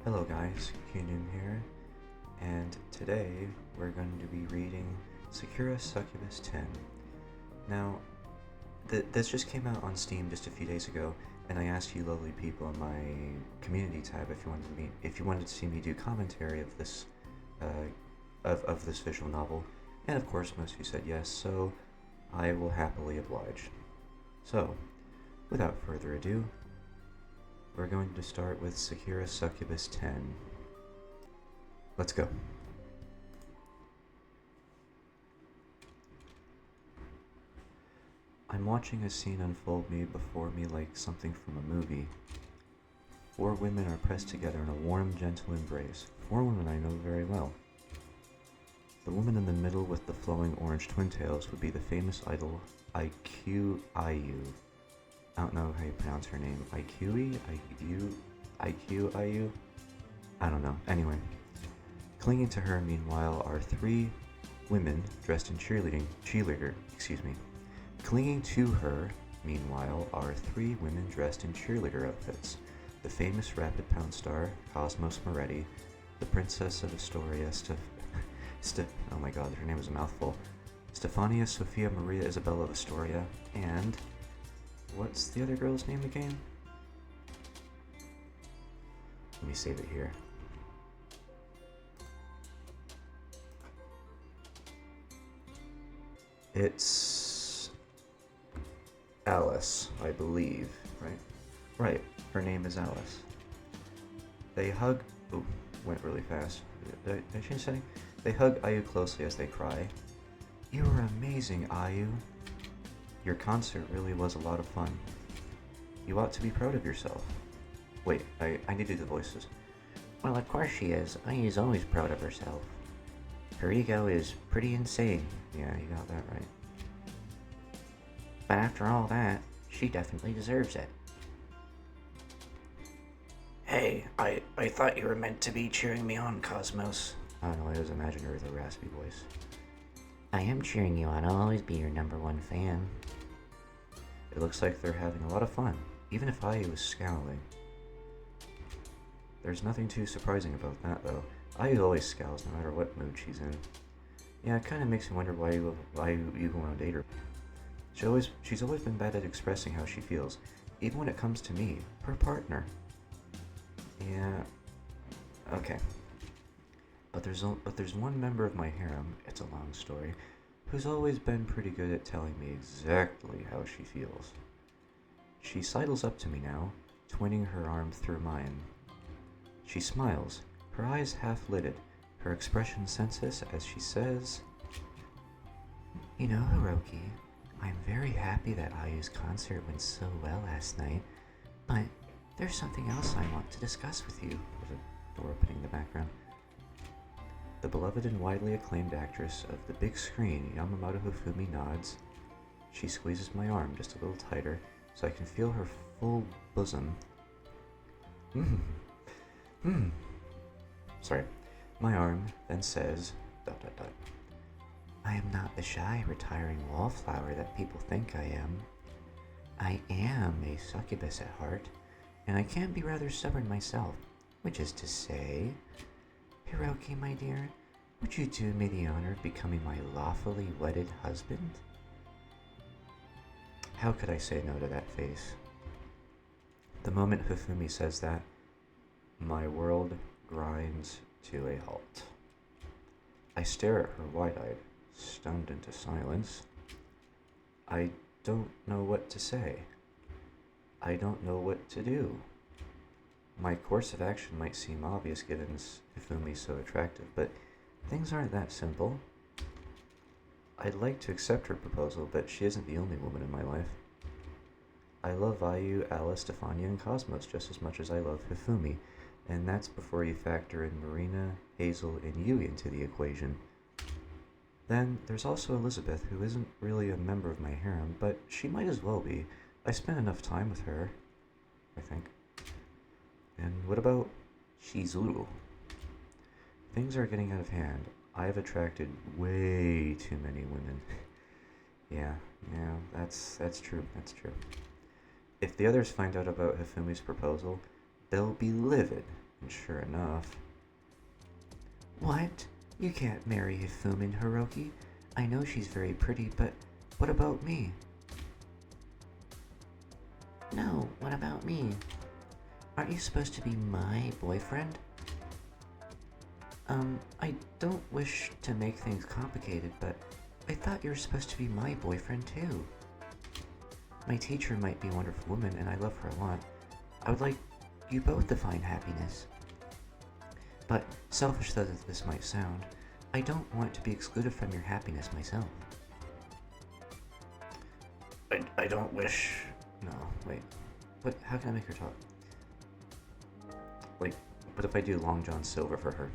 Hello guys, Kingdom here, and today we're going to be reading Sakura Succubus 10. Now, this just came out on Steam just a few days ago, and I asked you lovely people in my community tab if you wanted to see me do commentary of this of this visual novel, and of course most of you said yes, so I will happily oblige. So, without further ado, we're going to start with Sakura Succubus 10. Let's go. I'm watching a scene unfold before me like something from a movie. 4 women are pressed together in a warm, gentle embrace. 4 women I know very well. The woman in the middle with the flowing orange twin-tails would be the famous idol IQ IU. I don't know how you pronounce her name. IQE? IQ IU? I don't know. Anyway. Clinging to her, meanwhile, are 3 women dressed in cheerleader. Clinging to her, meanwhile, are 3 women dressed in cheerleader outfits. The famous Rapid Pound star, Cosmos Moretti, the Princess of Astoria, oh my god, her name is a mouthful, Stefania Sophia Maria Isabella of Astoria, and what's the other girl's name again? Let me save it here. It's Alice, I believe, right? Right, her name is Alice. They hug... Oh, went really fast. Did I change setting? They hug Ayu closely as they cry. You were amazing, Ayu. Your concert really was a lot of fun. You ought to be proud of yourself. Wait, I need to do the voices. Well, of course she is. Ayu's always proud of herself. Her ego is pretty insane. Yeah, you got that right. But after all that, she definitely deserves it. Hey, I thought you were meant to be cheering me on, Cosmos. I don't know, I always imagined her with a raspy voice. I am cheering you on. I'll always be your #1 fan. It looks like they're having a lot of fun, even if Ayu is scowling. There's nothing too surprising about that, though. Ayu always scowls no matter what mood she's in. Yeah, it kind of makes me wonder why you want to date her. She's always been bad at expressing how she feels, even when it comes to me, her partner. Yeah, okay. But there's one member of my harem, it's a long story, who's always been pretty good at telling me exactly how she feels. She sidles up to me now, twining her arm through mine. She smiles, her eyes half-lidded, her expression senseless as she says, You know, Hiroki, I'm very happy that Ayu's concert went so well last night, but there's something else I want to discuss with you. There's a door opening in the background. The beloved and widely acclaimed actress of the big screen, Yamamoto Hifumi, nods. She squeezes my arm just a little tighter so I can feel her full bosom. Sorry. My arm then says, ... I am not the shy, retiring wallflower that people think I am. I am a succubus at heart, and I can be rather stubborn myself, which is to say... Hiroki, my dear, would you do me the honor of becoming my lawfully wedded husband? How could I say no to that face? The moment Hifumi says that, my world grinds to a halt. I stare at her wide-eyed, stunned into silence. I don't know what to say. I don't know what to do. My course of action might seem obvious given Hifumi's so attractive, but things aren't that simple. I'd like to accept her proposal, but she isn't the only woman in my life. I love Ayu, Alice, Stefania, and Cosmos just as much as I love Hifumi, and that's before you factor in Marina, Hazel, and Yui into the equation. Then there's also Elizabeth, who isn't really a member of my harem, but she might as well be. I spent enough time with her, I think. And what about Shizuru? Things are getting out of hand. I have attracted way too many women. yeah, that's true, that's true. If the others find out about Hifumi's proposal, they'll be livid, And sure enough... What? You can't marry Hifumi, Hiroki. I know she's very pretty, but what about me? No, what about me? Aren't you supposed to be my boyfriend? I don't wish to make things complicated, but I thought you were supposed to be my boyfriend too. My teacher might be a wonderful woman, and I love her a lot. I would like you both to find happiness. But, selfish though this might sound, I don't want to be excluded from your happiness myself. I don't wish... No, wait. What? How can I make her talk? Wait, what if I do Long John Silver for her?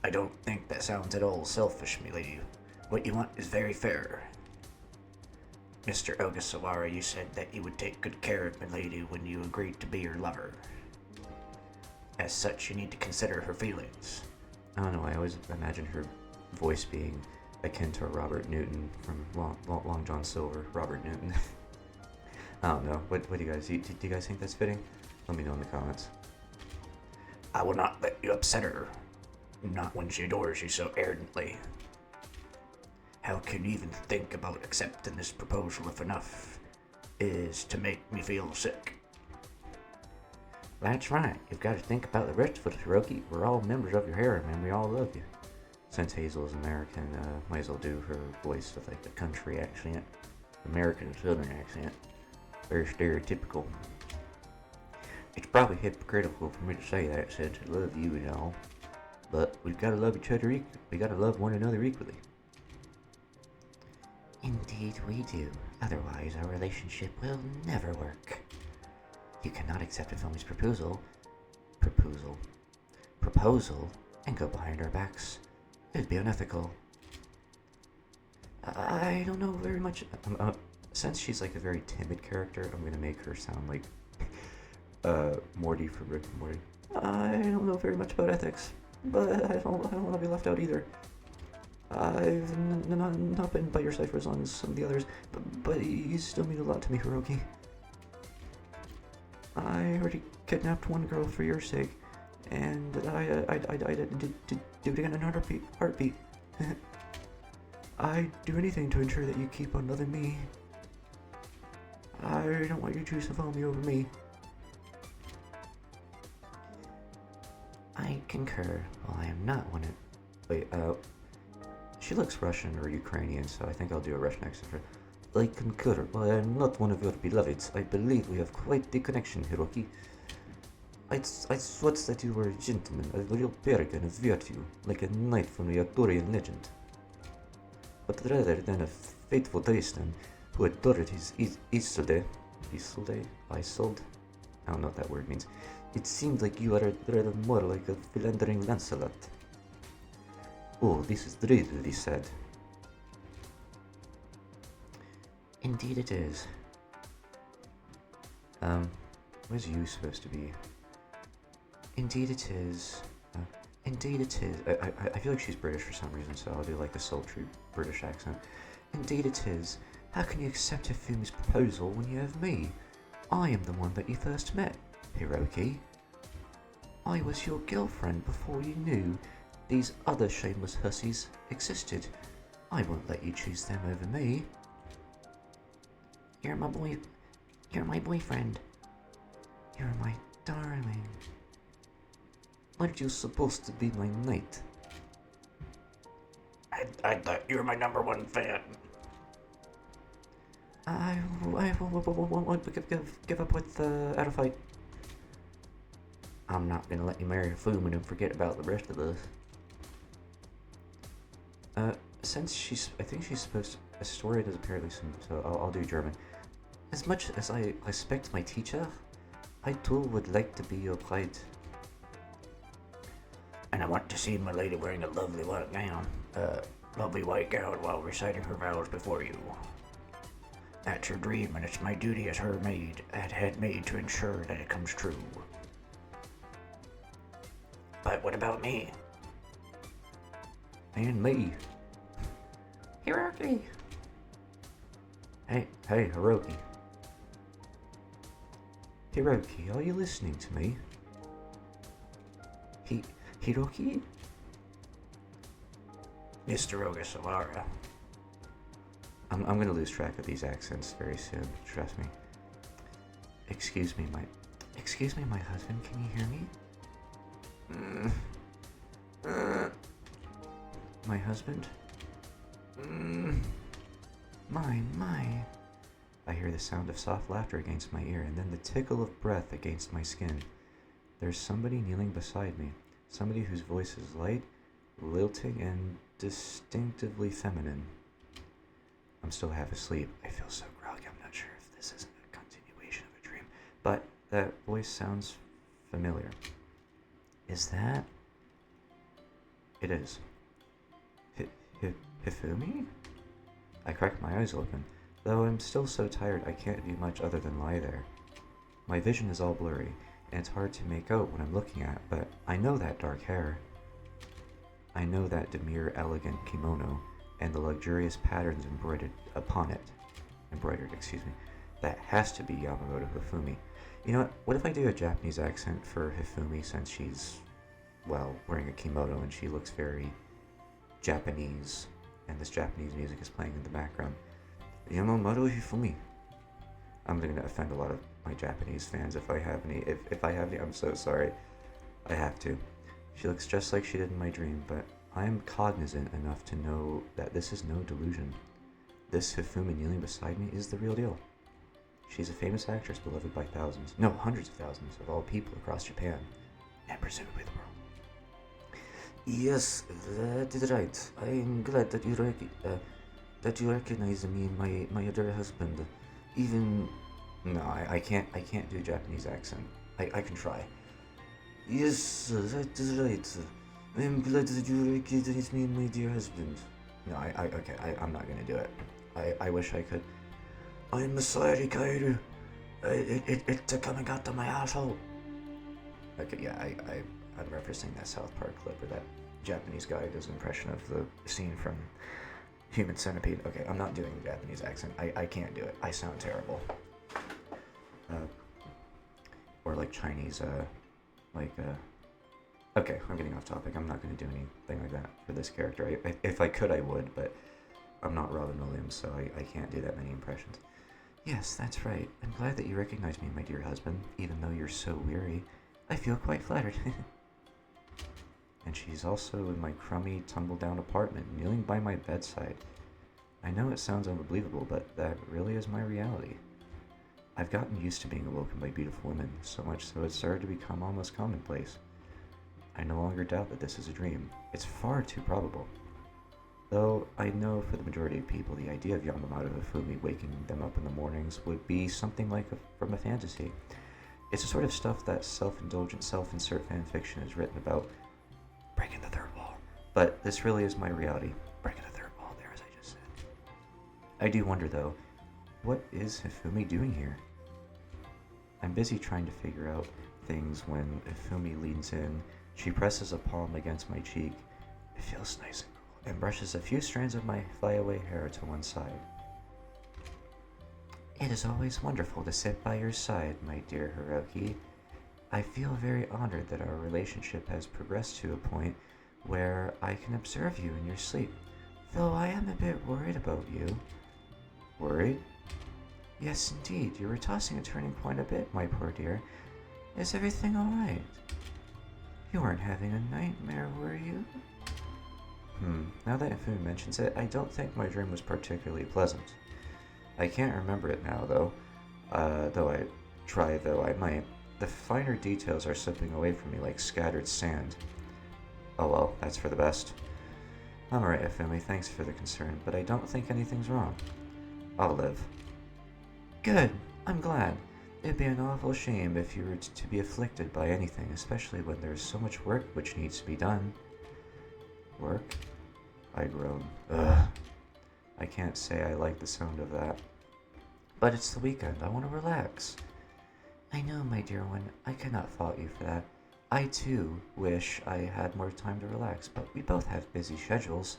I don't think that sounds at all selfish, milady. What you want is very fair. Mr. Ogasawara, you said that you would take good care of milady when you agreed to be your lover. As such, you need to consider her feelings. I don't know, I always imagine her voice being akin to Robert Newton from Long John Silver. Robert Newton. I don't know. What do you guys... Do you guys think that's fitting? Let me know in the comments. I will not let you upset her. Not when she adores you so ardently. How can you even think about accepting this proposal if enough is to make me feel sick? That's right. You've got to think about the rest of us, Hiroki. We're all members of your harem and we all love you. Since Hazel is American, might as well do her voice with like the country accent. American Southern accent. Very stereotypical. It's probably hypocritical for me to say that since I love you and all. But we've got to love each other equally. We got to love one another equally. Indeed we do. Otherwise our relationship will never work. You cannot accept Hifumi's proposal and go behind our backs. It would be unethical. I don't know very much. Since she's like a very timid character, I'm gonna make her sound like Morty from Rick and Morty. I don't know very much about ethics, but I don't want to be left out either. I've not been by your side for as long as some of the others, but you still mean a lot to me, Hiroki. I already kidnapped one girl for your sake, and I did do it again in a heartbeat. I'd do anything to ensure that you keep on loving me. I don't want you to choose Hifumi over me. I concur. Well, I am not one of... Wait, she looks Russian or Ukrainian, so I think I'll do a Russian accent for her. I concur. Well, I am not one of your beloveds. I believe we have quite the connection, Hiroki. I thought that you were a gentleman, a real paragon of virtue, like a knight from the Arthurian legend. But rather than a faithful tradesman who adored his Isolde, I don't know what that word means. It seemed like you are rather more like a philandering Lancelot. Oh, this is really sad. Indeed it is. Where's you supposed to be? Indeed it is. Indeed it is. I feel like she's British for some reason, so I'll do like a sultry British accent. Indeed it is. How can you accept Hifumi's proposal when you have me? I am the one that you first met, Hiroki. I was your girlfriend before you knew these other shameless hussies existed. I won't let you choose them over me. You're my boyfriend. You're my darling. Aren't you supposed to be my knight? I thought you were my #1 fan. I won't give up with out of fight. I'm not gonna let you marry Hifumi and forget about the rest of us. Since I think she's supposed to, Astoria does apparently some, so I'll do German. As much as I respect my teacher, I too would like to be your bride. And I want to see my lady wearing a lovely white gown, while reciting her vows before you. That's her dream, and it's my duty as her head maid to ensure that it comes true. But what about me? And me. Hiroki! Hey, Hiroki. Hiroki, are you listening to me? Hiroki? Mr. Ogasawara. I'm gonna lose track of these accents very soon, trust me. Excuse me, my husband, can you hear me? My husband? My. I hear the sound of soft laughter against my ear, and then the tickle of breath against my skin. There's somebody kneeling beside me, somebody whose voice is light, lilting, and distinctively feminine. I'm still half asleep. I feel so groggy, I'm not sure if this isn't a continuation of a dream, but that voice sounds familiar. Is that... It is. Hifumi? I crack my eyes open, though I'm still so tired I can't do much other than lie there. My vision is all blurry, and it's hard to make out what I'm looking at, but I know that dark hair. I know that demure, elegant kimono, and the luxurious patterns embroidered, That has to be Yamamoto Hifumi. You know what if I do a Japanese accent for Hifumi, since she's, well, wearing a kimono and she looks very Japanese, and this Japanese music is playing in the background. Yamamoto Hifumi. I'm going to offend a lot of my Japanese fans if I have any. If I have any, I'm so sorry. I have to. She looks just like she did in my dream, but I am cognizant enough to know that this is no delusion. This Hifumi kneeling beside me is the real deal. She's a famous actress beloved by thousands, no, hundreds of thousands of all people across Japan, and presumably the world. Yes, that is right. I am glad that you recognize me, my other husband. Even... No, I can't do a Japanese accent. I can try. Yes, that is right. I am glad that you recognize me, my dear husband. No, I'm not gonna do it. I wish I could. I'm sorry, Kairu. It's coming out of my asshole. Okay, yeah, I'm referencing that South Park clip where that Japanese guy does an impression of the scene from Human Centipede. Okay, I'm not doing the Japanese accent. I can't do it. I sound terrible. Or like Chinese, okay, I'm getting off topic. I'm not going to do anything like that for this character. If I could, I would, but I'm not Robin Williams, so I can't do that many impressions. Yes, that's right. I'm glad that you recognize me, my dear husband, even though you're so weary. I feel quite flattered. And she's also in my crummy, tumble-down apartment, kneeling by my bedside. I know it sounds unbelievable, but that really is my reality. I've gotten used to being awoken by beautiful women, so much so it's started to become almost commonplace. I no longer doubt that this is a dream. It's far too probable. Though I know for the majority of people, the idea of Yamamoto Hifumi waking them up in the mornings would be something like from a fantasy. It's the sort of stuff that self-indulgent, self-insert fan fiction is written about. Breaking the third wall. But this really is my reality. Breaking the third wall there, as I just said. I do wonder, though, what is Hifumi doing here? I'm busy trying to figure out things when Hifumi leans in. She presses a palm against my cheek. It feels nice and cool, and brushes a few strands of my flyaway hair to one side. It is always wonderful to sit by your side, my dear Hiroki. I feel very honored that our relationship has progressed to a point where I can observe you in your sleep, though I am a bit worried about you. Worried? Yes, indeed. You were tossing and turning quite a bit, my poor dear. Is everything all right? You weren't having a nightmare, were you? Now that Hifumi mentions it, I don't think my dream was particularly pleasant. I can't remember it now, though. Though I might. The finer details are slipping away from me like scattered sand. Oh well, that's for the best. I'm alright, Hifumi, thanks for the concern, but I don't think anything's wrong. I'll live. Good, I'm glad. It'd be an awful shame if you were to be afflicted by anything, especially when there's so much work which needs to be done. Work? I groan. Ugh. I can't say I like the sound of that. But it's the weekend, I want to relax. I know, my dear one, I cannot fault you for that. I too wish I had more time to relax, but we both have busy schedules.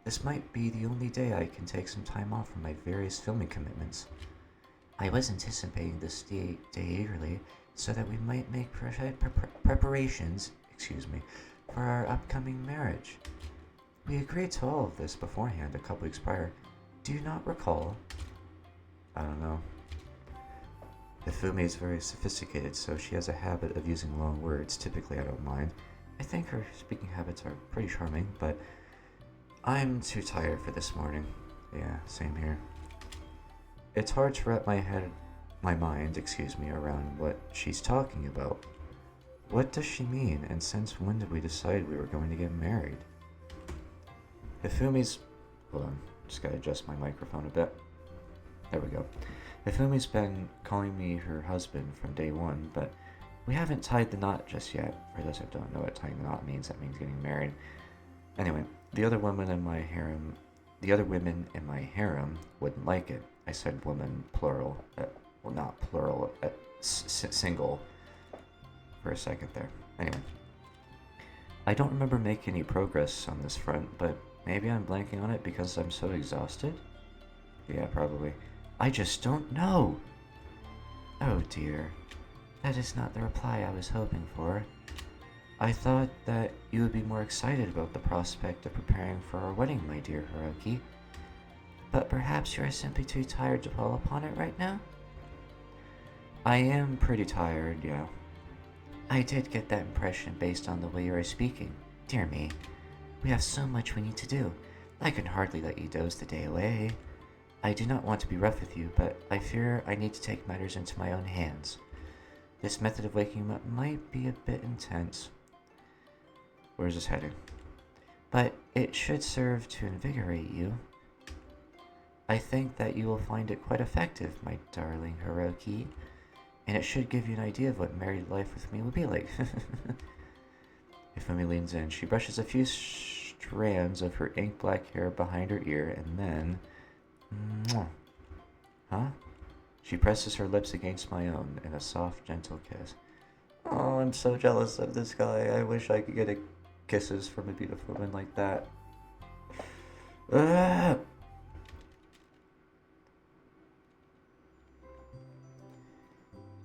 This might be the only day I can take some time off from my various filming commitments. I was anticipating this day eagerly, so that we might make preparations, for our upcoming marriage. We agreed to all of this beforehand a couple weeks prior. Do you not recall? I don't know. Hifumi is very sophisticated, so she has a habit of using long words. Typically, I don't mind. I think her speaking habits are pretty charming, but I'm too tired for this morning. Yeah, same here. It's hard to wrap my mind, around what she's talking about. What does she mean, and since when did we decide we were going to get married? Hifumi's... Hold on, just gotta adjust my microphone a bit. There we go. Hifumi's been calling me her husband from day one, but we haven't tied the knot just yet. For those who don't know what tying the knot means, that means getting married. Anyway, the other women in my harem wouldn't like it. I said woman, plural. Well, not plural, single for a second there. Anyway, I don't remember making any progress on this front, but maybe I'm blanking on it because I'm so exhausted? Yeah, probably. I just don't know! Oh dear. That is not the reply I was hoping for. I thought that you would be more excited about the prospect of preparing for our wedding, my dear Hiroki. But perhaps you are simply too tired to dwell upon it right now? I am pretty tired, yeah. I did get that impression based on the way you are speaking. Dear me, we have so much we need to do. I can hardly let you doze the day away. I do not want to be rough with you, but I fear I need to take matters into my own hands. This method of waking up might be a bit intense. Where's this heading? But it should serve to invigorate you. I think that you will find it quite effective, my darling Hiroki, and it should give you an idea of what married life with me would be like. Hifumi leans in. She brushes a few strands of her ink-black hair behind her ear, and then... Mwah. Huh? She presses her lips against my own in a soft, gentle kiss. Oh, I'm so jealous of this guy. I wish I could get kisses from a beautiful woman like that. Ah!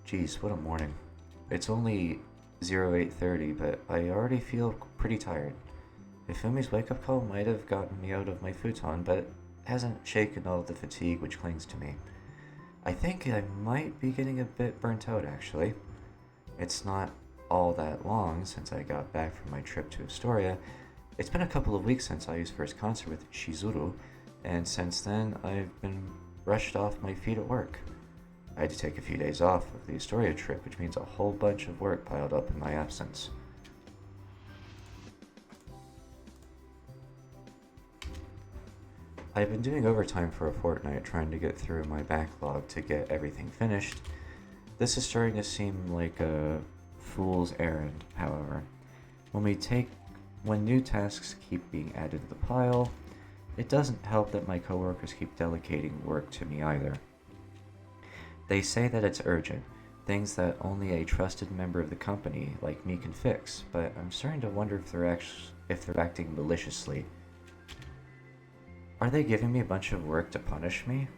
Jeez, what a morning. It's only 08:30, but I already feel pretty tired. Hifumi's wake-up call might have gotten me out of my futon, but hasn't shaken all the fatigue which clings to me. I think I might be getting a bit burnt out, actually. It's not all that long since I got back from my trip to Astoria. It's been a couple of weeks since Ayu's first concert with Shizuru, and since then I've been rushed off my feet at work. I had to take a few days off of the Astoria trip, which means a whole bunch of work piled up in my absence. I've been doing overtime for a fortnight trying to get through my backlog to get everything finished. This is starting to seem like a fool's errand, however. When new tasks keep being added to the pile, it doesn't help that my coworkers keep delegating work to me either. They say that it's urgent, things that only a trusted member of the company like me can fix, but I'm starting to wonder if they're acting maliciously. Are they giving me a bunch of work to punish me?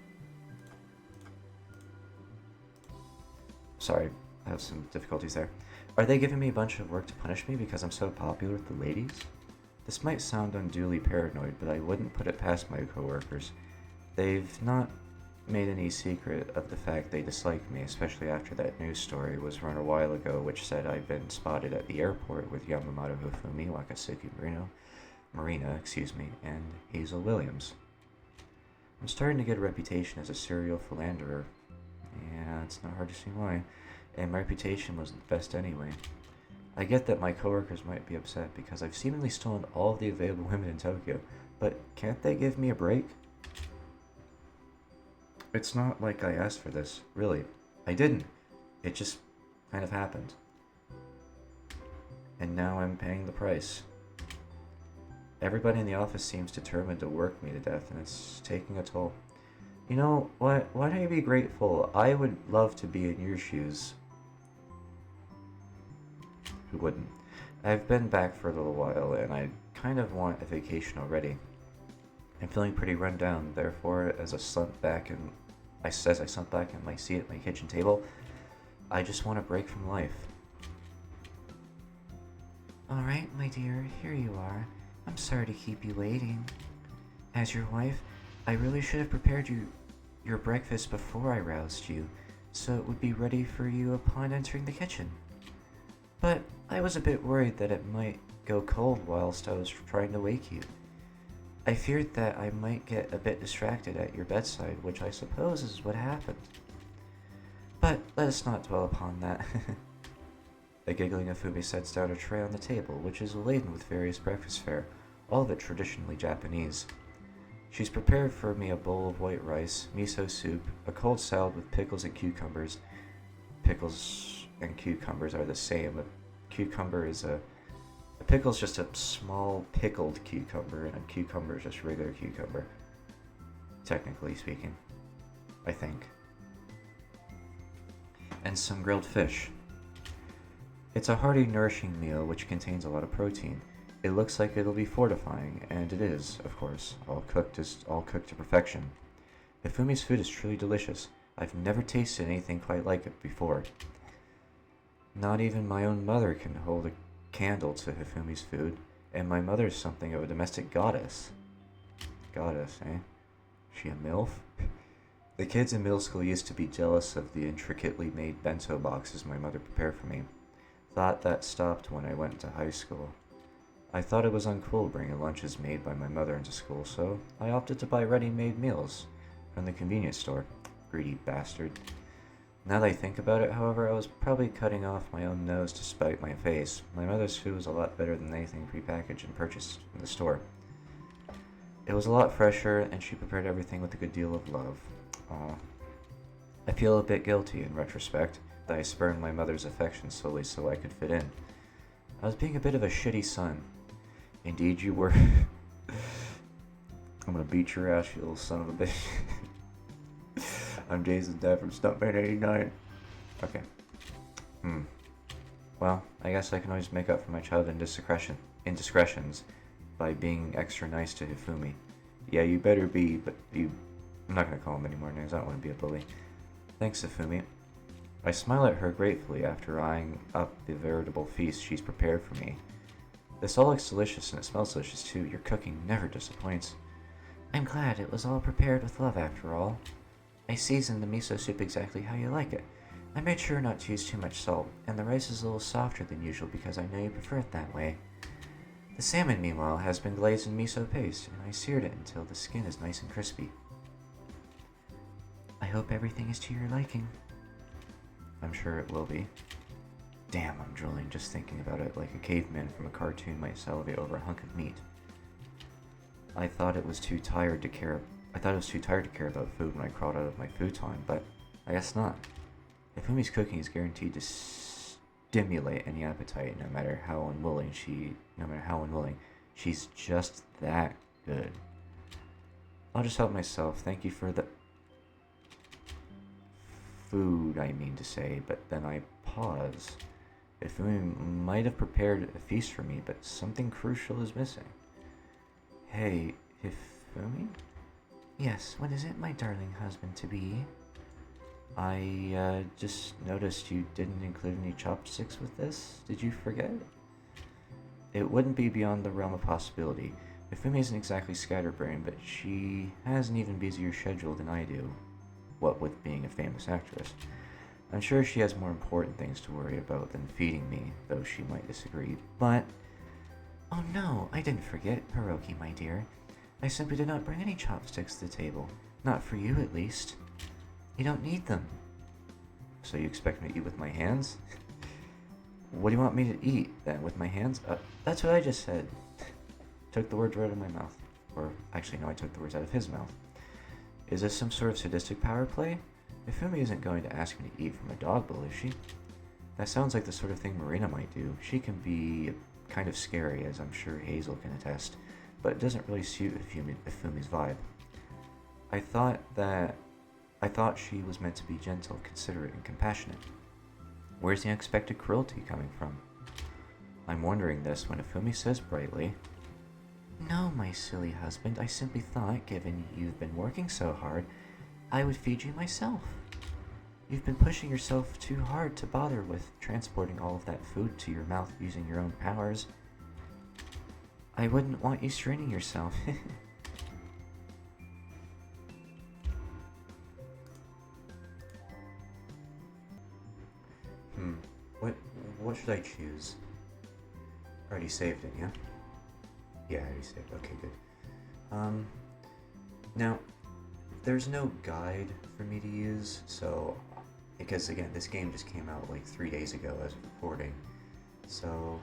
Sorry, I have some difficulties there. Are they giving me a bunch of work to punish me because I'm so popular with the ladies? This might sound unduly paranoid, but I wouldn't put it past my coworkers. They've not made any secret of the fact they dislike me, especially after that news story was run a while ago which said I'd been spotted at the airport with Yamamoto Hifumi, Wakasuki Marina, and Hazel Williams. I'm starting to get a reputation as a serial philanderer. Yeah, it's not hard to see why. And my reputation wasn't the best anyway. I get that my coworkers might be upset because I've seemingly stolen all of the available women in Tokyo, but can't they give me a break? It's not like I asked for this, really. I didn't. It just kind of happened. And now I'm paying the price. Everybody in the office seems determined to work me to death, and it's taking a toll. You know what? Why don't you be grateful? I would love to be in your shoes. Who wouldn't? I've been back for a little while, and I kind of want a vacation already. I'm feeling pretty run down, therefore, as I slump back in my seat at my kitchen table, I just want a break from life. Alright, my dear, here you are. I'm sorry to keep you waiting. As your wife, I really should have prepared your breakfast before I roused you, so it would be ready for you upon entering the kitchen. But I was a bit worried that it might go cold whilst I was trying to wake you. I feared that I might get a bit distracted at your bedside, which I suppose is what happened. But let us not dwell upon that. The giggling Hifumi sets down a tray on the table, which is laden with various breakfast fare, all of it traditionally Japanese. She's prepared for me a bowl of white rice, miso soup, a cold salad with pickles and cucumbers. Pickles and cucumbers are the same. A cucumber is a pickle's just a small pickled cucumber, and a cucumber is just regular cucumber. Technically speaking, I think. And some grilled fish. It's a hearty, nourishing meal which contains a lot of protein. It looks like it'll be fortifying, and it is, of course, all cooked to perfection. Hifumi's food is truly delicious. I've never tasted anything quite like it before. Not even my own mother can hold a candle to Hifumi's food, and my mother's something of a domestic goddess. Goddess, eh? She a MILF? The kids in middle school used to be jealous of the intricately made bento boxes my mother prepared for me. Thought that stopped when I went to high school. I thought it was uncool bringing lunches made by my mother into school, so I opted to buy ready-made meals from the convenience store. Greedy bastard. Now that I think about it, however, I was probably cutting off my own nose to spite my face. My mother's food was a lot better than anything prepackaged and purchased in the store. It was a lot fresher, and she prepared everything with a good deal of love. Aw. I feel a bit guilty in retrospect that I spurned my mother's affection solely so I could fit in. I was being a bit of a shitty son. Indeed you were. I'm gonna beat your ass, you little son of a bitch. I'm Jason Dad from Stuntman 89. Okay. Well, I guess I can always make up for my childhood indiscretions by being extra nice to Hifumi. Yeah, you better be, but I'm not gonna call him any more names, I don't want to be a bully. Thanks, Hifumi. I smile at her gratefully after eyeing up the veritable feast she's prepared for me. This all looks delicious and it smells delicious too. Your cooking never disappoints. I'm glad it was all prepared with love after all. I seasoned the miso soup exactly how you like it. I made sure not to use too much salt, and the rice is a little softer than usual because I know you prefer it that way. The salmon, meanwhile, has been glazed in miso paste, and I seared it until the skin is nice and crispy. I hope everything is to your liking. I'm sure it will be. Damn, I'm drooling just thinking about it, like a caveman from a cartoon might salivate over a hunk of meat. I thought it was too tired to care about food when I crawled out of my futon, but I guess not. Hifumi's cooking is guaranteed to stimulate any appetite, no matter how unwilling. She's just that good. I'll just help myself. Thank you for the food, I mean to say, but then I pause. Hifumi might have prepared a feast for me, but something crucial is missing. Hey, Hifumi? Yes, what is it, my darling husband-to-be? I just noticed you didn't include any chopsticks with this. Did you forget? It wouldn't be beyond the realm of possibility. Hifumi isn't exactly scatterbrained, but she has an even busier schedule than I do. What with being a famous actress. I'm sure she has more important things to worry about than feeding me, though she might disagree, but... Oh no, I didn't forget, Hiroki, my dear. I simply did not bring any chopsticks to the table. Not for you, at least. You don't need them. So you expect me to eat with my hands? What do you want me to eat, then, with my hands? That's what I just said. Took the words right out of my mouth. Or, actually, no, I took the words out of his mouth. Is this some sort of sadistic power play? Hifumi isn't going to ask me to eat from a dog bowl, is she? That sounds like the sort of thing Marina might do. She can be kind of scary, as I'm sure Hazel can attest, but it doesn't really suit Hifumi's vibe. I thought she was meant to be gentle, considerate, and compassionate. Where's the unexpected cruelty coming from? I'm wondering this when Hifumi says brightly, No, my silly husband, I simply thought, given you've been working so hard, I would feed you myself. You've been pushing yourself too hard to bother with transporting all of that food to your mouth using your own powers. I wouldn't want you straining yourself. Hmm. What should I choose? Already saved it, yeah? Yeah, I already saved. Okay, good. Now, there's no guide for me to use, so because again, this game just came out like 3 days ago as of recording. So,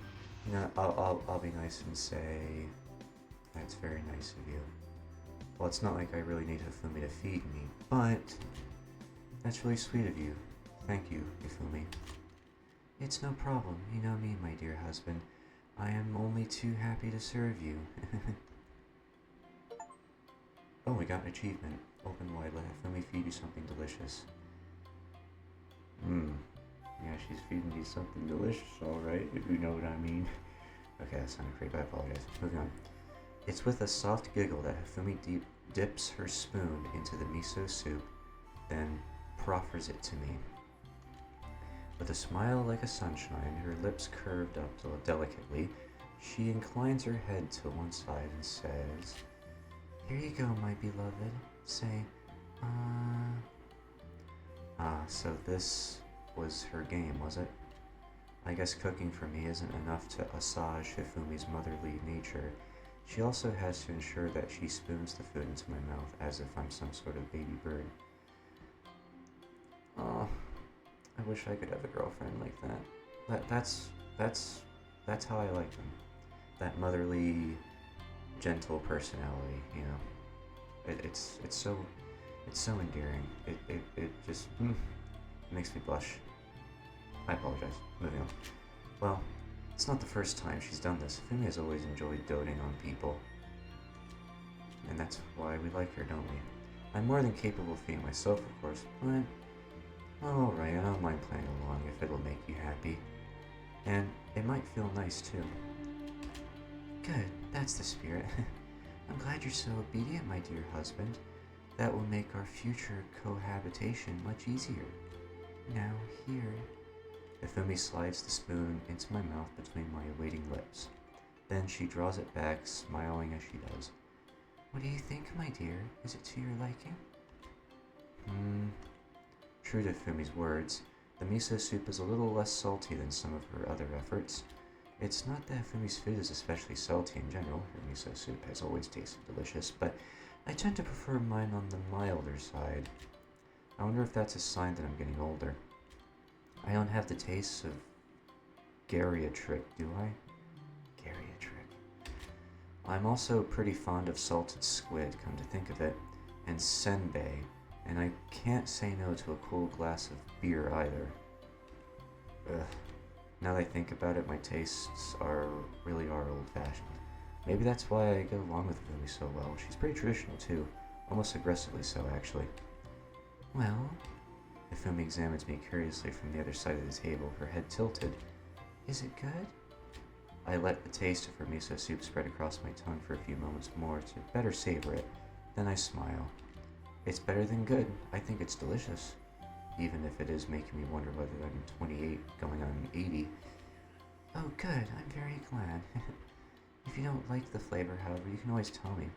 you know, I'll be nice and say that's very nice of you. Well, it's not like I really need Hifumi to feed me, but that's really sweet of you. Thank you, Hifumi. It's no problem. You know me, my dear husband. I am only too happy to serve you. Oh, we got an achievement. Open wide, let Hifumi feed you something delicious. Yeah, she's feeding you something delicious, alright, if you know what I mean. Okay, that sounded great, but I apologize. Moving on. It's with a soft giggle that Hifumi dips her spoon into the miso soup, then proffers it to me. With a smile like a sunshine, her lips curved up delicately, she inclines her head to one side and says, "Here you go, my beloved. Say, so this was her game, was it? I guess cooking for me isn't enough to assuage Hifumi's motherly nature. She also has to ensure that she spoons the food into my mouth as if I'm some sort of baby bird. Oh, I wish I could have a girlfriend like that. That's how I like them. That motherly, gentle personality, you know. It's so endearing. It just makes me blush. I apologize. Moving on. Well, it's not the first time she's done this. Hifumi has always enjoyed doting on people. And that's why we like her, don't we? I'm more than capable of feeding myself, of course, but alright, I don't mind playing along if it'll make you happy. And it might feel nice, too. Good, that's the spirit. I'm glad you're so obedient, my dear husband. That will make our future cohabitation much easier. Now, here. Hifumi slides the spoon into my mouth between my awaiting lips. Then she draws it back, smiling as she does. What do you think, my dear? Is it to your liking? True to Hifumi's words, the miso soup is a little less salty than some of her other efforts. It's not that Hifumi's food is especially salty in general. Her miso soup has always tasted delicious, but I tend to prefer mine on the milder side. I wonder if that's a sign that I'm getting older. I don't have the taste of geriatric, do I? Geriatric. I'm also pretty fond of salted squid, come to think of it, and senbei, and I can't say no to a cool glass of beer either. Ugh. Now that I think about it, my tastes really are old-fashioned. Maybe that's why I get along with Hifumi so well. She's pretty traditional too, almost aggressively so, actually. Well, Hifumi examines me curiously from the other side of the table, her head tilted. Is it good? I let the taste of her miso soup spread across my tongue for a few moments more to better savor it. Then I smile. It's better than good. I think it's delicious. Even if it is making me wonder whether I'm 28 going on 80. Oh good, I'm very glad. If you don't like the flavor, however, you can always tell me.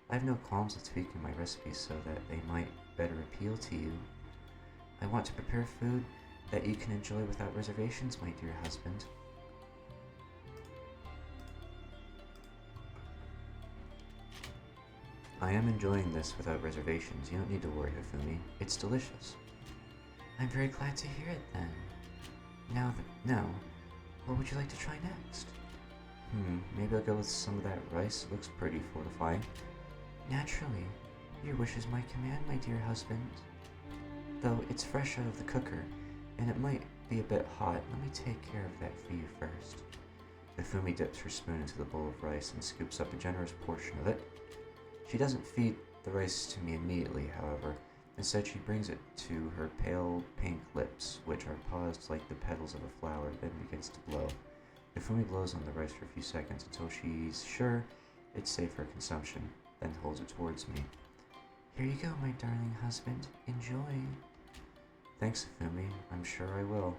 I have no qualms with tweaking my recipes so that they might better appeal to you. I want to prepare food that you can enjoy without reservations, my dear husband. I am enjoying this without reservations. You don't need to worry, Hifumi. It's delicious. I'm very glad to hear it, then. Now, what would you like to try next? Maybe I'll go with some of that rice. It looks pretty fortifying. Naturally. Your wish is my command, my dear husband. Though it's fresh out of the cooker, and it might be a bit hot, let me take care of that for you first. Hifumi dips her spoon into the bowl of rice and scoops up a generous portion of it. She doesn't feed the rice to me immediately, however. Instead, she brings it to her pale pink lips, which are paused like the petals of a flower, then begins to blow. Hifumi blows on the rice for a few seconds until she's sure it's safe for consumption, then holds it towards me. Here you go, my darling husband. Enjoy. Thanks, Hifumi. I'm sure I will.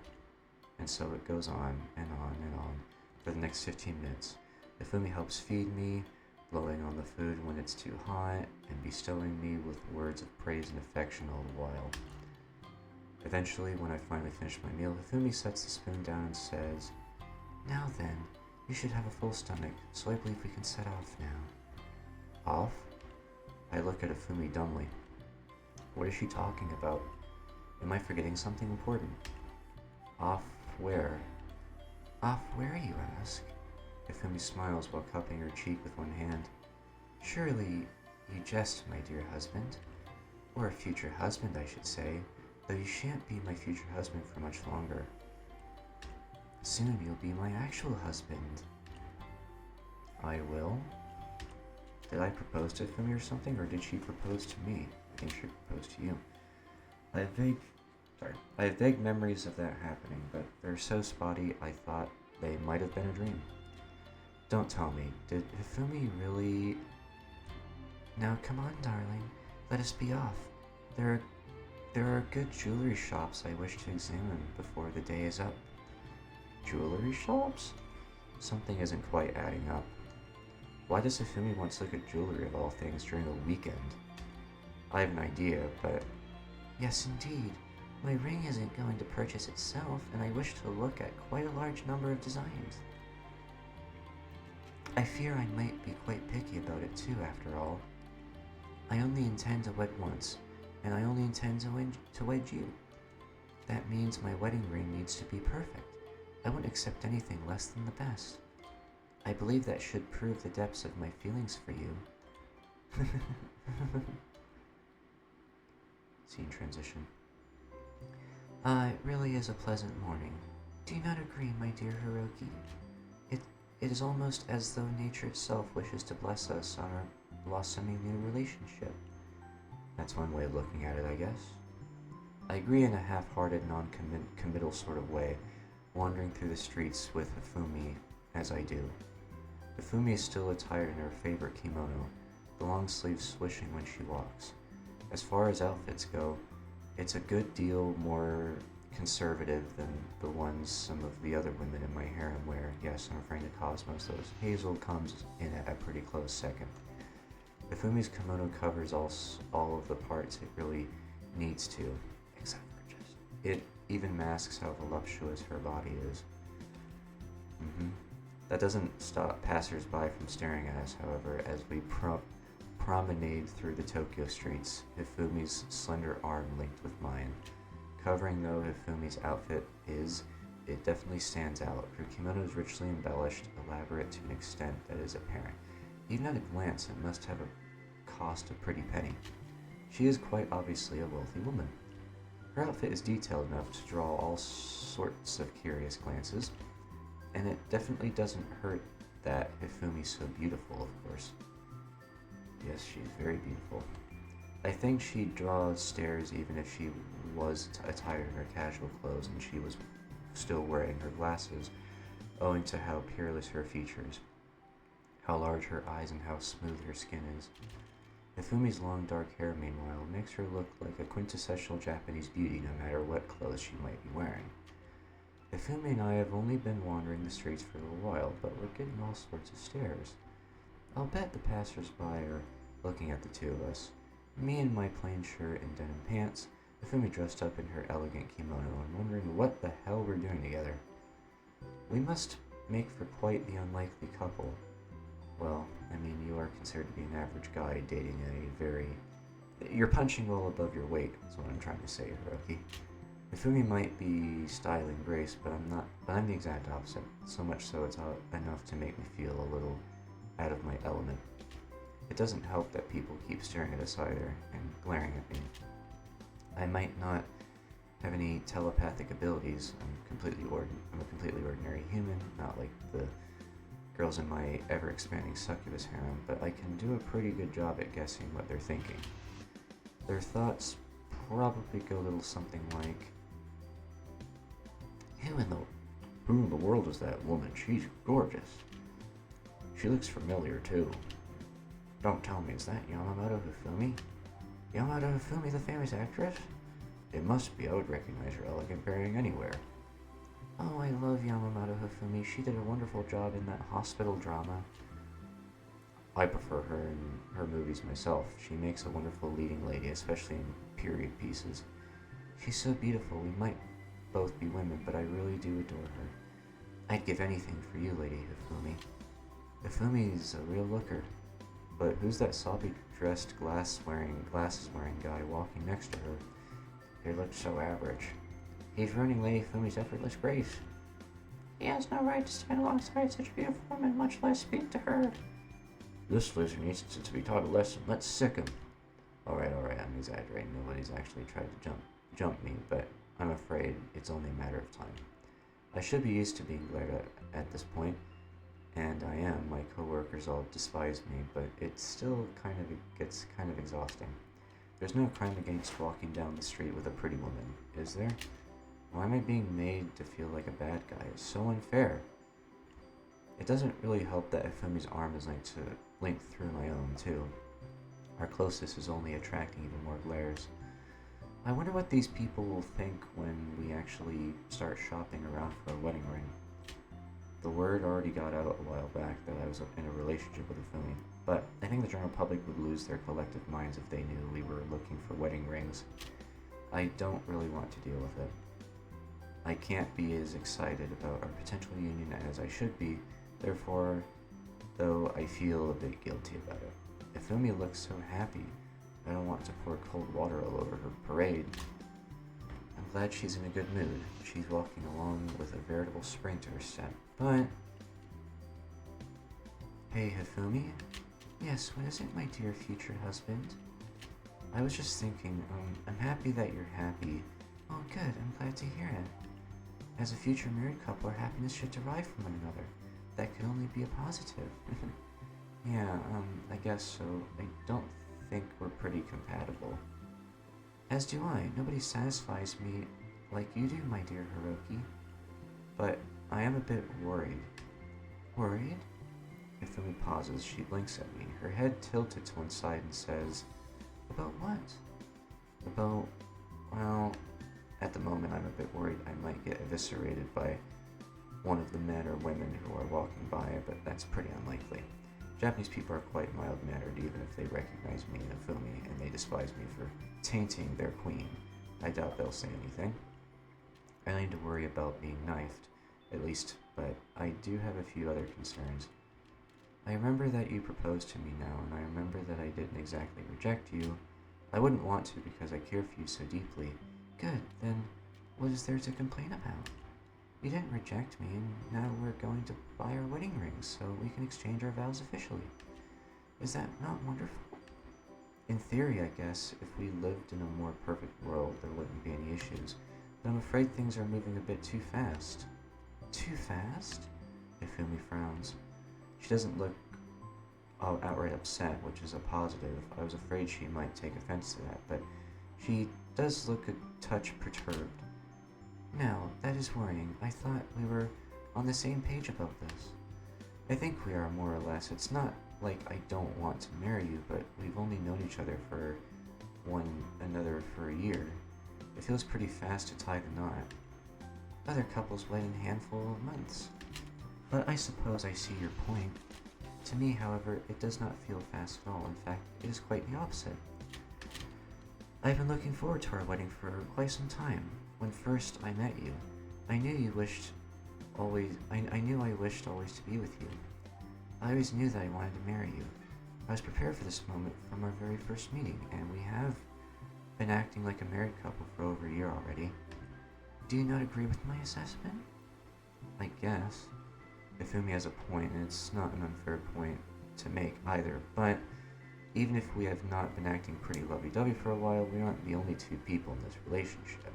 And so it goes on and on and on for the next 15 minutes. Hifumi helps feed me, blowing on the food when it's too hot, and bestowing me with words of praise and affection all the while. Eventually, when I finally finish my meal, Hifumi sets the spoon down and says, "Now then, you should have a full stomach, so I believe we can set off now." Off? I look at Hifumi dumbly. What is she talking about? Am I forgetting something important? Off where? Off where, you ask? Hifumi smiles while cupping her cheek with one hand. Surely you jest, my dear husband. Or future husband, I should say, though you shan't be my future husband for much longer. Soon you'll be my actual husband. I will? Did I propose to Hifumi or something, or did she propose to me? I think she proposed to you. I have vague memories of that happening, but they're so spotty I thought they might have been a dream. Don't tell me, did Hifumi really... Now come on, darling, let us be off. There are good jewelry shops I wish to examine before the day is up. Jewelry shops? Something isn't quite adding up. Why does Hifumi want to look at jewelry of all things during a weekend? I have an idea, but... Yes, indeed. My ring isn't going to purchase itself, and I wish to look at quite a large number of designs. I fear I might be quite picky about it too, after all. I only intend to wed once, and I only intend to wed you. That means my wedding ring needs to be perfect. I wouldn't accept anything less than the best. I believe that should prove the depths of my feelings for you. Scene transition. It really is a pleasant morning. Do you not agree, my dear Hiroki? It is almost as though nature itself wishes to bless us on our blossoming new relationship. That's one way of looking at it, I guess. I agree in a half-hearted, non-committal sort of way, wandering through the streets with Hifumi as I do. Hifumi is still attired in her favorite kimono, the long sleeves swishing when she walks. As far as outfits go, it's a good deal more conservative than the ones some of the other women in my harem wear. Yes, I'm referring to Cosmos. Hazel comes in at a pretty close second. Hifumi's kimono covers all of the parts it really needs to, except for chest. It even masks how voluptuous her body is. That doesn't stop passers-by from staring at us, however, as we promenade through the Tokyo streets, Hifumi's slender arm linked with mine. Covering though Hifumi's outfit is, it definitely stands out. Her kimono is richly embellished, elaborate to an extent that is apparent. Even at a glance, it must have a cost a pretty penny. She is quite obviously a wealthy woman. Her outfit is detailed enough to draw all sorts of curious glances, and it definitely doesn't hurt that Hifumi's so beautiful, of course. Yes, she's very beautiful. I think she'd draw stares even if she was attired in her casual clothes and she was still wearing her glasses, owing to how peerless her features, how large her eyes, and how smooth her skin is. Hifumi's long dark hair, meanwhile, makes her look like a quintessential Japanese beauty no matter what clothes she might be wearing. Hifumi and I have only been wandering the streets for a little while, but we're getting all sorts of stares. I'll bet the passers-by are looking at the two of us. Me in my plain shirt and denim pants, Hifumi dressed up in her elegant kimono and wondering what the hell we're doing together. We must make for quite the unlikely couple. Well, I mean, you are considered to be an average guy dating a very... You're punching well above your weight, is what I'm trying to say, Hiroki. Hifumi might be style and grace, but I'm not. But I'm the exact opposite. So much so it's enough to make me feel a little out of my element. It doesn't help that people keep staring at us either and glaring at me. I might not have any telepathic abilities. I'm a completely ordinary human, not like the girls in my ever-expanding succubus harem, but I can do a pretty good job at guessing what they're thinking. Their thoughts probably go a little something like, Who in the world is that woman? She's gorgeous. She looks familiar, too. Don't tell me, is that Yamamoto Hifumi? Yamamoto Hifumi, the famous actress? It must be. I would recognize your elegant bearing anywhere. Oh, I love Yamamoto Hifumi. She did a wonderful job in that hospital drama. I prefer her in her movies myself. She makes a wonderful leading lady, especially in period pieces. She's so beautiful. We might both be women, but I really do adore her. I'd give anything for you, Lady Hifumi. Hifumi's a real looker. But who's that sobby-dressed, glasses-wearing guy walking next to her? He looks so average. He's ruining Lady Hifumi's effortless grace. He has no right to stand alongside such a beautiful woman, much less speak to her. This loser needs to be taught a lesson. Let's sick him. Alright, I'm exaggerating. Nobody's actually tried to jump me, but I'm afraid it's only a matter of time. I should be used to being glared at this point, and I am. My coworkers all despise me, but it still gets kind of exhausting. There's no crime against walking down the street with a pretty woman, is there? Why am I being made to feel like a bad guy? It's so unfair. It doesn't really help that Hifumi's arm is linked through my own, too. Our closeness is only attracting even more glares. I wonder what these people will think when we actually start shopping around for a wedding ring. The word already got out a while back that I was in a relationship with Hifumi, but I think the general public would lose their collective minds if they knew we were looking for wedding rings. I don't really want to deal with it. I can't be as excited about our potential union as I should be, therefore, though I feel a bit guilty about it. Hifumi looks so happy. I don't want to pour cold water all over her parade. I'm glad she's in a good mood. She's walking along with a veritable spring to her step. But... Hey, Hifumi? Yes, what is it, my dear future husband? I was just thinking, I'm happy that you're happy. Oh, good, I'm glad to hear it. As a future married couple, our happiness should derive from one another. That could only be a positive. Yeah, I guess so. I don't think we're pretty compatible. As do I. Nobody satisfies me like you do, my dear Hiroki. But I am a bit worried. Worried? Hifumi pauses. She blinks at me. Her head tilted to one side and says, About what? About, well, at the moment I'm a bit worried I might get eviscerated by one of the men or women who are walking by, but that's pretty unlikely. Japanese people are quite mild-mannered even if they recognize me and Hifumi, and they despise me for tainting their queen. I doubt they'll say anything. I need to worry about being knifed, at least, but I do have a few other concerns. I remember that you proposed to me now, and I remember that I didn't exactly reject you. I wouldn't want to because I care for you so deeply. Good, then what is there to complain about? You didn't reject me, and now we're going to buy our wedding rings so we can exchange our vows officially. Is that not wonderful? In theory, I guess, if we lived in a more perfect world, there wouldn't be any issues. But I'm afraid things are moving a bit too fast. Too fast? Hifumi frowns. She doesn't look outright upset, which is a positive. I was afraid she might take offense to that, but she does look a touch perturbed. Now, that is worrying. I thought we were on the same page about this. I think we are, more or less. It's not like I don't want to marry you, but we've only known each other for one another for a year. It feels pretty fast to tie the knot. Other couples wed in a handful of months. But I suppose I see your point. To me, however, it does not feel fast at all. In fact, it is quite the opposite. I've been looking forward to our wedding for quite some time. When first I met you, I knew I wished always to be with you. I always knew that I wanted to marry you. I was prepared for this moment from our very first meeting, and we have been acting like a married couple for over a year already. Do you not agree with my assessment? I guess. Hifumi has a point, and it's not an unfair point to make either, but even if we have not been acting pretty lovey-dovey for a while, we aren't the only two people in this relationship.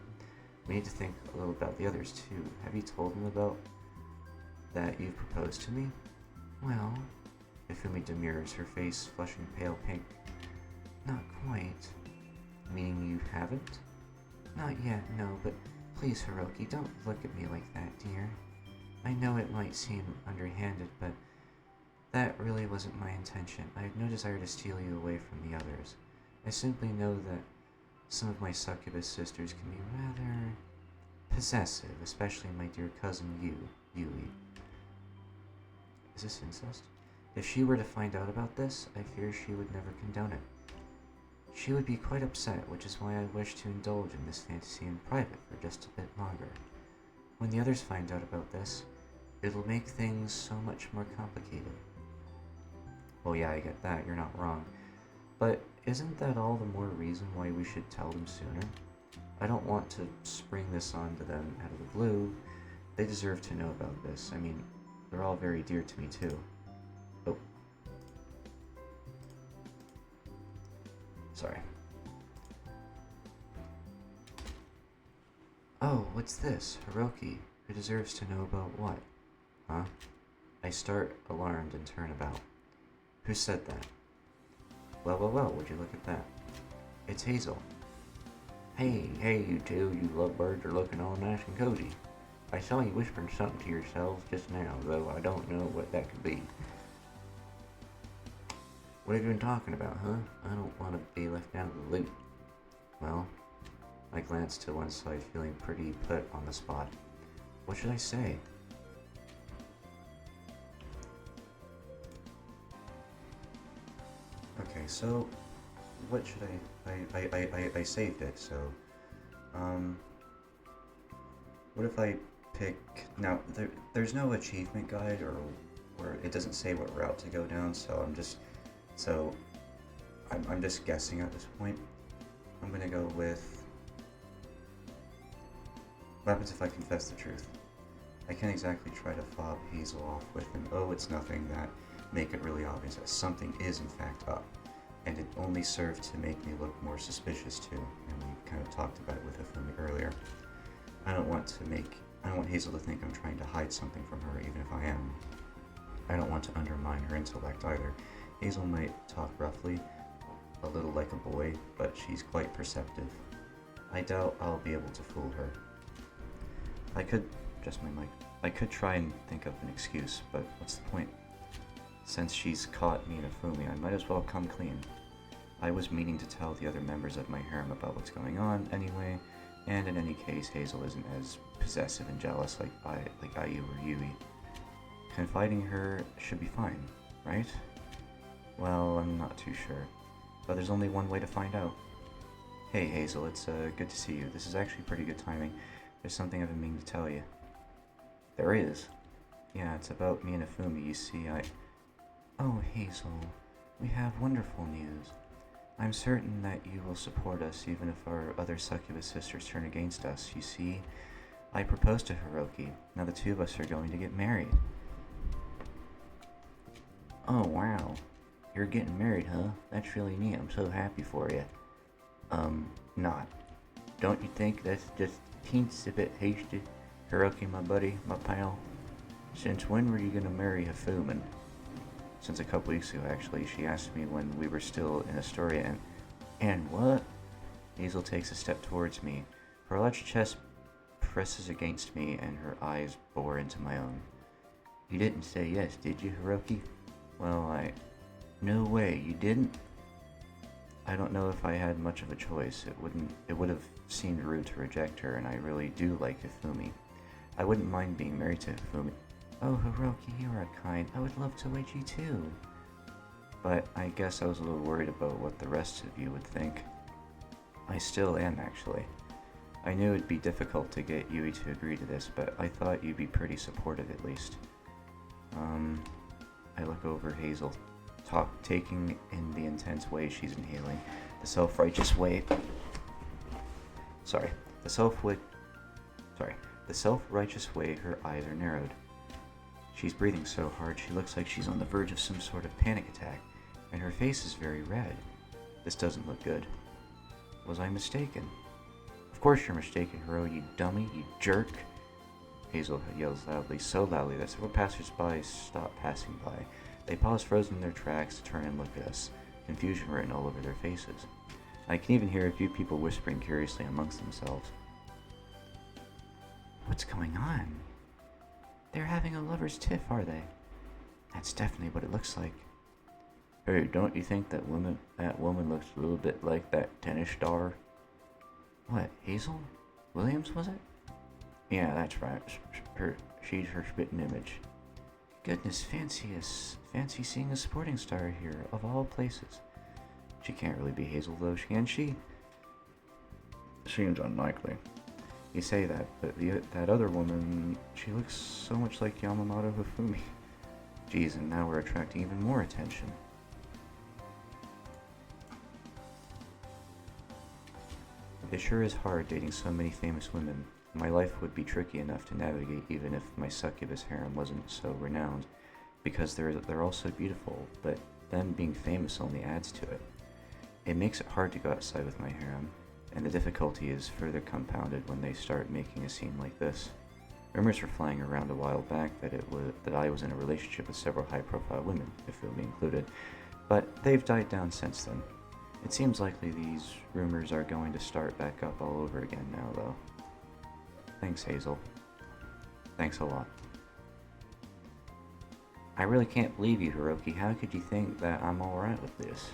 We need to think a little about the others too. Have you told them about that you've proposed to me? Well, Hifumi demurs, her face flushing pale pink. Not quite. Meaning you haven't? Not yet, no, but please, Hiroki, don't look at me like that, dear. I know it might seem underhanded, but that really wasn't my intention. I have no desire to steal you away from the others. I simply know that Some of my succubus sisters can be rather possessive, especially my dear cousin Yui. Is this incest? If she were to find out about this, I fear she would never condone it. She would be quite upset, which is why I wish to indulge in this fantasy in private for just a bit longer. When the others find out about this, it'll make things so much more complicated. Well, yeah, I get that, you're not wrong. But isn't that all the more reason why we should tell them sooner? I don't want to spring this onto them out of the blue. They deserve to know about this. I mean, they're all very dear to me too. Oh. Sorry. Oh, what's this? Hiroki, who deserves to know about what? Huh? I start alarmed and turn about. Who said that? Well, would you look at that? It's Hazel. Hey, you two, you lovebirds are looking all nice and cozy. I saw you whispering something to yourselves just now, though I don't know what that could be. What have you been talking about, huh? I don't want to be left out of the loop. Well, I glanced to one side, feeling pretty put on the spot. What should I say? Okay, so what should I saved it, so what if I pick now there's no achievement guide or it doesn't say what route to go down, so I'm just guessing at this point. I'm gonna go with what happens if I confess the truth. I can't exactly try to fob Hazel off with an "oh, it's nothing" that make it really obvious that something is in fact up, and it only served to make me look more suspicious too, and we kind of talked about it with Hifumi earlier. I don't want Hazel to think I'm trying to hide something from her, even if I am. I don't want to undermine her intellect either. Hazel might talk roughly, a little like a boy, but she's quite perceptive. I doubt I'll be able to fool her. I could try and think of an excuse, but what's the point? Since she's caught me and Hifumi, I might as well come clean. I was meaning to tell the other members of my harem about what's going on anyway, and in any case, Hazel isn't as possessive and jealous like Ayu or Yui. Confiding her should be fine, right? Well, I'm not too sure, but there's only one way to find out. Hey Hazel, it's good to see you. This is actually pretty good timing. There's something I've been meaning to tell you. There is? Yeah, it's about me and Hifumi. You see, Oh, Hazel, we have wonderful news. I'm certain that you will support us even if our other succubus sisters turn against us. You see, I proposed to Hiroki. Now the two of us are going to get married. Oh, wow. You're getting married, huh? That's really neat. I'm so happy for you. Not. Don't you think that's just teensy bit hasty? Hiroki, my buddy, my pal. Since when were you gonna marry Hifumi? Since a couple weeks ago, actually. She asked me when we were still in Astoria, and what? Hazel takes a step towards me. Her large chest presses against me, and her eyes bore into my own. You didn't say yes, did you, Hiroki? Well, No way, you didn't? I don't know if I had much of a choice. It would have seemed rude to reject her, and I really do like Hifumi. I wouldn't mind being married to Hifumi. Oh, Hiroki, you are kind. I would love to wed you too. But I guess I was a little worried about what the rest of you would think. I still am, actually. I knew it'd be difficult to get Yui to agree to this, but I thought you'd be pretty supportive at least. I look over Hazel, taking in the intense way she's inhaling, the self-righteous way her eyes are narrowed. She's breathing so hard she looks like she's on the verge of some sort of panic attack, and her face is very red. This doesn't look good. Was I mistaken? Of course you're mistaken, Hiro, you dummy, you jerk. Hazel yells loudly, so loudly that several passers-by stop passing by. They pause frozen in their tracks to turn and look at us, confusion written all over their faces. I can even hear a few people whispering curiously amongst themselves. What's going on? They're having a lover's tiff, are they? That's definitely what it looks like. Hey, don't you think that woman looks a little bit like that tennis star? What, Hazel? Williams, was it? Yeah, that's right. She's her spitting image. Goodness, fancy seeing a sporting star here, of all places. She can't really be Hazel, though, can she? Seems unlikely. You say that, but that other woman, she looks so much like Yamamoto Hifumi. Geez, and now we're attracting even more attention. It sure is hard dating so many famous women. My life would be tricky enough to navigate even if my succubus harem wasn't so renowned, because they're all so beautiful, but them being famous only adds to it. It makes it hard to go outside with my harem, and the difficulty is further compounded when they start making a scene like this. Rumors were flying around a while back that I was in a relationship with several high-profile women, Hifumi included, but they've died down since then. It seems likely these rumors are going to start back up all over again now, though. Thanks, Hazel. Thanks a lot. I really can't believe you, Hiroki. How could you think that I'm alright with this?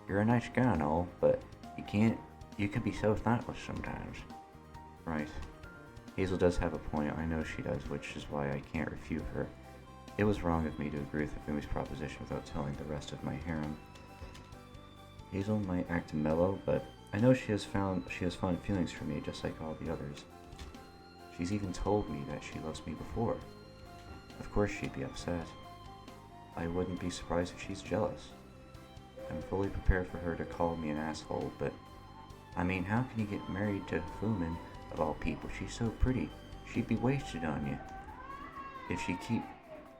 You're a nice guy and all, but you can be so thoughtless sometimes. Right. Hazel does have a point, I know she does, which is why I can't refute her. It was wrong of me to agree with Hifumi's proposition without telling the rest of my harem. Hazel might act mellow, but I know she has fond feelings for me just like all the others. She's even told me that she loves me before. Of course she'd be upset. I wouldn't be surprised if she's jealous. I'm fully prepared for her to call me an asshole, but I mean, how can you get married to Hifumi, of all people? She's so pretty. She'd be wasted on you.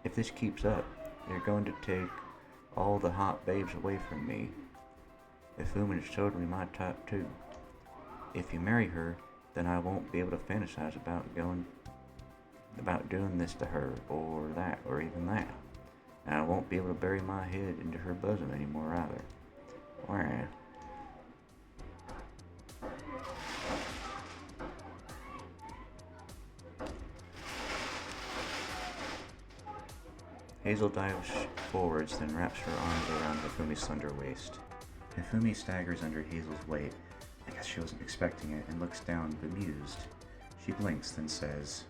If this keeps up, you're going to take all the hot babes away from me. Hifumi is totally my type too. If you marry her, then I won't be able to fantasize about doing this to her, or that, or even that. And I won't be able to bury my head into her bosom anymore either. Wah. Hazel dives forwards, then wraps her arms around Hifumi's slender waist. Hifumi staggers under Hazel's weight. I guess she wasn't expecting it, and looks down, bemused. She blinks, then says,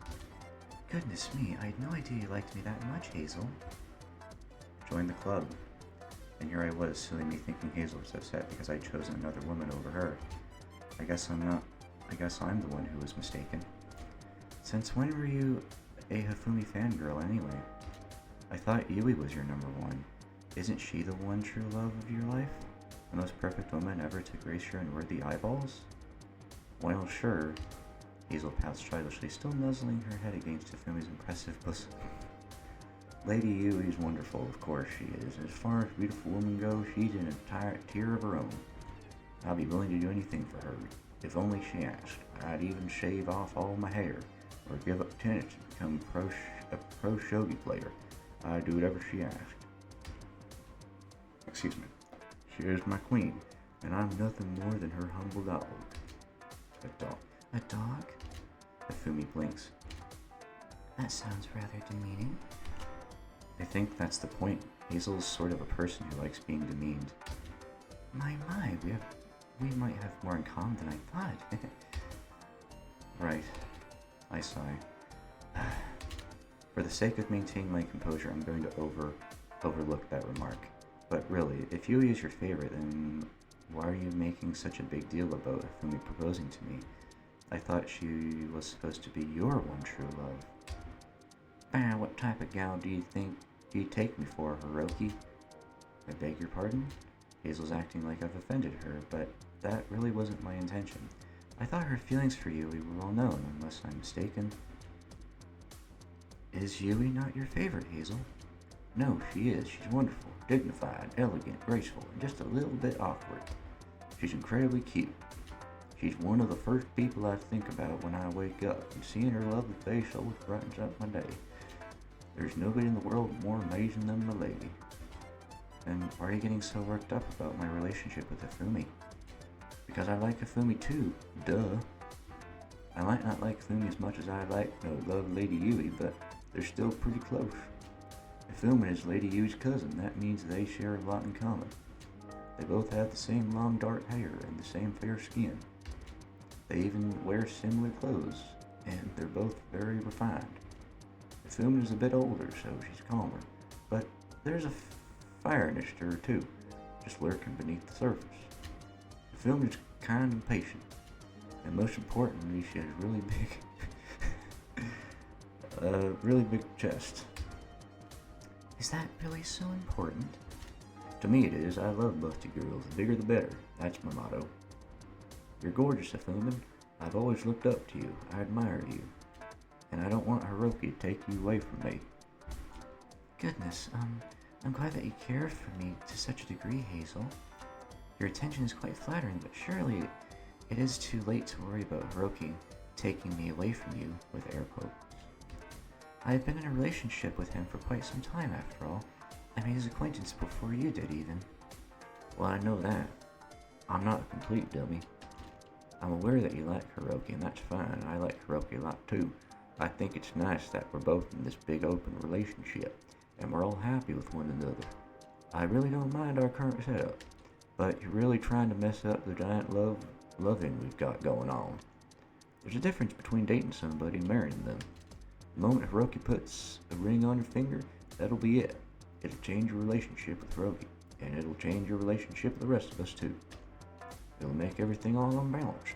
Goodness me, I had no idea you liked me that much, Hazel. Join the club. And here I was, silly me thinking Hazel was upset because I'd chosen another woman over her. I guess I'm the one who was mistaken. Since when were you a Hifumi fangirl anyway? I thought Yui was your number one. Isn't she the one true love of your life? The most perfect woman ever to grace your unworthy eyeballs? Well, sure. Hazel pouts childishly, still nuzzling her head against Hifumi's impressive bosom. Lady Yui's wonderful, of course she is. As far as beautiful women go, she's in a tier of her own. I'll be willing to do anything for her, if only she asked. I'd even shave off all my hair, or give up tennis and become a pro shogi player. I'd do whatever she asked. Excuse me. She is my queen, and I'm nothing more than her humble dog. A dog? A dog? Hifumi blinks. That sounds rather demeaning. I think that's the point. Hazel's sort of a person who likes being demeaned. My, we might have more in common than I thought. Right. I sigh. For the sake of maintaining my composure, I'm going to overlook that remark. But really, if Yui is your favorite, then why are you making such a big deal about Hifumi proposing to me? I thought she was supposed to be your one true love. What type of gal do you take me for, Hiroki? I beg your pardon? Hazel's acting like I've offended her, but that really wasn't my intention. I thought her feelings for Yui were well known, unless I'm mistaken. Is Yui not your favorite, Hazel? No, she is. She's wonderful, dignified, elegant, graceful, and just a little bit awkward. She's incredibly cute. She's one of the first people I think about when I wake up, and seeing her lovely face always brightens up my day. There's nobody in the world more amazing than the lady. And why are you getting so worked up about my relationship with Hifumi? Because I like Hifumi too, duh. I might not like Hifumi as much as I love Lady Yui, but they're still pretty close. Hifumi is Lady Yui's cousin. That means they share a lot in common. They both have the same long dark hair and the same fair skin. They even wear similar clothes, and they're both very refined. Hifumi is a bit older, so she's calmer, but there's a fire in her too, just lurking beneath the surface. Hifumi is kind and patient, and most importantly, she has really big chest. Is that really so important? To me it is. I love busty girls. The bigger the better. That's my motto. You're gorgeous, Hifumi. I've always looked up to you. I admire you. And I don't want Hiroki to take you away from me. Goodness, I'm glad that you care for me to such a degree, Hazel. Your attention is quite flattering, but surely it is too late to worry about Hiroki taking me away from you, with air quotes. I have been in a relationship with him for quite some time, after all. I made his acquaintance before you did, even. Well, I know that. I'm not a complete dummy. I'm aware that you like Hiroki, and that's fine. I like Hiroki a lot, too. I think it's nice that we're both in this big open relationship, and we're all happy with one another. I really don't mind our current setup, but you're really trying to mess up the giant loving we've got going on. There's a difference between dating somebody and marrying them. The moment Hiroki puts a ring on your finger, that'll be it. It'll change your relationship with Hiroki, and it'll change your relationship with the rest of us too. It'll make everything all unbalanced.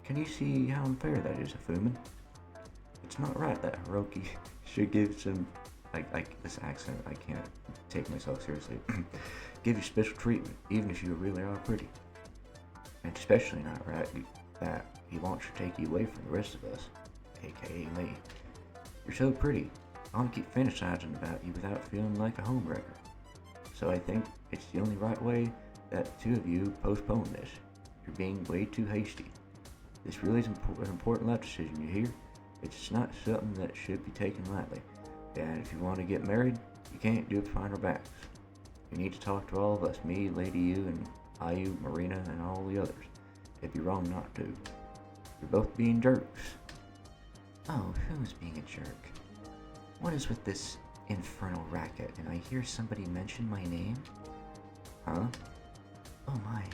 Can you see how unfair that is, Hifumi? It's not right that Hiroki should give some, like this accent, I can't take myself seriously, give you special treatment, even if you really are pretty. And especially not right that he wants to take you away from the rest of us, aka me. You're so pretty, I want to keep fantasizing about you without feeling like a homewrecker. So I think it's the only right way that the two of you postpone this. You're being way too hasty. This really is an important life decision, you hear? It's not something that should be taken lightly. And if you want to get married, you can't do it behind our backs. You need to talk to all of us, me, Lady U, and Ayu, Marina, and all the others. It'd be wrong not to. You're both being jerks. Oh, who's being a jerk? What is with this infernal racket? And I hear somebody mention my name? Huh? Oh my.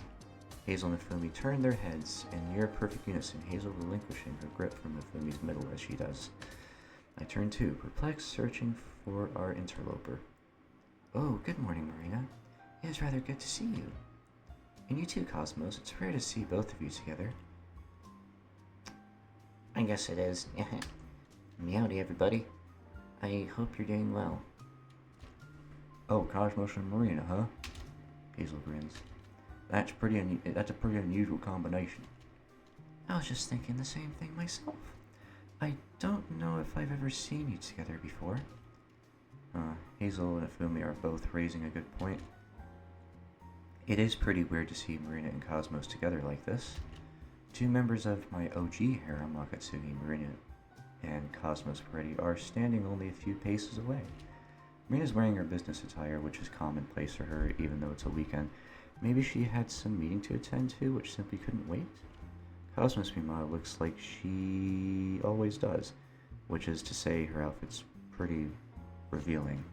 Hazel and Hifumi turn their heads in near perfect unison, Hazel relinquishing her grip from Hifumi's middle as she does. I turn too, perplexed, searching for our interloper. Oh, good morning, Marina. It is rather good to see you. And you too, Cosmos. It's rare to see both of you together. I guess it is. Meowdy, everybody. I hope you're doing well. Oh, Cosmos and Marina, huh? Hazel grins. That's a pretty unusual combination. I was just thinking the same thing myself. I don't know if I've ever seen you together before. Hazel and Hifumi are both raising a good point. It is pretty weird to see Marina and Cosmos together like this. Two members of my OG harem, Akatsuki, Marina, and Cosmos Peretti, are standing only a few paces away. Marina's wearing her business attire, which is commonplace for her, even though it's a weekend. Maybe she had some meeting to attend to, which simply couldn't wait. Cosmos, meanwhile, looks like she always does, which is to say her outfit's pretty revealing.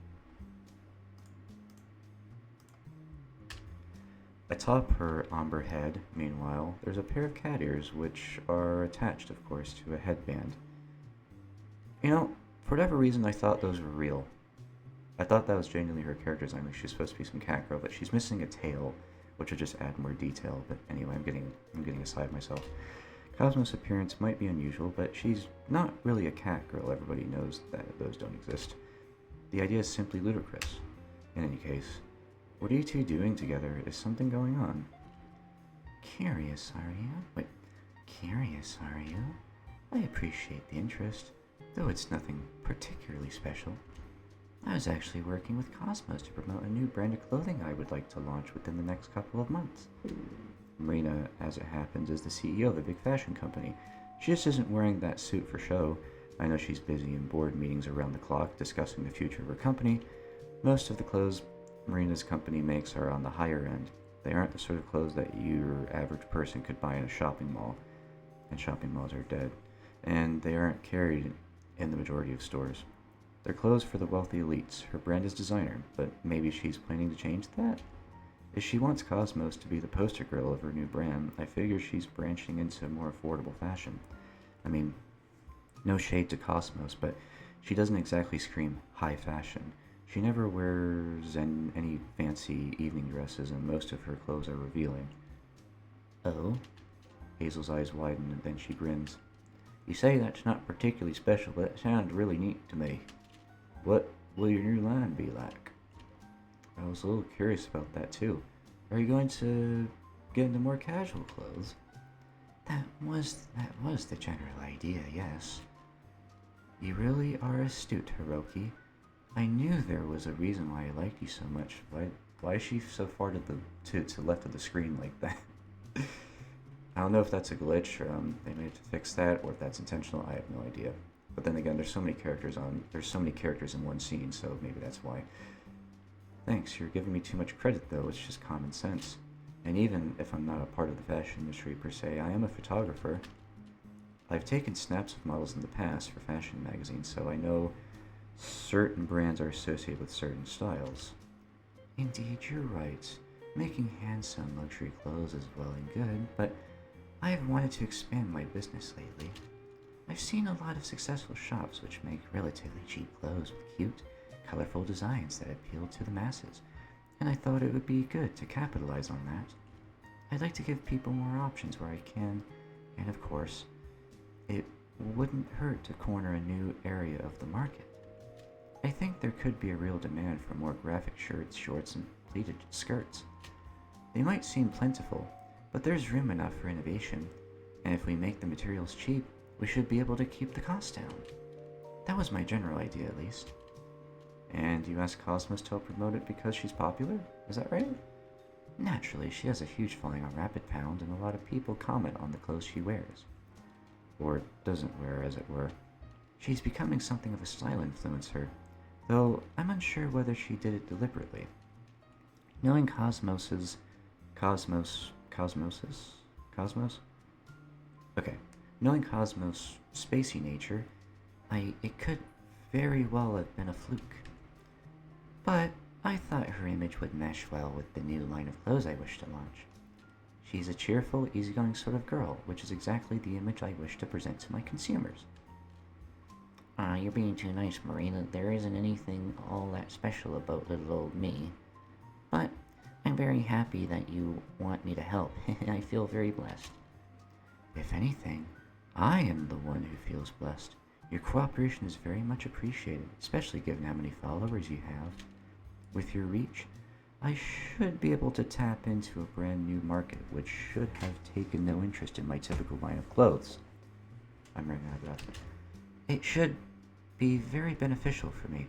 Atop her ombre head, meanwhile, there's a pair of cat ears, which are attached, of course, to a headband. You know, for whatever reason, I thought those were real. I thought that was genuinely her character design, like she's supposed to be some cat girl, but she's missing a tail, which would just add more detail. But anyway, I'm getting aside myself. Cosmos' appearance might be unusual, but she's not really a cat girl. Everybody knows that those don't exist. The idea is simply ludicrous. In any case, what are you two doing together? Is something going on? Curious, are you? Wait, curious, are you? I appreciate the interest, though it's nothing particularly special. I was actually working with Cosmos to promote a new brand of clothing I would like to launch within the next couple of months. Marina, as it happens, is the CEO of a big fashion company. She just isn't wearing that suit for show. I know she's busy in board meetings around the clock discussing the future of her company. Most of the clothes Marina's company makes are on the higher end. They aren't the sort of clothes that your average person could buy in a shopping mall. And shopping malls are dead. And they aren't carried in the majority of stores. They're clothes for the wealthy elites. Her brand is designer, but maybe she's planning to change that? If she wants Cosmos to be the poster girl of her new brand, I figure she's branching into more affordable fashion. I mean, no shade to Cosmos, but she doesn't exactly scream high fashion. She never wears any fancy evening dresses, and most of her clothes are revealing. Oh? Hazel's eyes widen, and then she grins. You say that's not particularly special, but it sounds really neat to me. What will your new line be like? I was a little curious about that too. Are you going to get into more casual clothes? That was the general idea, yes. You really are astute, Hiroki. I knew there was a reason why I liked you so much. Why is she so far to the left of the screen like that? I don't know if that's a glitch, or they made to fix that, or if that's intentional. I have no idea. But then again, there's so many characters in one scene, so maybe that's why. Thanks, you're giving me too much credit though. It's just common sense. And even if I'm not a part of the fashion industry per se, I am a photographer. I've taken snaps of models in the past for fashion magazines, so I know certain brands are associated with certain styles. Indeed, you're right. Making hand-sewn luxury clothes is well and good, but I've wanted to expand my business lately. I've seen a lot of successful shops which make relatively cheap clothes with cute, colorful designs that appeal to the masses, and I thought it would be good to capitalize on that. I'd like to give people more options where I can, and of course, it wouldn't hurt to corner a new area of the market. I think there could be a real demand for more graphic shirts, shorts, and pleated skirts. They might seem plentiful, but there's room enough for innovation, and if we make the materials cheap, we should be able to keep the cost down. That was my general idea, at least. And you asked Cosmos to help promote it because she's popular? Is that right? Naturally, she has a huge following on Rapid Pound, and a lot of people comment on the clothes she wears. Or doesn't wear, as it were. She's becoming something of a style influencer, though I'm unsure whether she did it deliberately. Knowing Cosmos? Okay. Knowing Cosmos' spacey nature, it could very well have been a fluke. But I thought her image would mesh well with the new line of clothes I wish to launch. She's a cheerful, easygoing sort of girl, which is exactly the image I wish to present to my consumers. You're being too nice, Marina. There isn't anything all that special about little old me. But I'm very happy that you want me to help. I feel very blessed. If anything, I am the one who feels blessed. Your cooperation is very much appreciated, especially given how many followers you have. With your reach, I should be able to tap into a brand new market which should have taken no interest in my typical line of clothes. I'm running out of breath. It should be very beneficial for me.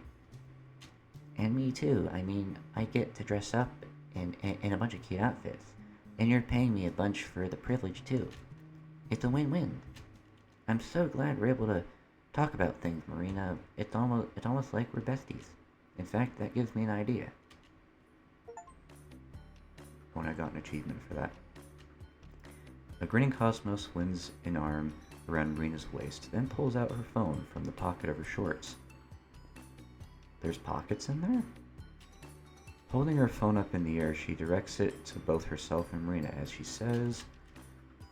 And me too. I mean, I get to dress up in a bunch of cute outfits, and you're paying me a bunch for the privilege too. It's a win-win. I'm so glad we're able to talk about things, Marina. It's almost like we're besties. In fact, that gives me an idea. When I got an achievement for that. A grinning Cosmos wins an arm around Marina's waist, then pulls out her phone from the pocket of her shorts. There's pockets in there? Holding her phone up in the air, she directs it to both herself and Marina as she says,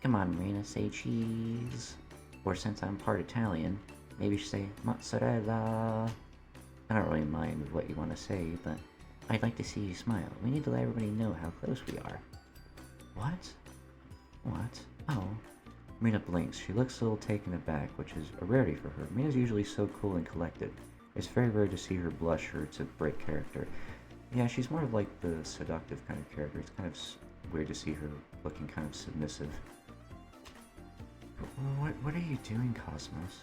Come on, Marina, say cheese. Or since I'm part Italian, maybe you should say mozzarella. I don't really mind what you want to say, but I'd like to see you smile. We need to let everybody know how close we are. What? What? Oh. Marina blinks. She looks a little taken aback, which is a rarity for her. Marina's usually so cool and collected. It's very rare to see her blush or to break character. Yeah, she's more of like the seductive kind of character. It's kind of weird to see her looking kind of submissive. What are you doing, Cosmos?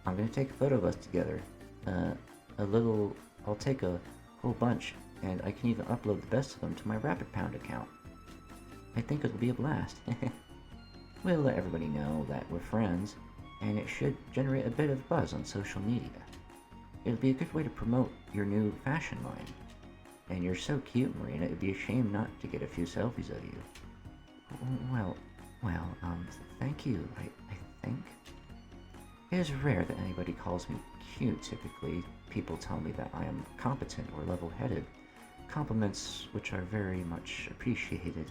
I'm gonna take a photo of us together. I'll take a whole bunch, and I can even upload the best of them to my Rapid Pound account. I think it'll be a blast. We'll let everybody know that we're friends, and it should generate a bit of buzz on social media. It'll be a good way to promote your new fashion line. And you're so cute, Marina, it'd be a shame not to get a few selfies of you. Well, thank you, I think. It is rare that anybody calls me cute, typically. People tell me that I am competent or level-headed, compliments which are very much appreciated,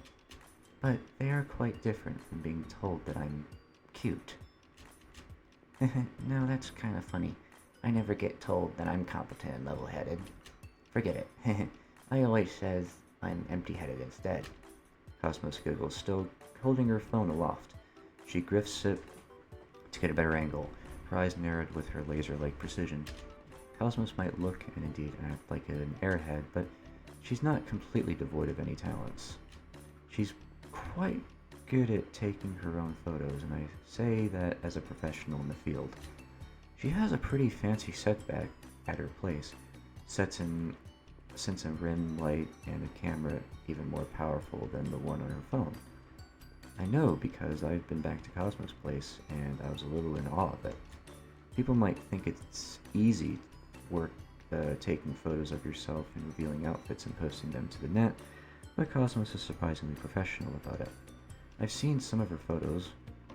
but they are quite different from being told that I'm cute. No, that's kind of funny. I never get told that I'm competent and level-headed. Forget it. I always says I'm empty-headed instead. Cosmos giggles, still holding her phone aloft. She grifts it to get a better angle, her eyes narrowed with her laser-like precision. Cosmos might look and indeed act like an airhead, but she's not completely devoid of any talents. She's quite good at taking her own photos, and I say that as a professional in the field. She has a pretty fancy setback at her place, since a rim light and a camera even more powerful than the one on her phone. I know because I've been back to Cosmos' place and I was a little in awe of it. People might think it's easy work taking photos of yourself and revealing outfits and posting them to the net, but Cosmos is surprisingly professional about it. I've seen some of her photos,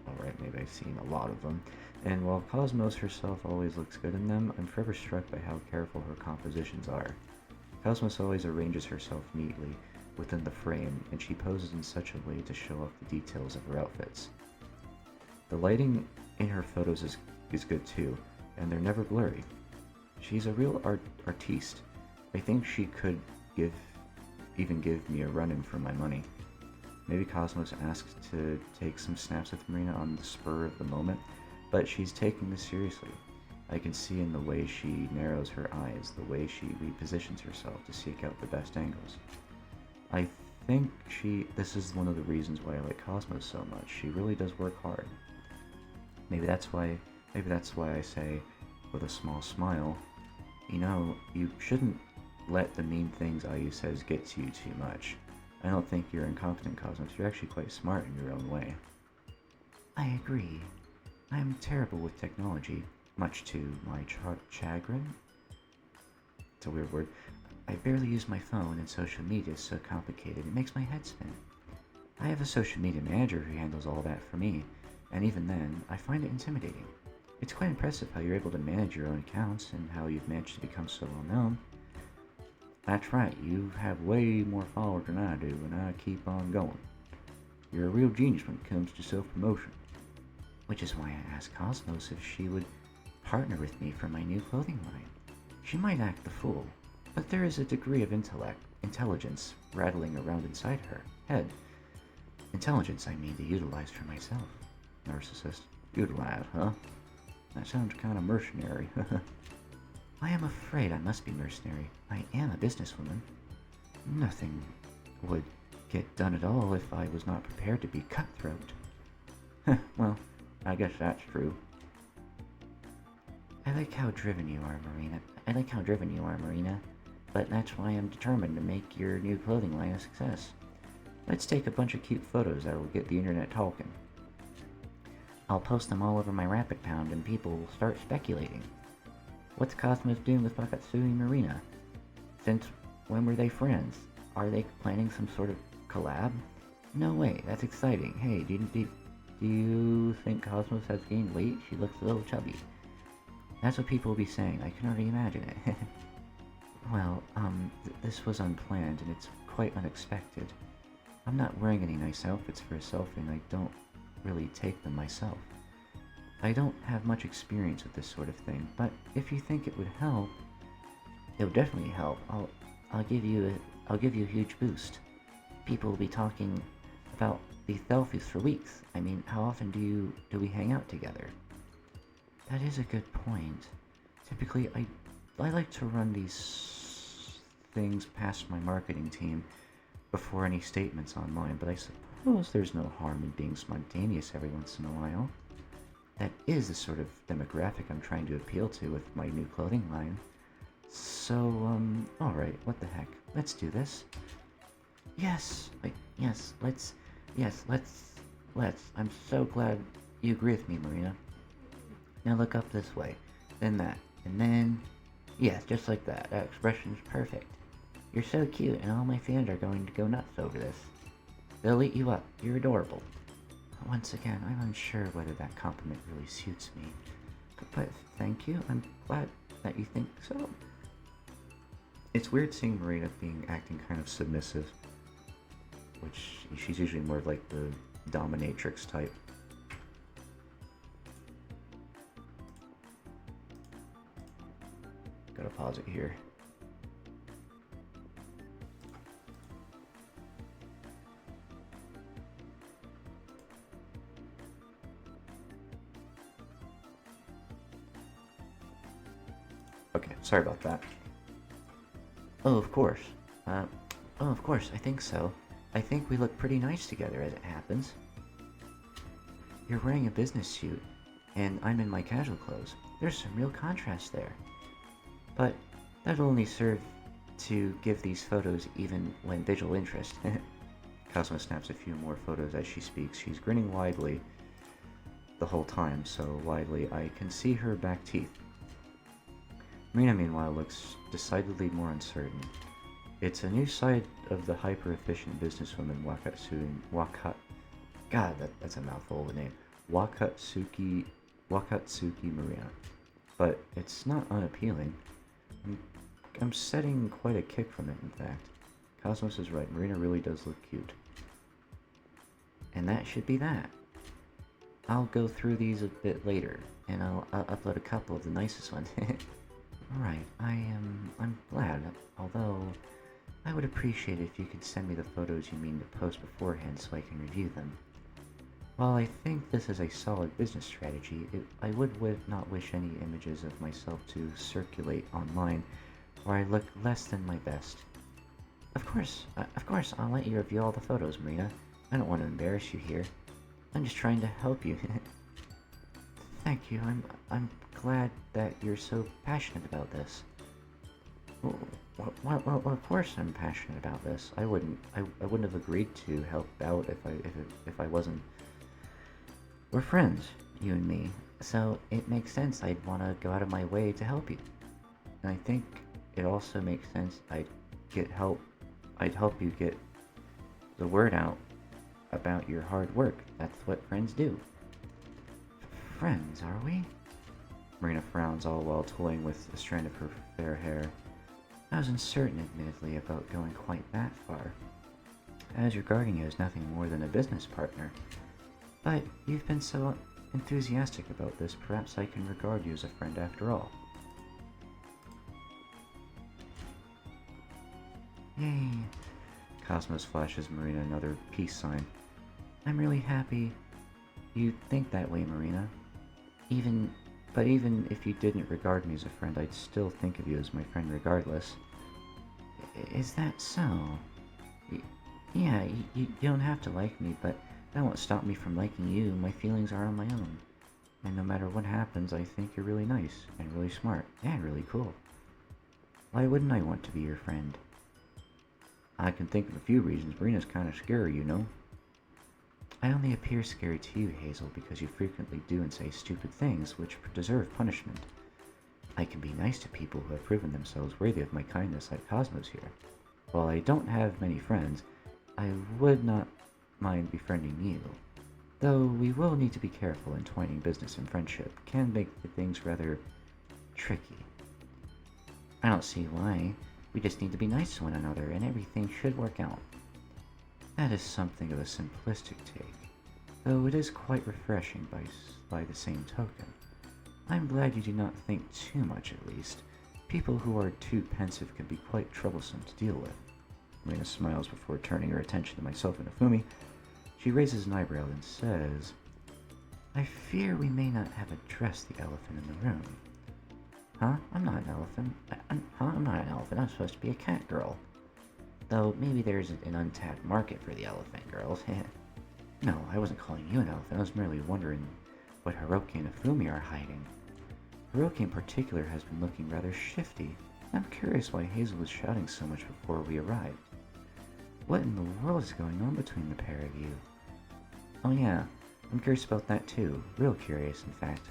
alright, maybe I've seen a lot of them, and while Cosmos herself always looks good in them, I'm forever struck by how careful her compositions are. Cosmos always arranges herself neatly within the frame, and she poses in such a way to show off the details of her outfits. The lighting in her photos is good too, and they're never blurry. She's a real artiste. I think she could even give me a run-in for my money. Maybe Cosmos asked to take some snaps with Marina on the spur of the moment, but she's taking this seriously. I can see in the way she narrows her eyes, the way she repositions herself to seek out the best angles. I think this is one of the reasons why I like Cosmos so much. She really does work hard. Maybe that's why I say, with a small smile, you know, you shouldn't let the mean things IU says get to you too much. I don't think you're incompetent, Cosmos. You're actually quite smart in your own way. I agree. I'm terrible with technology, much to my chagrin. It's a weird word. I barely use my phone, and social media is so complicated it makes my head spin. I have a social media manager who handles all that for me, and even then, I find it intimidating. It's quite impressive how you're able to manage your own accounts and how you've managed to become so well known. That's right, you have way more followers than I do, and I keep on going. You're a real genius when it comes to self-promotion. Which is why I asked Cosmos if she would partner with me for my new clothing line. She might act the fool, but there is a degree of intelligence rattling around inside her head. Intelligence, I mean, to utilize for myself. Narcissist. Utilize, huh? That sounds kind of mercenary. I am afraid I must be mercenary. I am a businesswoman. Nothing would get done at all if I was not prepared to be cutthroat. Well, I guess that's true. I like how driven you are, Marina. But that's why I'm determined to make your new clothing line a success. Let's take a bunch of cute photos that will get the internet talking. I'll post them all over my Rapid Pound and people will start speculating. What's Cosmos doing with Wakatsui Marina? Since when were they friends? Are they planning some sort of collab? No way, that's exciting. Hey, do you think Cosmos has gained weight? She looks a little chubby. That's what people will be saying. I can already imagine it. Well, this was unplanned and it's quite unexpected. I'm not wearing any nice outfits for a selfie and I don't really take them myself. I don't have much experience with this sort of thing, but if you think it would help, it would definitely help. I'll give you a huge boost. People will be talking about these selfies for weeks. I mean, how often do we hang out together? That is a good point. Typically, I like to run these things past my marketing team before any statements online, but I suppose there's no harm in being spontaneous every once in a while. That is the sort of demographic I'm trying to appeal to with my new clothing line. So, alright, what the heck. Let's do this. Let's. I'm so glad you agree with me, Marina. Now look up this way, then that, and then... Yes, just like that. That expression's perfect. You're so cute, and all my fans are going to go nuts over this. They'll eat you up. You're adorable. Once again, I'm unsure whether that compliment really suits me. But thank you. I'm glad that you think so. It's weird seeing Marina acting kind of submissive, which she's usually more like the dominatrix type. Gotta pause it here. Okay, sorry about that. Oh, of course. Oh, of course, I think so. I think we look pretty nice together as it happens. You're wearing a business suit, and I'm in my casual clothes. There's some real contrast there. But that'll only serve to give these photos even when visual interest. Cosmo snaps a few more photos as she speaks. She's grinning widely the whole time, so widely I can see her back teeth. Marina, meanwhile, looks decidedly more uncertain. It's a new side of the hyper-efficient businesswoman that's a mouthful of a name. Wakatsuki Marina. But it's not unappealing. I'm setting quite a kick from it, in fact. Cosmos is right, Marina really does look cute. And that should be that. I'll go through these a bit later, and I'll upload a couple of the nicest ones. Alright, I'm glad, although I would appreciate it if you could send me the photos you mean to post beforehand so I can review them. While I think this is a solid business strategy, I would not wish any images of myself to circulate online where I look less than my best. Of course, I'll let you review all the photos, Marina. I don't want to embarrass you here. I'm just trying to help you. Thank you. I'm glad that you're so passionate about this. Well, of course I'm passionate about this. I wouldn't have agreed to help out if I wasn't. We're friends, you and me, so it makes sense I'd want to go out of my way to help you. And I think it also makes sense I'd help you get the word out about your hard work. That's what friends do. Friends, are we? Marina frowns, all while toying with a strand of her fair hair. I was uncertain, admittedly, about going quite that far. As regarding you as nothing more than a business partner. But you've been so enthusiastic about this, perhaps I can regard you as a friend after all. Yay. Cosmos flashes Marina another peace sign. I'm really happy you think that way, Marina. Even if you didn't regard me as a friend, I'd still think of you as my friend regardless. Is that so? Yeah, you don't have to like me, but that won't stop me from liking you. My feelings are on my own. And no matter what happens, I think you're really nice, and really smart, and really cool. Why wouldn't I want to be your friend? I can think of a few reasons. Marina's kind of scary, you know? I only appear scary to you, Hazel, because you frequently do and say stupid things which deserve punishment. I can be nice to people who have proven themselves worthy of my kindness, like Cosmos here. While I don't have many friends, I would not mind befriending you. Though we will need to be careful. Entwining business and friendship can make things rather tricky. I don't see why. We just need to be nice to one another and everything should work out. That is something of a simplistic take, though it is quite refreshing by the same token. I'm glad you do not think too much, at least. People who are too pensive can be quite troublesome to deal with. Marina smiles before turning her attention to myself and Hifumi. She raises an eyebrow and says, I fear we may not have addressed the elephant in the room. Huh? I'm not an elephant. I'm not an elephant. I'm supposed to be a cat girl. Though maybe there's an untapped market for the elephant girls. No, I wasn't calling you an elephant. I was merely wondering what Hiroki and Hifumi are hiding. Hiroki in particular has been looking rather shifty. I'm curious why Hazel was shouting so much before we arrived. What in the world is going on between the pair of you? Oh yeah, I'm curious about that too. Real curious, in fact.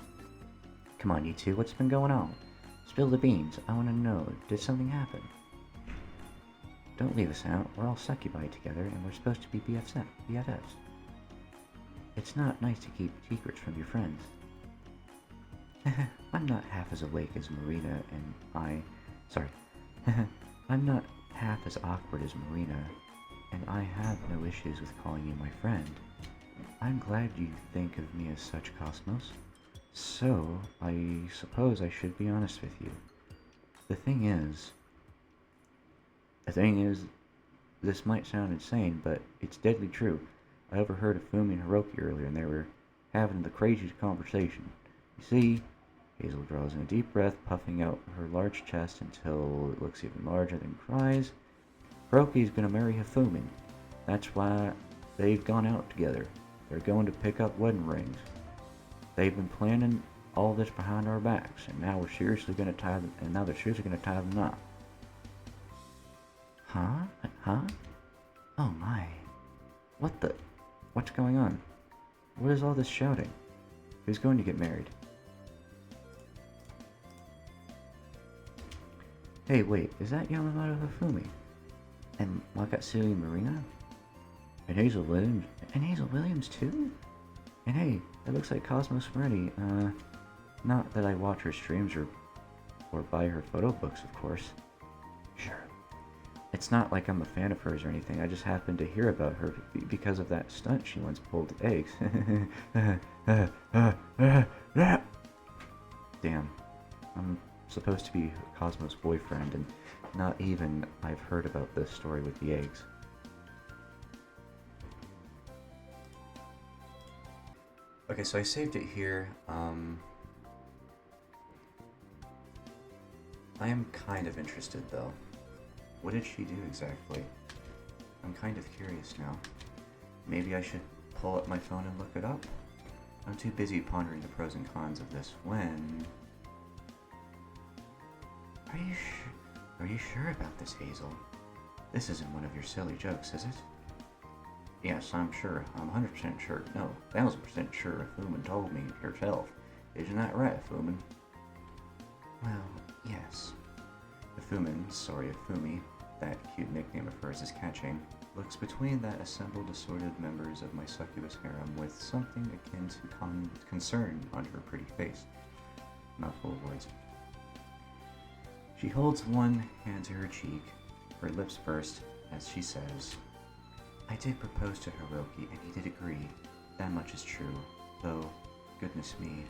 Come on, you two, what's been going on? Spill the beans. I want to know. Did something happen? Don't leave us out. We're all succubi together, and we're supposed to be BFFs. It's not nice to keep secrets from your friends. I'm not half as awake as Marina and I... Sorry. I'm not half as awkward as Marina, and I have no issues with calling you my friend. I'm glad you think of me as such, Cosmos. So, I suppose I should be honest with you. The thing is, this might sound insane, but it's deadly true. I overheard Hifumi and Hiroki earlier, and they were having the craziest conversation. You see, Hazel draws in a deep breath, puffing out her large chest until it looks even larger, then cries, Hiroki's gonna marry Hifumi. That's why they've gone out together. They're going to pick up wedding rings. They've been planning all this behind our backs, and now they're seriously gonna tie the knot. Huh? Oh my. What's going on? What is all this shouting? Who's going to get married? Hey, wait, is that Yamamoto Hifumi? And Wakatsui Marina? And Hazel Williams? And Hazel Williams too? And hey, that looks like Cosmos Moretti. Not that I watch her streams or buy her photo books, of course. Sure. It's not like I'm a fan of hers or anything. I just happened to hear about her because of that stunt she once pulled with eggs. Damn. I'm supposed to be Cosmo's boyfriend, and not even I've heard about this story with the eggs. Okay, so I saved it here. I am kind of interested, though. What did she do exactly? I'm kind of curious now. Maybe I should pull up my phone and look it up? I'm too busy pondering the pros and cons of this when... Are you sure about this, Hazel? This isn't one of your silly jokes, is it? Yes, I'm sure. I'm 100% sure. No, 1000% sure Hifumi told me herself. Isn't that right, Hifumi? Well, yes. Hifumi, that cute nickname of hers is catching, looks between that assembled assorted members of my succubus harem with something akin to concern on her pretty face. Mouthful of words. She holds one hand to her cheek, her lips burst as she says, I did propose to Hiroki and he did agree. That much is true, though, goodness me,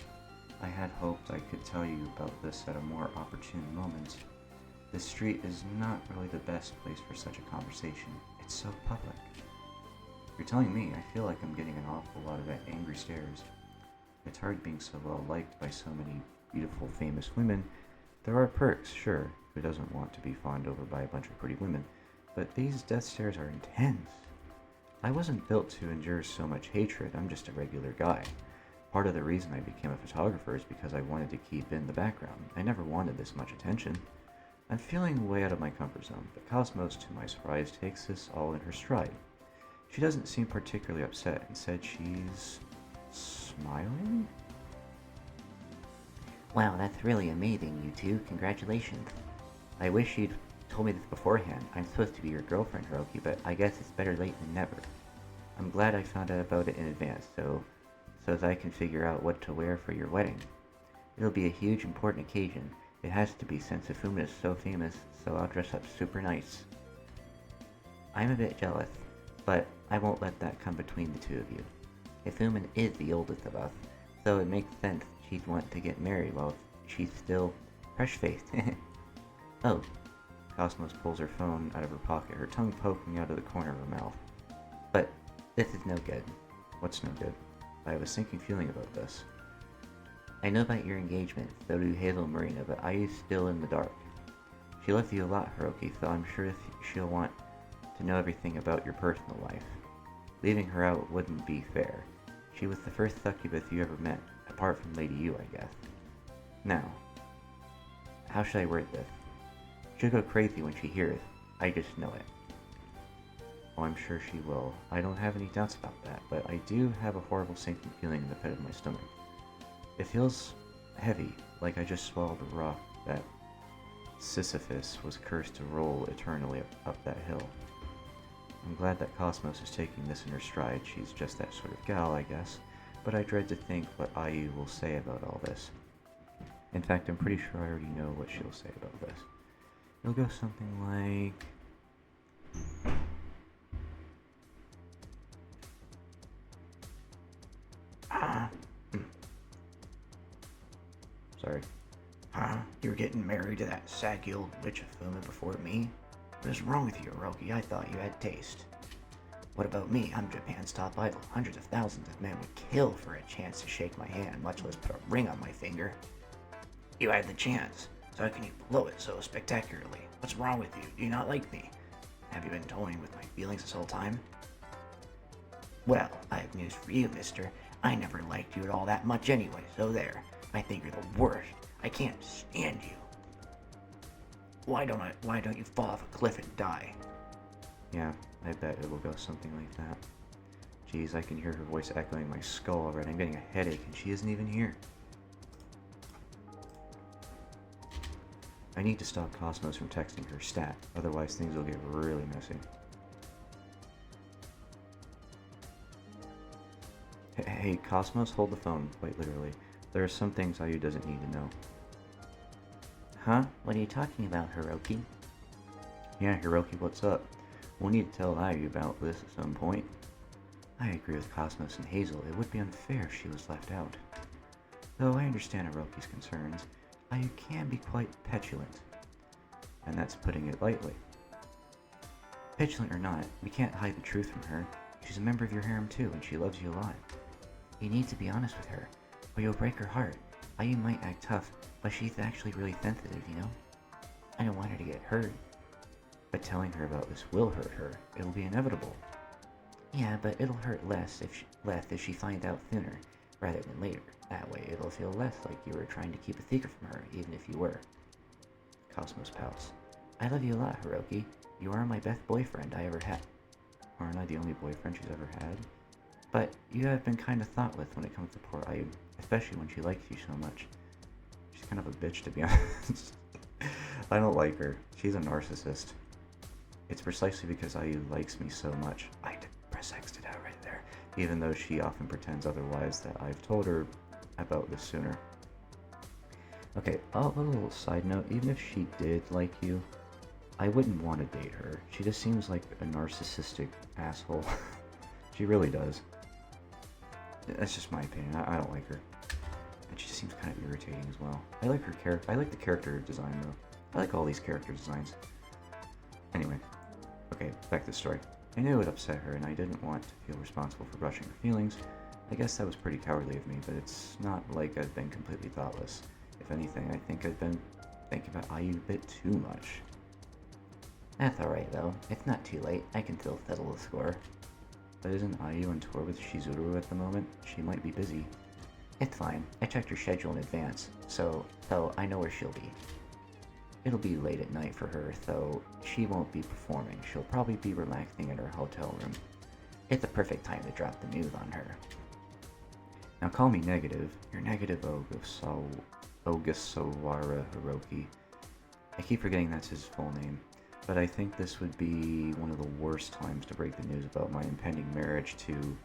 I had hoped I could tell you about this at a more opportune moment. This street is not really the best place for such a conversation. It's so public. You're telling me, I feel like I'm getting an awful lot of angry stares. It's hard being so well liked by so many beautiful, famous women. There are perks, sure. Who doesn't want to be fawned over by a bunch of pretty women? But these death stares are intense. I wasn't built to endure so much hatred. I'm just a regular guy. Part of the reason I became a photographer is because I wanted to keep in the background. I never wanted this much attention. I'm feeling way out of my comfort zone, but Cosmos, to my surprise, takes this all in her stride. She doesn't seem particularly upset. Instead, she's smiling? Wow, that's really amazing, you two. Congratulations. I wish you'd told me this beforehand. I'm supposed to be your girlfriend, Hiroki, but I guess it's better late than never. I'm glad I found out about it in advance, so that I can figure out what to wear for your wedding. It'll be a huge, important occasion. It has to be since Hifumi is so famous, so I'll dress up super nice. I'm a bit jealous, but I won't let that come between the two of you. Hifumi is the oldest of us, so it makes sense she'd want to get married while she's still fresh-faced. Oh. Cosmos pulls her phone out of her pocket, her tongue poking out of the corner of her mouth. But this is no good. What's no good? I have a sinking feeling about this. I know about your engagement, so do Hazel and Marina, but I is still in the dark. She loves you a lot, Hiroki, so I'm sure she'll want to know everything about your personal life. Leaving her out wouldn't be fair. She was the first succubus you ever met, apart from Lady Yu, I guess. Now, how should I word this? She'll go crazy when she hears. I just know it. Oh, I'm sure she will. I don't have any doubts about that, but I do have a horrible sinking feeling in the pit of my stomach. It feels heavy, like I just swallowed a rock that Sisyphus was cursed to roll eternally up that hill. I'm glad that Cosmos is taking this in her stride. She's just that sort of gal, I guess, but I dread to think what IU will say about all this. In fact, I'm pretty sure I already know what she'll say about this. It'll go something like... Sorry. You're getting married to that saggy old witch Hifumi before me? What is wrong with you, Hiroki? I thought you had taste. What about me? I'm Japan's top idol. Hundreds of thousands of men would kill for a chance to shake my hand, much less put a ring on my finger. You had the chance, so how can you blow it so spectacularly? What's wrong with you? Do you not like me? Have you been toying with my feelings this whole time? Well, I have news for you, mister. I never liked you at all that much anyway, so there. I think you're the worst. I can't stand you. Why don't you fall off a cliff and die? Yeah, I bet it will go something like that. Geez, I can hear her voice echoing my skull already. I'm getting a headache and she isn't even here. I need to stop Cosmos from texting her stat, otherwise things will get really messy. Hey, Cosmos, hold the phone, quite literally. There are some things Ayu doesn't need to know. Huh? What are you talking about, Hiroki? Yeah, Hiroki, what's up? We'll need to tell Ayu about this at some point. I agree with Cosmos and Hazel. It would be unfair if she was left out. Though I understand Hiroki's concerns, Ayu can be quite petulant. And that's putting it lightly. Petulant or not, we can't hide the truth from her. She's a member of your harem too, and she loves you a lot. You need to be honest with her, or you'll break her heart. Ayu might act tough, but she's actually really sensitive, you know? I don't want her to get hurt. But telling her about this will hurt her. It'll be inevitable. Yeah, but it'll hurt less if she finds out sooner, rather than later. That way it'll feel less like you were trying to keep a secret from her, even if you were. Cosmos pouts. I love you a lot, Hiroki. You are my best boyfriend I ever had. Aren't I the only boyfriend she's ever had? But you have been kind of thoughtless when it comes to poor Ayu, especially when she likes you so much. She's kind of a bitch, to be honest. I don't like her. She's a narcissist. It's precisely because Ayu likes me so much. I did press X it out right there. Even though she often pretends otherwise that I've told her about this sooner. Okay, a little side note. Even if she did like you, I wouldn't want to date her. She just seems like a narcissistic asshole. She really does. That's just my opinion. I don't like her. And she just seems kind of irritating as well. I like her character. I like the character design though. I like all these character designs. Anyway, okay, back to the story. I knew it upset her and I didn't want to feel responsible for brushing her feelings. I guess that was pretty cowardly of me, but it's not like I've been completely thoughtless. If anything, I think I've been thinking about Ayu a bit too much. That's alright though. It's not too late. I can still settle the score. But isn't Ayu on tour with Shizuru at the moment? She might be busy. It's fine. I checked her schedule in advance, so I know where she'll be. It'll be late at night for her, so she won't be performing. She'll probably be relaxing in her hotel room. It's a perfect time to drop the news on her. Now call me negative. You're negative Ogasawara Hiroki. I keep forgetting that's his full name. But I think this would be one of the worst times to break the news about my impending marriage to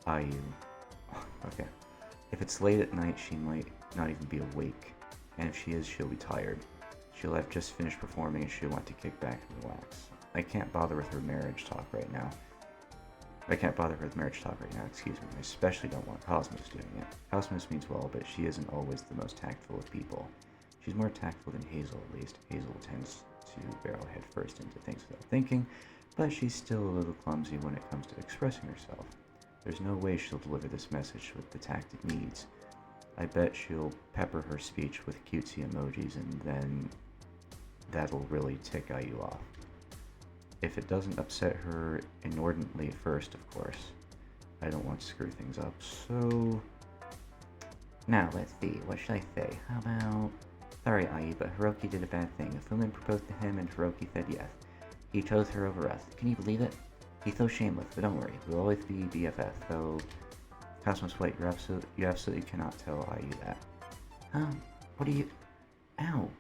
Ayu. Okay. If it's late at night, she might not even be awake. And if she is, she'll be tired. She'll have just finished performing and she'll want to kick back and relax. I can't bother with her marriage talk right now. Excuse me. I especially don't want Cosmos doing it. Cosmos means well, but she isn't always the most tactful of people. She's more tactful than Hazel, at least. Hazel tends to barrel headfirst into things without thinking, but she's still a little clumsy when it comes to expressing herself. There's no way she'll deliver this message with the tact it needs. I bet she'll pepper her speech with cutesy emojis and then that'll really tick Ayu off. If it doesn't upset her inordinately at first, of course. I don't want to screw things up, so... Now, let's see, what should I say? How about... Sorry, Ayu, but Hiroki did a bad thing. Hifumi proposed to him and Hiroki said yes. He chose her over us. Can you believe it? He's so shameless, but don't worry. We'll always be BFFs, so... Cosmos, wait, you absolutely cannot tell Ayu that. Huh? What are you... Ow.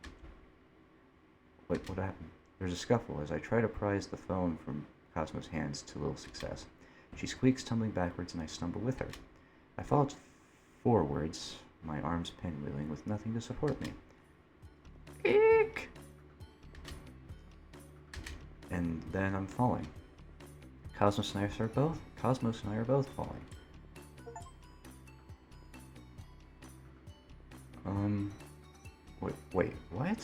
Wait, what happened? There's a scuffle as I try to prise the phone from Cosmos' hands to little success. She squeaks, tumbling backwards, and I stumble with her. I fall forwards, my arms pinwheeling with nothing to support me. Eek! and then I'm falling. Cosmos and I are both falling. Wait, what?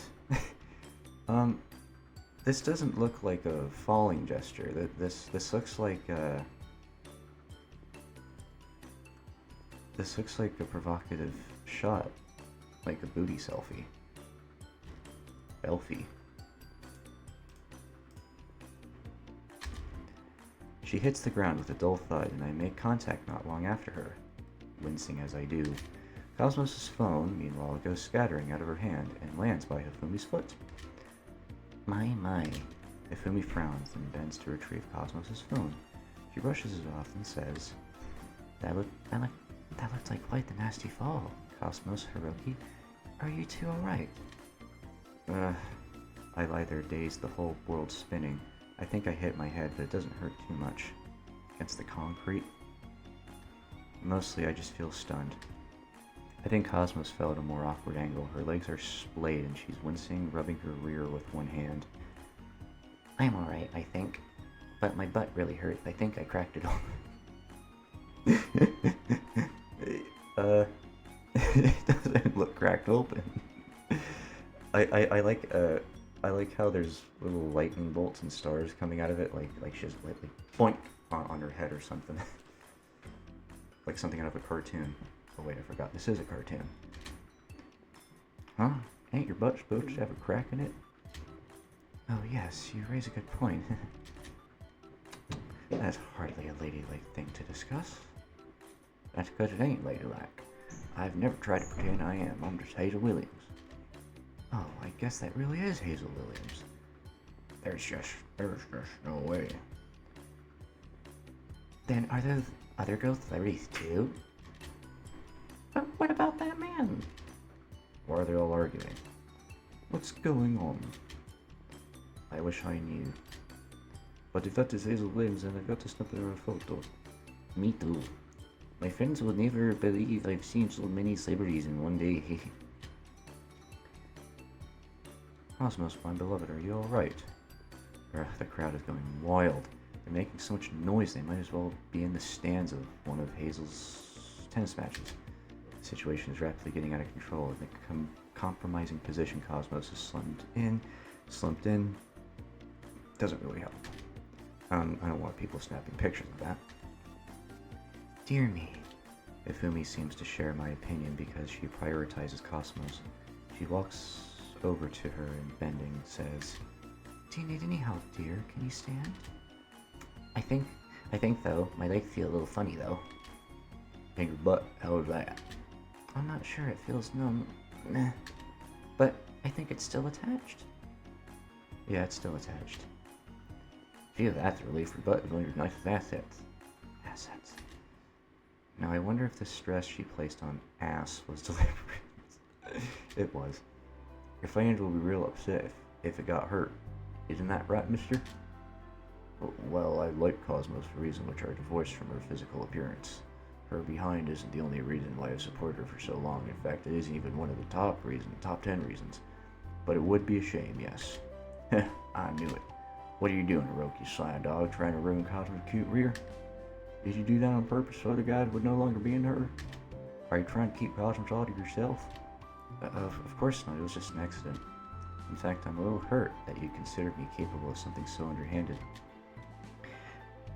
This doesn't look like a falling gesture. This looks like this looks like a provocative shot, like a booty selfie. Belfie. She hits the ground with a dull thud, and I make contact not long after her, wincing as I do. Cosmos' phone, meanwhile, goes scattering out of her hand and lands by Hifumi's foot. My. Hifumi frowns and bends to retrieve Cosmos' phone. She brushes it off and says, That looked like quite the nasty fall, Cosmos, Hiroki. Are you two alright? I lie there dazed, the whole world spinning. I think I hit my head, but it doesn't hurt too much. Against the concrete? Mostly I just feel stunned. I think Cosmos fell at a more awkward angle. Her legs are splayed and she's wincing, rubbing her rear with one hand. I'm alright, I think. But my butt really hurt. I think I cracked it open. It doesn't look cracked open. I like how there's little lightning bolts and stars coming out of it, like she just like boink on her head or something. Like something out of a cartoon. Oh wait, I forgot. This is a cartoon. Huh? Ain't your butt supposed to have a crack in it? Oh yes, you raise a good point. That's hardly a ladylike thing to discuss. That's because it ain't ladylike. I've never tried to pretend I am. I'm just Hazel Williams. Oh, I guess that really is Hazel Williams. There's just no way. Then are there other ghost celebrities too? But what about that man? Why are they all arguing? What's going on? I wish I knew. But if that is Hazel Williams, then I've got to snap her a photo. Me too. My friends will never believe I've seen so many celebrities in one day. Cosmos, my beloved, are you alright? The crowd is going wild. They're making so much noise they might as well be in the stands of one of Hazel's tennis matches. The situation is rapidly getting out of control. In the compromising position Cosmos is slumped in. Doesn't really help. I don't want people snapping pictures of that. Dear me. Hifumi seems to share my opinion because she prioritizes Cosmos. She walks over to her and bending says, Do you need any help, dear? Can you stand? I think though, my legs feel a little funny though. And your butt, how is that? I'm not sure, it feels numb. Meh. But I think it's still attached. Yeah, it's still attached. Phew, that's a relief. Your butt is one of your nicest assets. Assets. Now I wonder if the stress she placed on ass was deliberate. It was. Your friend will be real upset if it got hurt. Isn't that right, mister? Well, I like Cosmos for reasons which are divorced from her physical appearance. Her behind isn't the only reason why I've supported her for so long. In fact, it isn't even one of the top 10 reasons. But it would be a shame, yes. I knew it. What are you doing, Hiroki, sly dog, trying to ruin Cosmos' cute rear? Did you do that on purpose so the guys would no longer be into her? Are you trying to keep Cosmos all to yourself? Of course not, it was just an accident. In fact, I'm a little hurt that you considered me capable of something so underhanded.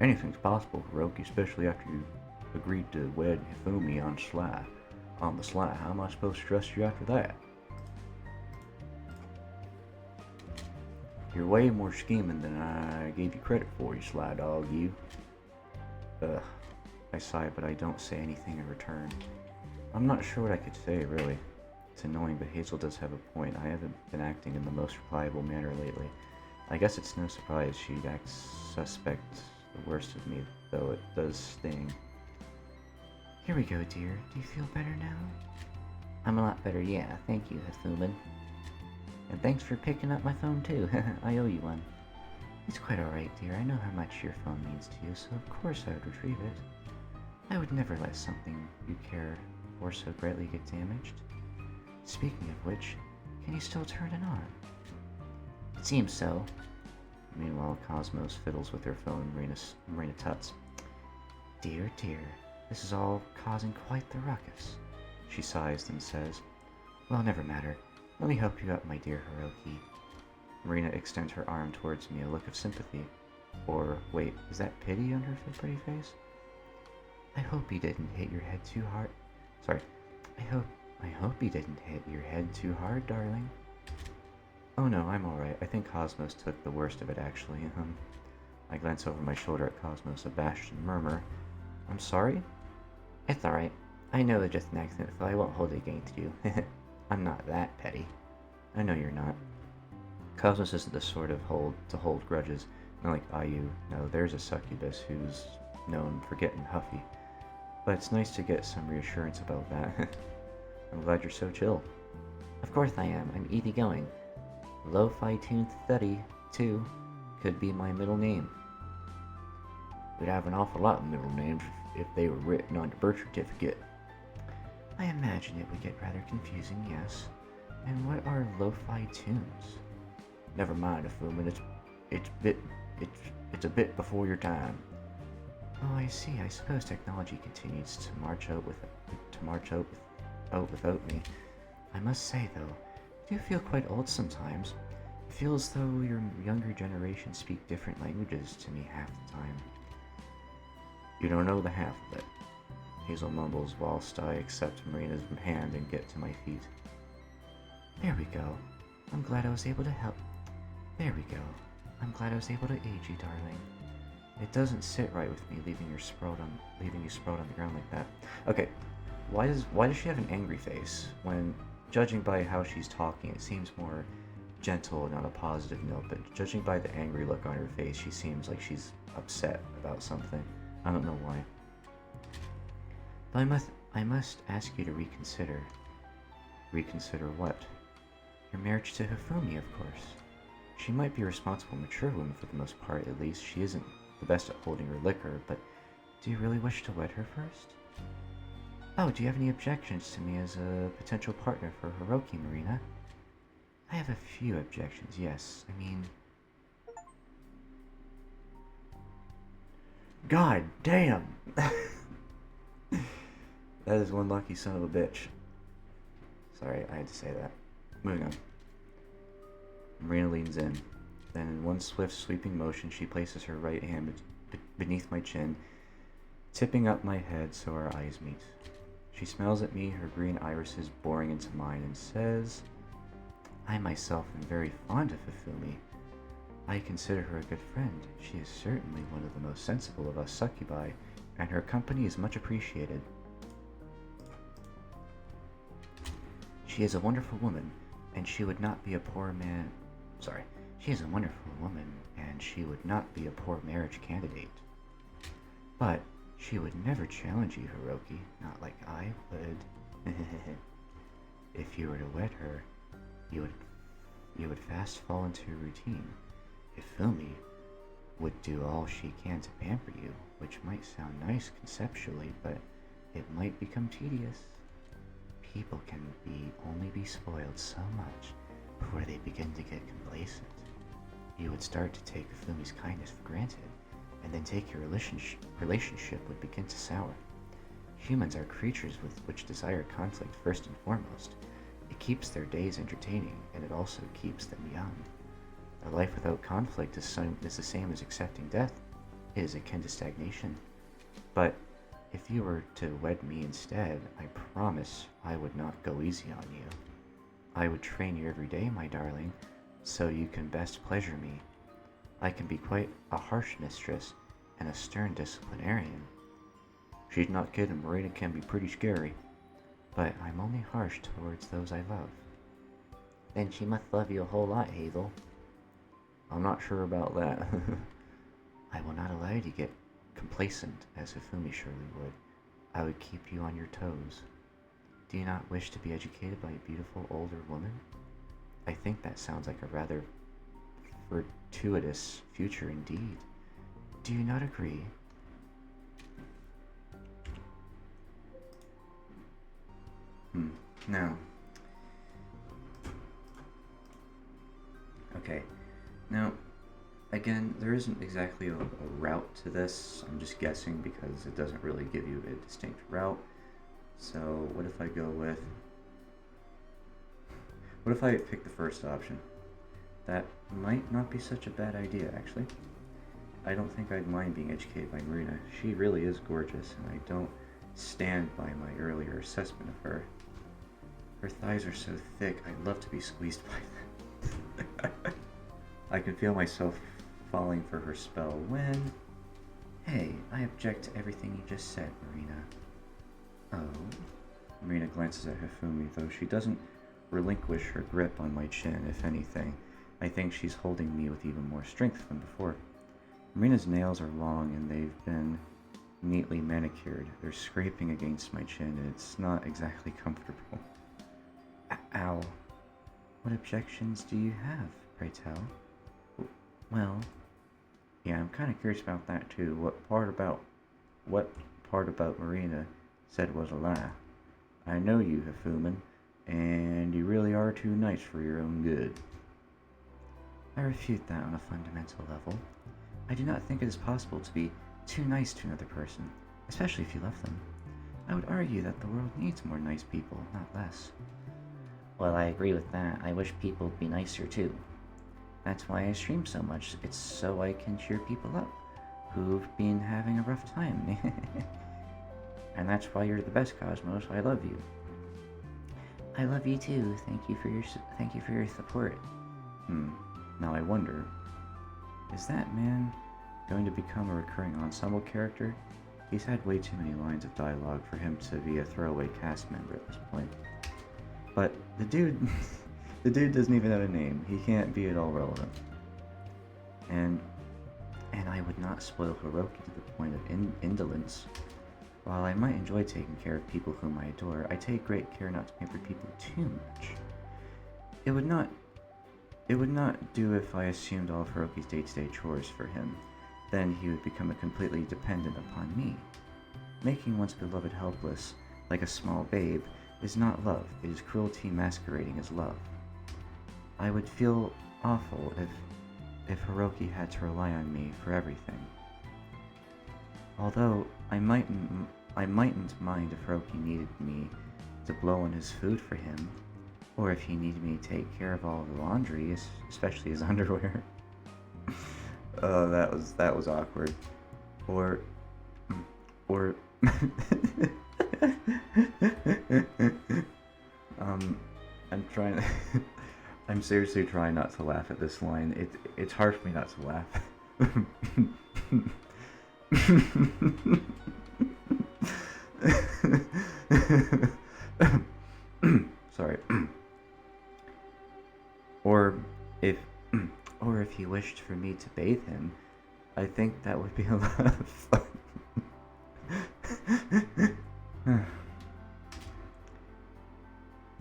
Anything's possible, Hiroki, especially after you agreed to wed Hifumi on the sly. How am I supposed to trust you after that? You're way more scheming than I gave you credit for, you sly dog, you. I sigh, but I don't say anything in return. I'm not sure what I could say, really. It's annoying, but Hazel does have a point. I haven't been acting in the most reliable manner lately. I guess it's no surprise she'd suspect the worst of me, though it does sting. Here we go, dear. Do you feel better now? I'm a lot better, yeah. Thank you, Hifumi. And thanks for picking up my phone, too. I owe you one. It's quite alright, dear. I know how much your phone means to you, so of course I would retrieve it. I would never let something you care for so greatly get damaged. Speaking of which, can you still turn it on? It seems so. Meanwhile, Cosmos fiddles with her phone. Marina tuts. Dear, dear, this is all causing quite the ruckus. She sighs, then says, Well, never matter. Let me help you up, my dear Hiroki. Marina extends her arm towards me, a look of sympathy. Or, wait, is that pity on her pretty face? I hope you didn't hit your head too hard. Sorry. I hope you didn't hit your head too hard, darling. Oh no, I'm alright. I think Cosmos took the worst of it, actually. I glance over my shoulder at Cosmos, abashed, and murmur, I'm sorry? It's alright. I know it's just an accident, so I won't hold it against you. I'm not that petty. I know you're not. Cosmos isn't the sort of to hold grudges. Not like Ayu. No, there's a succubus who's known for getting huffy. But it's nice to get some reassurance about that. I'm glad you're so chill. Of course I am. I'm easygoing. Lo-fi tune study, too, could be my middle name. We'd have an awful lot of middle names if they were written on the birth certificate. I imagine it would get rather confusing, yes. And what are lo-fi tunes? Never mind, Hifumi. It's a bit before your time. Oh, I see. I suppose technology continues to march out without me. I must say, though, I do feel quite old sometimes. It feels as though your younger generation speak different languages to me half the time. You don't know the half of it. Hazel mumbles whilst I accept Marina's hand and get to my feet. There we go. I'm glad I was able to help. There we go. I'm glad I was able to aid you, darling. It doesn't sit right with me leaving you sprawled on the ground like that. Okay, why does she have an angry face when, judging by how she's talking, it seems more gentle and on a positive note, but judging by the angry look on her face, she seems like she's upset about something. I don't know why. But I must ask you to reconsider. Reconsider what? Your marriage to Hifumi, of course. She might be a responsible, mature woman for the most part, at least. She isn't the best at holding her liquor, but do you really wish to wed her first? Oh, do you have any objections to me as a potential partner for Hiroki, Marina? I have a few objections, yes. I mean... God damn! That is one lucky son of a bitch. Sorry, I had to say that. Moving on. Marina leans in. Then in one swift, sweeping motion, she places her right hand beneath my chin, tipping up my head so our eyes meet. She smiles at me, her green irises boring into mine, and says, I myself am very fond of Hifumi. I consider her a good friend. She is certainly one of the most sensible of us succubi, and her company is much appreciated. She is a wonderful woman, and she would not be a poor man... Sorry. She is a wonderful woman, and she would not be a poor marriage candidate. But she would never challenge you, Hiroki, not like I would. If you were to wed her, you would fast fall into a routine. Hifumi would do all she can to pamper you, which might sound nice conceptually, but it might become tedious. People can only be spoiled so much before they begin to get complacent. You would start to take Hifumi's kindness for granted, and then take your relationship would begin to sour. Humans are creatures which desire conflict first and foremost. It keeps their days entertaining, and it also keeps them young. A life without conflict is the same as accepting death. It is akin to stagnation. But if you were to wed me instead, I promise I would not go easy on you. I would train you every day, my darling, so you can best pleasure me. I can be quite a harsh mistress and a stern disciplinarian. She's not kidding, Marina can be pretty scary. But I'm only harsh towards those I love. Then she must love you a whole lot, Hazel. I'm not sure about that. I will not allow you to get complacent, as Hifumi surely would. I would keep you on your toes. Do you not wish to be educated by a beautiful older woman? I think that sounds like a rather fortuitous future indeed. Do you not agree? Now. Okay. Now, Again, there isn't exactly a route to this. I'm just guessing because it doesn't really give you a distinct route. So what if I go with... What if I pick the first option? That might not be such a bad idea, actually. I don't think I'd mind being educated by Marina. She really is gorgeous, and I don't stand by my earlier assessment of her. Her thighs are so thick, I'd love to be squeezed by them. I can feel myself falling for her spell when... Hey, I object to everything you just said, Marina. Oh? Marina glances at Hifumi, though she doesn't relinquish her grip on my chin. If anything, I think she's holding me with even more strength than before. Marina's nails are long and they've been neatly manicured. They're scraping against my chin and it's not exactly comfortable. Ow. What objections do you have, pray tell? Well, yeah, I'm kind of curious about that too. What part about Marina said was a lie? I know you, Hifuman, and you really are too nice for your own good. I refute that on a fundamental level. I do not think it is possible to be too nice to another person, especially if you love them. I would argue that the world needs more nice people, not less. Well, I agree with that. I wish people would be nicer too. That's why I stream so much. It's so I can cheer people up who've been having a rough time. And that's why you're the best, Cosmos. I love you. I love you too. Thank you for your support. Now I wonder, is that man going to become a recurring ensemble character? He's had way too many lines of dialogue for him to be a throwaway cast member at this point. But the dude doesn't even have a name. He can't be at all relevant. And I would not spoil Hiroki to the point of indolence. While I might enjoy taking care of people whom I adore, I take great care not to pamper people too much. It would not do if I assumed all of Hiroki's day-to-day chores for him. Then he would become completely dependent upon me. Making one's beloved helpless, like a small babe, is not love. It is cruelty masquerading as love. I would feel awful if Hiroki had to rely on me for everything. Although I mightn't mind if Hiroki needed me to blow on his food for him, or if he needed me to take care of all the laundry, especially his underwear. Oh, that was awkward. Or I'm seriously trying not to laugh at this line. It's hard for me not to laugh. Sorry. Or if he wished for me to bathe him, I think that would be a lot of fun.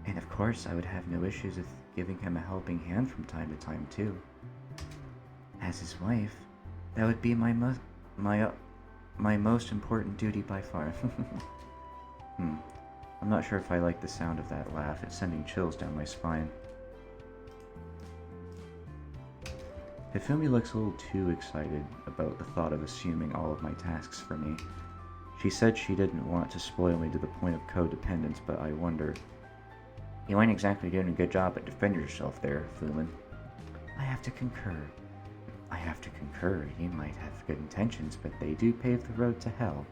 And of course, I would have no issues with giving him a helping hand from time to time too. As his wife, that would be my most important duty by far. I'm not sure if I like the sound of that laugh. It's sending chills down my spine. Hifumi looks a little too excited about the thought of assuming all of my tasks for me. She said she didn't want to spoil me to the point of codependence, but I wonder. You ain't exactly doing a good job at defending yourself there, Fuman. I have to concur. You might have good intentions, but they do pave the road to hell.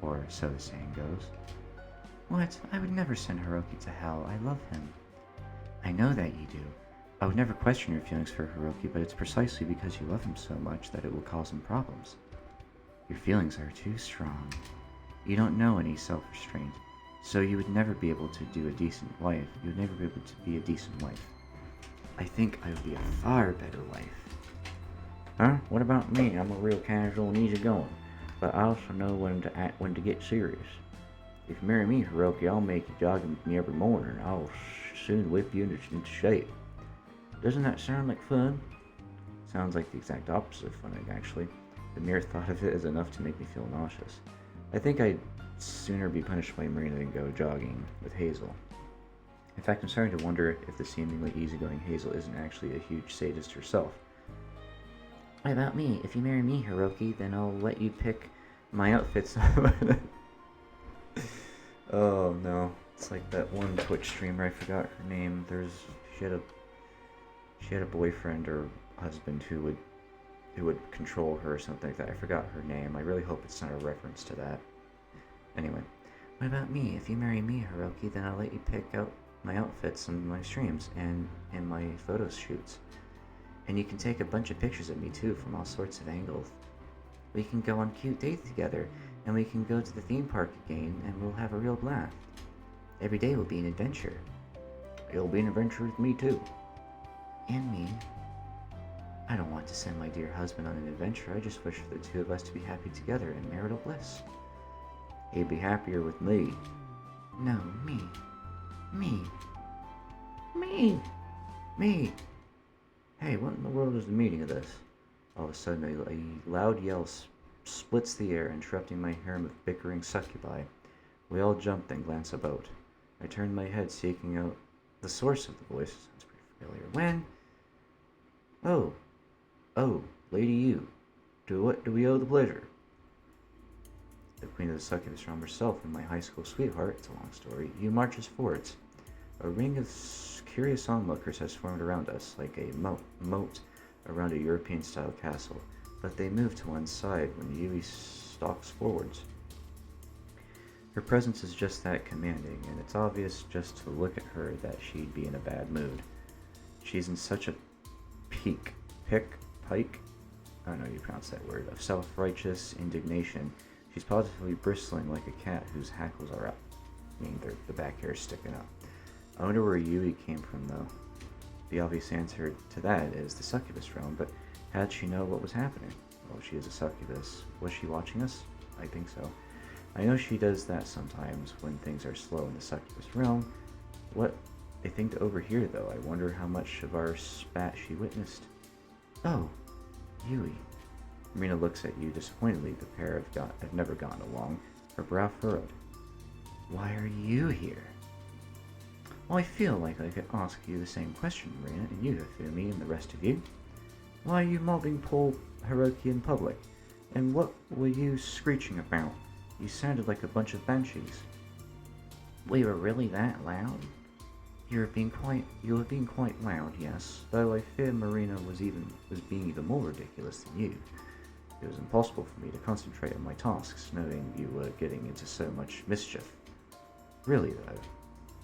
Or so the saying goes. What? I would never send Hiroki to hell. I love him. I know that you do. I would never question your feelings for Hiroki, but it's precisely because you love him so much that it will cause him problems. Your feelings are too strong. You don't know any self-restraint, so you would never be able to do a decent wife. You would never be able to be a decent wife. I think I would be a far better wife. Huh? What about me? I'm a real casual and easygoing, but I also know when to get serious. If you marry me, Hiroki, I'll make you jogging with me every morning. I'll soon whip you into shape. Doesn't that sound like fun? Sounds like the exact opposite of fun, actually. The mere thought of it is enough to make me feel nauseous. I think I'd sooner be punished by Marina than go jogging with Hazel. In fact, I'm starting to wonder if the seemingly easygoing Hazel isn't actually a huge sadist herself. What about me? If you marry me, Hiroki, then I'll let you pick my outfits. Oh no. It's like that one Twitch streamer, I forgot her name. She had a boyfriend or husband who would control her or something like that. I forgot her name. I really hope it's not a reference to that. Anyway. What about me? If you marry me, Hiroki, then I'll let you pick out my outfits on my streams and in my photo shoots. And you can take a bunch of pictures of me too from all sorts of angles. We can go on cute dates together, and we can go to the theme park again, and we'll have a real blast. Every day will be an adventure. It'll be an adventure with me too. And me. I don't want to send my dear husband on an adventure. I just wish for the two of us to be happy together in marital bliss. He'd be happier with me. No, me. Me. Me. Me. Hey, what in the world is the meaning of this? All of a sudden, a loud yell splits the air, interrupting my harem of bickering succubi. We all jumped and glanced about. I turned my head, seeking out the source of the voice. Sounds pretty familiar. When? Oh, Lady you. To what do we owe the pleasure? The queen of the succubus realm herself and my high school sweetheart, it's a long story, you marches forwards. A ring of curious onlookers has formed around us, like a moat around a European-style castle, but they move to one side when Yui stalks forwards. Her presence is just that commanding, and it's obvious just to look at her that she'd be in a bad mood. She's in such a pike, I don't know how you pronounce that word, of self-righteous indignation. She's positively bristling like a cat whose hackles are up, meaning the back hair is sticking up. I wonder where Yui came from, though. The obvious answer to that is the succubus realm, but how'd she know what was happening? Well, she is a succubus. Was she watching us? I think so. I know she does that sometimes when things are slow in the succubus realm. What a thing to overhear, though. I wonder how much of our spat she witnessed. Oh, Yui. Marina looks at you disappointedly. The pair have never gotten along. Her brow furrowed. Why are you here? Well, I feel like I could ask you the same question, Marina, and you, Hifumi, and the rest of you. Why are you mobbing poor Hiroki in public? And what were you screeching about? You sounded like a bunch of banshees. We were really that loud? You were being quite loud, yes, though I fear Marina was being even more ridiculous than you. It was impossible for me to concentrate on my tasks, knowing you were getting into so much mischief. Really, though,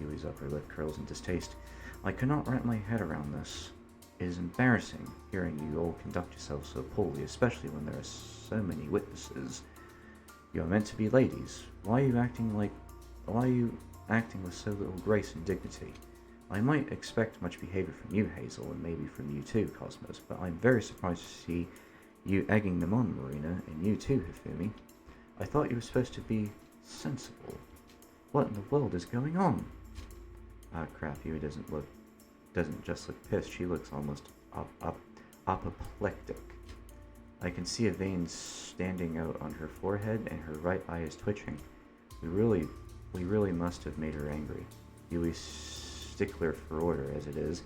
Yui's upper lip curls in distaste. I cannot wrap my head around this. It is embarrassing hearing you all conduct yourselves so poorly, especially when there are so many witnesses. You are meant to be ladies. Why are you acting with so little grace and dignity? I might expect much behavior from you, Hazel, and maybe from you too, Cosmos, but I'm very surprised to see you egging them on, Marina, and you too, Hifumi. I thought you were supposed to be sensible. What in the world is going on? Ah, crap, Yui doesn't just look pissed, she looks almost apoplectic. I can see a vein standing out on her forehead, and her right eye is twitching. We really must have made her angry. Yui's stickler for order as it is,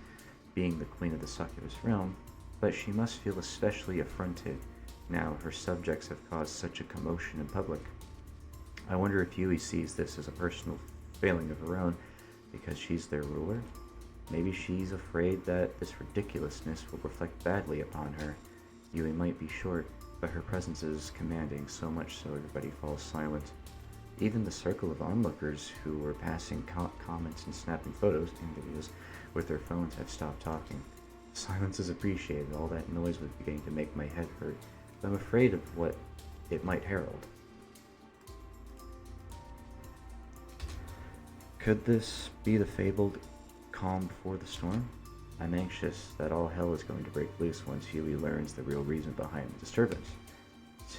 being the queen of the succubus realm, but she must feel especially affronted now her subjects have caused such a commotion in public. I wonder if Yui sees this as a personal failing of her own because she's their ruler. Maybe she's afraid that this ridiculousness will reflect badly upon her. Yui might be short, but her presence is commanding, so much so everybody falls silent. Even the circle of onlookers who were passing comments and snapping photos and videos with their phones have stopped talking. Silence is appreciated. All that noise was beginning to make my head hurt. I'm afraid of what it might herald. Could this be the fabled calm before the storm? I'm anxious that all hell is going to break loose once Yui learns the real reason behind the disturbance.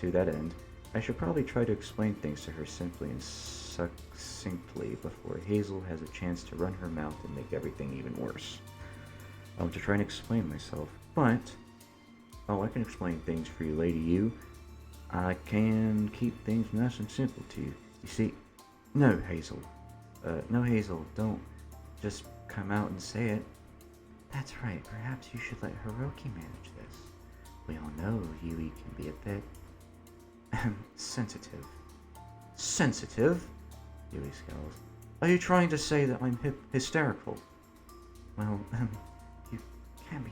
To that end, I should probably try to explain things to her simply and succinctly before Hazel has a chance to run her mouth and make everything even worse. I want to try and explain myself, but... Oh, I can explain things for you, Lady You. I can keep things nice and simple to you. You see... No, Hazel, don't just come out and say it. That's right, perhaps you should let Hiroki manage this. We all know Yui can be a bit sensitive. Sensitive? Yui scowls. Are you trying to say that I'm hysterical? Well, you can be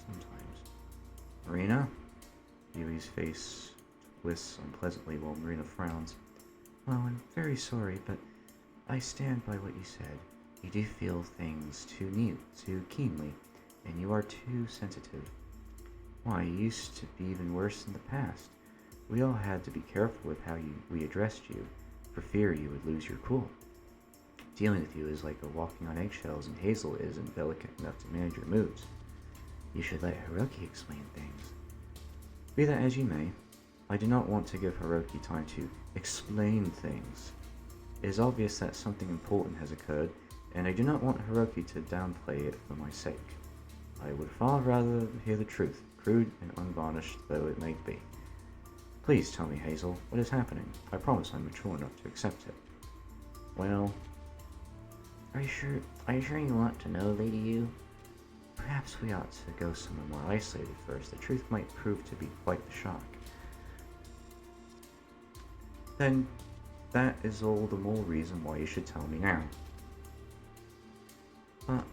sometimes. Marina? Yui's face twists unpleasantly while Marina frowns. Well, I'm very sorry, but I stand by what you said. You do feel things too keenly, and you are too sensitive. Why, you used to be even worse in the past. We all had to be careful with how we addressed you, for fear you would lose your cool. Dealing with you is like a walking on eggshells, and Hazel isn't delicate enough to manage your moods. You should let Hiroki explain things. Be that as you may, I do not want to give Hiroki time to explain things. It is obvious that something important has occurred, and I do not want Hiroki to downplay it for my sake. I would far rather hear the truth, crude and unvarnished though it may be. Please tell me, Hazel, what is happening? I promise I'm mature enough to accept it. Well, are you sure you want to know, Lady Yu? Perhaps we ought to go somewhere more isolated first. The truth might prove to be quite the shock. Then that is all the more reason why you should tell me now. But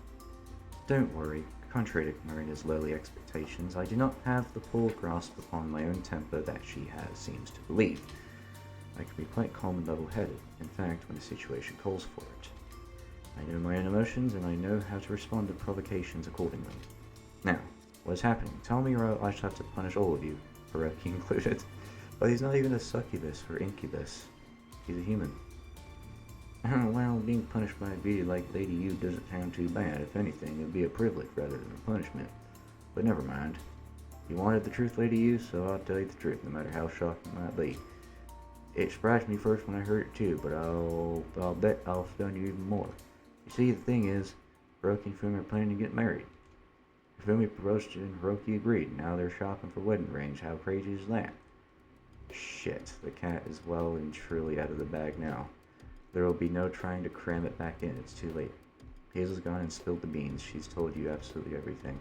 don't worry, contrary to Marina's lowly expectations, I do not have the full grasp upon my own temper that she seems to believe. I can be quite calm and level-headed, in fact, when the situation calls for it. I know my own emotions, and I know how to respond to provocations accordingly. Now, what is happening? Tell me or I shall have to punish all of you, Hiroki included. But he's not even a succubus or incubus. He's a human. Well, being punished by a beauty like Lady Yu doesn't sound too bad. If anything, it'd be a privilege rather than a punishment. But never mind. You wanted the truth, Lady Yu, so I'll tell you the truth, no matter how shocking it might be. It surprised me first when I heard it too, but I'll bet I'll stun you even more. You see, the thing is, Hiroki and Hifumi are planning to get married. Hifumi proposed to and Hiroki agreed. Now they're shopping for wedding rings. How crazy is that? Shit, the cat is well and truly out of the bag now. There will be no trying to cram it back in, it's too late. Hazel's gone and spilled the beans. She's told you absolutely everything.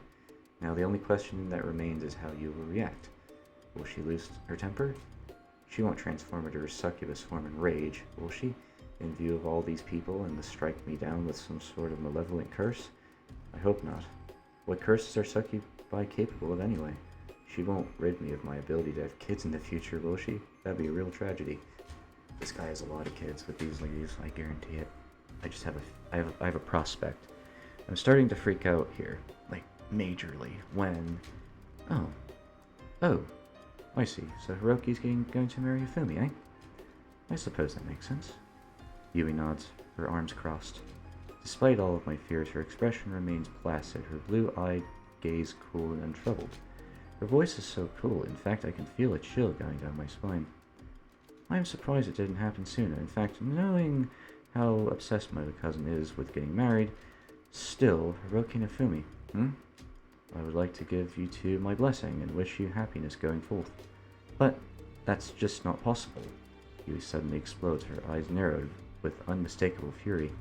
Now the only question that remains is how you will react. Will she lose her temper? She won't transform into her succubus form in rage, will she? In view of all these people and to strike me down with some sort of malevolent curse? I hope not. What curses are succubi capable of anyway? She won't rid me of my ability to have kids in the future, will she? That'd be a real tragedy. This guy has a lot of kids with these ladies, I guarantee it. I have a prospect. I'm starting to freak out here, like majorly, when... Oh, I see. So Hiroki's going to marry Hifumi, eh? I suppose that makes sense. Yui nods, her arms crossed. Despite all of my fears, her expression remains placid, her blue-eyed gaze cool and untroubled. Her voice is so cool, in fact I can feel a chill going down my spine. I am surprised it didn't happen sooner. In fact, knowing how obsessed my cousin is with getting married, still, Hiroki and Hifumi, I would like to give you two my blessing and wish you happiness going forth. But that's just not possible. Yui suddenly explodes, her eyes narrowed with unmistakable fury.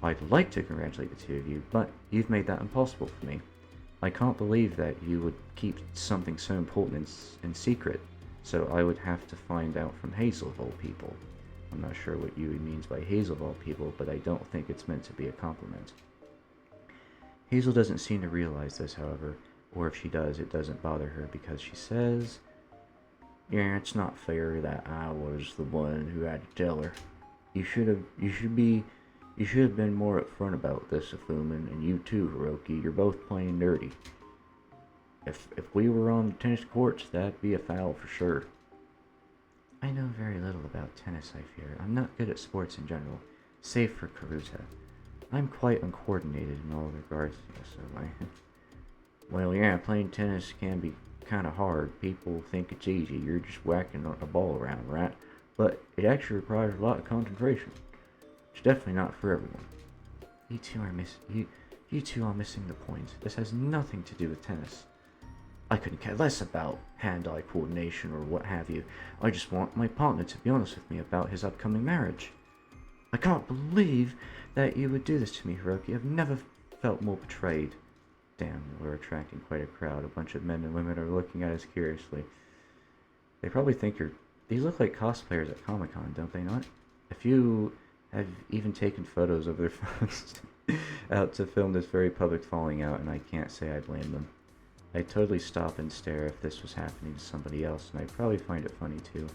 I'd like to congratulate the two of you, but you've made that impossible for me. I can't believe that you would keep something so important in secret, so I would have to find out from Hazel of all people. I'm not sure what Yui means by Hazel of all people, but I don't think it's meant to be a compliment. Hazel doesn't seem to realize this, however, or if she does, it doesn't bother her because she says, "Yeah, it's not fair that I was the one who had to tell her. You should have been more upfront about this, Hifumi, and you too, Hiroki. You're both playing dirty. If we were on the tennis courts, that'd be a foul for sure." I know very little about tennis, I fear. I'm not good at sports in general, save for Karuta. I'm quite uncoordinated in all regards, so Well, yeah, playing tennis can be kind of hard. People think it's easy. You're just whacking a ball around, right? But it actually requires a lot of concentration. It's definitely not for everyone. You two are missing the point. This has nothing to do with tennis. I couldn't care less about hand-eye coordination or what have you. I just want my partner to be honest with me about his upcoming marriage. I can't believe that you would do this to me, Hiroki. I've never felt more betrayed. Damn, we're attracting quite a crowd. A bunch of men and women are looking at us curiously. They probably think you're... These look like cosplayers at Comic-Con, don't they not? A few have even taken photos of their phones out to film this very public falling out, and I can't say I blame them. I'd totally stop and stare if this was happening to somebody else, and I'd probably find it funny too.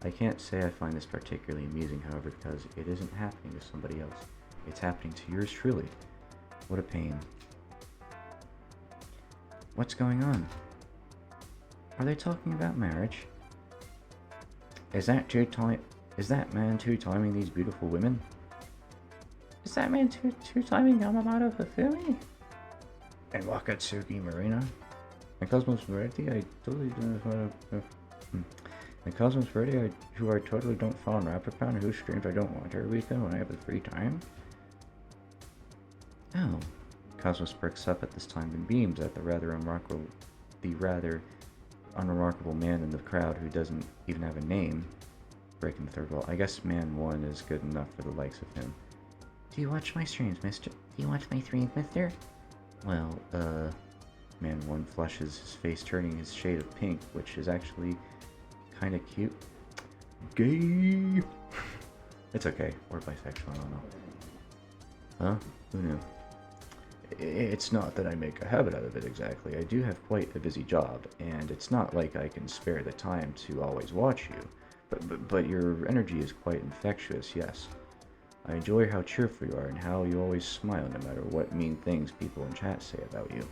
I can't say I find this particularly amusing, however, because it isn't happening to somebody else. It's happening to yours truly. What a pain. What's going on? Are they talking about marriage? Is that man two-timing these beautiful women? Is that man two-timing Yamamoto Hifumi? And Wakatsuki Marina? And Cosmos Verde, I totally don't And Cosmos Verde, who I totally don't follow in Rapid Pound, and whose streams I don't watch every weekend when I have the free time? Oh. Cosmos perks up at this time and beams at the rather unremarkable man in the crowd who doesn't even have a name. Breaking the third wall. I guess man 1 is good enough for the likes of him. Do you watch my streams, mister? Do you watch my streams, mister? Well, man 1 flushes, his face turning his shade of pink, which is actually kinda cute. Gay! It's okay. Or bisexual, I don't know. Huh? Who knew? It's not that I make a habit out of it exactly. I do have quite a busy job, and it's not like I can spare the time to always watch you. But your energy is quite infectious, yes. I enjoy how cheerful you are and how you always smile no matter what mean things people in chat say about you.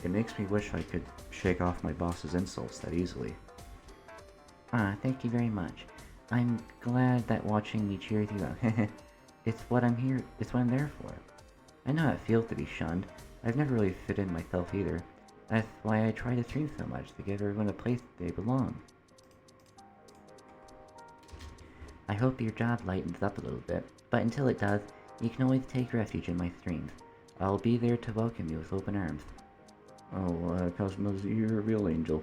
It makes me wish I could shake off my boss's insults that easily. Ah, thank you very much. I'm glad that watching me cheers you up. It's what I'm there for. I know how it feels to be shunned. I've never really fit in myself either. That's why I try to stream so much, to give everyone a place they belong. I hope your job lightens up a little bit, but until it does, you can always take refuge in my streams. I'll be there to welcome you with open arms. Oh, Cosmos, you're a real angel.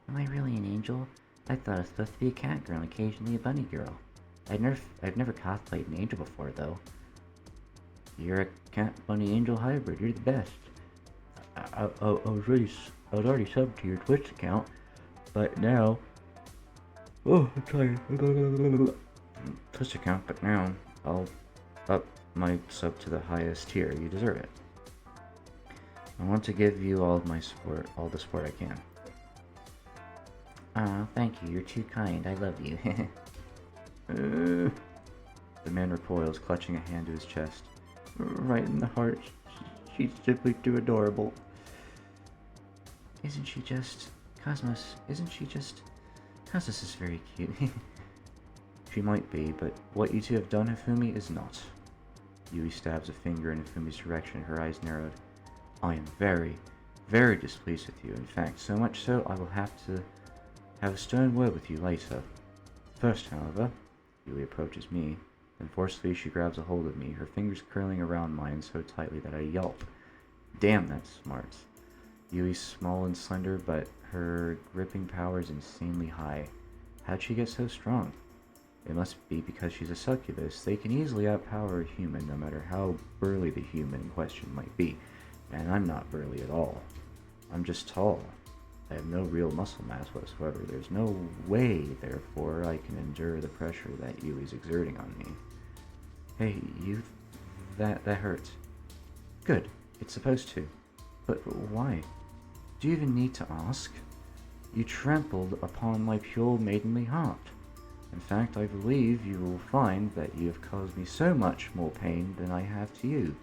Am I really an angel? I thought I was supposed to be a cat girl and occasionally a bunny girl. I've never cosplayed an angel before, though. You're a cat bunny angel hybrid. You're the best. I was already subbed to your Twitch account, but now... Oh, I'm tired. Twitch account, but now I'll up my sub to the highest tier. You deserve it. I want to give you all the support I can. Aw, thank you. You're too kind. I love you. The man recoils, clutching a hand to his chest. Right in the heart. She's simply too adorable. Isn't she just... Cosmos, Cosmos is very cute. She might be, but what you two have done, Hifumi, is not. Yui stabs a finger in Hifumi's direction, her eyes narrowed. I am very, very displeased with you. In fact, so much so, I will have to have a stern word with you later. First, however, Yui approaches me, then forcefully she grabs a hold of me, her fingers curling around mine so tightly that I yelp. Damn, that's smart. Yui's small and slender, but her gripping power is insanely high. How'd she get so strong? It must be because she's a succubus. They can easily outpower a human, no matter how burly the human in question might be. And I'm not burly at all. I'm just tall. I have no real muscle mass whatsoever. There's no way, therefore, I can endure the pressure that Yui's exerting on me. Hey, you... That hurts. Good. It's supposed to. But why? Do you even need to ask? You trampled upon my pure maidenly heart. In fact, I believe you will find that you have caused me so much more pain than I have to you.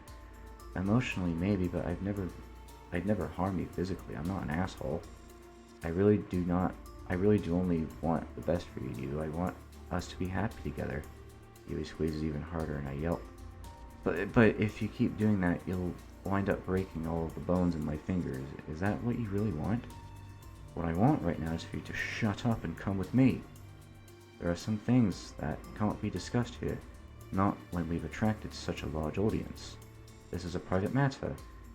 Emotionally, maybe, but I'd never harm you physically. I'm not an asshole. I really do only want the best for you. I want us to be happy together. Yui squeezes even harder and I yelp. But if you keep doing that, you'll wind up breaking all of the bones in my fingers. Is that what you really want? What I want right now is for you to shut up and come with me. There are some things that can't be discussed here, not when we've attracted such a large audience. This is a private matter,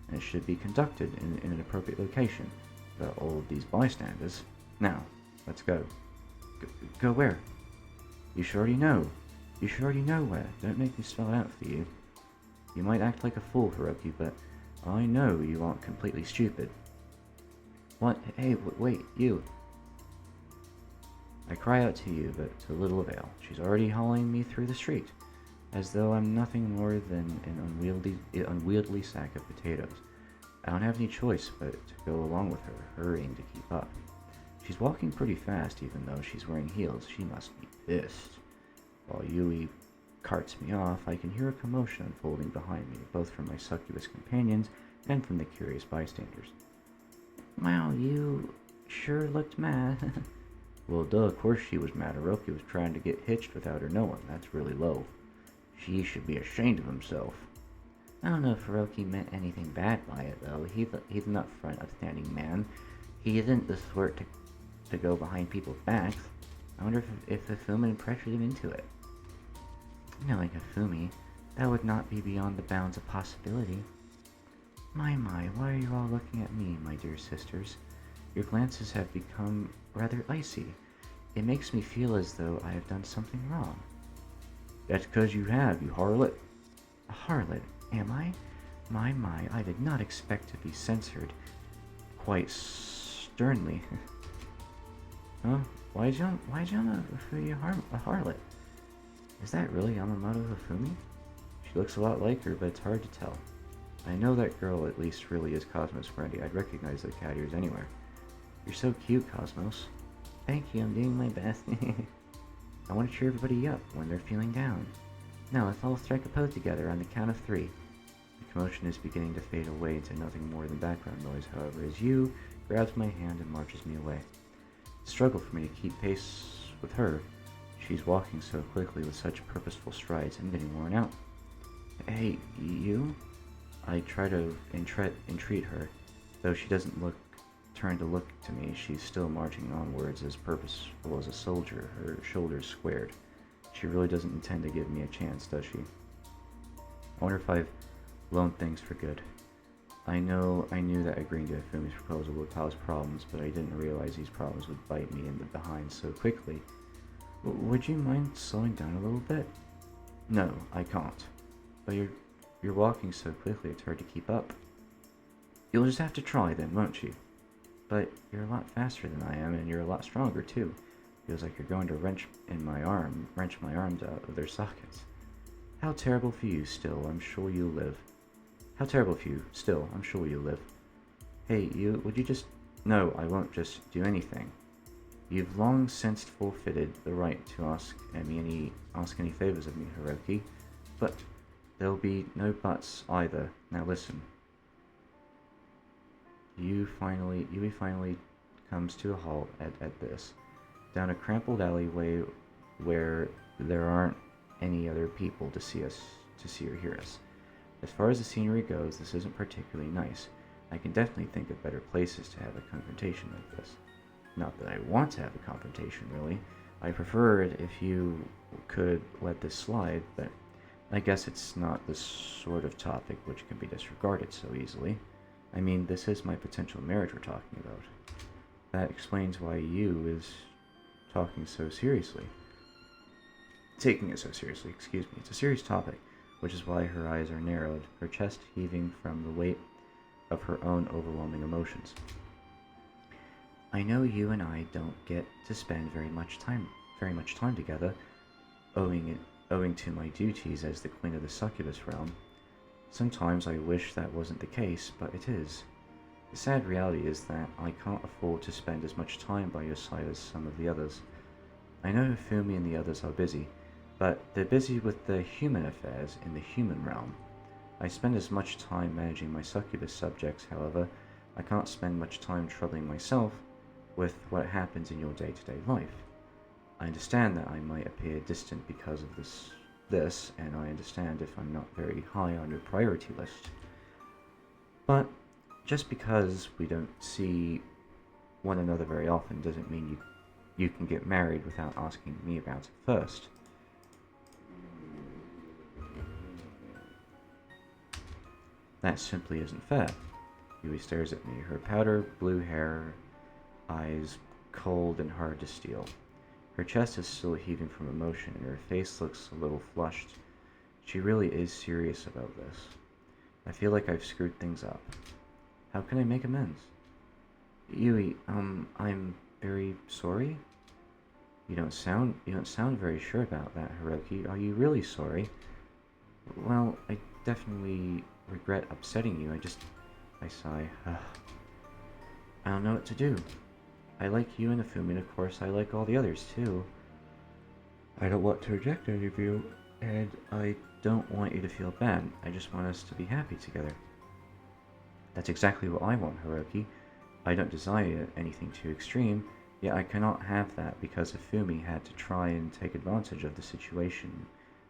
and it should be conducted in an appropriate location for all of these bystanders. Now, let's go. Go where? You should already know. You should already know where. Don't make me spell it out for you. You might act like a fool, Hiroki, but I know you aren't completely stupid. What? Hey, wait, you. I cry out to you, but to little avail. She's already hauling me through the street, as though I'm nothing more than an unwieldy sack of potatoes. I don't have any choice but to go along with her, hurrying to keep up. She's walking pretty fast, even though she's wearing heels. She must be pissed. While Yui carts me off, I can hear a commotion unfolding behind me, both from my succubus companions and from the curious bystanders. Wow, you sure looked mad. Well, duh, of course she was mad. Hiroki was trying to get hitched without her knowing. That's really low. She should be ashamed of himself. I don't know if Hiroki meant anything bad by it, though. He's an upfront, upstanding man. He isn't the sort to go behind people's backs. I wonder if Hifumi pressured him into it. Knowing Hifumi, that would not be beyond the bounds of possibility. My, why are you all looking at me, my dear sisters? Your glances have become rather icy. It makes me feel as though I have done something wrong. That's 'cause you have, you harlot. A harlot, am I? My, I did not expect to be censored quite sternly. Huh? Why'd Yamamoto Hifumi a harlot? Is that really Yamamoto Hifumi? She looks a lot like her, but it's hard to tell. I know that girl at least really is Cosmos Brandy. I'd recognize the cat ears anywhere. You're so cute, Cosmos. Thank you, I'm doing my best. I want to cheer everybody up when they're feeling down. Now let's all strike a pose together on the count of 3. The commotion is beginning to fade away into nothing more than background noise, however, as you grabs my hand and marches me away. It's a struggle for me to keep pace with her. She's walking so quickly with such purposeful strides, I'm getting worn out. Hey, you? I try to entreat her, though she doesn't turn to look to me. She's still marching onwards as purposeful as a soldier, her shoulders squared. She really doesn't intend to give me a chance, does she? I wonder if I've blown things for good. I knew that agreeing to Hifumi's proposal would cause problems, but I didn't realize these problems would bite me in the behind so quickly. Would you mind slowing down a little bit? No, I can't. But you're walking so quickly it's hard to keep up. You'll just have to try then, won't you? But you're a lot faster than I am, and you're a lot stronger too. Feels like you're going to wrench my arms out of their sockets. How terrible for you, still, I'm sure you'll live. How terrible for you, still, I'm sure you'll live. Hey, you, would you just... No, I won't just do anything. You've long since forfeited the right to ask any favors of me, Hiroki. But there'll be no buts either. Now listen. Yui finally comes to a halt at this. Down a crumpled alleyway where there aren't any other people to see or hear us. As far as the scenery goes, this isn't particularly nice. I can definitely think of better places to have a confrontation like this. Not that I want to have a confrontation, really. I prefer it if you could let this slide, but I guess it's not the sort of topic which can be disregarded so easily. I mean, this is my potential marriage we're talking about. That explains why you is taking it so seriously, excuse me. It's a serious topic, which is why her eyes are narrowed, her chest heaving from the weight of her own overwhelming emotions. I know you and I don't get to spend very much time together, owing to my duties as the queen of the succubus realm. Sometimes I wish that wasn't the case, but it is. The sad reality is that I can't afford to spend as much time by your side as some of the others. I know Hifumi and the others are busy, but they're busy with their human affairs in the human realm. I spend as much time managing my succubus subjects, however, I can't spend much time troubling myself with what happens in your day-to-day life. I understand that I might appear distant because of this, and I understand if I'm not very high on your priority list. But just because we don't see one another very often doesn't mean you can get married without asking me about it first. That simply isn't fair. Yui stares at me, her powder blue hair, eyes cold and hard to steal. Her chest is still heaving from emotion, and her face looks a little flushed. She really is serious about this. I feel like I've screwed things up. How can I make amends? Yui, I'm very sorry? You don't sound very sure about that, Hiroki. Are you really sorry? Well, I definitely regret upsetting you. I sigh. I don't know what to do. I like you and Hifumi, and of course I like all the others too. I don't want to reject any of you, and I don't want you to feel bad. I just want us to be happy together. That's exactly what I want, Hiroki. I don't desire anything too extreme, yet I cannot have that because Hifumi had to try and take advantage of the situation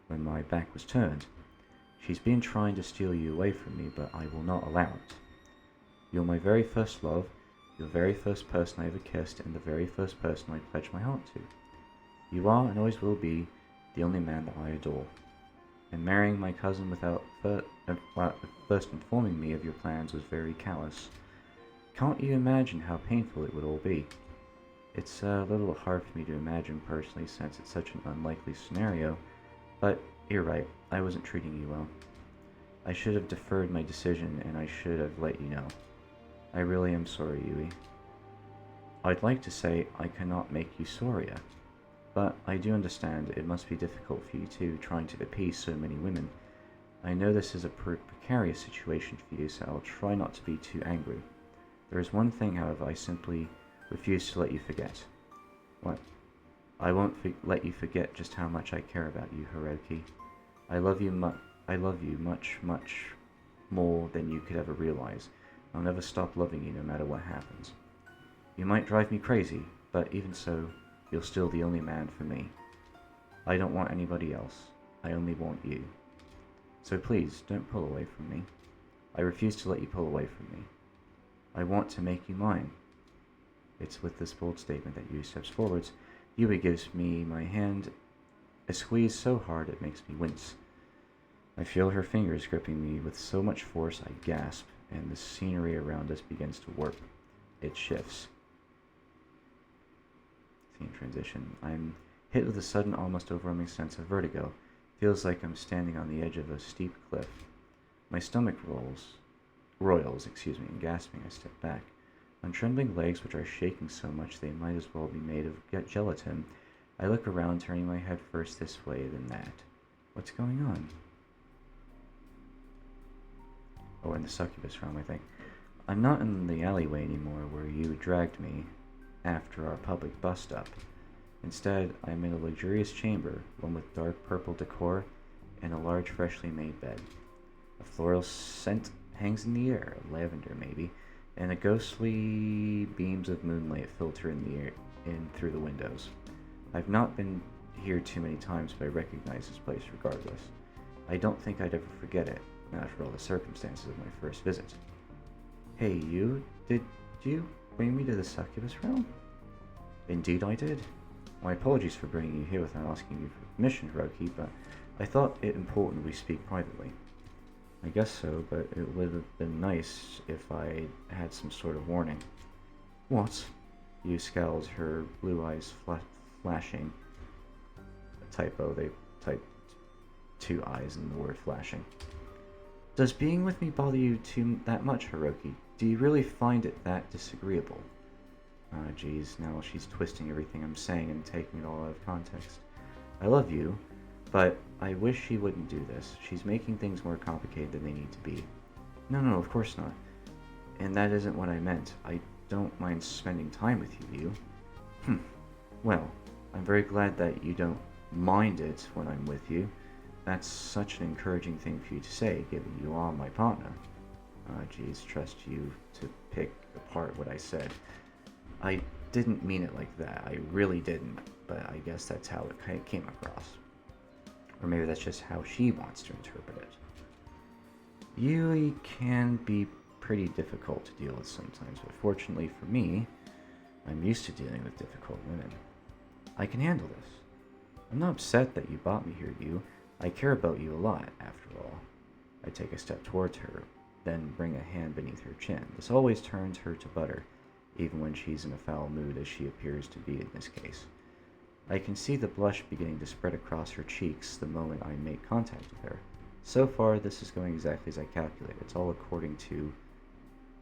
when my back was turned. She's been trying to steal you away from me, but I will not allow it. You're my very first love, the very first person I ever kissed, and the very first person I pledged my heart to. You are, and always will be, the only man that I adore. And marrying my cousin without first informing me of your plans was very callous. Can't you imagine how painful it would all be? It's a little hard for me to imagine personally since it's such an unlikely scenario, but you're right, I wasn't treating you well. I should have deferred my decision and I should have let you know. I really am sorry, Yui. I'd like to say I cannot make you sorrier, but I do understand it must be difficult for you too, trying to appease so many women. I know this is a precarious situation for you, so I'll try not to be too angry. There is one thing, however, I simply refuse to let you forget. What? I won't let you forget just how much I care about you, Hiroki. I love you much, much more than you could ever realize. I'll never stop loving you no matter what happens. You might drive me crazy, but even so, you're still the only man for me. I don't want anybody else. I only want you. So please, don't pull away from me. I refuse to let you pull away from me. I want to make you mine. It's with this bold statement that Yui steps forwards. Yui gives me my hand, a squeeze so hard it makes me wince. I feel her fingers gripping me with so much force I gasp, and the scenery around us begins to warp. It shifts. Scene transition. I'm hit with a sudden, almost overwhelming sense of vertigo. Feels like I'm standing on the edge of a steep cliff. My stomach roils, and gasping, I step back. On trembling legs, which are shaking so much they might as well be made of gelatin, I look around, turning my head first this way, then that. What's going on? Oh, in the succubus realm, I think. I'm not in the alleyway anymore where you dragged me after our public bust-up. Instead, I'm in a luxurious chamber, one with dark purple decor and a large freshly made bed. A floral scent hangs in the air, lavender maybe, and a ghostly beams of moonlight filter in through the windows. I've not been here too many times, but I recognize this place regardless. I don't think I'd ever forget it, not after all the circumstances of my first visit. Hey, did you bring me to the succubus realm? Indeed I did. My apologies for bringing you here without asking you for permission, Hiroki, but I thought it important we speak privately. I guess so, but it would have been nice if I had some sort of warning. What? Yu scowls, her blue eyes flashing. A typo, they typed two eyes in the word flashing. Does being with me bother you that much, Hiroki? Do you really find it that disagreeable? Ah, geez, now she's twisting everything I'm saying and taking it all out of context. I love you, but I wish she wouldn't do this. She's making things more complicated than they need to be. No, of course not. And that isn't what I meant. I don't mind spending time with you, Well, I'm very glad that you don't mind it when I'm with you. That's such an encouraging thing for you to say, given you are my partner. Geez, trust you to pick apart what I said. I didn't mean it like that. I really didn't, but I guess that's how it came across. Or maybe that's just how she wants to interpret it. Yui can be pretty difficult to deal with sometimes, but fortunately for me, I'm used to dealing with difficult women. I can handle this. I'm not upset that you brought me here, Yu. I care about you a lot, after all. I take a step towards her, then bring a hand beneath her chin. This always turns her to butter, even when she's in a foul mood as she appears to be in this case. I can see the blush beginning to spread across her cheeks the moment I make contact with her. So far, this is going exactly as I calculated. It's all according to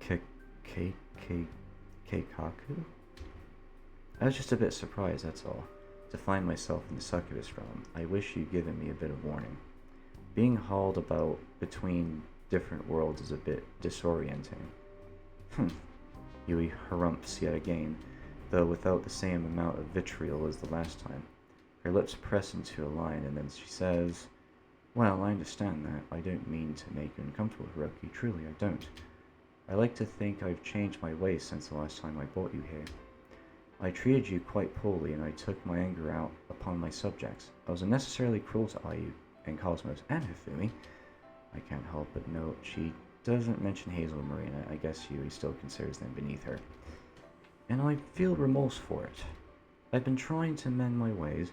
Keikaku? I was just a bit surprised, that's all, to find myself in the succubus realm. I wish you'd given me a bit of warning. Being hauled about between different worlds is a bit disorienting. Yui harumphs yet again, though without the same amount of vitriol as the last time. Her lips press into a line, and then she says, "Well, I understand that. I don't mean to make you uncomfortable, Hiroki. Truly, I don't. I like to think I've changed my ways since the last time I brought you here. I treated you quite poorly, and I took my anger out upon my subjects. I was unnecessarily cruel to Ayu and Cosmos and Hifumi." I can't help but note she doesn't mention Hazel and Marina. I guess Yui still considers them beneath her. "And I feel remorse for it. I've been trying to mend my ways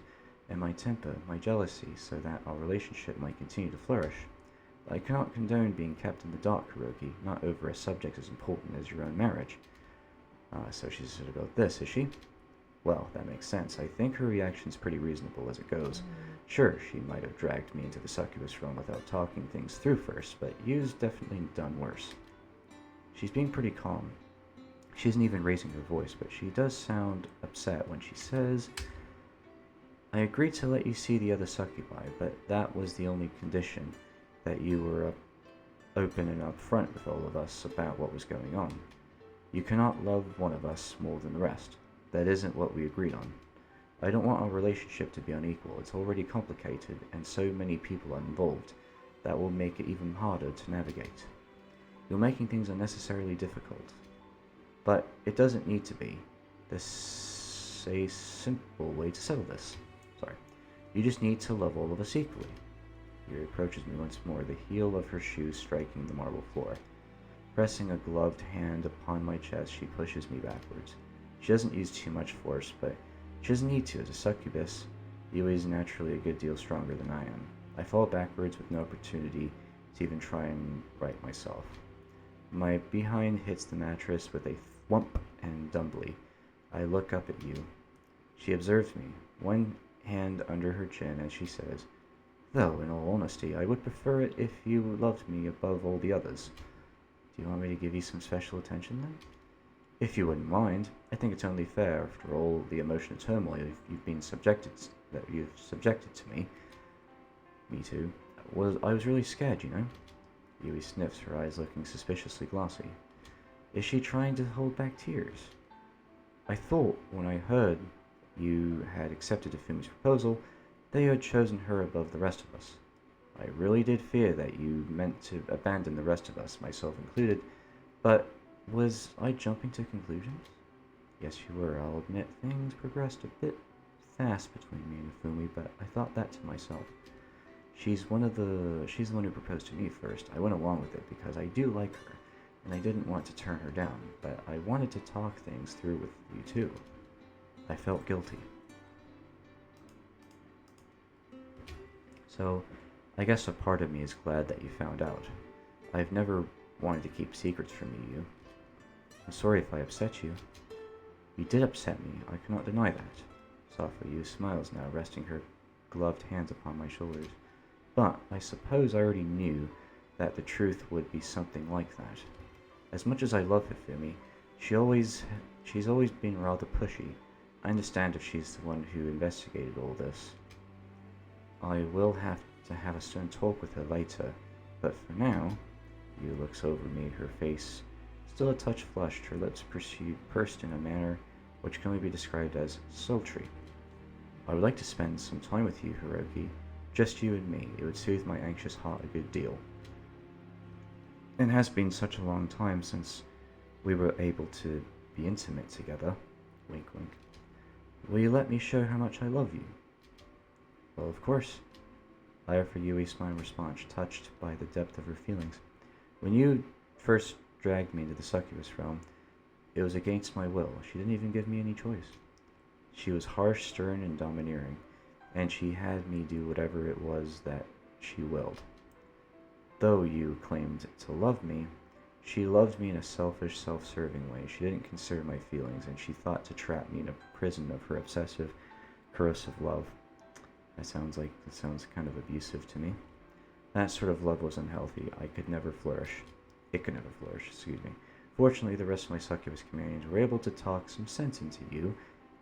and my temper, my jealousy, so that our relationship might continue to flourish. But I cannot condone being kept in the dark, Hiroki, not over a subject as important as your own marriage." So she's sort of about this, is she? Well, that makes sense. I think her reaction's pretty reasonable as it goes. Sure, she might have dragged me into the succubus realm without talking things through first, but Yu's definitely done worse. She's being pretty calm. She isn't even raising her voice, but she does sound upset when she says, "I agreed to let you see the other succubi, but that was the only condition, that you were open and upfront with all of us about what was going on. You cannot love one of us more than the rest. That isn't what we agreed on. I don't want our relationship to be unequal. It's already complicated, and so many people are involved. That will make it even harder to navigate. You're making things unnecessarily difficult. But it doesn't need to be. There's a simple way to settle this. You just need to love all of us equally." Yuri approaches me once more, the heel of her shoe striking the marble floor. Pressing a gloved hand upon my chest, she pushes me backwards. She doesn't use too much force, but she doesn't need to. As a succubus, Yui is naturally a good deal stronger than I am. I fall backwards with no opportunity to even try and right myself. My behind hits the mattress with a thwump, and dumbly, I look up at you. She observes me, one hand under her chin, as she says, "Though, in all honesty, I would prefer it if you loved me above all the others. Do you want me to give you some special attention, then? If you wouldn't mind. I think it's only fair, after all the emotional turmoil you've subjected to me. Me too. I was really scared, you know." Yui sniffs, her eyes looking suspiciously glossy. Is she trying to hold back tears? I thought, when I heard you had accepted Hifumi's proposal, that you had chosen her above the rest of us. I really did fear that you meant to abandon the rest of us, myself included, but was I jumping to conclusions? Yes, you were. I'll admit things progressed a bit fast between me and Hifumi, but I thought that to myself. She's the one who proposed to me first. I went along with it because I do like her, and I didn't want to turn her down, but I wanted to talk things through with you too. I felt guilty. So, I guess a part of me is glad that you found out. I've never wanted to keep secrets from you. I'm sorry if I upset you. You did upset me, I cannot deny that. Softly, Yu smiles now, resting her gloved hands upon my shoulders. But I suppose I already knew that the truth would be something like that. As much as I love Hifumi, she's always been rather pushy. I understand if she's the one who investigated all this. I will have to have a stern talk with her later, but for now, Yu looks over me, her face still a touch flushed, her lips pursed in a manner which can only be described as sultry. I would like to spend some time with you, Hiroki. Just you and me. It would soothe my anxious heart a good deal. It has been such a long time since we were able to be intimate together. Wink, wink. Will you let me show how much I love you? Well, of course. I offer Yui a smile response, touched by the depth of her feelings. When you first dragged me into the succubus realm, it was against my will. She didn't even give me any choice. She was harsh, stern, and domineering, and she had me do whatever it was that she willed. Though you claimed to love me, she loved me in a selfish, self-serving way. She didn't consider my feelings, and she thought to trap me in a prison of her obsessive, corrosive love. That sounds kind of abusive to me. That sort of love was unhealthy. I could never flourish. It could never flourish, excuse me. Fortunately, the rest of my succubus companions were able to talk some sense into you,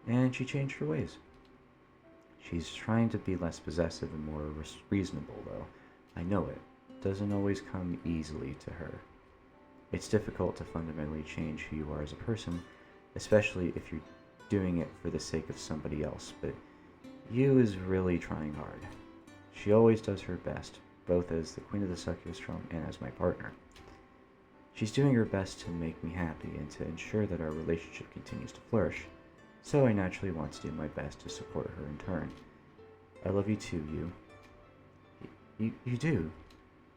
and she changed her ways. She's trying to be less possessive and more reasonable, though. I know it. Doesn't always come easily to her. It's difficult to fundamentally change who you are as a person, especially if you're doing it for the sake of somebody else, but Yu is really trying hard. She always does her best, both as the queen of the succubus realm and as my partner. She's doing her best to make me happy and to ensure that our relationship continues to flourish, so I naturally want to do my best to support her in turn. I love you too, Yu. You do?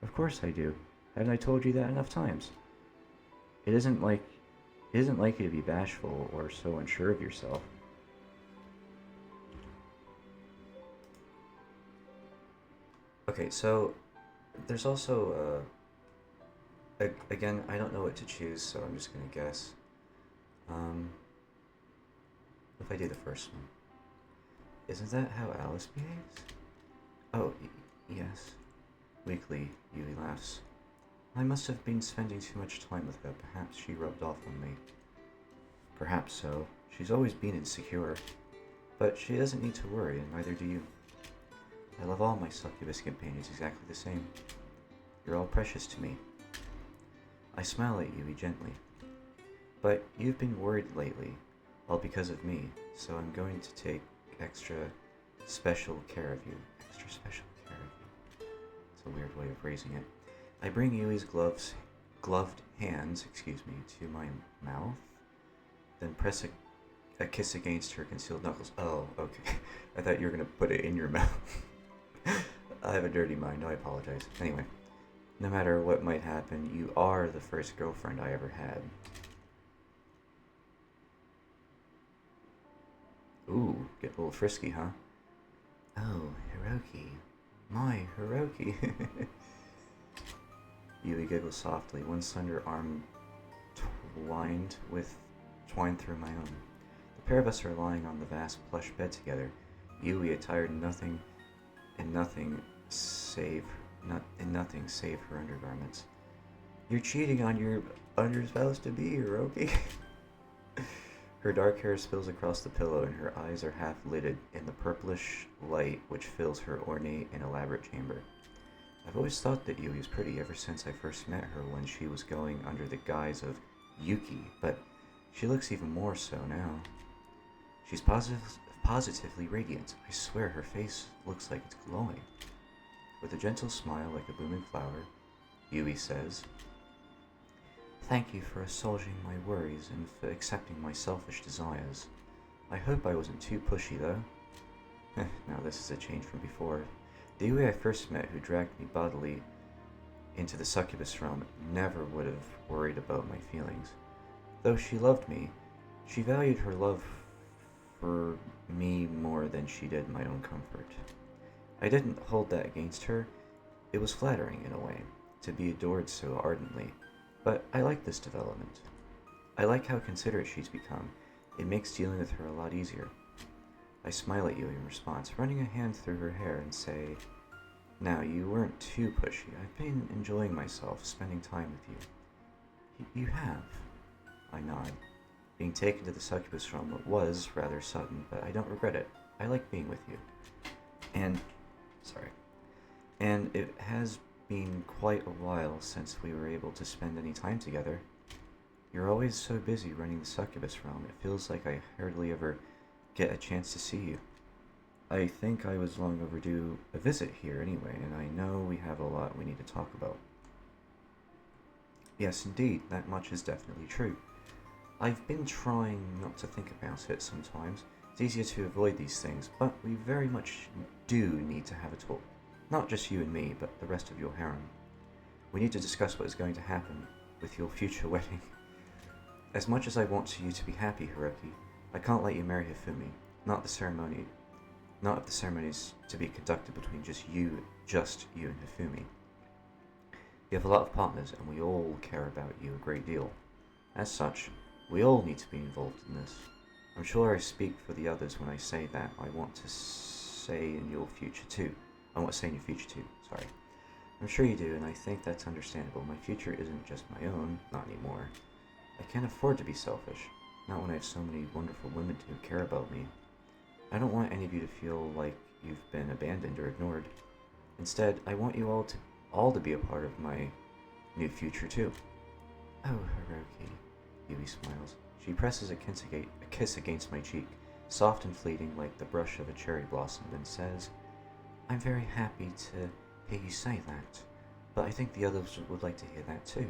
Of course I do. Haven't I told you that enough times? It isn't like you to be bashful or so unsure of yourself. Okay, so there's also, again, I don't know what to choose, so I'm just gonna guess. If I do the first one. Isn't that how Alice behaves? Oh, yes. Weakly, Yui laughs. I must have been spending too much time with her. Perhaps she rubbed off on me. Perhaps so. She's always been insecure. But she doesn't need to worry, and neither do you. I love all my succubus companions exactly the same. You're all precious to me. I smile at Yui gently. But you've been worried lately, all because of me, so I'm going to take extra special care of you. Extra special care of you. It's a weird way of phrasing it. I bring Yui's gloved hands, to my mouth, then press a kiss against her concealed knuckles. Oh, okay. I thought you were going to put it in your mouth. I have a dirty mind, I apologize. Anyway, no matter what might happen, you are the first girlfriend I ever had. Ooh, get a little frisky, huh? Oh, Hiroki. My Hiroki. Yui giggles softly, one slender arm twined through my own. The pair of us are lying on the vast plush bed together, Yui attired in nothing save her undergarments. You're cheating on your spouse-to-be, Hiroki. Her dark hair spills across the pillow and her eyes are half lidded in the purplish light which fills her ornate and elaborate chamber. I've always thought that Yui was pretty ever since I first met her when she was going under the guise of Yuki, but she looks even more so now. She's positively radiant. I swear her face looks like it's glowing. With a gentle smile like a blooming flower, Yui says, "Thank you for assuaging my worries and for accepting my selfish desires. I hope I wasn't too pushy, though." Now this is a change from before. The Yui I first met, who dragged me bodily into the succubus realm, never would have worried about my feelings. Though she loved me, she valued her love for me more than she did my own comfort. I didn't hold that against her. It was flattering, in a way, to be adored so ardently. But I like this development. I like how considerate she's become. It makes dealing with her a lot easier. I smile at you in response, running a hand through her hair and say, "Now, you weren't too pushy. I've been enjoying myself, spending time with you." You have." I nod. Being taken to the succubus realm was rather sudden, but I don't regret it. I like being with you. And it has been quite a while since we were able to spend any time together. You're always so busy running the succubus realm, it feels like I hardly ever get a chance to see you. I think I was long overdue a visit here anyway, and I know we have a lot we need to talk about. Yes, indeed, that much is definitely true. I've been trying not to think about it sometimes. It's easier to avoid these things, but we very much do need to have a talk. Not just you and me, but the rest of your harem. We need to discuss what is going to happen with your future wedding. As much as I want you to be happy, Hiroki, I can't let you marry Hifumi. Not if the ceremony is to be conducted between just you and Hifumi. You have a lot of partners, and we all care about you a great deal. As such, we all need to be involved in this. I'm sure I speak for the others when I say that I want to say in your future too. I'm I'm sure you do, and I think that's understandable. My future isn't just my own, not anymore. I can't afford to be selfish, not when I have so many wonderful women who care about me. I don't want any of you to feel like you've been abandoned or ignored. Instead, I want you all to be a part of my new future too. Oh, Hiroki, Yui smiles. She presses a kiss against my cheek, soft and fleeting like the brush of a cherry blossom, then says, I'm very happy to hear you say that, but I think the others would like to hear that too.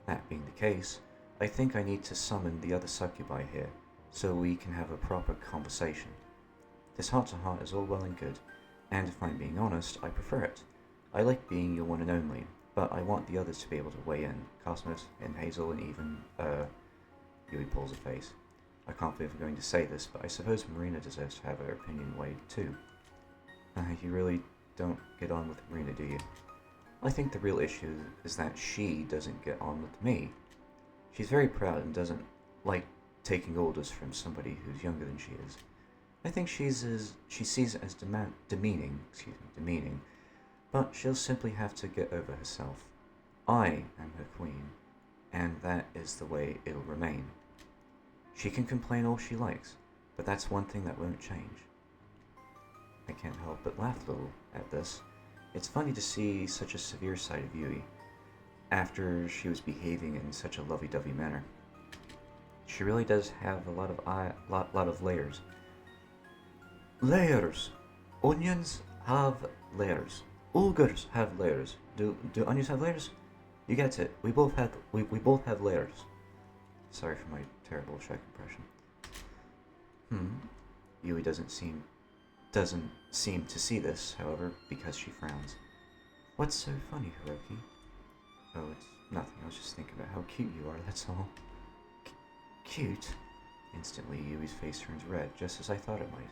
That being the case, I think I need to summon the other succubi here, so we can have a proper conversation. This heart-to-heart is all well and good, and if I'm being honest, I prefer it. I like being your one and only, but I want the others to be able to weigh in. Cosmos and Hazel and even, Yui pulls a face. I can't believe I'm going to say this, but I suppose Marina deserves to have her opinion weighed too. You really don't get on with Marina, do you? I think the real issue is that she doesn't get on with me. She's very proud and doesn't like taking orders from somebody who's younger than she is. I think she sees it as demeaning, but she'll simply have to get over herself. I am her queen, and that is the way it'll remain. She can complain all she likes, but that's one thing that won't change. I can't help but laugh a little at this. It's funny to see such a severe side of Yui, after she was behaving in such a lovey-dovey manner. She really does have a lot of layers. Layers! Onions have layers. Ogres have layers. Do onions have layers? You get it. We both have layers. Sorry for my terrible Shrek impression. Yui doesn't seem to see this, however, because she frowns. What's so funny, Hiroki? Oh, it's nothing. I was just thinking about how cute you are, that's all. Cute? Instantly, Yui's face turns red, just as I thought it might.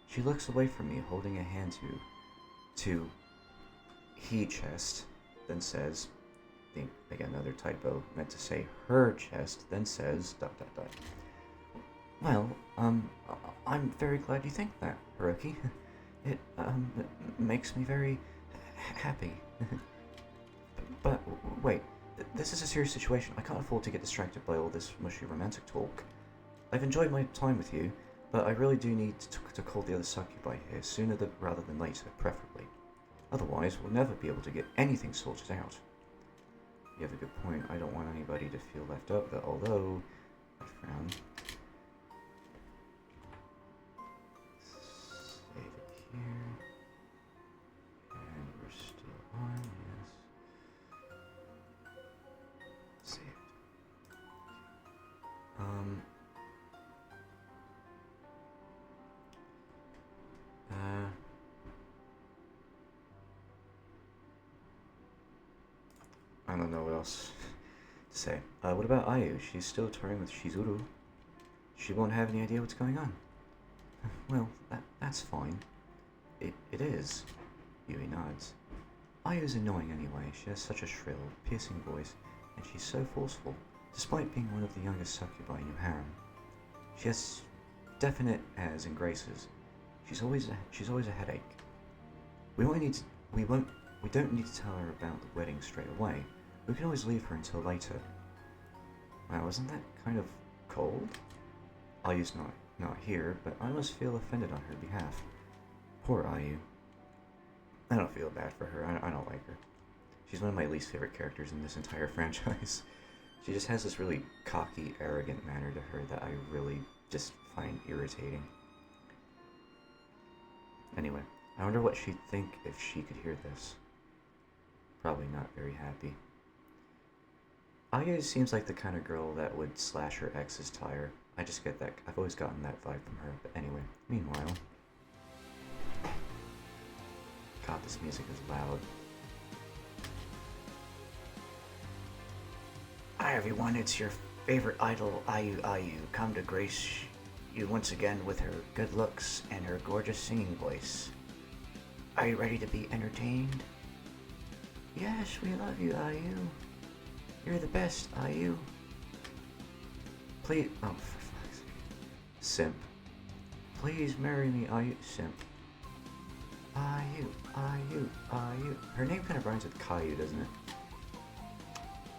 She looks away from me, holding a hand to he chest, then says, think again, another typo, meant to say her chest, then says, ... Well, I'm very glad you think that, Hiroki. It makes me very happy. But wait, this is a serious situation. I can't afford to get distracted by all this mushy romantic talk. I've enjoyed my time with you, but I really do need to call the other succubi here sooner rather than later, preferably. Otherwise, we'll never be able to get anything sorted out. You have a good point. I don't want anybody to feel left out there, although... I frown. Save it here. And we're still on, yes. Save it. I don't know what else to say. What about Ayu? She's still touring with Shizuru. She won't have any idea what's going on. Well, that's fine. It is. Yui nods. Ayu's annoying anyway. She has such a shrill, piercing voice, and she's so forceful, despite being one of the youngest succubi in your harem. She has definite airs and graces. She's always a headache. We don't need to tell her about the wedding straight away. We can always leave her until later. Wow, isn't that kind of cold? Ayu's not here, but I must feel offended on her behalf. Poor Ayu. I don't feel bad for her. I don't like her. She's one of my least favorite characters in this entire franchise. She just has this really cocky, arrogant manner to her that I really just find irritating. Anyway, I wonder what she'd think if she could hear this. Probably not very happy. Ayu seems like the kind of girl that would slash her ex's tire. I just get that. I've always gotten that vibe from her. But anyway, meanwhile... God, this music is loud. Hi everyone, it's your favorite idol, Ayu, come to grace you once again with her good looks and her gorgeous singing voice. Are you ready to be entertained? Yes, we love you, Ayu. You're the best, Ayu. Please... Oh, for fuck's sake. Simp. Please marry me, Ayu. Simp. Ayu. Her name kind of rhymes with Caillou, doesn't it?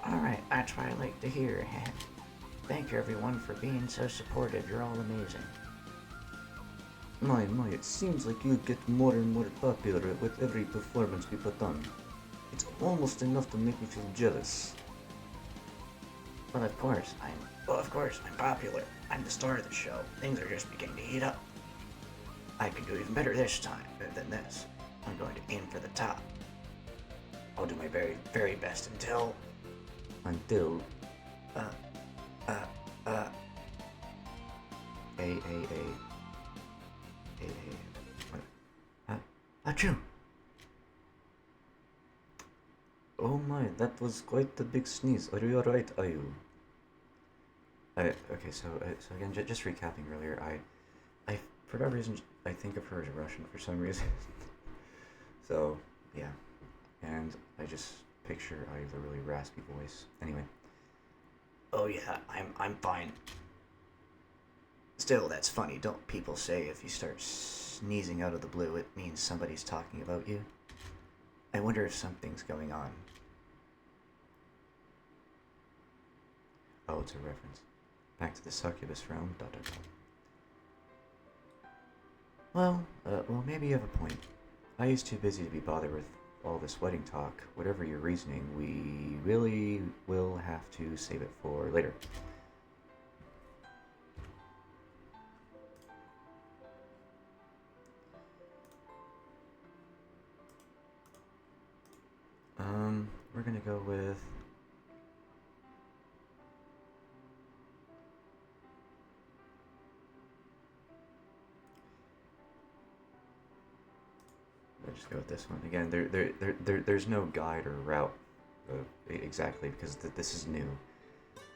Alright, that's what I like to hear. Thank you everyone for being so supportive. You're all amazing. My, it seems like you get more and more popular with every performance we put on. It's almost enough to make me feel jealous. Well, of course, I'm popular. I'm the star of the show. Things are just beginning to heat up. I can do even better this time than this. I'm going to aim for the top. I'll do my very, very best until... Achoo! Oh my, that was quite a big sneeze. Are you alright, Ayu? Okay, so again, just recapping earlier, I, for whatever reason, I think of her as Russian for some reason. So, yeah. And I just picture Ayu with a really raspy voice. Anyway. Oh yeah, I'm fine. Still, that's funny. Don't people say if you start sneezing out of the blue, it means somebody's talking about you? I wonder if something's going on. Oh, it's a reference. Back to the succubus realm, ... Well, maybe you have a point. Ayu's too busy to be bothered with all this wedding talk. Whatever your reasoning, we really will have to save it for later. We're gonna go with... Let's just go with this one. Again, there's no guide or route exactly because this is new.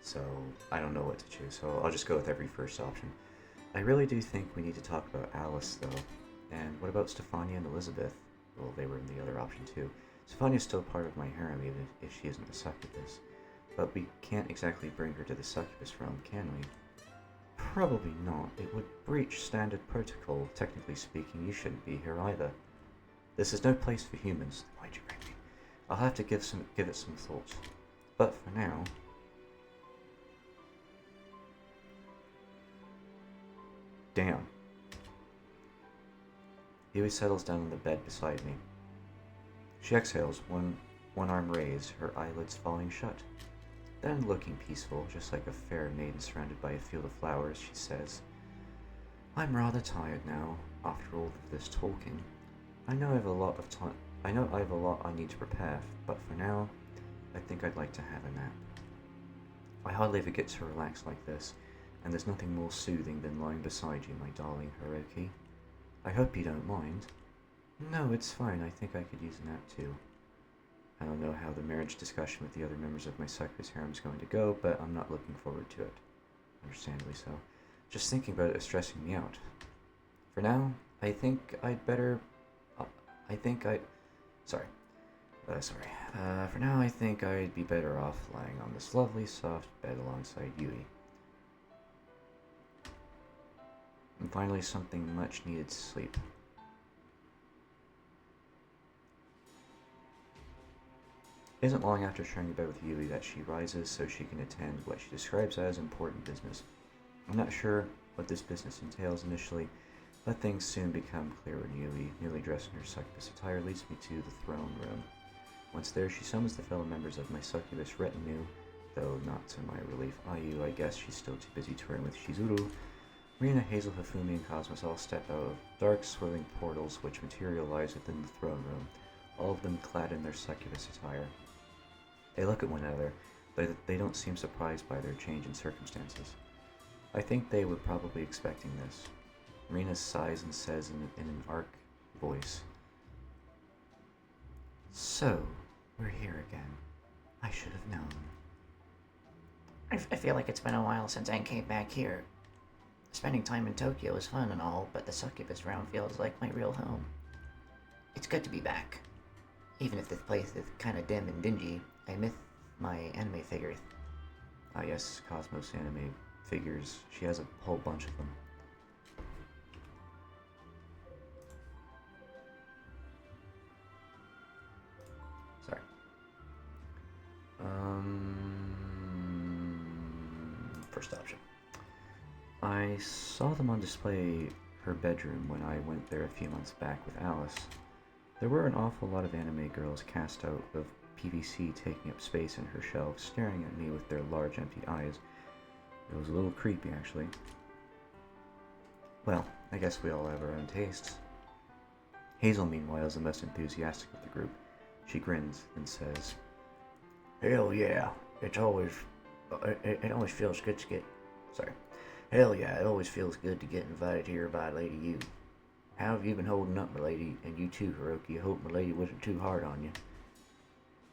So I don't know what to choose. So I'll just go with every first option. I really do think we need to talk about Alice though. And what about Stefania and Elizabeth? Well, they were in the other option too. Stefania's still part of my harem even if she isn't a succubus. But we can't exactly bring her to the succubus realm, can we? Probably not. It would breach standard protocol. Technically speaking, you shouldn't be here either. This is no place for humans. Why'd you bring me? I'll have to give it some thought. But for now... Damn. Yui settles down on the bed beside me. She exhales, one arm raised, her eyelids falling shut. Then, looking peaceful, just like a fair maiden surrounded by a field of flowers, she says, I'm rather tired now, after all of this talking. I know I have a lot of time. I know I have a lot I need to prepare, but for now, I think I'd like to have a nap. I hardly ever get to relax like this, and there's nothing more soothing than lying beside you, my darling Hiroki. I hope you don't mind. No, it's fine. I think I could use a nap too. I don't know how the marriage discussion with the other members of my succubus harem is going to go, but I'm not looking forward to it. Understandably so. Just thinking about it is stressing me out. For now, I think I'd better... for now, I think I'd be better off lying on this lovely, soft bed alongside Yui. And finally, something much needed sleep. It isn't long after sharing a bed with Yui that she rises so she can attend what she describes as important business. I'm not sure what this business entails initially, but things soon become clear when Yui, newly dressed in her succubus attire, leads me to the throne room. Once there, she summons the fellow members of my succubus retinue, though not to my relief. Ayu, I guess she's still too busy touring with Shizuru. Rina, Hazel, Hifumi, and Cosmos all step out of dark, swirling portals which materialize within the throne room, all of them clad in their succubus attire. They look at one another, but they don't seem surprised by their change in circumstances. I think they were probably expecting this. Rina sighs and says in an arch voice, So, we're here again. I should have known. I feel like it's been a while since I came back here. Spending time in Tokyo is fun and all, but the succubus realm feels like my real home. It's good to be back. Even if this place is kinda dim and dingy, I miss my anime figures. Ah yes, Cosmos anime figures. She has a whole bunch of them. first option. I saw them on display her bedroom when I went there a few months back with Alice. There were an awful lot of anime girls cast out of PVC taking up space in her shelves, staring at me with their large empty eyes. It was a little creepy, actually. Well, I guess we all have our own tastes. Hazel, meanwhile, is the most enthusiastic of the group. She grins and says, Hell yeah, it always feels good to get, hell yeah, it always feels good to get invited here by Lady You. How have you been holding up, my lady? And you too, Hiroki. I hope my lady wasn't too hard on you.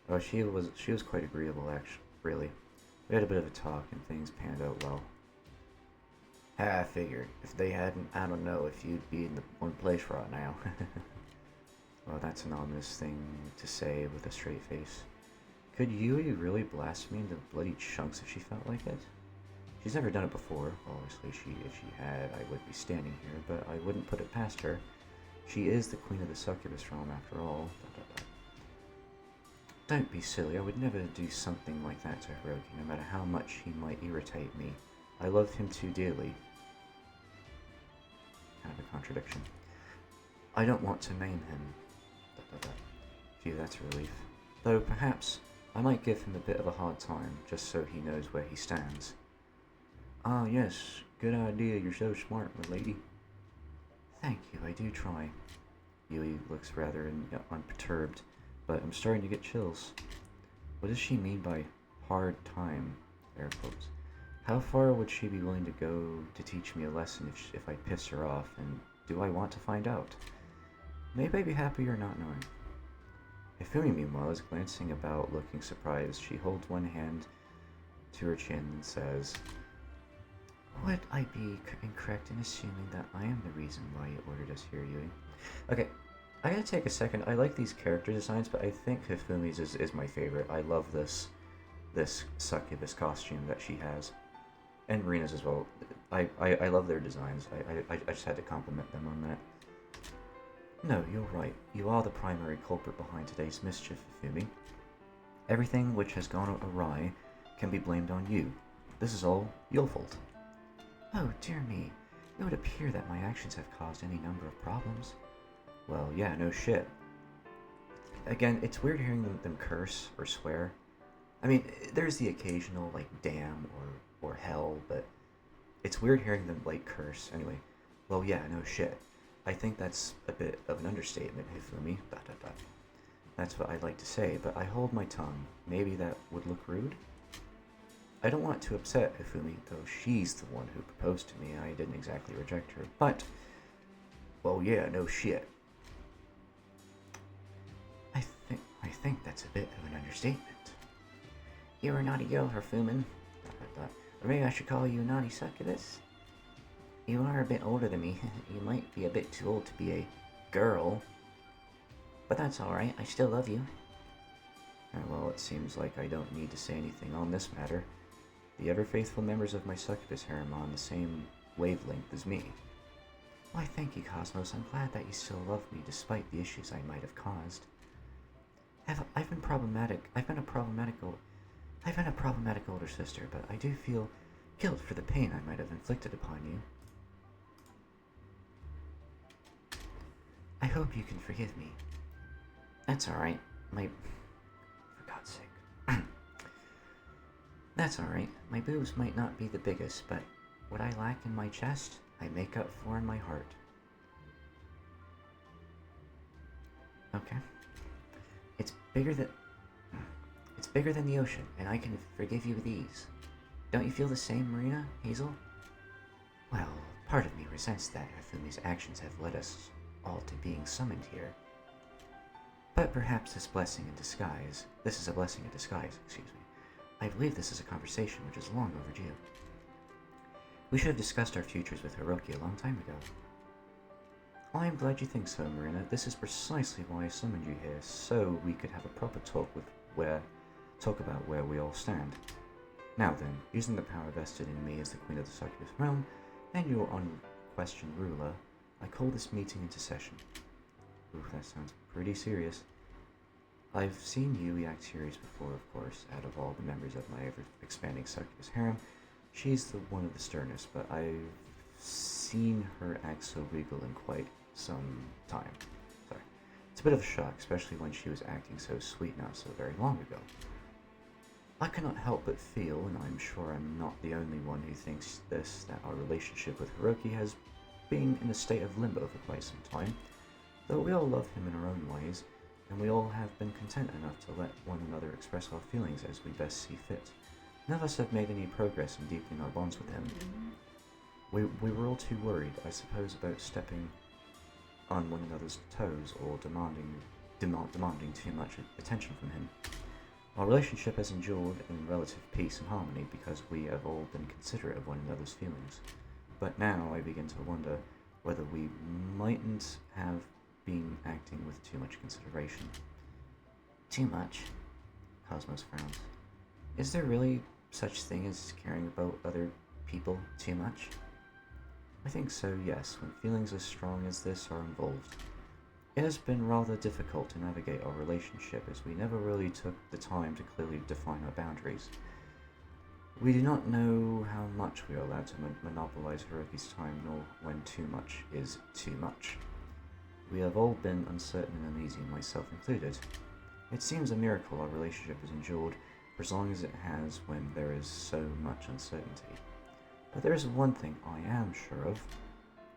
"Oh, she was quite agreeable, actually, really. We had a bit of a talk, and things panned out well." I figured. If they hadn't, I don't know if you'd be in the one place right now. Well, that's an ominous thing to say with a straight face. Could Yui really blast me into bloody chunks if she felt like it? She's never done it before. Obviously, if she had, I would be standing here, but I wouldn't put it past her. She is the queen of the succubus realm, after all. Don't be silly. I would never do something like that to Hiroki, no matter how much he might irritate me. I love him too dearly. Kind of a contradiction. I don't want to maim him. Phew, that's a relief. Though perhaps I might give him a bit of a hard time, just so he knows where he stands. Ah, yes, good idea. You're so smart, my lady. Thank you, I do try. Yui looks rather unperturbed, but I'm starting to get chills. What does she mean by hard time? Air quotes. How far would she be willing to go to teach me a lesson if I piss her off, and do I want to find out? Maybe I'd be happier not knowing. Hifumi, meanwhile, is glancing about, looking surprised. She holds one hand to her chin and says, Would I be incorrect in assuming that I am the reason why you ordered us here, Yui? Okay, I gotta take a second. I like these character designs, but I think Hifumi's is my favorite. I love this succubus costume that she has. And Rina's as well. I love their designs. I just had to compliment them on that. No, you're right. You are the primary culprit behind today's mischief, Hifumi. Everything which has gone awry can be blamed on you. This is all your fault. Oh, dear me. It would appear that my actions have caused any number of problems. Well, yeah, no shit. Again, it's weird hearing them curse or swear. I mean, there's the occasional, like, damn or hell, but it's weird hearing them, like, curse. Anyway, well, yeah, no shit. I think that's a bit of an understatement, Hifumi. ... That's what I'd like to say, but I hold my tongue. Maybe that would look rude? I don't want to upset Hifumi, though she's the one who proposed to me. I didn't exactly reject her, but... Well, yeah, no shit. I think that's a bit of an understatement. You're a naughty girl, Hifumi. ... Or maybe I should call you a naughty succubus? You are a bit older than me. You might be a bit too old to be a girl. But that's alright, I still love you. Well, it seems like I don't need to say anything on this matter. The ever-faithful members of my succubus harem are on the same wavelength as me. Why, thank you, Cosmos. I'm glad that you still love me despite the issues I might have caused. I've been a problematic older sister, but I do feel guilt for the pain I might have inflicted upon you. I hope you can forgive me. That's alright. For God's sake. That's alright. My boobs might not be the biggest, but what I lack in my chest, I make up for in my heart. Okay. It's bigger than the ocean, and I can forgive you with ease. Don't you feel the same, Marina, Hazel? Well, part of me resents that Hifumi's actions have led us all to being summoned here. But perhaps this is a blessing in disguise, excuse me. I believe this is a conversation which is long overdue. We should have discussed our futures with Hiroki a long time ago. I am glad you think so, Marina. This is precisely why I summoned you here, so we could have a proper talk about where we all stand. Now then, using the power vested in me as the Queen of the Succubus Realm, and your unquestioned ruler, I call this meeting into session. Oof, that sounds pretty serious. I've seen Yui act serious before, of course, out of all the members of my ever-expanding succubus harem, She's the one of the sternest, but I've seen her act so regal in quite some time. Sorry. It's a bit of a shock, especially when she was acting so sweet not so very long ago. I cannot help but feel, and I'm sure I'm not the only one who thinks this, that our relationship with Hiroki has been in a state of limbo for quite some time. Though we all love him in our own ways, and we all have been content enough to let one another express our feelings as we best see fit. None of us have made any progress in deepening our bonds with him. We were all too worried, I suppose, about stepping on one another's toes or demanding too much attention from him. Our relationship has endured in relative peace and harmony because we have all been considerate of one another's feelings. But now I begin to wonder whether we mightn't have been acting with too much consideration. Too much? Cosmos frowns. Is there really such thing as caring about other people too much? I think so, yes, when feelings as strong as this are involved. It has been rather difficult to navigate our relationship as we never really took the time to clearly define our boundaries. We do not know how much we are allowed to monopolize Hiroki's time, nor when too much is too much. We have all been uncertain and uneasy, myself included. It seems a miracle our relationship has endured for as long as it has when there is so much uncertainty. But there is one thing I am sure of.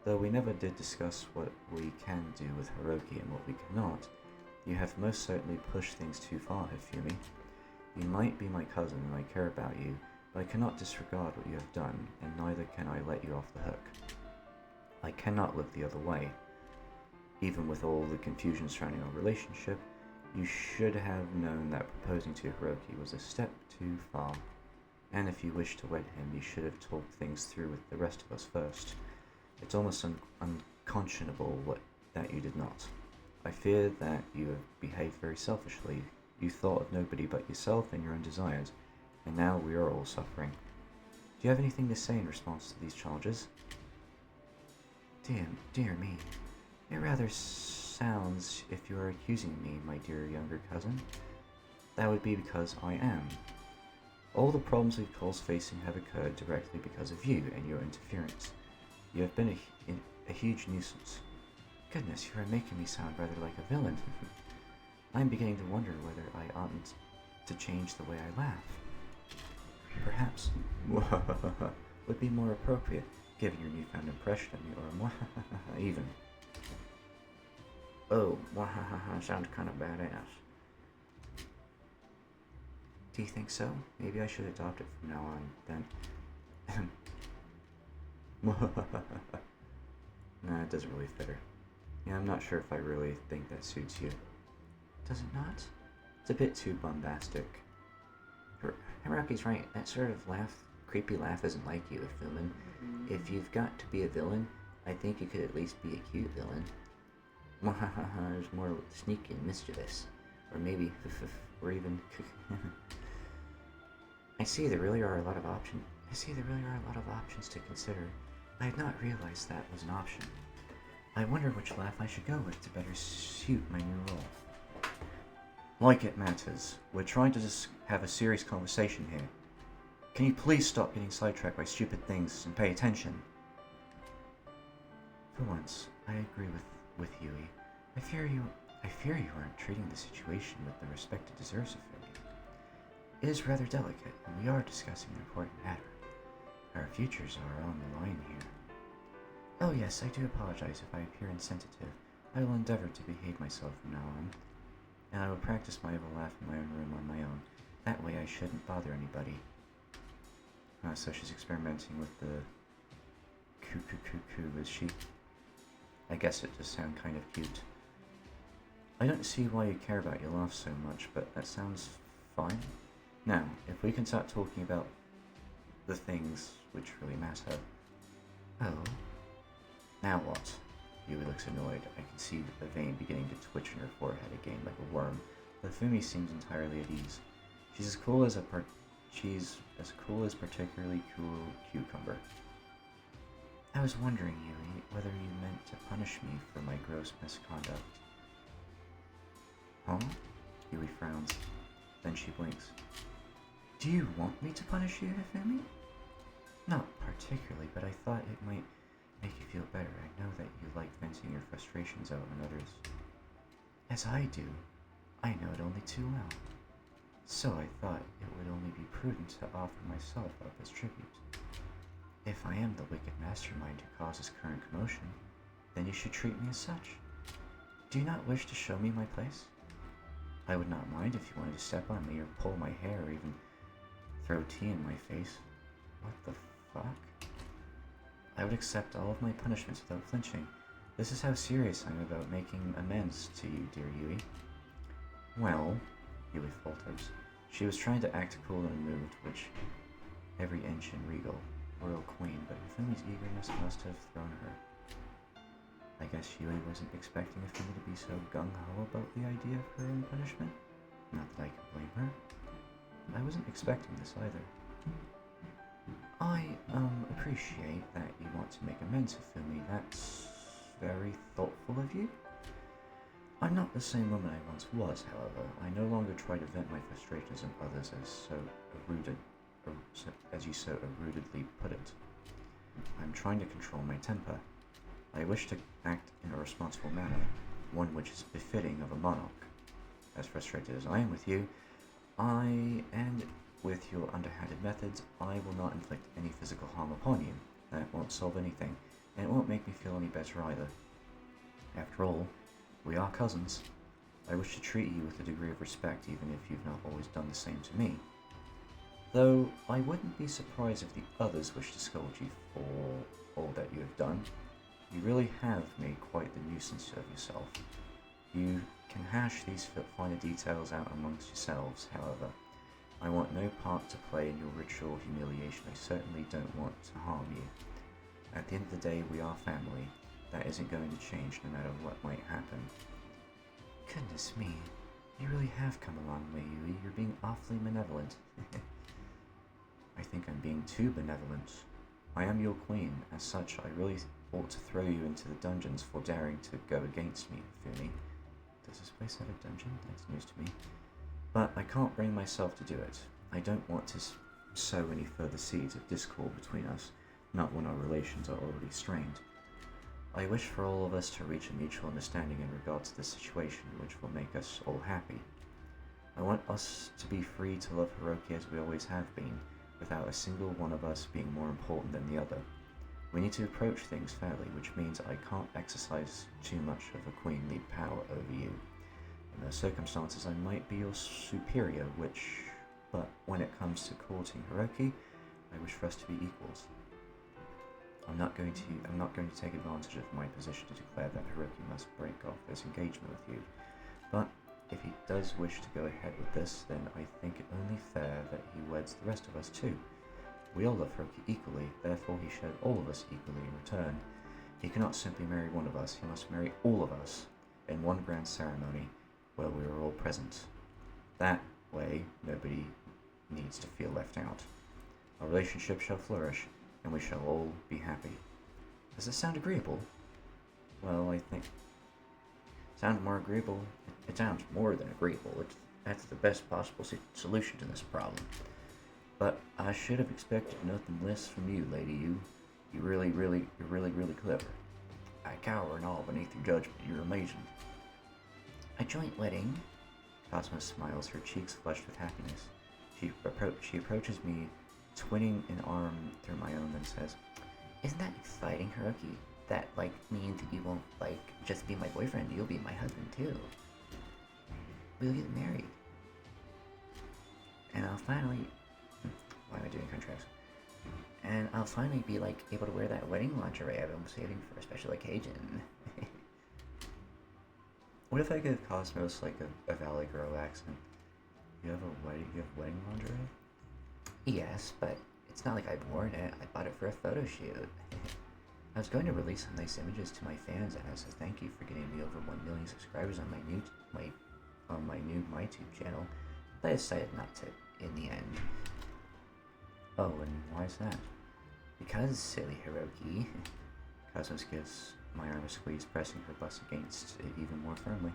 Though we never did discuss what we can do with Hiroki and what we cannot, you have most certainly pushed things too far, Hifumi. You might be my cousin and I care about you, but I cannot disregard what you have done, and neither can I let you off the hook. I cannot look the other way. Even with all the confusion surrounding our relationship, you should have known that proposing to Hiroki was a step too far. And if you wished to wed him, you should have talked things through with the rest of us first. It's almost unconscionable that you did not. I fear that you have behaved very selfishly. You thought of nobody but yourself and your own desires, and now we are all suffering. Do you have anything to say in response to these charges? Dear me. It rather sounds if you are accusing me, my dear younger cousin. That would be because I am. All the problems we've caused facing have occurred directly because of you and your interference. You have been a huge nuisance. Goodness, you are making me sound rather like a villain. I'm beginning to wonder whether I oughtn't to change the way I laugh. Perhaps would be more appropriate, given your newfound impression of me, or even. Oh, sounds kind of badass. Do you think so? Maybe I should adopt it from now on, then. Nah, it doesn't really fit her. Yeah, I'm not sure if I really think that suits you. Does it not? It's a bit too bombastic. Hiroki's right. That sort of creepy laugh isn't like you, Hifumi. If you've got to be a villain, I think you could at least be a cute villain. It's more sneaky and mischievous. Or maybe, or even... I see there really are a lot of options to consider. I had not realized that was an option. I wonder which laugh I should go with to better suit my new role. Like it matters. We're trying to just have a serious conversation here. Can you please stop getting sidetracked by stupid things and pay attention? For once, I agree with Yui. I fear you aren't treating the situation with the respect it deserves of you. It is rather delicate, and we are discussing an important matter. Our futures are on the line here. Oh yes, I do apologize if I appear insensitive. I will endeavor to behave myself from now on. And I will practice my evil laugh in my own room on my own. That way I shouldn't bother anybody. So she's experimenting with the coo, is she? I guess it just sounds kind of cute. I don't see why you care about your laugh so much, but that sounds fine. Now, if we can start talking about the things which really matter. Oh? Now what? Yui looks annoyed. I can see a vein beginning to twitch in her forehead again like a worm. But Hifumi seems entirely at ease. She's as cool as particularly cool cucumber. I was wondering, Yui, whether you meant to punish me for my gross misconduct. Huh? Yui frowns. Then she blinks. Do you want me to punish you, Hifumi? Not particularly, but I thought it might make you feel better. I know that you like venting your frustrations out on others. As I do. I know it only too well. So I thought it would only be prudent to offer myself up as tribute. If I am the wicked mastermind who causes current commotion, then you should treat me as such. Do you not wish to show me my place? I would not mind if you wanted to step on me or pull my hair or even throw tea in my face. What the fuck? I would accept all of my punishments without flinching. This is how serious I am about making amends to you, dear Yui. Well, Yui falters. She was trying to act cool and unmoved, which every inch and regal royal queen, but Hifumi's eagerness must have thrown her. I guess Yui wasn't expecting Hifumi to be so gung-ho about the idea of her own punishment. Not that I can blame her. I wasn't expecting this either. I, appreciate that you want to make amends, Hifumi. That's very thoughtful of you. I'm not the same woman I once was, however. I no longer try to vent my frustrations on others as you so rootedly put it. I'm trying to control my temper. I wish to act in a responsible manner, one which is befitting of a monarch. As frustrated as I am with you, and with your underhanded methods, I will not inflict any physical harm upon you. That won't solve anything, and it won't make me feel any better either. After all, we are cousins. I wish to treat you with a degree of respect, even if you've not always done the same to me. Though I wouldn't be surprised if the others wish to scold you for all that you have done. You really have made quite the nuisance of yourself. You can hash these finer details out amongst yourselves, however. I want no part to play in your ritual humiliation. I certainly don't want to harm you. At the end of the day, we are family. That isn't going to change no matter what might happen. Goodness me, you really have come a long way, Yui. You're being awfully benevolent. I think I'm being too benevolent. I am your queen. As such, I really ought to throw you into the dungeons for daring to go against me, Hifumi. Does this place have a dungeon? That's news to me. But I can't bring myself to do it. I don't want to sow any further seeds of discord between us, not when our relations are already strained. I wish for all of us to reach a mutual understanding in regard to this situation, which will make us all happy. I want us to be free to love Hiroki as we always have been, without a single one of us being more important than the other. We need to approach things fairly, which means I can't exercise too much of a queenly power over you. In those circumstances, I might be your superior, but when it comes to courting Hiroki, I wish for us to be equals. I'm not going to take advantage of my position to declare that Hiroki must break off this engagement with you. But if he does wish to go ahead with this, then I think it only fair that he weds the rest of us too. We all love Hiroki equally, therefore he should all of us equally in return. He cannot simply marry one of us, he must marry all of us in one grand ceremony where we are all present. That way, nobody needs to feel left out. Our relationship shall flourish, and we shall all be happy. Does this sound agreeable? Well, I think... Sound more agreeable? It sounds more than agreeable. That's the best possible solution to this problem. But I should have expected nothing less from you, lady. You're really clever. I cower and all beneath your judgment. You're amazing. A joint wedding? Cosmo smiles, her cheeks flushed with happiness. She approaches me, twinning an arm through my own, and says, "Isn't that exciting, Hiroki? That, means you won't, just be my boyfriend. You'll be my husband, too. We'll get married. And I'll finally... Why am I doing contracts? And I'll finally be, able to wear that wedding lingerie I've been saving for a special occasion." What if I give Cosmos, a Valley Girl accent? You have wedding lingerie? Yes, but it's not like I've worn it. I bought it for a photo shoot. I was going to release some nice images to my fans as a thank you for getting me over 1 million subscribers on my new MyTube channel, but I decided not to in the end. Oh, and why is that? Because, silly Hiroki. Cosmos gives my arm a squeeze, pressing her bust against it even more firmly.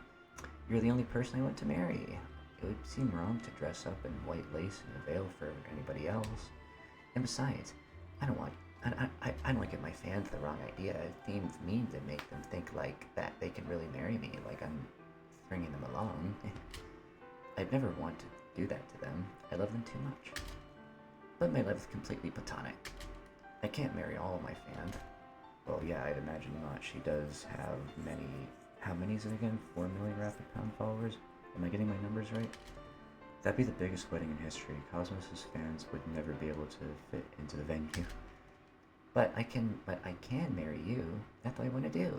You're the only person I want to marry. It would seem wrong to dress up in white lace and a veil for anybody else. And besides, I don't want. I don't want to give my fans the wrong idea. It seems mean to make them think like that they can really marry me, like I'm stringing them along. I'd never want to do that to them. I love them too much. But my love is completely platonic. I can't marry all of my fans. Well, yeah, I'd imagine not. She does have many... How many is it again? 4 million Rapid Pound followers? Am I getting my numbers right? That'd be the biggest wedding in history. Cosmos's fans would never be able to fit into the venue. But I can marry you. That's what I want to do.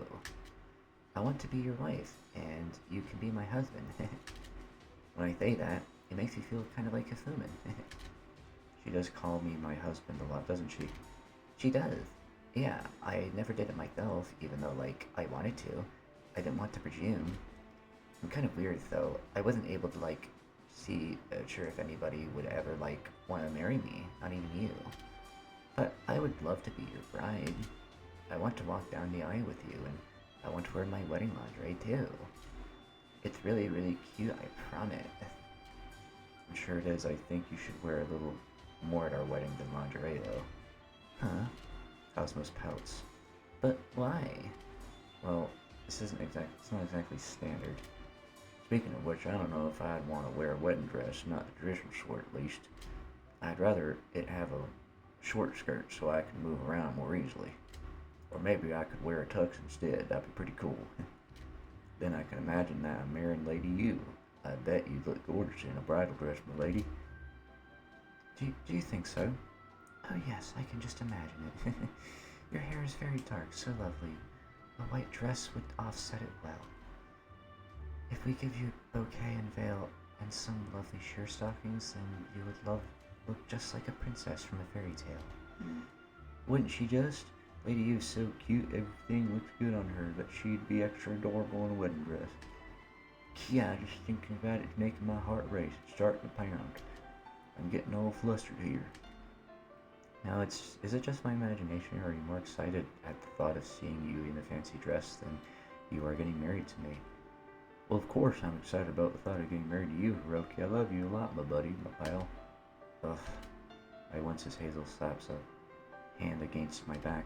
I want to be your wife, and you can be my husband. When I say that, it makes me feel kind of like Hifumi. She does call me my husband a lot, doesn't she? She does. Yeah, I never did it myself, even though, like, I wanted to. I didn't want to presume. I'm kind of weird, though. I wasn't able to, like, see sure if anybody would ever, like, want to marry me. Not even you. But I would love to be your bride. I want to walk down the aisle with you, and I want to wear my wedding lingerie, too. It's really, really cute, I promise. I'm sure it is. I think you should wear a little more at our wedding than lingerie, though. Huh? Cosmos pouts. But why? Well, it's not exactly standard. Speaking of which, I don't know if I'd want to wear a wedding dress, not the traditional sort at least. I'd rather it have a short skirt so I can move around more easily. Or maybe I could wear a tux instead, that'd be pretty cool. Then I can imagine that I'm marrying Lady You. I bet you'd look gorgeous in a bridal dress, my lady. Do you think so? Oh yes, I can just imagine it. Your hair is very dark, so lovely. A white dress would offset it well. If we give you a bouquet and veil and some lovely sheer stockings, then you would look just like a princess from a fairy tale. Wouldn't she just? Lady You's so cute, everything looks good on her, that she'd be extra adorable in a wedding dress. Yeah, just thinking about it's making my heart race. It's starting to pound. I'm getting all flustered here. Now, is it just my imagination, or are you more excited at the thought of seeing you in a fancy dress than you are getting married to me? Well, of course I'm excited about the thought of getting married to you, Hiroki. I love you a lot, my buddy, my pal. Ugh. I wince as Hazel slaps a hand against my back.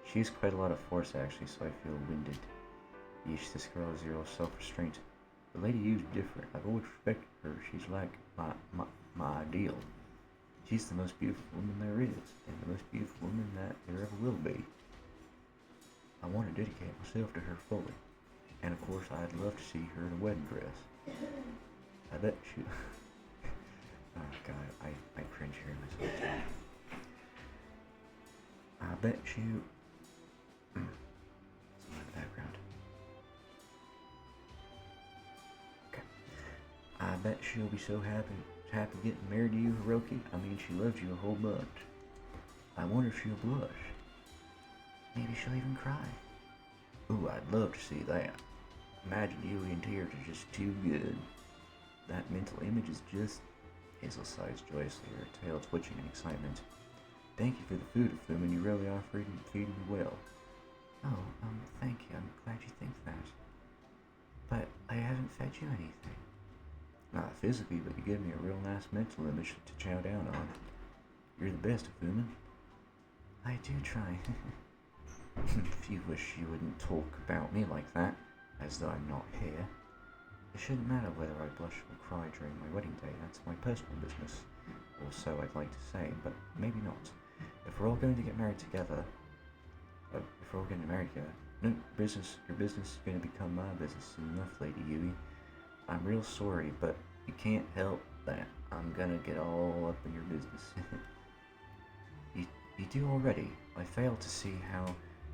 She used quite a lot of force, actually, so I feel winded. Yeesh, this girl has zero self-restraint. The Lady You's different. I've always respected her. She's like my ideal. She's the most beautiful woman there is, and the most beautiful woman that there ever will be. I want to dedicate myself to her fully. And of course, I'd love to see her in a wedding dress. I bet she... Oh god, I cringe hearing myself talk. I bet you... Someone in the background. Okay. I bet she'll be so happy getting married to you, Hiroki. I mean, she loves you a whole bunch. I wonder if she'll blush. Maybe she'll even cry. Ooh, I'd love to see that. Imagine you in tears is just too good. That mental image is just... Hazel sighs joyously, her tail twitching in excitement. Thank you for the food, Hifumi. You really are feeding me well. Oh, thank you. I'm glad you think that. But I haven't fed you anything. Not physically, but you give me a real nice mental image to chow down on. You're the best, Hifumi. I do try. If you wish you wouldn't talk about me like that, as though I'm not here. It shouldn't matter whether I blush or cry during my wedding day. That's my personal business. Or so I'd like to say, but maybe not. If we're all going to get married together... No, your business is going to become my business soon enough, Lady Yui. I'm real sorry, but you can't help that. I'm gonna get all up in your business. You do already. I fail to see how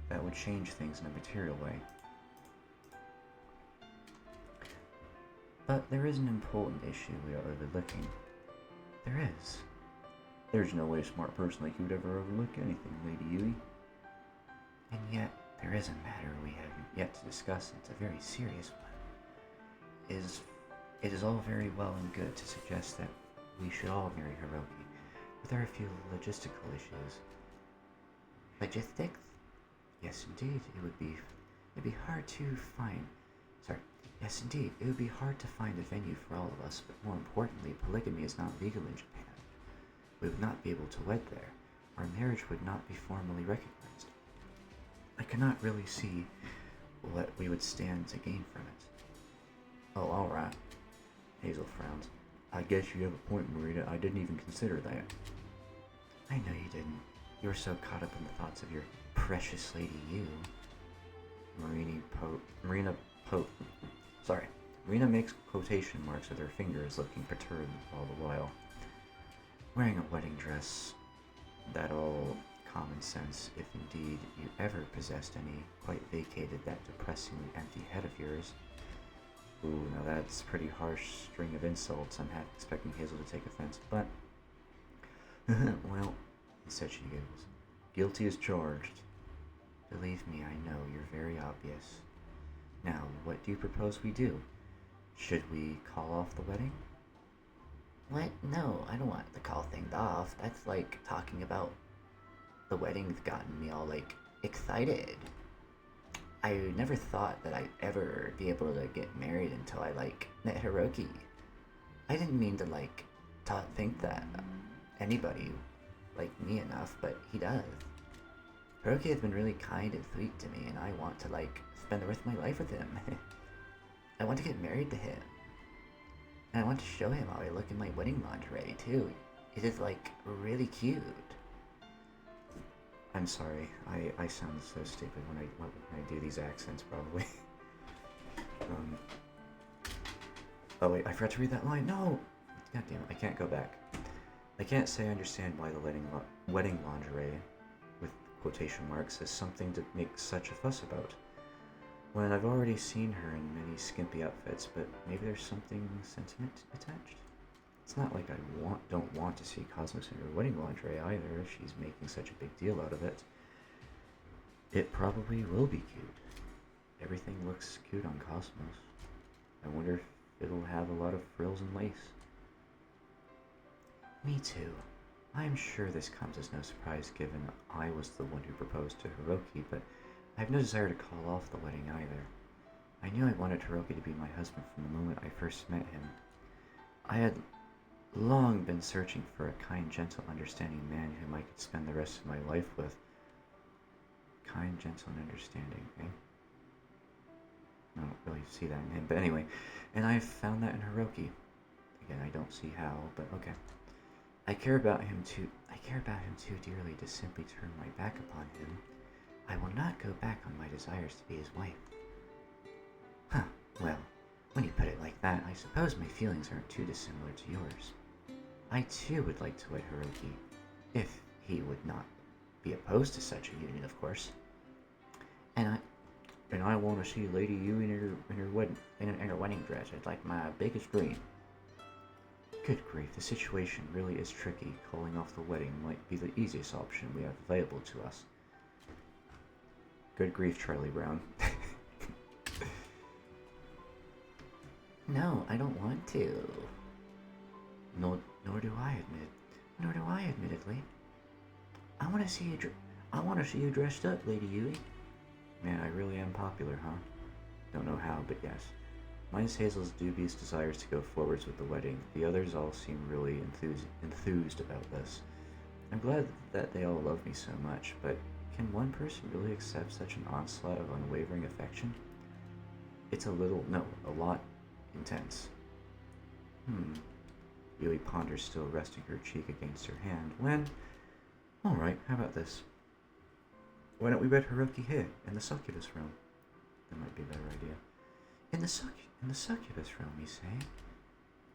that would change things in a material way. But there is an important issue we are overlooking. There is. There's no way a smart person like you would ever overlook anything, Lady Yui. And yet, there is a matter we have yet to discuss. It's a very serious one. It is all very well and good to suggest that we should all marry Hiroki, but there are a few logistical issues. Logistics? Yes, indeed. It'd be hard to find. Yes, indeed. It would be hard to find a venue for all of us, but more importantly, polygamy is not legal in Japan. We would not be able to wed there. our marriage would not be formally recognized. I cannot really see what we would stand to gain from it. Oh, alright. Hazel frowns. I guess you have a point, Marina. I didn't even consider that. I know you didn't. You were so caught up in the thoughts of your precious lady you. Marina makes quotation marks with her fingers, looking perturbed all the while. Wearing a wedding dress, that all common sense, if indeed you ever possessed any, quite vacated that depressingly empty head of yours. Ooh, now that's a pretty harsh string of insults. I'm half expecting Hazel to take offense, but... well, instead she giggles. Guilty as charged. Believe me, I know you're very obvious. Now, what do you propose we do? Should we call off the wedding? What? No, I don't want to call things off. That's like talking about the wedding's gotten me all like excited. I never thought that I'd ever be able to get married until I like met Hiroki. I didn't mean to like think that anybody liked me enough, but he does. Hiroki has been really kind and sweet to me, and I want to like spend the rest of my life with him. I want to get married to him. And I want to show him how I look in my wedding lingerie too. It is like really cute. I'm sorry, I sound so stupid when I do these accents, probably. Oh wait, I forgot to read that line. No! God damn it, I can't go back. I can't say I understand why the wedding lingerie, with quotation marks, is something to make such a fuss about. When I've already seen her in many skimpy outfits, but maybe there's something sentiment attached? It's not like I don't want to see Cosmos in her wedding lingerie either, if she's making such a big deal out of it. It probably will be cute. Everything looks cute on Cosmos. I wonder if it'll have a lot of frills and lace. Me too. I am sure this comes as no surprise given I was the one who proposed to Hiroki, but I have no desire to call off the wedding either. I knew I wanted Hiroki to be my husband from the moment I first met him. I had long been searching for a kind, gentle, understanding man whom I could spend the rest of my life with. Kind, gentle, and understanding, eh? I don't really see that in him, but anyway. And I found that in Hiroki. Again, I don't see how, but okay. I care about him too dearly to simply turn my back upon him. I will not go back on my desires to be his wife. Huh, well, when you put it like that, I suppose my feelings aren't too dissimilar to yours. I too would like to wed Hiroki, if he would not be opposed to such a union, of course. And I want to see Lady Yu in her wedding dress. It's like my biggest dream. Good grief, the situation really is tricky. Calling off the wedding might be the easiest option we have available to us. Good grief, Charlie Brown. No, I don't want to. Nor do I, admittedly. I want to see you dressed up, Lady Yui. Man, I really am popular, huh? Don't know how, but yes. Mine's Hazel's dubious desires to go forwards with the wedding. The others all seem really enthused about this. I'm glad that they all love me so much, but can one person really accept such an onslaught of unwavering affection? It's a lot intense. Yui ponders, still resting her cheek against her hand, when... Alright, how about this? Why don't we wed Hiroki here, in the Succubus realm? That might be a better idea. In the Succubus realm, you say?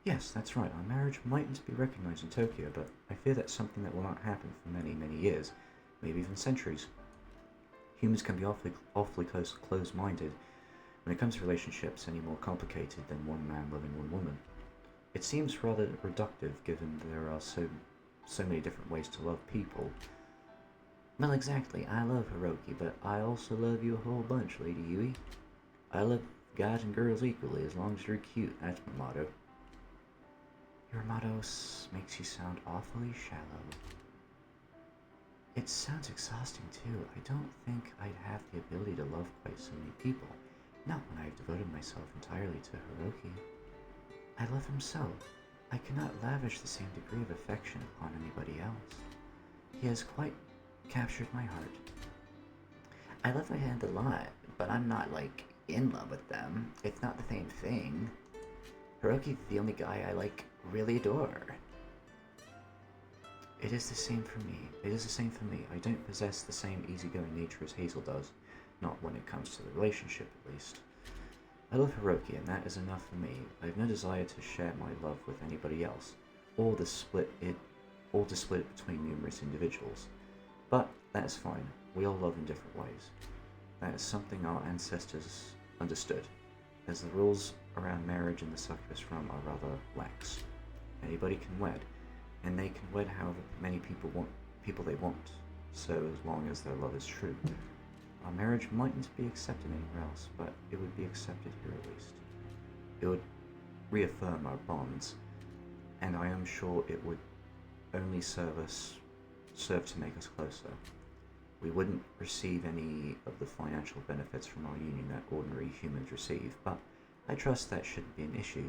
Yes, that's right. Our marriage mightn't be recognized in Tokyo, but I fear that's something that will not happen for many, many years, maybe even centuries. Humans can be awfully close-minded when it comes to relationships any more complicated than one man loving one woman. It seems rather reductive given there are so many different ways to love people. Well, exactly. I love Hiroki, but I also love you a whole bunch, Lady Yui. I love guys and girls equally, as long as you're cute. That's my motto. Your motto makes you sound awfully shallow. It sounds exhausting too. I don't think I'd have the ability to love quite so many people, not when I've devoted myself entirely to Hiroki. I love him so. I cannot lavish the same degree of affection upon anybody else. He has quite captured my heart. I love my hand a lot, but I'm not, like, in love with them. It's not the same thing. Hiroki's the only guy I, like, really adore. It is the same for me. It is the same for me. I don't possess the same easygoing nature as Hazel does. Not when it comes to the relationship, at least. I love Hiroki, and that is enough for me. I have no desire to share my love with anybody else, or to split it between numerous individuals. But that is fine. We all love in different ways. That is something our ancestors understood, as the rules around marriage in the Succubus realm are rather lax. Anybody can wed, and they can wed however many people they want, so as long as their love is true. Our marriage mightn't be accepted anywhere else, but it would be accepted here at least. It would reaffirm our bonds, and I am sure it would only serve to make us closer. We wouldn't receive any of the financial benefits from our union that ordinary humans receive, but I trust that shouldn't be an issue.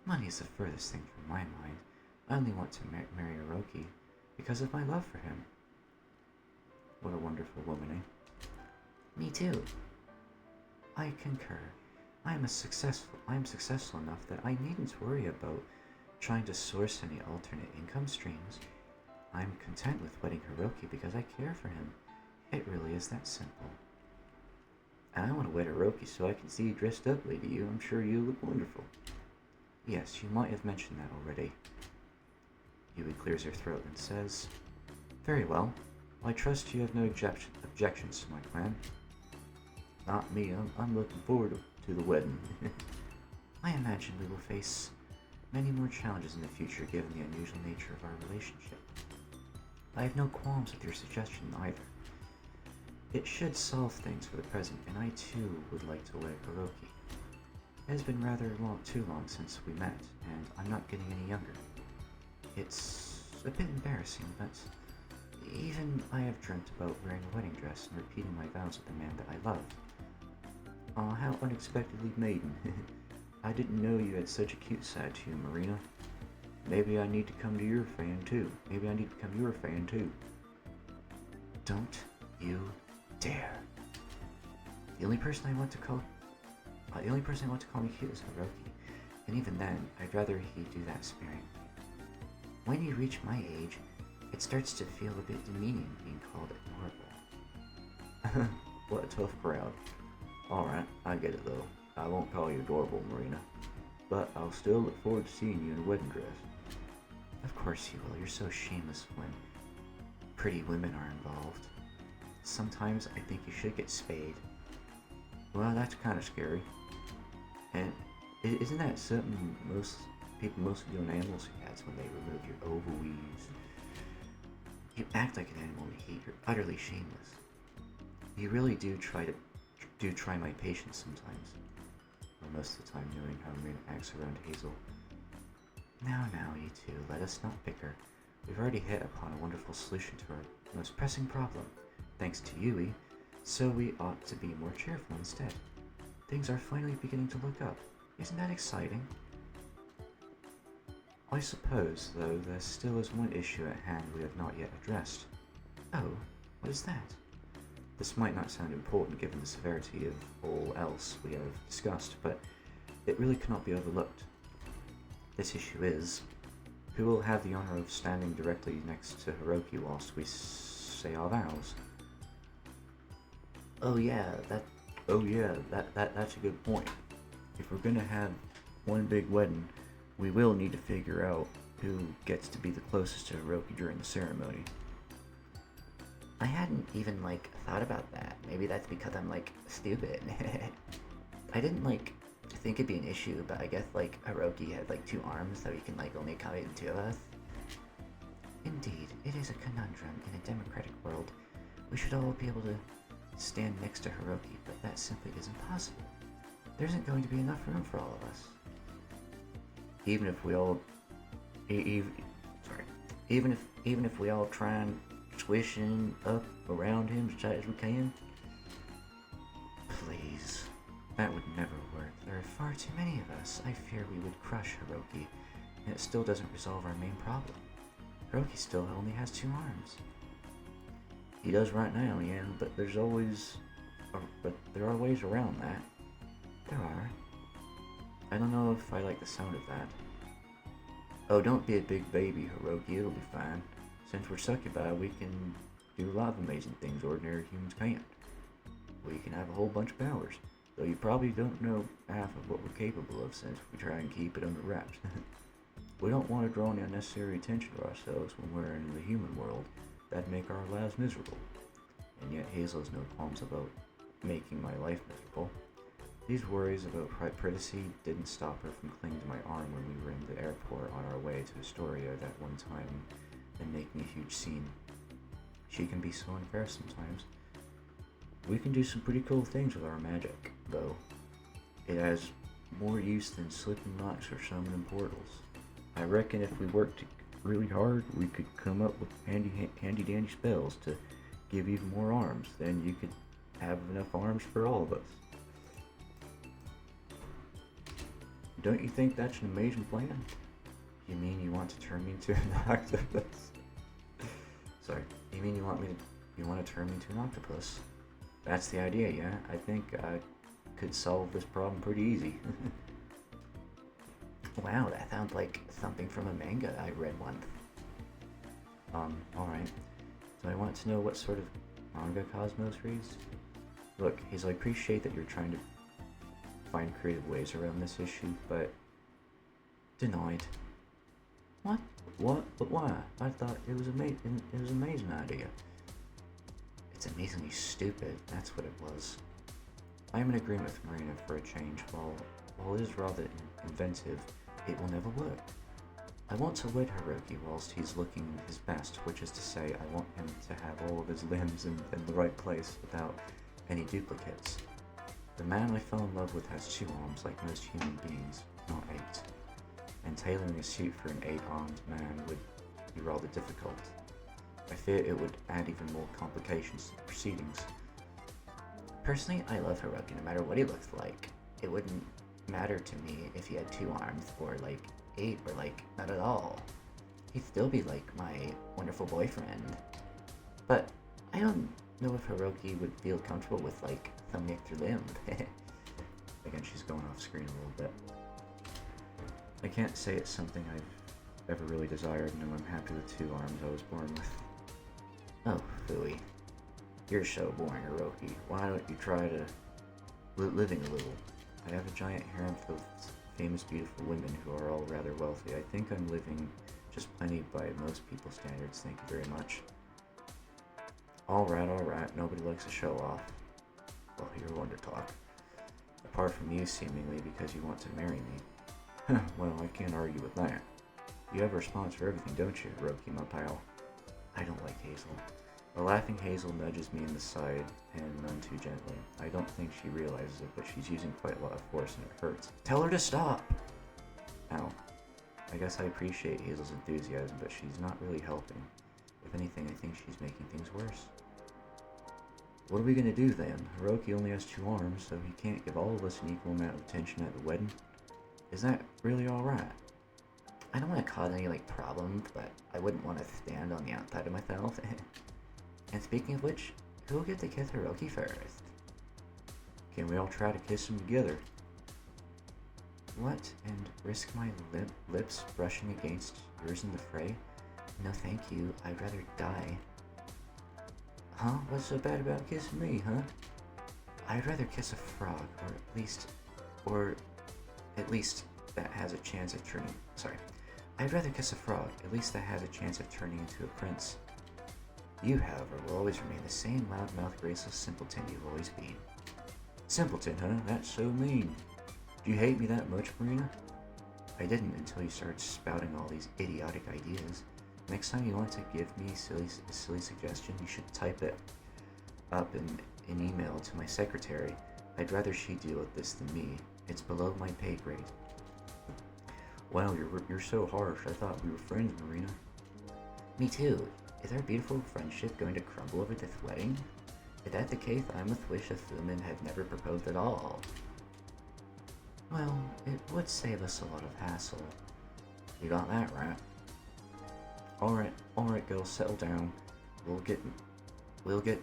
Money is the furthest thing from my mind. I only want to marry Hiroki because of my love for him. What a wonderful woman, eh? Me too. I concur. I am successful enough that I needn't worry about trying to source any alternate income streams. I'm content with wedding Hiroki because I care for him. It really is that simple. I want to wed Hiroki so I can see you dressed up, Lady Yu. I'm sure you look wonderful. Yes, you might have mentioned that already. Yui clears her throat and says, Very well. I trust you have no objections to my plan. Not me. I'm looking forward to the wedding. I imagine we will face many more challenges in the future given the unusual nature of our relationship. I have no qualms with your suggestion either. It should solve things for the present, and I too would like to wed Hiroki. It has been too long since we met, and I'm not getting any younger. It's a bit embarrassing, but even I have dreamt about wearing a wedding dress and repeating my vows with the man that I love. Aw, how unexpectedly maiden. I didn't know you had such a cute side to you, Marina. Maybe I need to become your fan too. Don't you dare. The only person I want to call me cute is Hiroki, and even then, I'd rather he do that sparingly. When you reach my age, it starts to feel a bit demeaning being called adorable. What a tough crowd. Alright, I get it though. I won't call you adorable, Marina. But I'll still look forward to seeing you in a wedding dress. Of course you will. You're so shameless when pretty women are involved. Sometimes I think you should get spayed. Well, that's kind of scary. And isn't that something most people mostly do on animals' cats when they remove your ovaries? You act like an animal in heat. You're utterly shameless. You really do try my patience sometimes. Or most of the time knowing how Marina acts around Hazel. Now, you two, let us not bicker. We've already hit upon a wonderful solution to our most pressing problem, thanks to Yui, so we ought to be more cheerful instead. Things are finally beginning to look up. Isn't that exciting? I suppose, though, there still is one issue at hand we have not yet addressed. Oh, what is that? This might not sound important given the severity of all else we have discussed, but it really cannot be overlooked. This issue is, who will have the honor of standing directly next to Hiroki whilst we say our vows? Oh yeah, that's a good point. If we're gonna have one big wedding, we will need to figure out who gets to be the closest to Hiroki during the ceremony. I hadn't even, thought about that. Maybe that's because I'm, stupid. I didn't, think it'd be an issue, but I guess, Hiroki had, 2 arms, so he can, only accommodate the 2 of us. Indeed, it is a conundrum in a democratic world. We should all be able to stand next to Hiroki, but that simply isn't possible. There isn't going to be enough room for all of us. Even if we all try and squish him up around him as tight as we can. Please. That would never work. There are far too many of us. I fear we would crush Hiroki, and it still doesn't resolve our main problem. Hiroki still only has 2 arms. He does right now, yeah, but there are ways around that. There are. I don't know if I like the sound of that. Oh, don't be a big baby, Hiroki, it'll be fine. Since we're succubi, we can do a lot of amazing things ordinary humans can't. We can have a whole bunch of powers, though you probably don't know half of what we're capable of since we try and keep it under wraps. We don't want to draw any unnecessary attention to ourselves when we're in the human world. That'd make our lives miserable. And yet Hazel has no qualms about making my life miserable. These worries about privacy didn't stop her from clinging to my arm when we were in the airport on our way to Astoria that one time and making a huge scene. She can be so unfair sometimes. We can do some pretty cool things with our magic, though. It has more use than slipping locks or summoning portals. I reckon if we worked really hard, we could come up with handy dandy spells to give even more arms. Then you could have enough arms for all of us. Don't you think that's an amazing plan? You mean you want to turn me into an octopus? Sorry. You mean you want to turn me into an octopus? That's the idea, yeah. I think I could solve this problem pretty easy. Wow, that sounds like something from a manga I read once. Alright. So I want to know what sort of manga Cosmos reads? Look, Hazel, I appreciate that you're trying to find creative ways around this issue, but denied. What? What? But why? I thought it was an amazing idea. It's amazingly stupid, that's what it was. I am in agreement with Marina for a change. While it is rather inventive, it will never work. I want to wed Hiroki whilst he's looking his best, which is to say I want him to have all of his limbs in the right place without any duplicates. The man I fell in love with has 2 arms like most human beings, not 8. And tailoring a suit for an 8-armed man would be rather difficult. I fear it would add even more complications to the proceedings. Personally, I love Hiroki no matter what he looks like. It wouldn't matter to me if he had 2 arms or like 8 or like not at all. He'd still be like my wonderful boyfriend. But I don't know if Hiroki would feel comfortable with like some extra limb. Again, she's going off screen a little bit. I can't say it's something I've ever really desired, and I'm happy with 2 arms I was born with. Oh, phooey. You're so boring, Hiroki. Why don't you try to living a little? I have a giant harem filled with famous, beautiful women who are all rather wealthy. I think I'm living just plenty by most people's standards, thank you very much. Alright, nobody likes to show off. Well, you're one to talk. Apart from you, seemingly, because you want to marry me. Well, I can't argue with that. You have a response for everything, don't you, Hiroki, my pal? I don't like Hazel. The laughing Hazel nudges me in the side, and none too gently. I don't think she realizes it, but she's using quite a lot of force and it hurts. Tell her to stop! Ow. I guess I appreciate Hazel's enthusiasm, but she's not really helping. If anything, I think she's making things worse. What are we gonna do then? Hiroki only has 2 arms, so he can't give all of us an equal amount of attention at the wedding. Is that really alright? I don't want to cause any like problems, but I wouldn't want to stand on the outside of myself. And speaking of which, who will get to kiss Hiroki first? Can we all try to kiss him together? What? And risk my lips brushing against yours in the fray? No thank you, I'd rather die. Huh? What's so bad about kissing me, huh? I'd rather kiss a frog, or at least that has a chance of turning, I'd rather kiss a frog, at least that has a chance of turning into a prince. You, however, will always remain the same loudmouth, graceless simpleton you've always been. Simpleton, huh? That's so mean. Do you hate me that much, Marina? I didn't until you started spouting all these idiotic ideas. Next time you want to give me a silly suggestion, you should type it up in an email to my secretary. I'd rather she deal with this than me. It's below my pay grade. Wow, you're so harsh. I thought we were friends, Marina. Me too. Is our beautiful friendship going to crumble over this wedding? If that's the case, I must wish Hifumi had never proposed at all. Well, it would save us a lot of hassle. You got that right. Alright, girls, settle down. We'll get,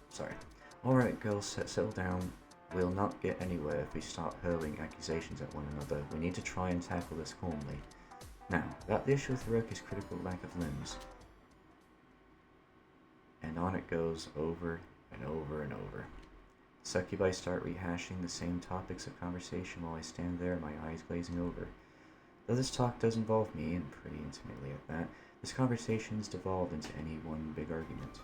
sorry. Alright, girls, settle down. We'll not get anywhere if we start hurling accusations at one another. We need to try and tackle this calmly. Now, about the issue with Hiroki's critical lack of limbs. And on it goes over and over and over. Succubi start rehashing the same topics of conversation while I stand there, my eyes glazing over. Though this talk does involve me, and pretty intimately at that, this conversation's devolved into any one big argument.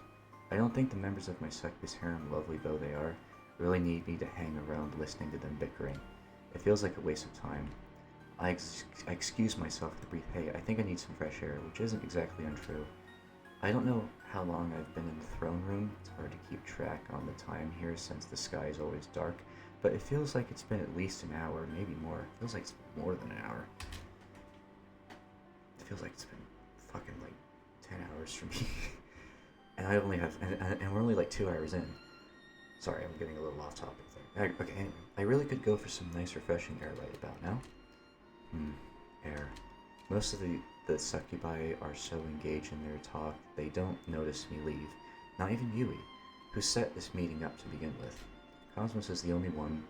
I don't think the members of my succubus harem, lovely though they are, really need me to hang around listening to them bickering. It feels like a waste of time. I excuse myself with a brief, hey, I think I need some fresh air, which isn't exactly untrue. I don't know how long I've been in the throne room. It's hard to keep track on the time here since the sky is always dark, but it feels like it's been at least an hour, maybe more. It feels like it's been more than an hour. It feels like it's been fucking like 10 hours for me. And I only have, and we're only like 2 hours in. Sorry, I'm getting a little off topic there. Okay, anyway, I really could go for some nice refreshing air right about now. Air. Most of the succubi are so engaged in their talk, they don't notice me leave. Not even Yui, who set this meeting up to begin with. Cosmos is the only one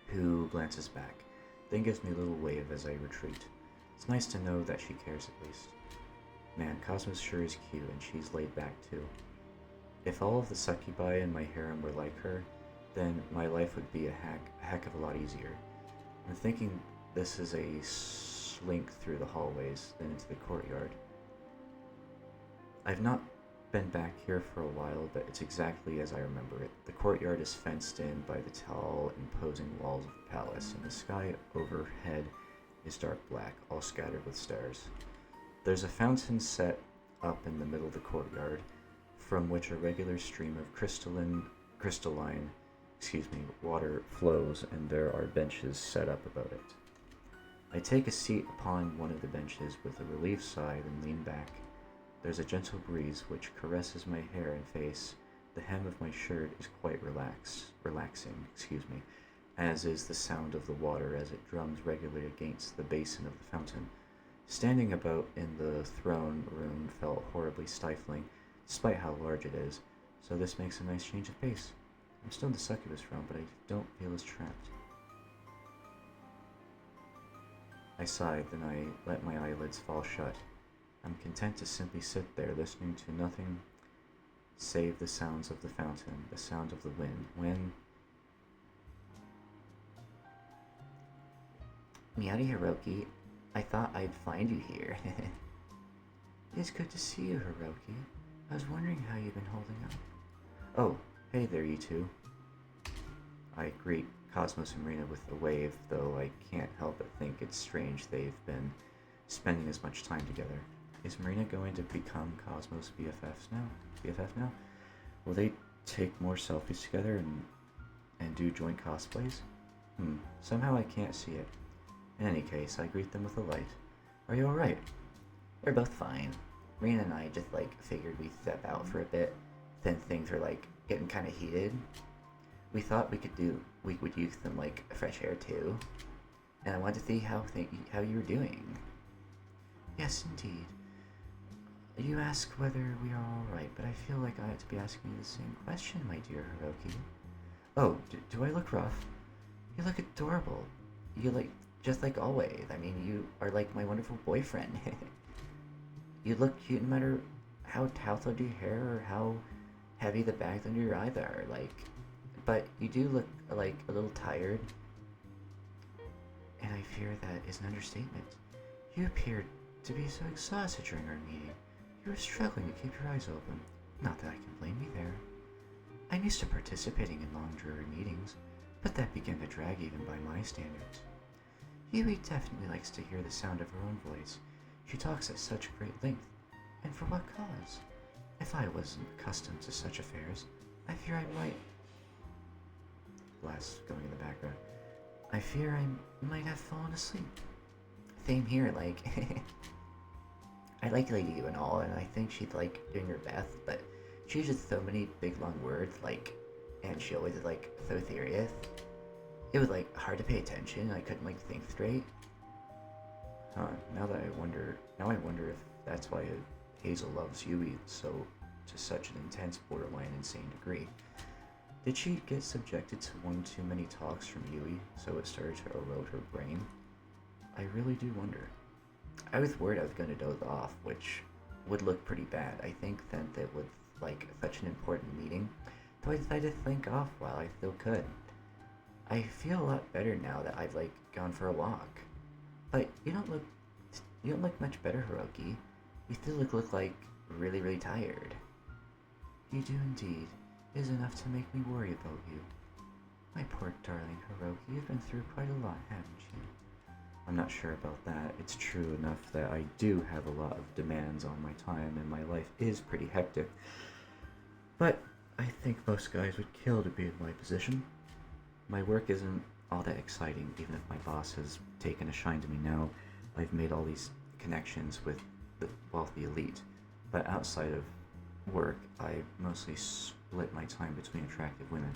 who glances back, then gives me a little wave as I retreat. It's nice to know that she cares at least. Man, Cosmos sure is cute, and she's laid back too. If all of the succubi in my harem were like her, then my life would be a heck of a lot easier. I'm thinking this is a slink through the hallways, then into the courtyard. I've not been back here for a while, but it's exactly as I remember it. The courtyard is fenced in by the tall, imposing walls of the palace, and the sky overhead is dark black, all scattered with stars. There's a fountain set up in the middle of the courtyard, from which a regular stream of crystalline water flows, and there are benches set up about it. I take a seat upon one of the benches with a relieved sigh and lean back. There's a gentle breeze which caresses my hair and face. The hem of my shirt is quite relaxing, as is the sound of the water as it drums regularly against the basin of the fountain. Standing about in the throne room felt horribly stifling, despite how large it is, so this makes a nice change of pace. I'm still in the succubus realm, but I don't feel as trapped. I sighed, then I let my eyelids fall shut. I'm content to simply sit there, listening to nothing save the sounds of the fountain, the sound of the wind, when... Miyagi Hiroki, I thought I'd find you here. It's good to see you, Hiroki. I was wondering how you've been holding up. Oh, hey there, you two. I greet Cosmos and Marina with a wave, though I can't help but think it's strange they've been spending as much time together. Is Marina going to become Cosmos BFF now? Will they take more selfies together and do joint cosplays? Somehow I can't see it. In any case, I greet them with a light. Are you alright? We're both fine. Marina and I just figured we'd step out for a bit. Then things were getting kind of heated. We thought we would use some fresh air too. And I wanted to see how you were doing. Yes, indeed. You ask whether we are alright, but I feel like I ought to be asking you the same question, my dear Hiroki. Oh, do I look rough? You look adorable. You just like always. I mean, you are like my wonderful boyfriend. You look cute no matter how tousled your hair or how heavy the bags under your eyes are. But you do look a little tired. And I fear that is an understatement. You appeared to be so exhausted during our meeting. You were struggling to keep your eyes open. Not that I can blame you there. I'm used to participating in long, dreary meetings, but that began to drag even by my standards. Yui definitely likes to hear the sound of her own voice. She talks at such great length, and for what cause? If I wasn't accustomed to such affairs, I fear I might... Glass going in the background. I fear I might have fallen asleep. Same here, I like Lady U and all, and I think she's doing her best, but she uses so many big long words, and she always is so serious. It was hard to pay attention, I couldn't think straight. Huh, now I wonder if that's why Hazel loves Yui so to such an intense, borderline insane degree. Did she get subjected to one too many talks from Yui, so it started to erode her brain? I really do wonder. I was worried I was going to doze off, which would look pretty bad. I think that with like such an important meeting, so I decided to think off while I still could. I feel a lot better now that I've like gone for a walk. But you don't look much better, Hiroki. You still look like really, really tired. You do indeed. It is enough to make me worry about you. My poor darling Hiroki, you've been through quite a lot, haven't you? I'm not sure about that. It's true enough that I do have a lot of demands on my time and my life is pretty hectic. But I think most guys would kill to be in my position. My work isn't all that exciting, even if my boss has taken a shine to me now. I've made all these connections with the wealthy elite. But outside of work, I mostly split my time between attractive women.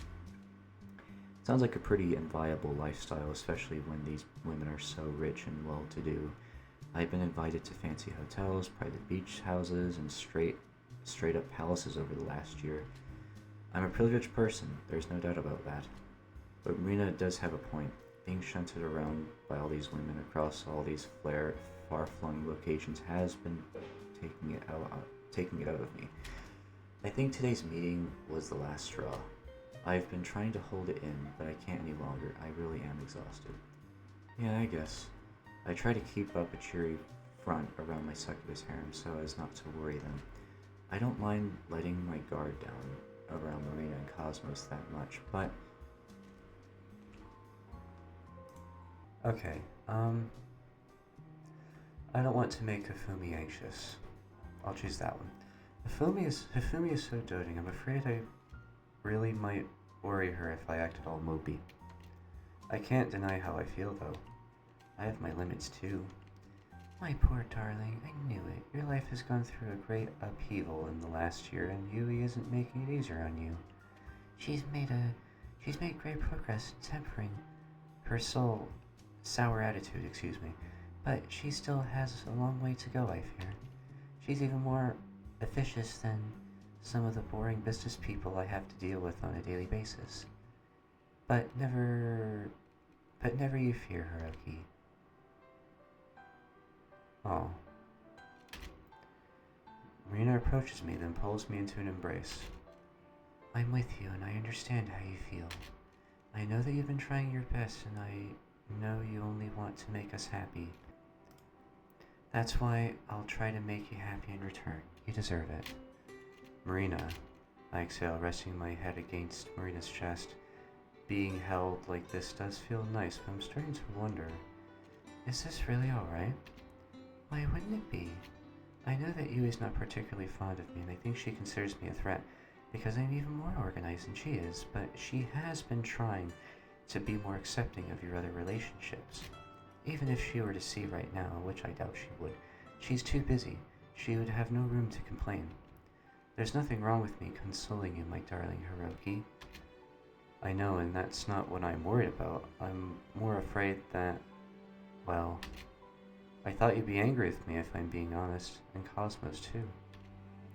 Sounds like a pretty enviable lifestyle, especially when these women are so rich and well-to-do. I've been invited to fancy hotels, private beach houses, and straight-up palaces over the last year. I'm a privileged person, there's no doubt about that. But Marina does have a point. Being shunted around by all these women across all these far-flung locations has been taking it out of me. I think today's meeting was the last straw. I've been trying to hold it in, but I can't any longer. I really am exhausted. Yeah, I guess. I try to keep up a cheery front around my succubus harem so as not to worry them. I don't mind letting my guard down around Marina and Cosmos that much, but... Okay, I don't want to make Hifumi anxious. I'll choose that one. Hifumi is so doting, I'm afraid I really might worry her if I acted all mopey. I can't deny how I feel, though. I have my limits, too. My poor darling, I knew it. Your life has gone through a great upheaval in the last year, and Yui isn't making it easier on you. She's made great progress in tempering her sour attitude, but she still has a long way to go, I fear. She's even more officious than some of the boring business people I have to deal with on a daily basis. But never you fear, Hiroki. Oh. Marina approaches me, then pulls me into an embrace. I'm with you, and I understand how you feel. I know that you've been trying your best, and I know you only want to make us happy. That's why I'll try to make you happy in return. You deserve it. Marina, I exhale, resting my head against Marina's chest. Being held like this does feel nice, but I'm starting to wonder, is this really alright? Why wouldn't it be? I know that Yui's not particularly fond of me, and I think she considers me a threat because I'm even more organized than she is, but she has been trying to be more accepting of your other relationships. Even if she were to see right now, which I doubt she would, she's too busy. She would have no room to complain. There's nothing wrong with me consoling you, my darling Hiroki. I know, and that's not what I'm worried about. I'm more afraid that, well, I thought you'd be angry with me if I'm being honest, and Cosmos too.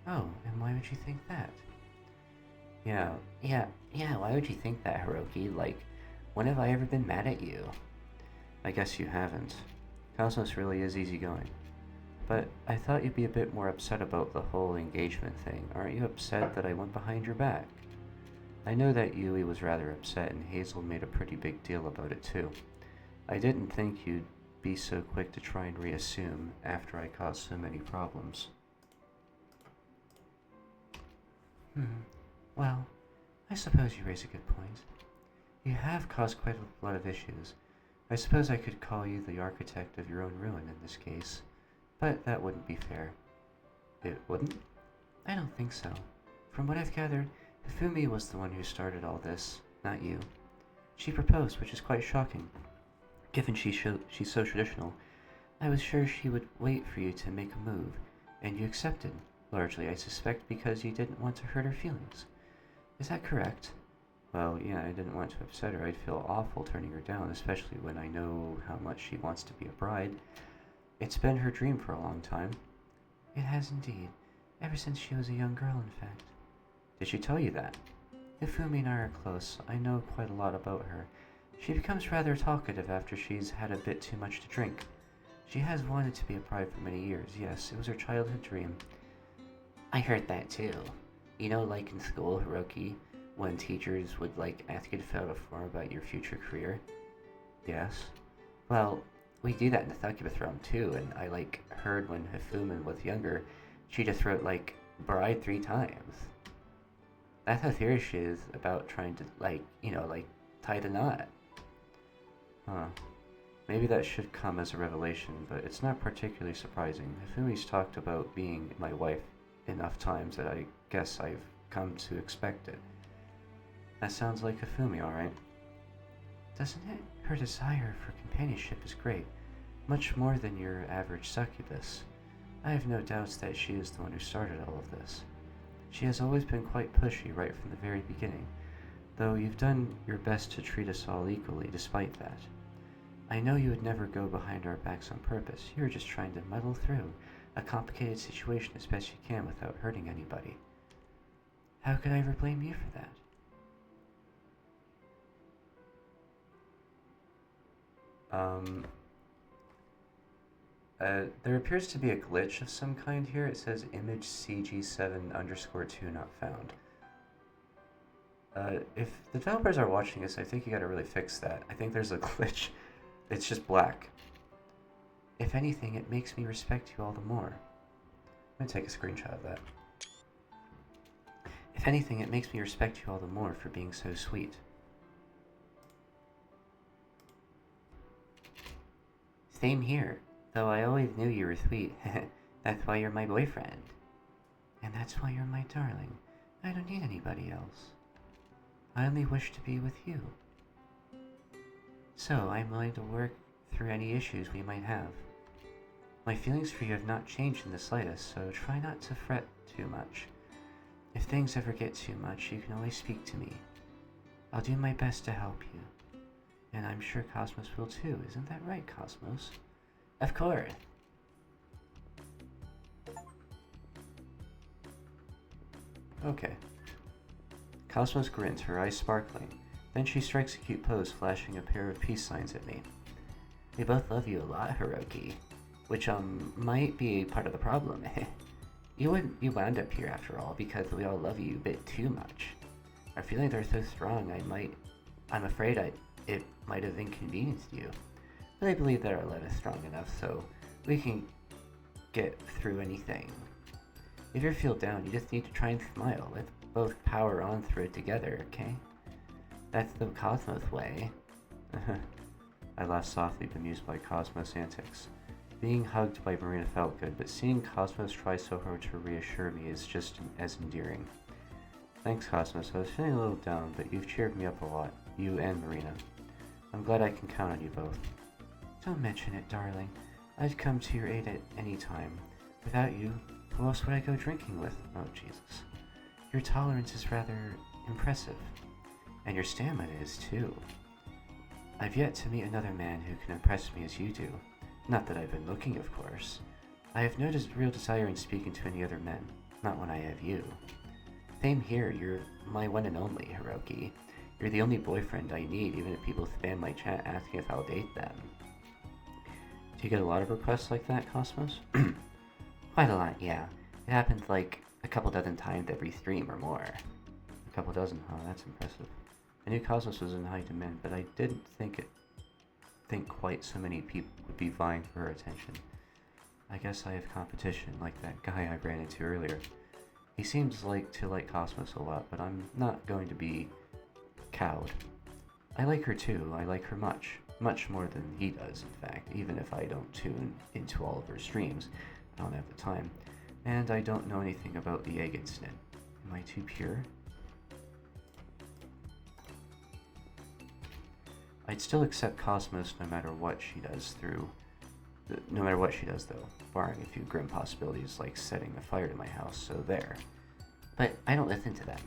Oh, and why would you think that? Yeah, why would you think that, Hiroki? Like, when have I ever been mad at you? I guess you haven't. Cosmos really is easygoing. But I thought you'd be a bit more upset about the whole engagement thing. Aren't you upset that I went behind your back? I know that Yui was rather upset, and Hazel made a pretty big deal about it too. I didn't think you'd be so quick to try and reassume after I caused so many problems. Well, I suppose you raise a good point. You have caused quite a lot of issues. I suppose I could call you the architect of your own ruin in this case, but that wouldn't be fair. It wouldn't? I don't think so. From what I've gathered, Hifumi was the one who started all this, not you. She proposed, which is quite shocking. Given she's so traditional, I was sure she would wait for you to make a move, and you accepted, largely, I suspect, because you didn't want to hurt her feelings. Is that correct? Well, yeah, I didn't want to upset her. I'd feel awful turning her down, especially when I know how much she wants to be a bride. It's been her dream for a long time. It has indeed. Ever since she was a young girl, in fact. Did she tell you that? Hifumi and I are close. I know quite a lot about her. She becomes rather talkative after she's had a bit too much to drink. She has wanted to be a bride for many years. Yes, it was her childhood dream. I heard that too. You know, like in school, Hiroki, when teachers would like ask you to fill out a form about your future career. Yes. Well, we do that in the Succubus realm too, and I like heard when Hifumi was younger, she just wrote like bride 3 times. That's how serious she is about trying to like, tie the knot. Huh. Maybe that should come as a revelation, but it's not particularly surprising. Hifumi's talked about being my wife enough times that I guess I've come to expect it. That sounds like Hifumi, alright. Doesn't it? Her desire for companionship is great. Much more than your average succubus. I have no doubts that she is the one who started all of this. She has always been quite pushy right from the very beginning, though you've done your best to treat us all equally despite that. I know you would never go behind our backs on purpose. You're just trying to muddle through a complicated situation as best you can without hurting anybody. How could I ever blame you for that? There appears to be a glitch of some kind here. It says image CG7_2 not found. If the developers are watching this, I think you gotta really fix that. I think there's a glitch. It's just black. If anything, it makes me respect you all the more. I'm gonna take a screenshot of that. If anything, it makes me respect you all the more for being so sweet. Same here, though I always knew you were sweet. That's why you're my boyfriend. And that's why you're my darling. I don't need anybody else. I only wish to be with you. So, I'm willing to work through any issues we might have. My feelings for you have not changed in the slightest, so try not to fret too much. If things ever get too much, you can always speak to me. I'll do my best to help you. And I'm sure Cosmos will too, isn't that right, Cosmos? Of course. Okay. Cosmos grins, her eyes sparkling. Then she strikes a cute pose, flashing a pair of peace signs at me. We both love you a lot, Hiroki. Which, might be part of the problem. You wound up here after all, because we all love you a bit too much. Our feelings are so strong, I'm afraid it might have inconvenienced you. But I believe that our love is strong enough, so we can get through anything. If you feel down, you just need to try and smile. Let's both power on through it together, okay? That's the Cosmos way. I laughed softly, bemused by Cosmos' antics. Being hugged by Marina felt good, but seeing Cosmos try so hard to reassure me is just as endearing. Thanks, Cosmos. I was feeling a little down, but you've cheered me up a lot. You and Marina. I'm glad I can count on you both. Don't mention it, darling. I'd come to your aid at any time. Without you, who else would I go drinking with? Oh, Jesus. Your tolerance is rather impressive. And your stamina is, too. I've yet to meet another man who can impress me as you do. Not that I've been looking, of course. I have no real desire in speaking to any other men. Not when I have you. Same here, you're my one and only, Hiroki. You're the only boyfriend I need, even if people spam my chat asking if I'll date them. Do you get a lot of requests like that, Cosmos? Quite a lot, yeah. It happens like a couple dozen times every stream or more. A couple dozen, huh? That's impressive. I knew Cosmos was in high demand, but I didn't think quite so many people would be vying for her attention. I guess I have competition, like that guy I ran into earlier. He seems to like Cosmos a lot, but I'm not going to be cowed. I like her too. I like her much more than he does, in fact, even if I don't tune into all of her streams. I don't have the time. And I don't know anything about the egg incident. Am I too pure? I'd still accept Cosmos no matter what she does though, barring a few grim possibilities like setting a fire to my house, so there. But I don't listen to them.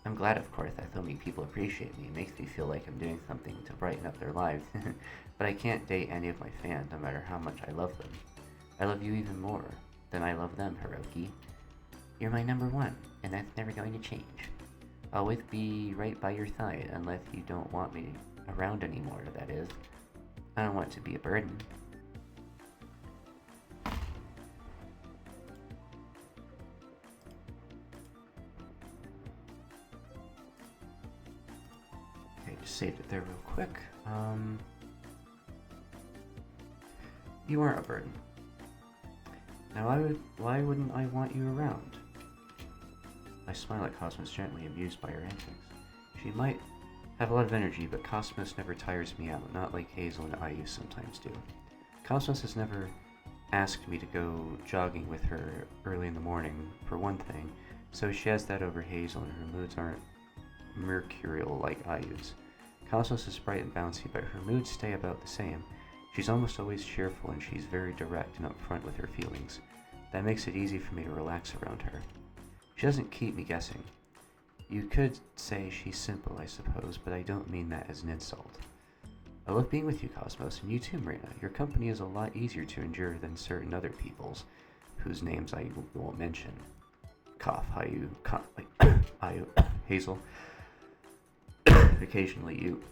I'm glad, of course, that so many people appreciate me. It makes me feel like I'm doing something to brighten up their lives. But I can't date any of my fans, no matter how much I love them. I love you even more than I love them, Hiroki. You're my number one, and that's never going to change. I'll always be right by your side unless you don't want me around anymore, that is. I don't want to be a burden. Okay, just saved it there real quick. You aren't a burden. Now, why wouldn't I want you around? I smile at Cosmos, gently amused by her antics. She might have a lot of energy, but Cosmos never tires me out, not like Hazel and Ayu sometimes do. Cosmos has never asked me to go jogging with her early in the morning, for one thing, so she has that over Hazel, and her moods aren't mercurial like Ayu's. Cosmos is bright and bouncy, but her moods stay about the same. She's almost always cheerful, and she's very direct and upfront with her feelings. That makes it easy for me to relax around her. She doesn't keep me guessing. You could say she's simple, I suppose, but I don't mean that as an insult. I love being with you, Cosmos, and you too, Marina. Your company is a lot easier to endure than certain other people's, whose names I won't mention. Cough, Ayu, Hazel. Occasionally you.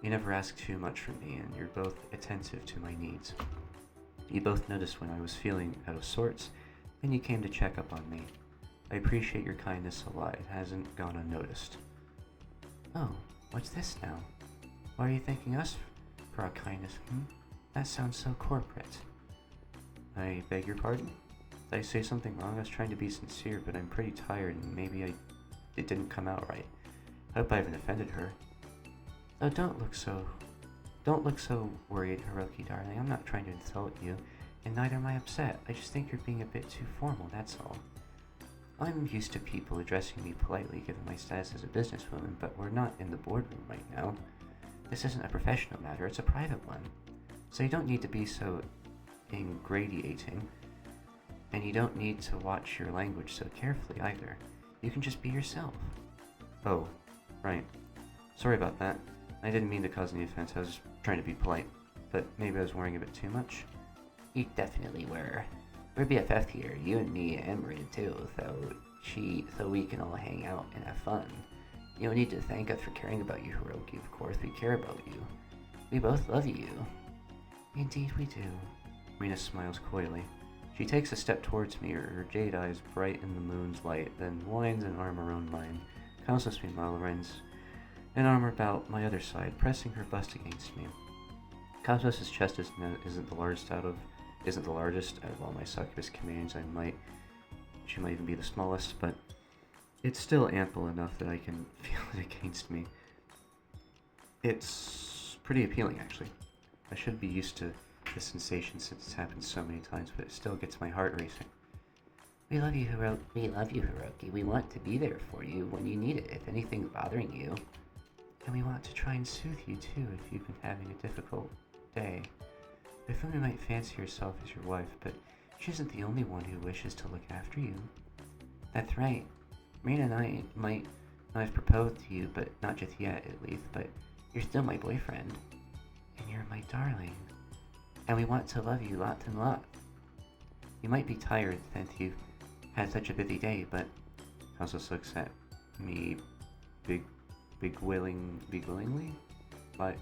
You never ask too much from me, and you're both attentive to my needs. You both noticed when I was feeling out of sorts, and you came to check up on me. I appreciate your kindness a lot. It hasn't gone unnoticed. Oh, what's this now? Why are you thanking us for our kindness? That sounds so corporate. I beg your pardon? Did I say something wrong? I was trying to be sincere, but I'm pretty tired, and maybe it didn't come out right. I hope I haven't offended her. Oh, don't look so worried, Hiroki, darling. I'm not trying to insult you, and neither am I upset. I just think you're being a bit too formal, that's all. I'm used to people addressing me politely given my status as a businesswoman, but we're not in the boardroom right now. This isn't a professional matter, it's a private one. So you don't need to be so ingratiating, and you don't need to watch your language so carefully either. You can just be yourself. Oh, right. Sorry about that. I didn't mean to cause any offense, I was just trying to be polite, but maybe I was worrying a bit too much. You definitely were. We're BFF here, you and me and Marina too, so we can all hang out and have fun. You don't need to thank us for caring about you, Hiroki, of course, we care about you. We both love you. Indeed we do. Marina smiles coyly. She takes a step towards me, her jade eyes bright in the moon's light, then winds an arm around mine. Cosmos, meanwhile, runs an arm about my other side, pressing her bust against me. Cosmos' chest isn't the largest out of all my succubus commands. She might even be the smallest, but it's still ample enough that I can feel it against me. It's pretty appealing, actually. I should be used to this sensation since it's happened so many times, but it still gets my heart racing. We love you, Hiroki. We want to be there for you when you need it, if anything's bothering you. And we want to try and soothe you, too, if you've been having a difficult day. Hifumi might fancy herself as your wife, but she isn't the only one who wishes to look after you. That's right. Marina and I might not have proposed to you, but not just yet, at least, but you're still my boyfriend. And you're my darling. And we want to love you lots and lots. You might be tired since you've had such a busy day, but Cosmos looks at me beguilingly. Her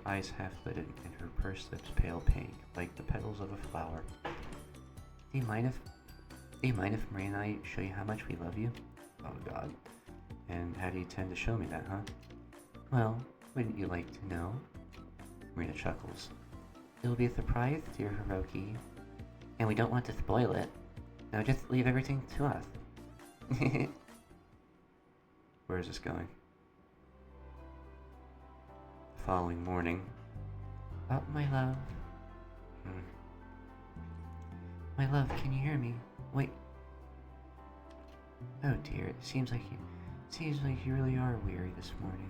eyes half-lidded and her pursed lips pale pink, like the petals of a flower. Do you mind if Marie and I show you how much we love you? Oh God. And how do you tend to show me that, huh? Well, wouldn't you like to know? Marina chuckles. It'll be a surprise, dear Hiroki. And we don't want to spoil it. Now just leave everything to us. Where is this going? The following morning. Oh, my love. My love, can you hear me? Wait. Oh dear, it seems like you really are weary this morning.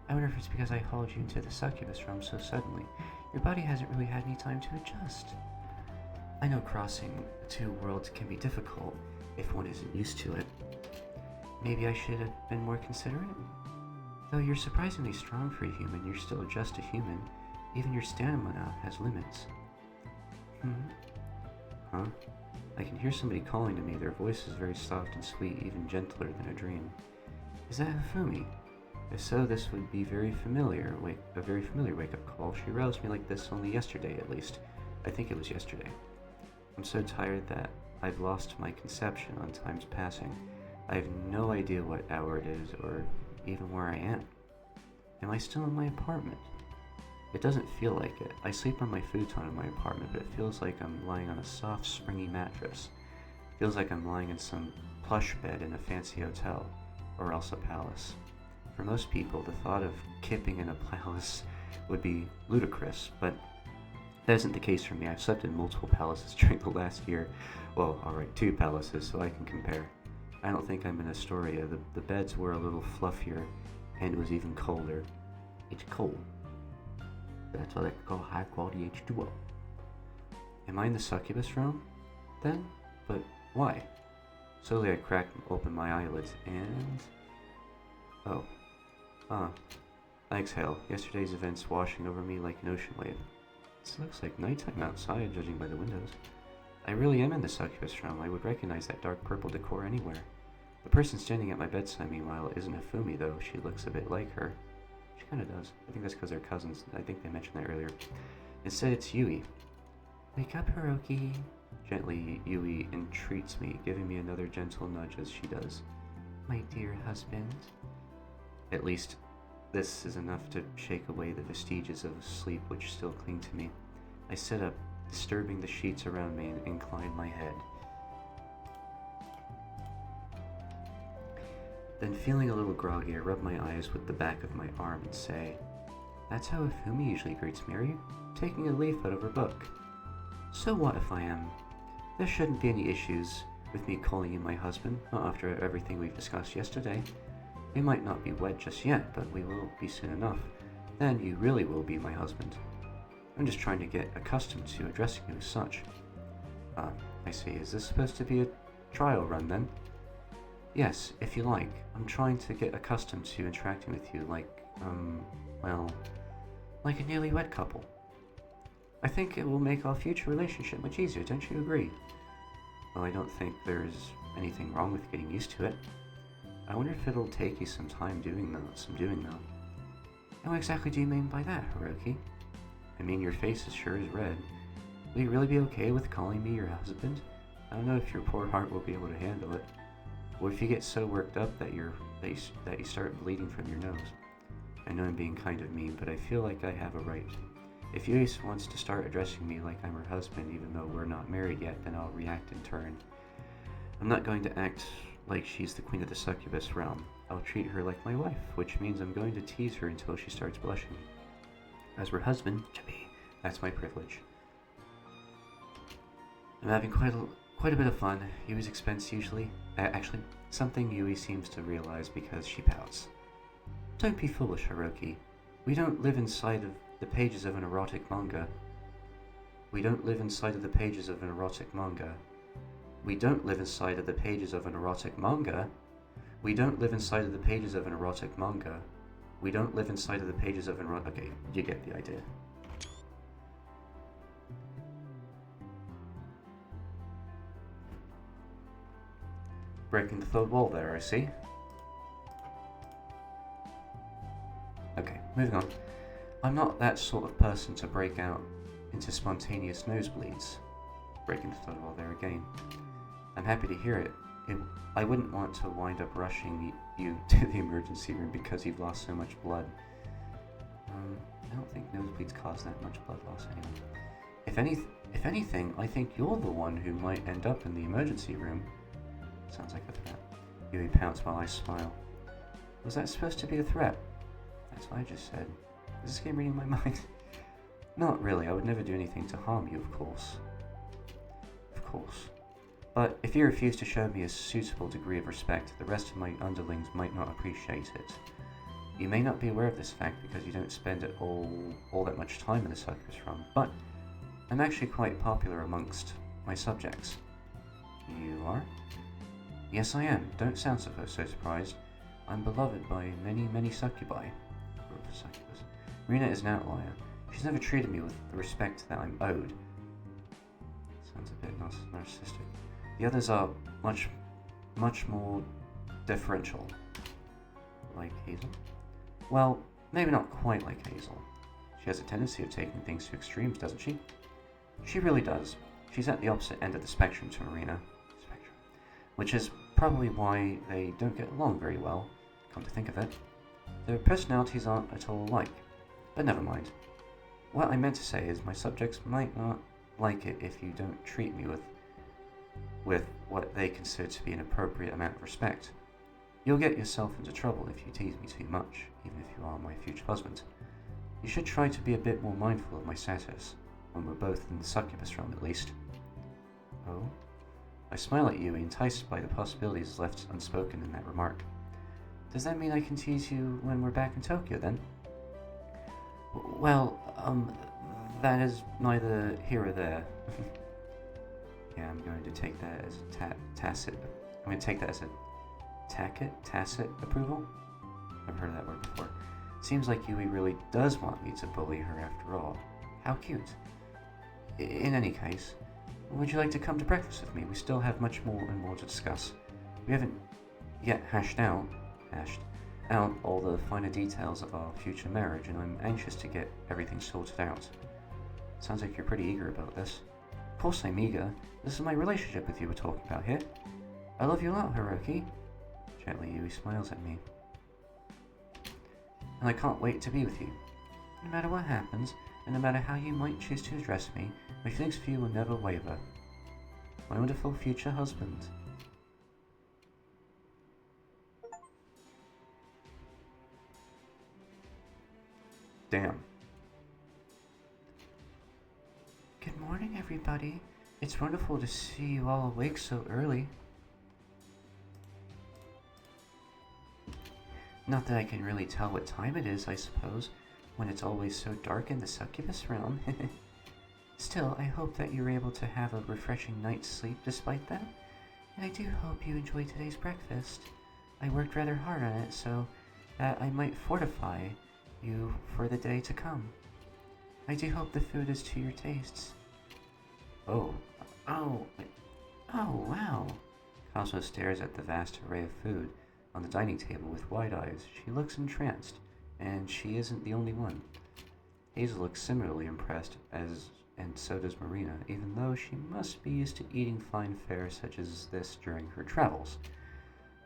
I wonder if it's because I hauled you into the succubus realm so suddenly. Your body hasn't really had any time to adjust. I know crossing the two worlds can be difficult if one isn't used to it. Maybe I should have been more considerate? Though you're surprisingly strong for a human, you're still just a human. Even your stamina has limits. Huh? I can hear somebody calling to me. Their voice is very soft and sweet, even gentler than a dream. Is that Hifumi? If so, this would be a very familiar wake-up call. She roused me like this only yesterday, at least. I think it was yesterday. I'm so tired that I've lost my conception on time's passing. I have no idea what hour it is or even where I am. Am I still in my apartment? It doesn't feel like it. I sleep on my futon in my apartment, but it feels like I'm lying on a soft, springy mattress. It feels like I'm lying in some plush bed in a fancy hotel, or else a palace. For most people, the thought of kipping in a palace would be ludicrous, but that isn't the case for me. I've slept in multiple palaces during the last year. Well, alright, 2 palaces, so I can compare. I don't think I'm in Astoria. The beds were a little fluffier, and it was even colder. It's cold. That's what I call high quality H2O. Am I in the succubus realm, then? But why? Slowly I cracked open my eyelids and... Oh. I exhale. Yesterday's events washing over me like an ocean wave. This looks like nighttime outside, judging by the windows. I really am in the succubus realm. I would recognize that dark purple decor anywhere. The person standing at my bedside, meanwhile, isn't Hifumi, though. She looks a bit like her. She kind of does. I think that's because they're cousins. I think they mentioned that earlier. Instead, it's Yui. Wake up, Hiroki. Gently, Yui entreats me, giving me another gentle nudge as she does. My dear husband. At least, this is enough to shake away the vestiges of sleep which still cling to me. I sit up, disturbing the sheets around me, and incline my head. Then, feeling a little groggy, I rub my eyes with the back of my arm and say, That's how Hifumi usually greets me, are you? Taking a leaf out of her book. So what if I am? There shouldn't be any issues with me calling you my husband, not after everything we've discussed yesterday. We might not be wed just yet, but we will be soon enough. Then you really will be my husband. I'm just trying to get accustomed to addressing you as such. I see. Is this supposed to be a trial run then? Yes, if you like. I'm trying to get accustomed to interacting with you like a newlywed couple. I think it will make our future relationship much easier, don't you agree? Well, I don't think there's anything wrong with getting used to it. I wonder if it'll take you some time doing though. And what exactly do you mean by that, Hiroki? I mean, your face is sure as red. Will you really be okay with calling me your husband? I don't know if your poor heart will be able to handle it. What if you get so worked up that you start bleeding from your nose? I know I'm being kind of mean, but I feel like I have a right. If Yui wants to start addressing me like I'm her husband, even though we're not married yet, then I'll react in turn. I'm not going to act like she's the queen of the succubus realm. I'll treat her like my wife, which means I'm going to tease her until she starts blushing. As her husband, that's my privilege. I'm having quite a bit of fun. Yui's expense usually. Actually, something Yui seems to realize because she pouts. Don't be foolish, Hiroki. We don't live inside of the pages of an erotic manga. We don't live inside of the pages of an erotic manga. We don't live inside of the pages of an erotic manga. We don't live inside of the pages of an erotic manga. We don't live inside of the pages of an Okay, you get the idea. Breaking the third wall there, I see. Okay, moving on. I'm not that sort of person to break out into spontaneous nosebleeds. Breaking the third wall there again. I'm happy to hear it. I wouldn't want to wind up rushing you to the emergency room because you've lost so much blood. I don't think nosebleeds cause that much blood loss anyway. If anything, I think you're the one who might end up in the emergency room. Sounds like a threat. Yui pouts while I smile. Was that supposed to be a threat? That's what I just said. Is this game reading my mind? Not really. I would never do anything to harm you, of course. Of course. But if you refuse to show me a suitable degree of respect, the rest of my underlings might not appreciate it. You may not be aware of this fact because you don't spend it all that much time in the succubus realm, but I'm actually quite popular amongst my subjects. You are? Yes, I am. Don't sound so surprised. I'm beloved by many succubi. Succubus. Rina is an outlier. She's never treated me with the respect that I'm owed. Sounds a bit narcissistic. The others are much more deferential. Like Hazel? Well, maybe not quite like Hazel. She has a tendency of taking things to extremes, doesn't she? She really does. She's at the opposite end of the spectrum to Marina. Which is probably why they don't get along very well, come to think of it. Their personalities aren't at all alike. But never mind. What I meant to say is my subjects might not like it if you don't treat me with what they consider to be an appropriate amount of respect. You'll get yourself into trouble if you tease me too much, even if you are my future husband. You should try to be a bit more mindful of my status, when we're both in the succubus realm at least. Oh? I smile at you, enticed by the possibilities left unspoken in that remark. Does that mean I can tease you when we're back in Tokyo, then? Well, that is neither here or there. Yeah, I'm going to take that as a tacit approval? I've heard of that word before. Seems like Yui really does want me to bully her after all. How cute. In any case, would you like to come to breakfast with me? We still have much more and more to discuss. We haven't yet hashed out all the finer details of our future marriage, and I'm anxious to get everything sorted out. Sounds like you're pretty eager about this. Of course I'm eager. This is my relationship with you we're talking about here. I love you a lot, Hiroki. Gently, Yui smiles at me. And I can't wait to be with you. No matter what happens, and no matter how you might choose to address me, my feelings for you will never waver. My wonderful future husband. Damn. Good morning, everybody. It's wonderful to see you all awake so early. Not that I can really tell what time it is, I suppose, when it's always so dark in the succubus realm. Still, I hope that you were able to have a refreshing night's sleep despite that, and I do hope you enjoyed today's breakfast. I worked rather hard on it so that I might fortify you for the day to come. I do hope the food is to your tastes. Oh, wow. Kazuo stares at the vast array of food on the dining table with wide eyes. She looks entranced, and she isn't the only one. Hazel looks similarly impressed, and so does Marina, even though she must be used to eating fine fare such as this during her travels.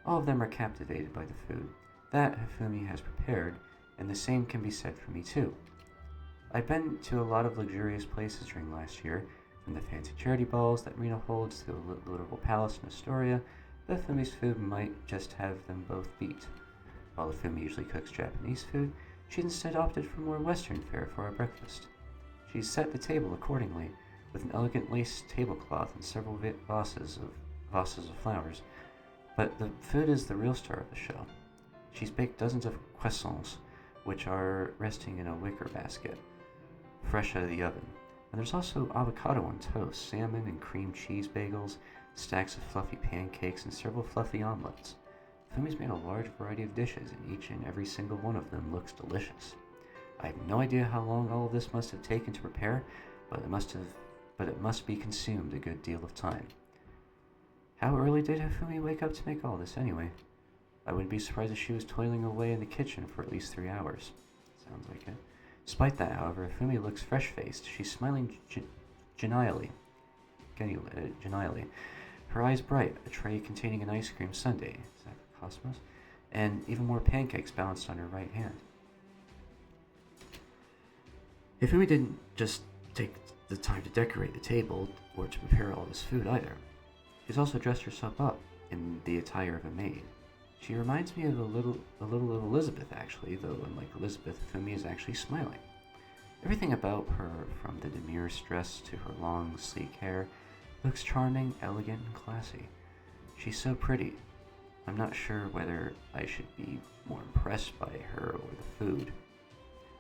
All of them are captivated by the food that Hifumi has prepared, and the same can be said for me too. I've been to a lot of luxurious places during last year, from the fancy charity balls that Marina holds to the literal palace in Astoria. But Hifumi's food might just have them both beat. While Hifumi usually cooks Japanese food, she instead opted for more Western fare for our breakfast. She's set the table accordingly, with an elegant lace tablecloth and several vases of flowers. But the food is the real star of the show. She's baked dozens of croissants, which are resting in a wicker basket, fresh out of the oven. And there's also avocado on toast, salmon and cream cheese bagels, stacks of fluffy pancakes, and several fluffy omelets. Fumi's made a large variety of dishes, and each and every single one of them looks delicious. I have no idea how long all of this must have taken to prepare, but it must be consumed a good deal of time. How early did Hifumi wake up to make all this anyway? I wouldn't be surprised if she was toiling away in the kitchen for at least 3 hours. Sounds like it. Despite that, however, Hifumi looks fresh-faced. She's smiling genially. Her eyes bright, a tray containing an ice cream sundae, is that for Cosmos? And even more pancakes balanced on her right hand. Hifumi didn't just take the time to decorate the table or to prepare all this food either. She's also dressed herself up in the attire of a maid. She reminds me of a little of Elizabeth, actually, though unlike Elizabeth, Hifumi is actually smiling. Everything about her, from the demure dress to her long, sleek hair, looks charming, elegant, and classy. She's so pretty. I'm not sure whether I should be more impressed by her or the food.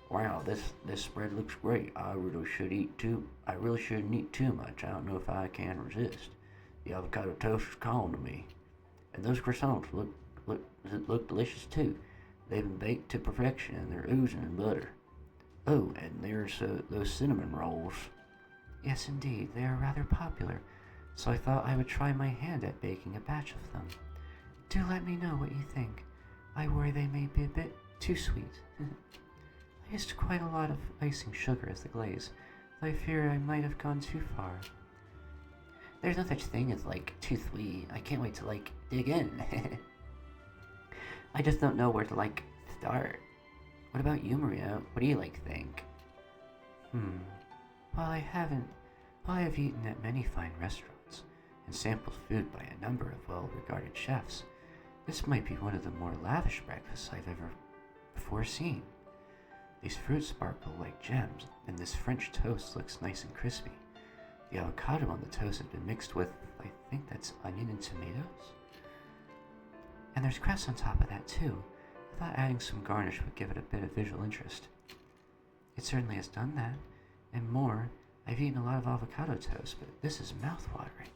Wow, this spread looks great. I really shouldn't eat too much. I don't know if I can resist. The avocado toast is calling to me. And those croissants look delicious too. They've been baked to perfection and they're oozing in butter. Oh, and there's those cinnamon rolls. Yes, indeed, they are rather popular, so I thought I would try my hand at baking a batch of them. Do let me know what you think. I worry they may be a bit too sweet. I used quite a lot of icing sugar as the glaze, though I fear I might have gone too far. There's no such thing as, like, too sweet. I can't wait to, like, dig in. I just don't know where to, like, start. What about you, Maria? What do you, like, think? While I have eaten at many fine restaurants and sampled food by a number of well-regarded chefs, this might be one of the more lavish breakfasts I've ever before seen. These fruits sparkle like gems, and this French toast looks nice and crispy. The avocado on the toast has been mixed with, I think that's onion and tomatoes. And there's cress on top of that too. I thought adding some garnish would give it a bit of visual interest. It certainly has done that, and more. I've eaten a lot of avocado toast, but this is mouth-watering.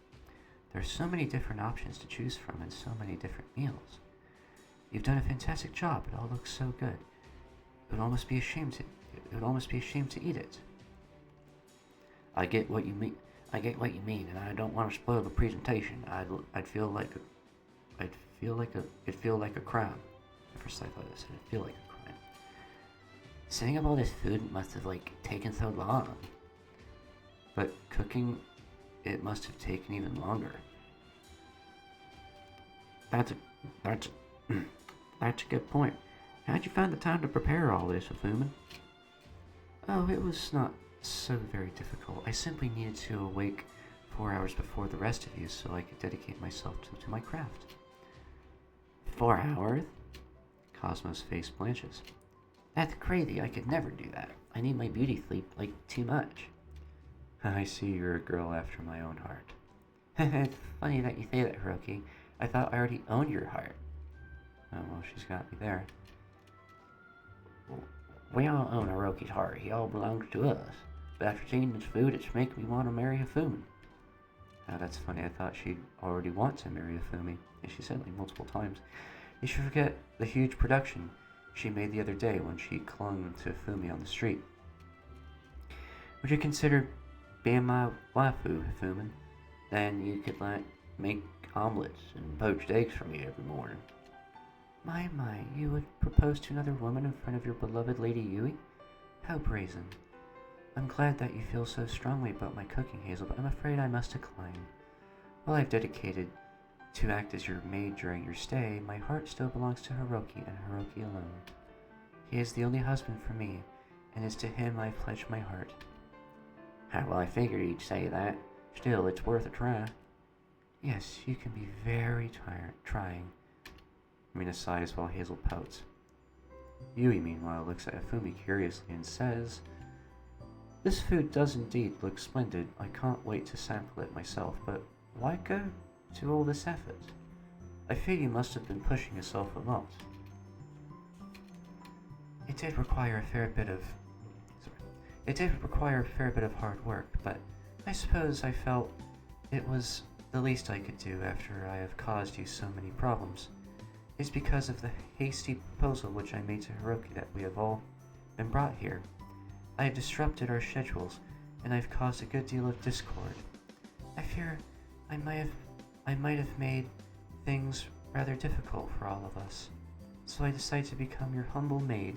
There are so many different options to choose from and so many different meals. You've done a fantastic job. It all looks so good. It would almost be a shame to eat it. I get what you mean. And I don't want to spoil the presentation. It'd feel like a crime. At first I thought it said it'd feel like a crime. Setting up all this food must have, like, taken so long. But cooking, it must have taken even longer. That's a good point. How'd you find the time to prepare all this, Hifumi? Oh, it was not so very difficult. I simply needed to awake 4 hours before the rest of you so I could dedicate myself to my craft. 4 hours? Cosmo's face blanches. That's crazy. I could never do that. I need my beauty sleep, like, too much. I see you're a girl after my own heart. It's funny that you say that, Hiroki. I thought I already owned your heart. Oh, well, she's got me there. We all own Hiroki's heart. He all belongs to us. But after seeing this food, it's making me want to marry Hifumi. Oh, that's funny. I thought she'd already want to marry Hifumi, and she said it multiple times. You should forget the huge production she made the other day when she clung to Hifumi on the street. Would you consider being my waifu, Hifumi? Then you could make omelets and poached eggs for me every morning. My, you would propose to another woman in front of your beloved Lady Yui? How brazen. I'm glad that you feel so strongly about my cooking, Hazel, but I'm afraid I must decline. While I've dedicated to act as your maid during your stay, my heart still belongs to Hiroki and Hiroki alone. He is the only husband for me, and it's to him I pledge my heart. Well, I figured you'd say that. Still, it's worth a try. Yes, you can be very trying. Mina sighs while Hazel pouts. Yui, meanwhile, looks at Hifumi curiously and says, "This food does indeed look splendid. I can't wait to sample it myself, but why go to all this effort? I fear you must have been pushing yourself a lot." It did require a fair bit of hard work, but I suppose I felt it was the least I could do after I have caused you so many problems. It's because of the hasty proposal which I made to Hiroki that we have all been brought here. I have disrupted our schedules, and I've caused a good deal of discord. I fear I might have made things rather difficult for all of us, so I decided to become your humble maid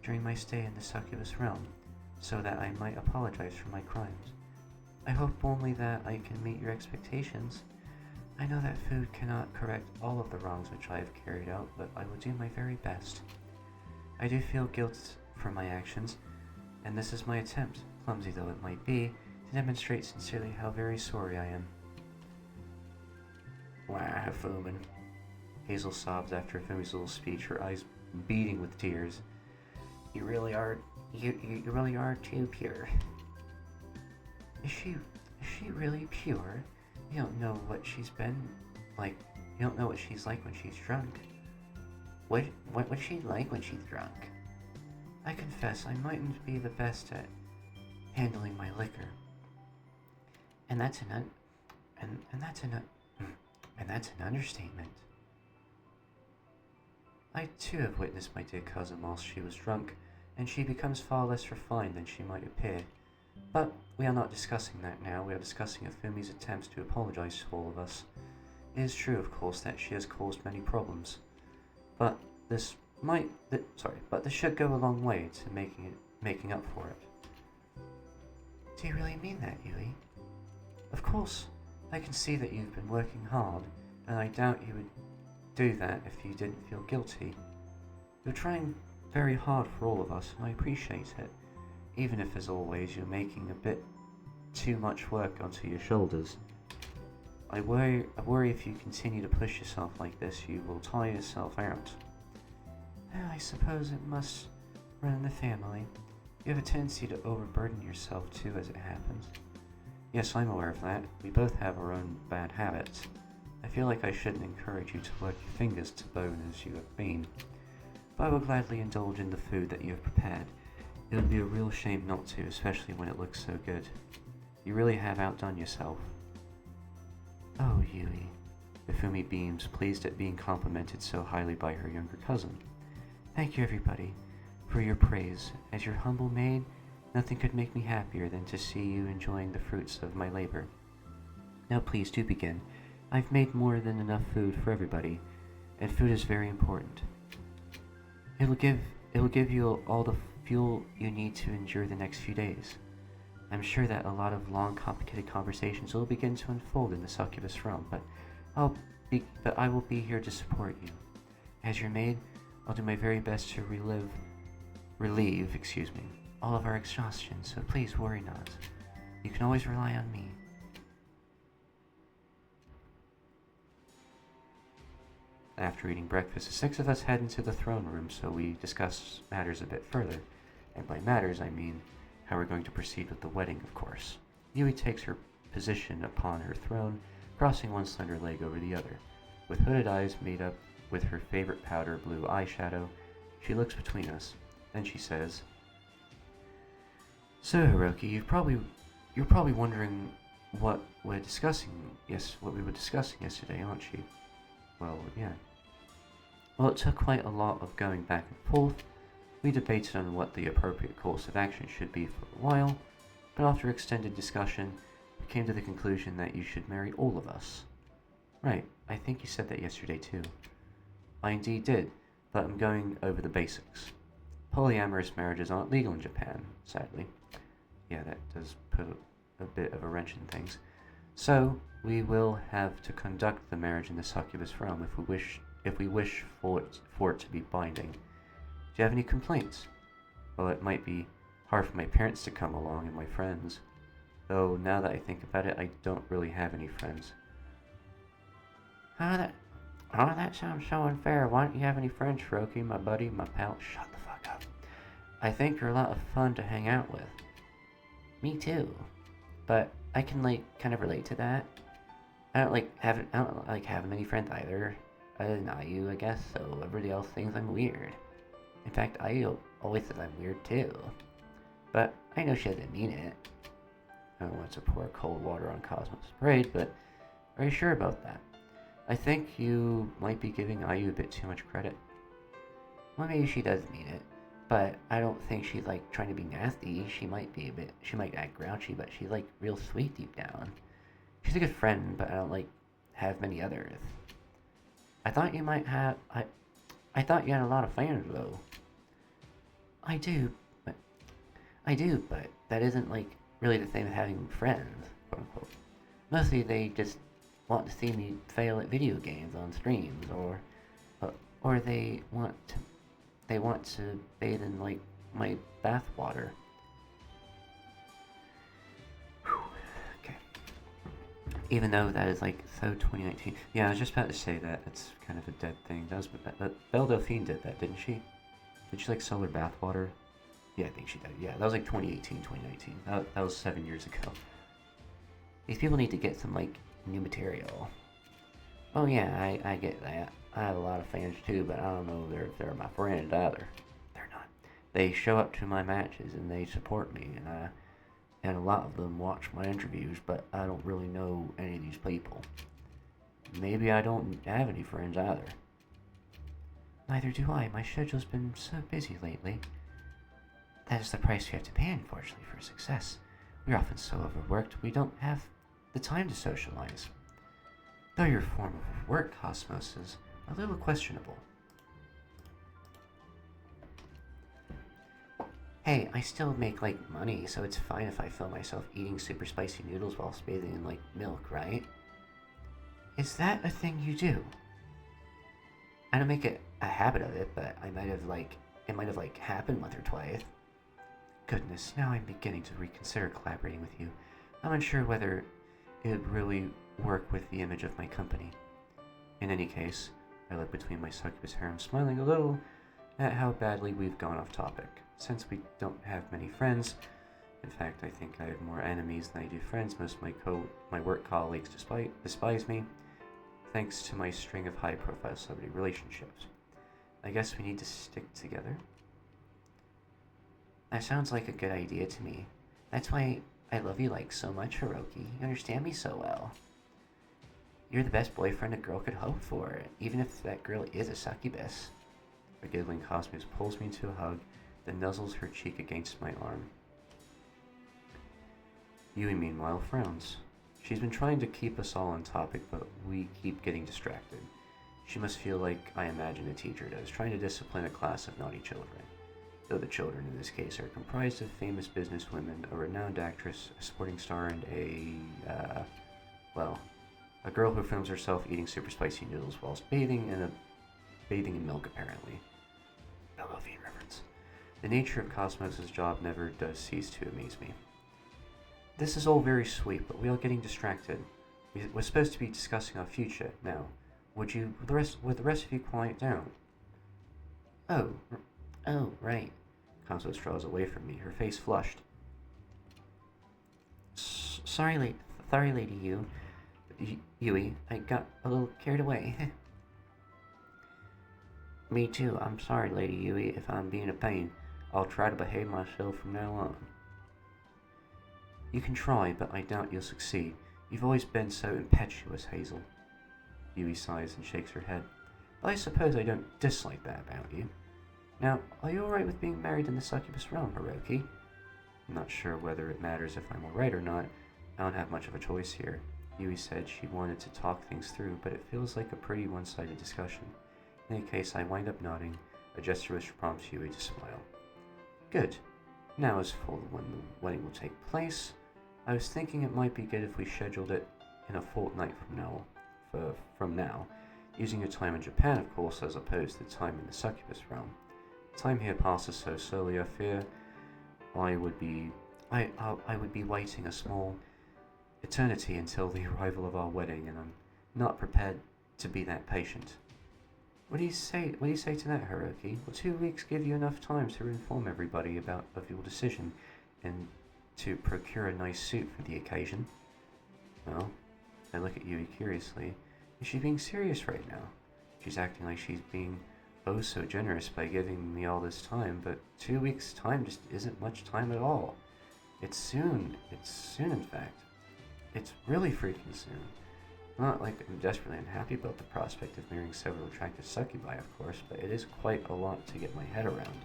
during my stay in the Succubus realm, so that I might apologize for my crimes. I hope only that I can meet your expectations. I know that food cannot correct all of the wrongs which I have carried out, but I will do my very best. I do feel guilt for my actions, and this is my attempt, clumsy though it might be, to demonstrate sincerely how very sorry I am." Wow, Hifumi. Hazel sobs after Hifumi's little speech, her eyes beating with tears. You really are too pure. Is she really pure? You don't know what she's been like. You don't know what she's like when she's drunk. What's she like when she's drunk? I confess I mightn't be the best at handling my liquor. And that's an understatement. I too have witnessed my dear cousin while she was drunk, and she becomes far less refined than she might appear. But we are not discussing that now. We are discussing Hifumi's attempts to apologize to all of us. It is true, of course, that she has caused many problems, but this should go a long way to making up for it. Do you really mean that, Yui? Of course. I can see that you've been working hard, and I doubt you would do that if you didn't feel guilty. You're trying very hard for all of us, and I appreciate it, even if, as always, you're making a bit too much work onto your shoulders. I worry if you continue to push yourself like this, you will tire yourself out. I suppose it must run in the family. You have a tendency to overburden yourself too, as it happens. Yes, I'm aware of that. We both have our own bad habits. I feel like I shouldn't encourage you to work your fingers to bone as you have been, but I will gladly indulge in the food that you have prepared. It would be a real shame not to, especially when it looks so good. You really have outdone yourself. Oh, Yui. Hifumi beams, pleased at being complimented so highly by her younger cousin. Thank you, everybody, for your praise. As your humble maid, nothing could make me happier than to see you enjoying the fruits of my labor. Now please do begin. I've made more than enough food for everybody, and food is very important. It will give you all the fuel you need to endure the next few days. I'm sure that a lot of long, complicated conversations will begin to unfold in the succubus realm, but I will be here to support you. As your maid, I'll do my very best to relieve all of our exhaustion, so please worry not. You can always rely on me. After eating breakfast, the six of us head into the throne room, so we discuss matters a bit further. And by matters, I mean how we're going to proceed with the wedding, of course. Yui takes her position upon her throne, crossing one slender leg over the other. With hooded eyes made up with her favorite powder blue eyeshadow, she looks between us. Then she says, "So, Hiroki, you're probably wondering what we were discussing yesterday, aren't you?" Well, yeah. Well, it took quite a lot of going back and forth. We debated on what the appropriate course of action should be for a while, but after extended discussion, we came to the conclusion that you should marry all of us. Right, I think you said that yesterday too. I indeed did, but I'm going over the basics. Polyamorous marriages aren't legal in Japan, sadly. Yeah, that does put a bit of a wrench in things. So, we will have to conduct the marriage in the succubus realm if we wish for it to be binding. Do you have any complaints? Well, it might be hard for my parents to come along and my friends. Though, now that I think about it, I don't really have any friends. That sounds so unfair. Why don't you have any friends, Hiroki, my buddy, my pal? Shut the fuck up. I think you're a lot of fun to hang out with. Me too. But I can, kind of relate to that. I don't like having many friends either. Other than IU, I guess, so everybody else thinks I'm weird. In fact, IU always says I'm weird too. But I know she doesn't mean it. I don't want to pour cold water on Cosmo's parade, but are you sure about that? I think you might be giving IU a bit too much credit. Well, maybe she does mean it, but I don't think she's trying to be nasty. She might act grouchy, but she's real sweet deep down. She's a good friend, but I don't have many others. I thought you had a lot of fans though. I do, but that isn't really the same as having friends, quote unquote. Mostly they just want to see me fail at video games on streams, or they want to bathe in my bath water. Okay. Even though that is so 2019. Yeah, I was just about to say that it's kind of a dead thing. That Belle Delphine did that, didn't she? Did she solar bath water? Yeah, I think she did. Yeah, that was 2018, 2019. That was 7 years ago. These people need to get some new material. Oh yeah, I get that. I have a lot of fans too, but I don't know if they're my friends either. They're not. They show up to my matches and they support me, and a lot of them watch my interviews, but I don't really know any of these people. Maybe I don't have any friends either. Neither do I. My schedule's been so busy lately. That is the price we have to pay, unfortunately, for success. We're often so overworked we don't have the time to socialize. Though your form of work, Cosmos, is a little questionable. Hey, I still make, money, so it's fine if I film myself eating super spicy noodles while bathing in, milk, right? Is that a thing you do? I don't make it a habit of it, but it might have, happened once or twice. Goodness, now I'm beginning to reconsider collaborating with you. I'm unsure whether it would really work with the image of my company. In any case, I look between my succubus harem, smiling a little at how badly we've gone off topic. Since we don't have many friends, in fact, I think I have more enemies than I do friends. Most of my work colleagues despise me, thanks to my string of high-profile celebrity relationships. I guess we need to stick together. That sounds like a good idea to me. That's why I love you so much, Hiroki. You understand me so well. You're the best boyfriend a girl could hope for, even if that girl is a succubus. A giggling Cosmos pulls me into a hug, then nuzzles her cheek against my arm. Yui, meanwhile, frowns. She's been trying to keep us all on topic, but we keep getting distracted. She must feel like I imagine a teacher does, trying to discipline a class of naughty children. Though the children in this case are comprised of famous businesswomen, a renowned actress, a sporting star, and a girl who films herself eating super spicy noodles whilst bathing in milk, apparently. Bellovian reference. The nature of Cosmos' job never does cease to amaze me. This is all very sweet, but we are getting distracted. We're supposed to be discussing our future now. Would the rest of you quiet down? Oh, right. Cosmos draws away from me, her face flushed. Sorry, Lady Yui. I got a little carried away. Me too. I'm sorry, Lady Yui, if I'm being a pain. I'll try to behave myself from now on. You can try, but I doubt you'll succeed. You've always been so impetuous, Hazel. Yui sighs and shakes her head. But I suppose I don't dislike that about you. Now, are you alright with being married in the succubus realm, Hiroki? I'm not sure whether it matters if I'm alright or not. I don't have much of a choice here. Yui said she wanted to talk things through, but it feels like a pretty one-sided discussion. In any case, I wind up nodding, a gesture which prompts Yui to smile. Good. Now as for when the wedding will take place, I was thinking it might be good if we scheduled it in a fortnight from now, using your time in Japan, of course, as opposed to the time in the succubus realm. Time here passes so slowly, I fear I would be waiting a small eternity until the arrival of our wedding, and I'm not prepared to be that patient. What do you say to that, Hiroki? Will 2 weeks give you enough time to inform everybody of your decision and to procure a nice suit for the occasion? Well, I look at Yui curiously. Is she being serious right now? She's acting like she's being oh so generous by giving me all this time, but 2 weeks' time just isn't much time at all. It's soon in fact. It's really freaking soon. Not like I'm desperately unhappy about the prospect of marrying several attractive succubi, of course, but it is quite a lot to get my head around.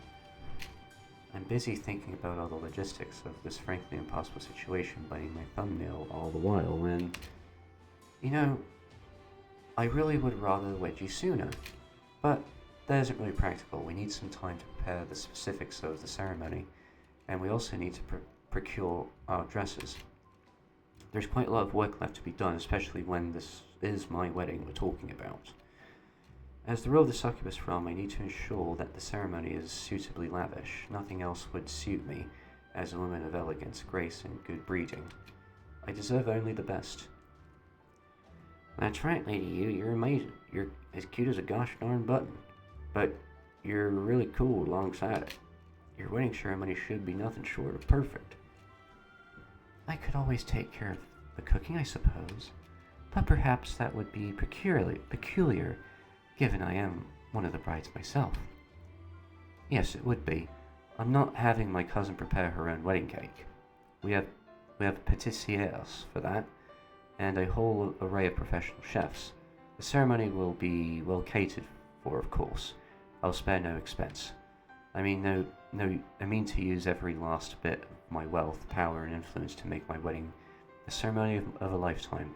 I'm busy thinking about all the logistics of this frankly impossible situation, biting my thumbnail all the while when, I really would rather wed you sooner, but that isn't really practical. We need some time to prepare the specifics of the ceremony, and we also need to procure our dresses. There's quite a lot of work left to be done, especially when this is my wedding we're talking about. As the ruler of the succubus realm, I need to ensure that the ceremony is suitably lavish. Nothing else would suit me as a woman of elegance, grace, and good breeding. I deserve only the best. That's right, Lady Yu, you're amazing. You're as cute as a gosh darn button. But you're really cool alongside it. Your wedding ceremony should be nothing short of perfect. I could always take care of the cooking, I suppose. But perhaps that would be peculiar, given I am one of the brides myself. Yes, it would be. I'm not having my cousin prepare her own wedding cake. We have pâtissiers for that, and a whole array of professional chefs. The ceremony will be well catered for, of course. I'll spare no expense. I mean, no No, I mean to use every last bit of my wealth, power, and influence to make my wedding the ceremony of a lifetime.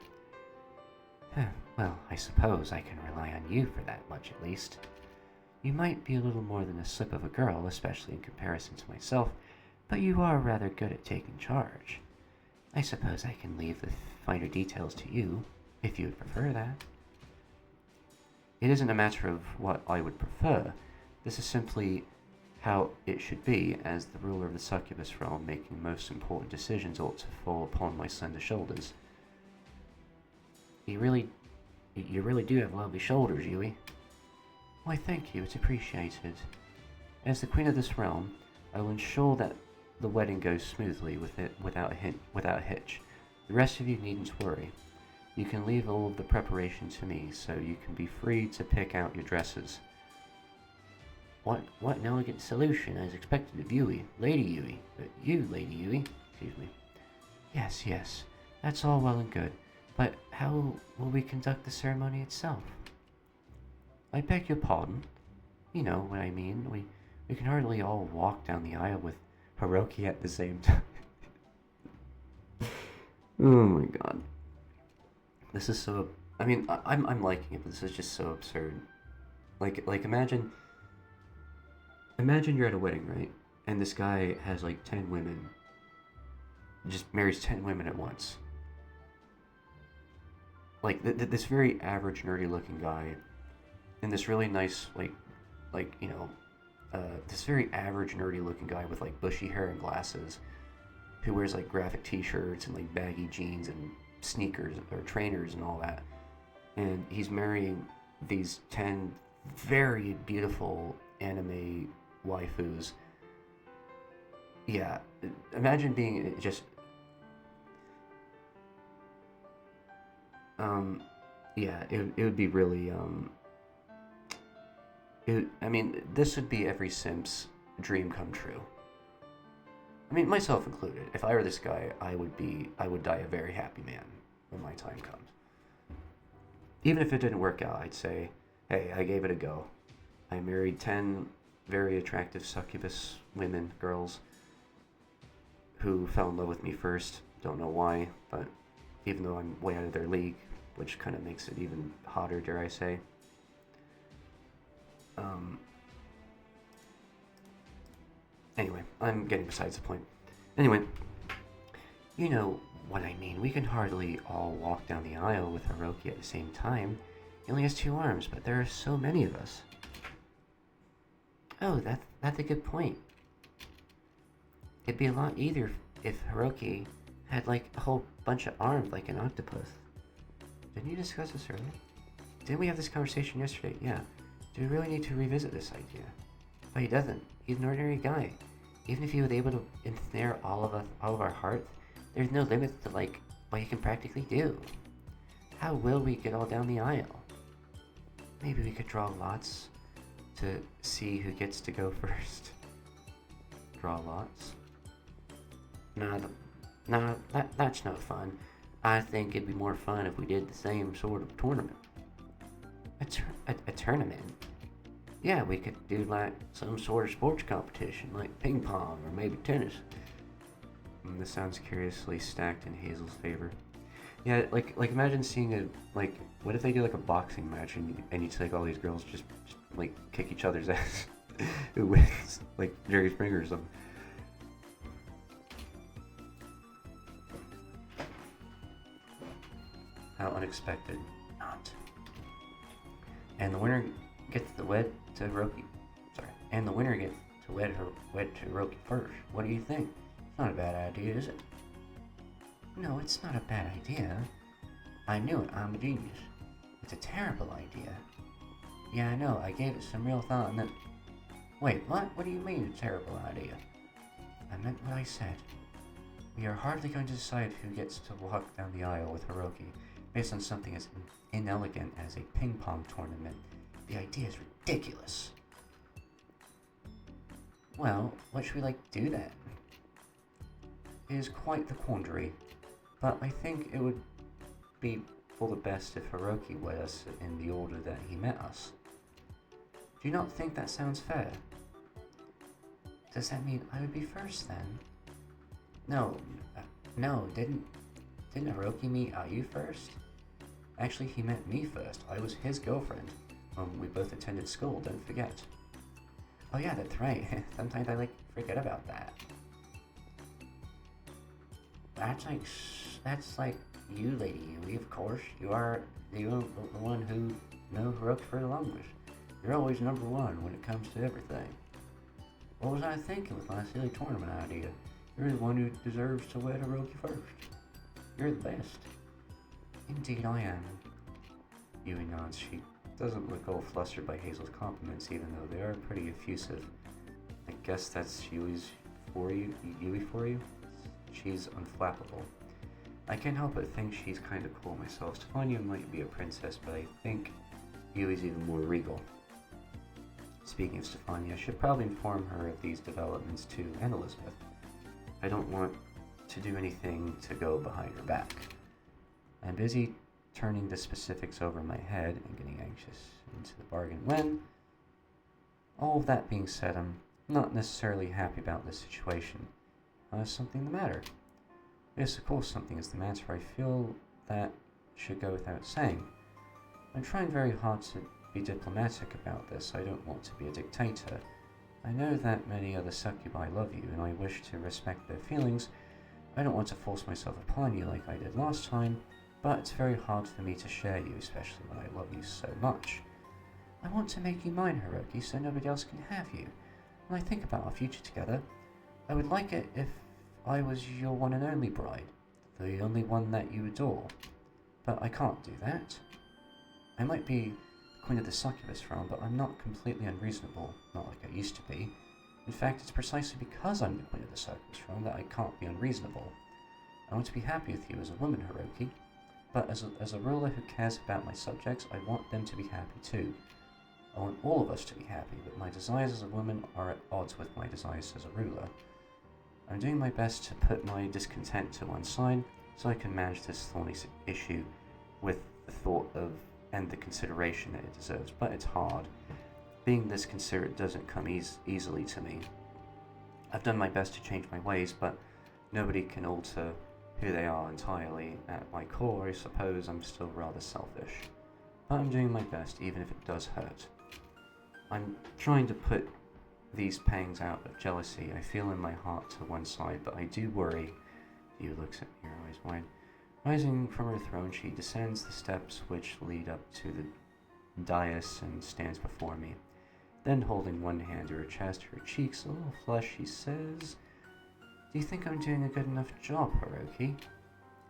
Well, I suppose I can rely on you for that much at least. You might be a little more than a slip of a girl, especially in comparison to myself, but you are rather good at taking charge. I suppose I can leave the finer details to you, if you would prefer that. It isn't a matter of what I would prefer. This is simply how it should be, as the ruler of the succubus realm. Making most important decisions ought to fall upon my slender shoulders. You really do have lovely shoulders, Yui. Why, thank you, it's appreciated. As the queen of this realm, I will ensure that the wedding goes smoothly without a hitch. The rest of you needn't worry. You can leave all of the preparation to me, so you can be free to pick out your dresses. What an elegant solution, as expected of Yui, Lady Yui. You, Lady Yui, excuse me. Yes, that's all well and good, but how will we conduct the ceremony itself? I beg your pardon. You know what I mean. We can hardly all walk down the aisle with Hiroki at the same time. Oh my god. This is so... I mean, I'm liking it, but this is just so absurd. Like imagine you're at a wedding, right? And this guy has like 10 women. Just marries 10 women at once. Like, this very average, nerdy-looking guy, and this really nice, this very average, nerdy-looking guy with, like, bushy hair and glasses, who wears, like, graphic t-shirts and, like, baggy jeans and sneakers, or trainers and all that. And he's marrying these 10 very beautiful anime waifus. Yeah, imagine being just... yeah, it would be really, I mean, this would be every simp's dream come true. I mean, myself included. If I were this guy, I would die a very happy man when my time comes. Even if it didn't work out, I'd say, hey, I gave it a go. I married 10 very attractive succubus women, girls, who fell in love with me first. Don't know why, but even though I'm way out of their league, which kind of makes it even hotter, dare I say. Anyway, I'm getting besides the point. Anyway, you know what I mean. We can hardly all walk down the aisle with Hiroki at the same time. He only has 2 arms, but there are so many of us. Oh, that's a good point. It'd be a lot easier if Hiroki had like a whole bunch of arms like an octopus. Didn't you discuss this earlier? Didn't we have this conversation yesterday? Yeah. Do we really need to revisit this idea? But he doesn't. He's an ordinary guy. Even if he was able to ensnare all of our hearts, there's no limits to like what he can practically do. How will we get all down the aisle? Maybe we could draw lots to see who gets to go first. Draw lots? Nah, that's no fun. I think it'd be more fun if we did the same sort of tournament. A tournament? Yeah, we could do like some sort of sports competition, like ping pong or maybe tennis. This sounds curiously stacked in Hazel's favor. Yeah, like imagine seeing what if they do like a boxing match and you take all these girls just like kick each other's ass? Who wins? Like Jerry Springer or something. How unexpected. Not. And the winner gets to wed to Hiroki. Sorry. And the winner gets to wed to Hiroki first. What do you think? It's not a bad idea, is it? No, it's not a bad idea. I knew it. I'm a genius. It's a terrible idea. Yeah, I know. I gave it some real thought and then... Wait, what? What do you mean, a terrible idea? I meant what I said. We are hardly going to decide who gets to walk down the aisle with Hiroki based on something as inelegant as a ping pong tournament. The idea is ridiculous. Well, what should we do then? It is quite the quandary, but I think it would be for the best if Hiroki wed us in the order that he met us. Do you not think that sounds fair? Does that mean I would be first then? No, no, didn't Hiroki meet you first? Actually, he met me first. I was his girlfriend. We both attended school, don't forget. Oh yeah, that's right. Sometimes I forget about that. That's like you, Lady Yui, of course. You're the one who know Hiroki for the longest. You're always number one when it comes to everything. What was I thinking with my silly tournament idea? You're the one who deserves to wed Hiroki first. You're the best. Indeed I am. Yui nods. She doesn't look all flustered by Hazel's compliments, even though they are pretty effusive. I guess that's Yui for you? She's unflappable. I can't help but think she's kinda cool myself. Stefania might be a princess, but I think Yui's even more regal. Speaking of Stefania, I should probably inform her of these developments too, and Elizabeth. I don't want to do anything to go behind her back. I'm busy turning the specifics over in my head and getting anxious into the bargain when, all of that being said, I'm not necessarily happy about this situation. Is something the matter? Yes, of course something is the matter. I feel that should go without saying. I'm trying very hard to be diplomatic about this. I don't want to be a dictator. I know that many other succubi love you, and I wish to respect their feelings. I don't want to force myself upon you like I did last time, but it's very hard for me to share you, especially when I love you so much. I want to make you mine, Hiroki, so nobody else can have you. When I think about our future together, I would like it if I was your one and only bride, the only one that you adore. But I can't do that. I might be Queen of the Succubus realm, but I'm not completely unreasonable, not like I used to be. In fact, it's precisely because I'm the Queen of the Succubus realm that I can't be unreasonable. I want to be happy with you as a woman, Hiroki, but as a ruler who cares about my subjects, I want them to be happy too. I want all of us to be happy, but my desires as a woman are at odds with my desires as a ruler. I'm doing my best to put my discontent to one side so I can manage this thorny issue with the thought of and the consideration that it deserves, but it's hard. Being this considerate doesn't come easily to me. I've done my best to change my ways, but nobody can alter who they are entirely. At my core, I suppose I'm still rather selfish. But I'm doing my best, even if it does hurt. I'm trying to put these pangs out of jealousy I feel in my heart to one side, but I do worry. Yu looks at me, her eyes wide. Rising from her throne, she descends the steps which lead up to the dais and stands before me. Then, holding one hand to her chest, her cheeks a little flushed, she says, "Do you think I'm doing a good enough job, Hiroki?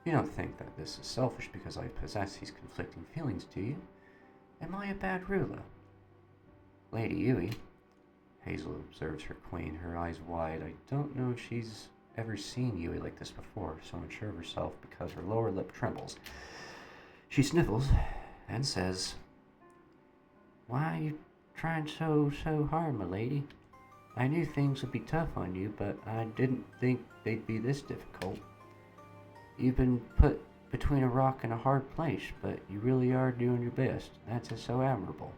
You don't think that this is selfish because I possess these conflicting feelings, do you? Am I a bad ruler?" Lady Yui, Hazel observes her queen, her eyes wide. I don't know if she's ever seen Yui like this before, so unsure of herself because her lower lip trembles. She sniffles and says, "Why are you trying so hard, my lady? I knew things would be tough on you, but I didn't think they'd be this difficult. You've been put between a rock and a hard place, but you really are doing your best. That's just so admirable."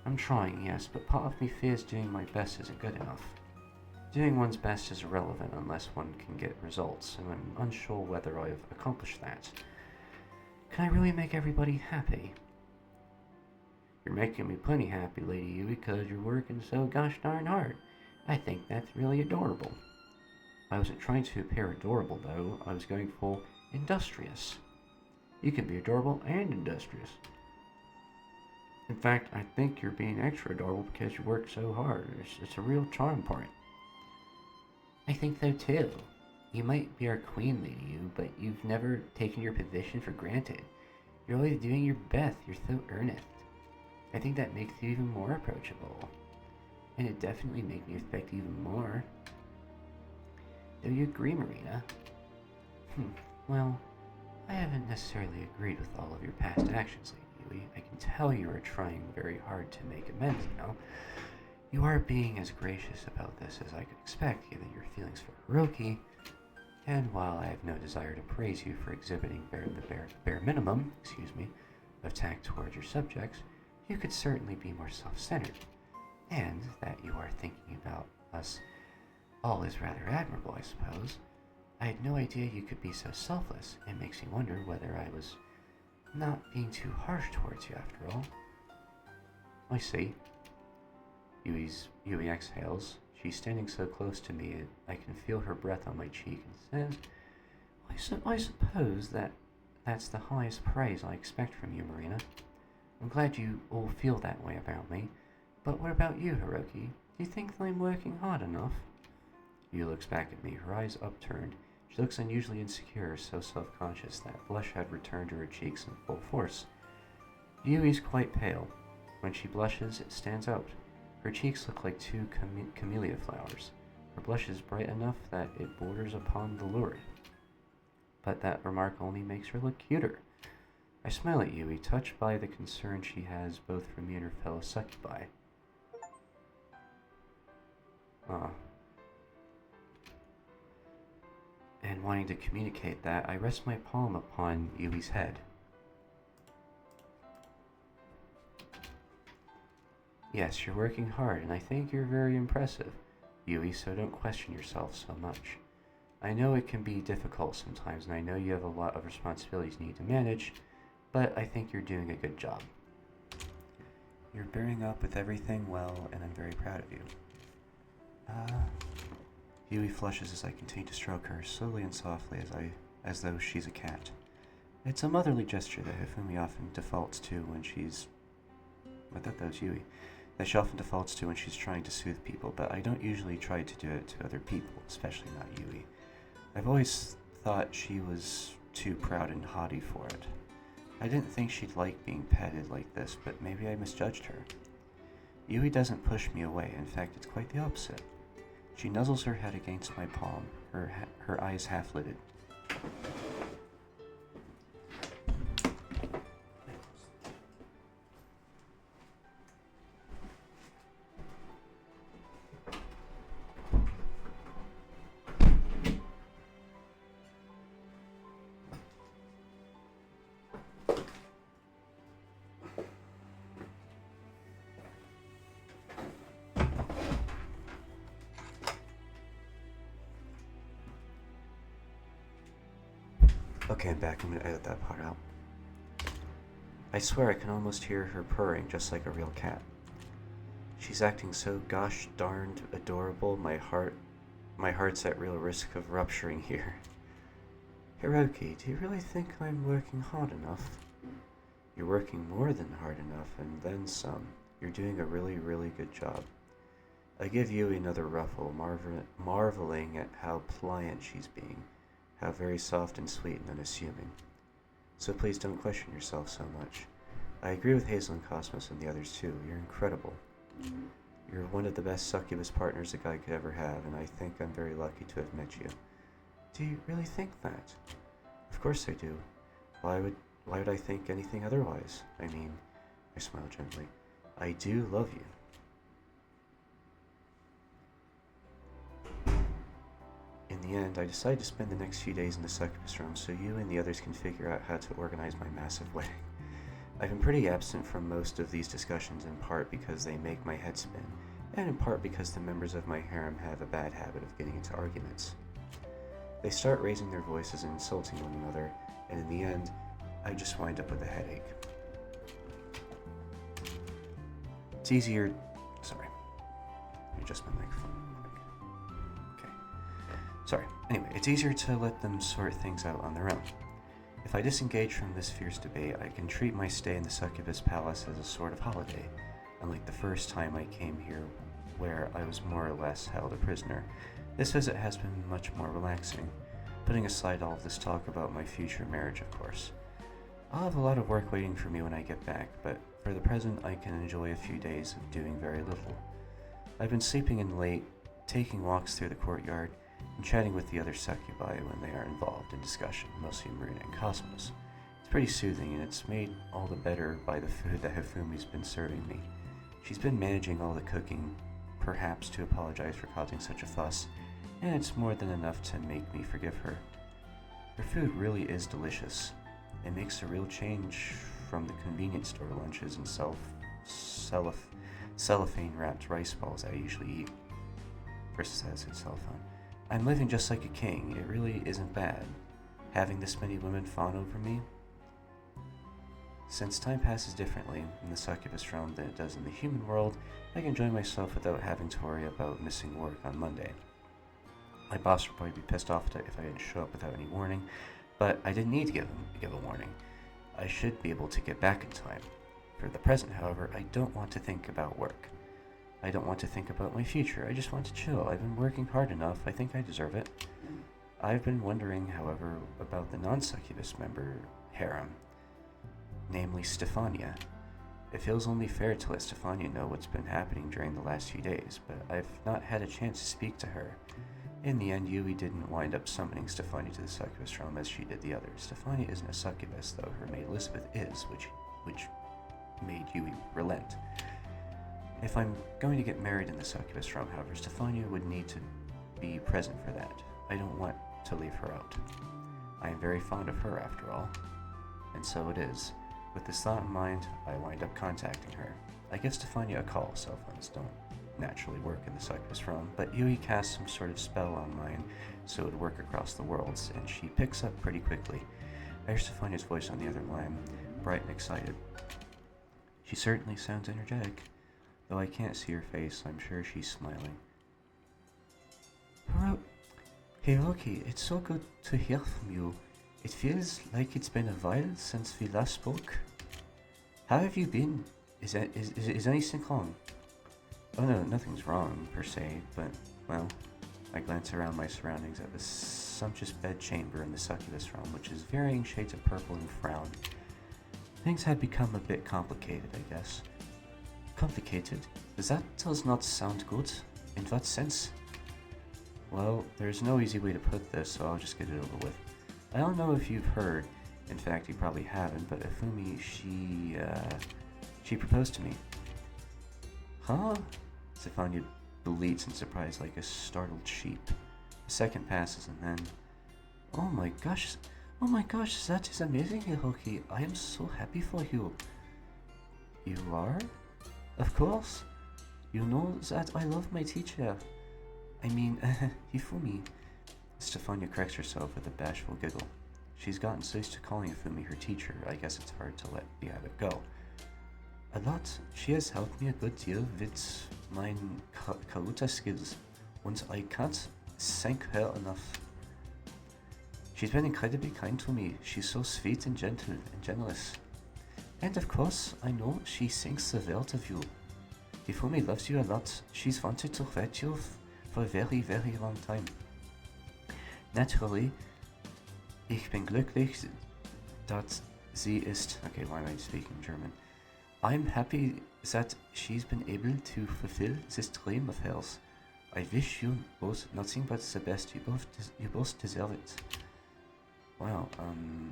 I'm trying, yes, but part of me fears doing my best isn't good enough. Doing one's best is irrelevant unless one can get results, and I'm unsure whether I've accomplished that. Can I really make everybody happy? You're making me plenty happy, Lady Yui, because you're working so gosh darn hard. I think that's really adorable. I wasn't trying to appear adorable, though. I was going for industrious. You can be adorable and industrious. In fact, I think you're being extra adorable because you work so hard. It's a real charm point. I think so too. You might be our queen, Lady Yu, but you've never taken your position for granted. You're always doing your best. You're so earnest. I think that makes you even more approachable. And it definitely makes me respect you even more. Do you agree, Marina? Well, I haven't necessarily agreed with all of your past actions, Lady Yui. I can tell you are trying very hard to make amends, you know. You are being as gracious about this as I could expect, given your feelings for Hiroki. And while I have no desire to praise you for exhibiting the bare minimum, of tact towards your subjects, you could certainly be more self-centered. And that you are thinking about us All is rather admirable, I suppose. I had no idea you could be so selfless. It makes me wonder whether I was not being too harsh towards you after all. I see. Yui exhales. She's standing so close to me, I can feel her breath on my cheek, and says, I suppose that's the highest praise I expect from you, Marina. I'm glad you all feel that way about me. But what about you, Hiroki? Do you think that I'm working hard enough? Yu looks back at me, her eyes upturned. She looks unusually insecure, so self-conscious that blush had returned to her cheeks in full force. Yui's quite pale. When she blushes, it stands out. Her cheeks look like two camellia flowers. Her blush is bright enough that it borders upon the lurid. But that remark only makes her look cuter. I smile at Yui, touched by the concern she has both for me and her fellow succubi. And wanting to communicate that, I rest my palm upon Yui's head. Yes, you're working hard, and I think you're very impressive, Yui, so don't question yourself so much. I know it can be difficult sometimes, and I know you have a lot of responsibilities you need to manage, but I think you're doing a good job. You're bearing up with everything well, and I'm very proud of you. Yui flushes as I continue to stroke her, slowly and softly as though she's a cat. It's a motherly gesture that Hifumi often defaults to when she's... I thought that was Yui. That she often defaults to when she's trying to soothe people, but I don't usually try to do it to other people, especially not Yui. I've always thought she was too proud and haughty for it. I didn't think she'd like being petted like this, but maybe I misjudged her. Yui doesn't push me away, in fact it's quite the opposite. She nuzzles her head against my palm, her eyes half-lidded. Okay, I'm back. I'm gonna edit that part out. I swear I can almost hear her purring just like a real cat. She's acting so gosh darned adorable, my heart's at real risk of rupturing here. Hiroki, do you really think I'm working hard enough? You're working more than hard enough, and then some. You're doing a really, really good job. I give Yui another ruffle, marveling at how pliant she's being. How very soft and sweet and unassuming. So please don't question yourself so much. I agree with Hazel and Cosmos and the others too. You're incredible. You're one of the best succubus partners a guy could ever have, and I think I'm very lucky to have met you. Do you really think that? Of course I do. Why would I think anything otherwise? I mean, I smile gently. I do love you. In the end, I decided to spend the next few days in the succubus room so you and the others can figure out how to organize my massive wedding. I've been pretty absent from most of these discussions, in part because they make my head spin, and in part because the members of my harem have a bad habit of getting into arguments. They start raising their voices and insulting one another, and in the end, I just wind up with a headache. It's easier... Sorry. Let me adjust my microphone. Sorry. Anyway, it's easier to let them sort things out on their own. If I disengage from this fierce debate, I can treat my stay in the Succubus Palace as a sort of holiday, unlike the first time I came here, where I was more or less held a prisoner. This visit has been much more relaxing, putting aside all of this talk about my future marriage, of course. I'll have a lot of work waiting for me when I get back, but for the present I can enjoy a few days of doing very little. I've been sleeping in late, taking walks through the courtyard, and chatting with the other succubi when they are involved in discussion, mostly Marina and Cosmos. It's pretty soothing, and it's made all the better by the food that Hifumi's been serving me. She's been managing all the cooking, perhaps to apologize for causing such a fuss, and it's more than enough to make me forgive her. Her food really is delicious. It makes a real change from the convenience store lunches and cellophane-wrapped rice balls I usually eat. says his cell phone. I'm living just like a king. It really isn't bad. Having this many women fawn over me. Since time passes differently in the succubus realm than it does in the human world, I can enjoy myself without having to worry about missing work on Monday. My boss would probably be pissed off if I didn't show up without any warning, but I didn't need to give a warning. I should be able to get back in time. For the present, however, I don't want to think about work. I don't want to think about my future. I just want to chill. I've been working hard enough. I think I deserve it. I've been wondering, however, about the non-succubus member harem, namely Stefania. It feels only fair to let Stefania know what's been happening during the last few days, but I've not had a chance to speak to her. In the end, Yui didn't wind up summoning Stefania to the succubus realm as she did the others. Stefania isn't a succubus, though her maid Elizabeth is, which made Yui relent. If I'm going to get married in the succubus realm, however, Stefania would need to be present for that. I don't want to leave her out. I am very fond of her, after all. And so it is. With this thought in mind, I wind up contacting her. I give Stefania a call. Cell phones don't naturally work in the succubus realm, but Yui casts some sort of spell on mine so it would work across the worlds, and she picks up pretty quickly. I hear Stefania's voice on the other line, bright and excited. She certainly sounds energetic. Though I can't see her face, I'm sure she's smiling. Hiroki, it's so good to hear from you. It feels like it's been a while since we last spoke. How have you been? Is anything wrong? Oh no, nothing's wrong, per se, but, well, I glance around my surroundings at the sumptuous bedchamber in the succubus realm, which is varying shades of purple and frown. Things had become a bit complicated, I guess. Complicated? That does not sound good. In what sense? Well, there's no easy way to put this, so I'll just get it over with. I don't know if you've heard, in fact you probably haven't, but Hifumi, she proposed to me. Huh? Stefania bleats in surprise like a startled sheep. A second passes and then... Oh my gosh, that is amazing, Hiroki. I am so happy for you. You are? Of course. You know that I love my teacher. I mean, Hifumi. Stefania corrects herself with a bashful giggle. She's gotten so used to calling Hifumi her teacher, I guess it's hard to let the habit go. A lot. She has helped me a good deal with my karuta skills, and I can't thank her enough. She's been incredibly kind to me. She's so sweet and gentle and generous. And of course, I know she thinks the world of you. Hifumi loves you a lot. She's wanted to wed you for a very, very long time. Naturally, ich bin glücklich, that sie ist... Okay, why am I speaking German? I'm happy that she's been able to fulfill this dream of hers. I wish you both nothing but the best. You both deserve it. Wow,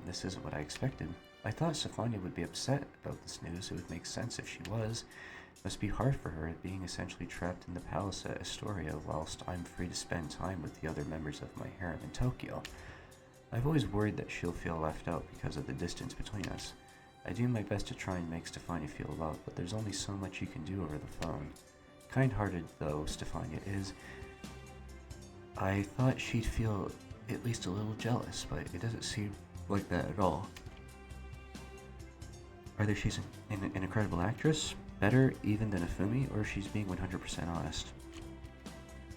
this isn't what I expected. I thought Stefania would be upset about this news. It would make sense if she was. It must be hard for her being essentially trapped in the palace at Astoria whilst I'm free to spend time with the other members of my harem in Tokyo. I've always worried that she'll feel left out because of the distance between us. I do my best to try and make Stefania feel loved, but there's only so much you can do over the phone. Kind-hearted though Stefania is, I thought she'd feel at least a little jealous, but it doesn't seem like that at all. Either she's an incredible actress, better even than Hifumi, or she's being 100% honest.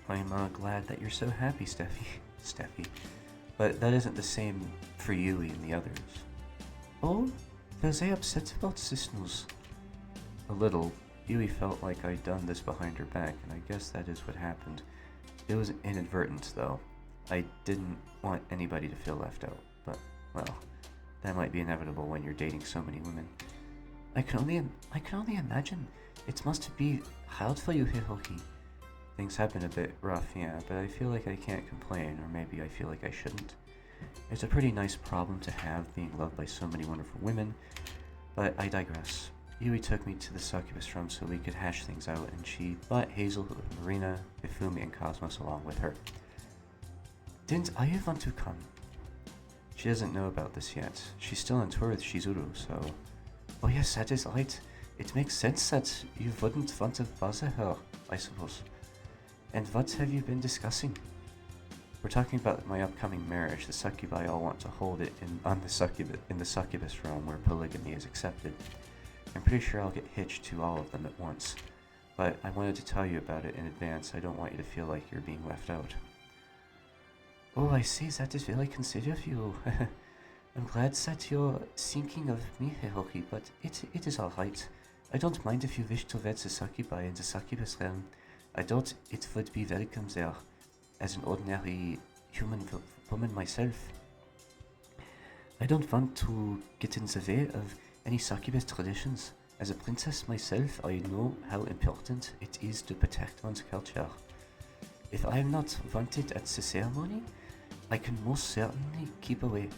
I'm glad that you're so happy, Steffi. But that isn't the same for Yui and the others. Oh, were they upset about this news? A little. Yui felt like I'd done this behind her back, and I guess that is what happened. It was inadvertent, though. I didn't want anybody to feel left out, but, well, that might be inevitable when you're dating so many women. I can only imagine. It must be hard for you, Hiroki. Things have been a bit rough, yeah, but I feel like I can't complain, or maybe I feel like I shouldn't. It's a pretty nice problem to have, being loved by so many wonderful women, but I digress. Yui took me to the succubus room so we could hash things out, and she brought Hazel, Marina, Hifumi, and Cosmos along with her. Didn't I want to come? She doesn't know about this yet. She's still on tour with Shizuru, so... Oh yes, that is right. It makes sense that you wouldn't want to bother her, I suppose. And what have you been discussing? We're talking about my upcoming marriage. The succubi all want to hold it in the succubus realm where polygamy is accepted. I'm pretty sure I'll get hitched to all of them at once. But I wanted to tell you about it in advance. I don't want you to feel like you're being left out. Oh, I see. That is very considerate of you. I'm glad that you're thinking of me, Hiroki, but it is alright. I don't mind if you wish to wed the succubi in the succubus realm. I doubt it would be welcome there, as an ordinary human woman myself. I don't want to get in the way of any succubus traditions. As a princess myself, I know how important it is to protect one's culture. If I am not wanted at the ceremony, I can most certainly keep away.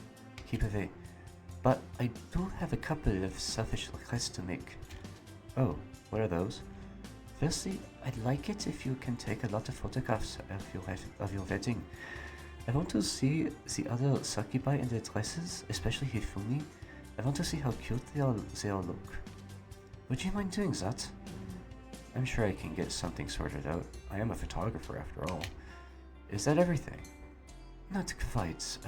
But I do have a couple of selfish requests to make. Oh, what are those? Firstly, I'd like it if you can take a lot of photographs of your wedding. I want to see the other succubi in their dresses, especially Hifumi. I want to see how cute they all look. Would you mind doing that? I'm sure I can get something sorted out. I am a photographer after all. Is that everything? Not quite.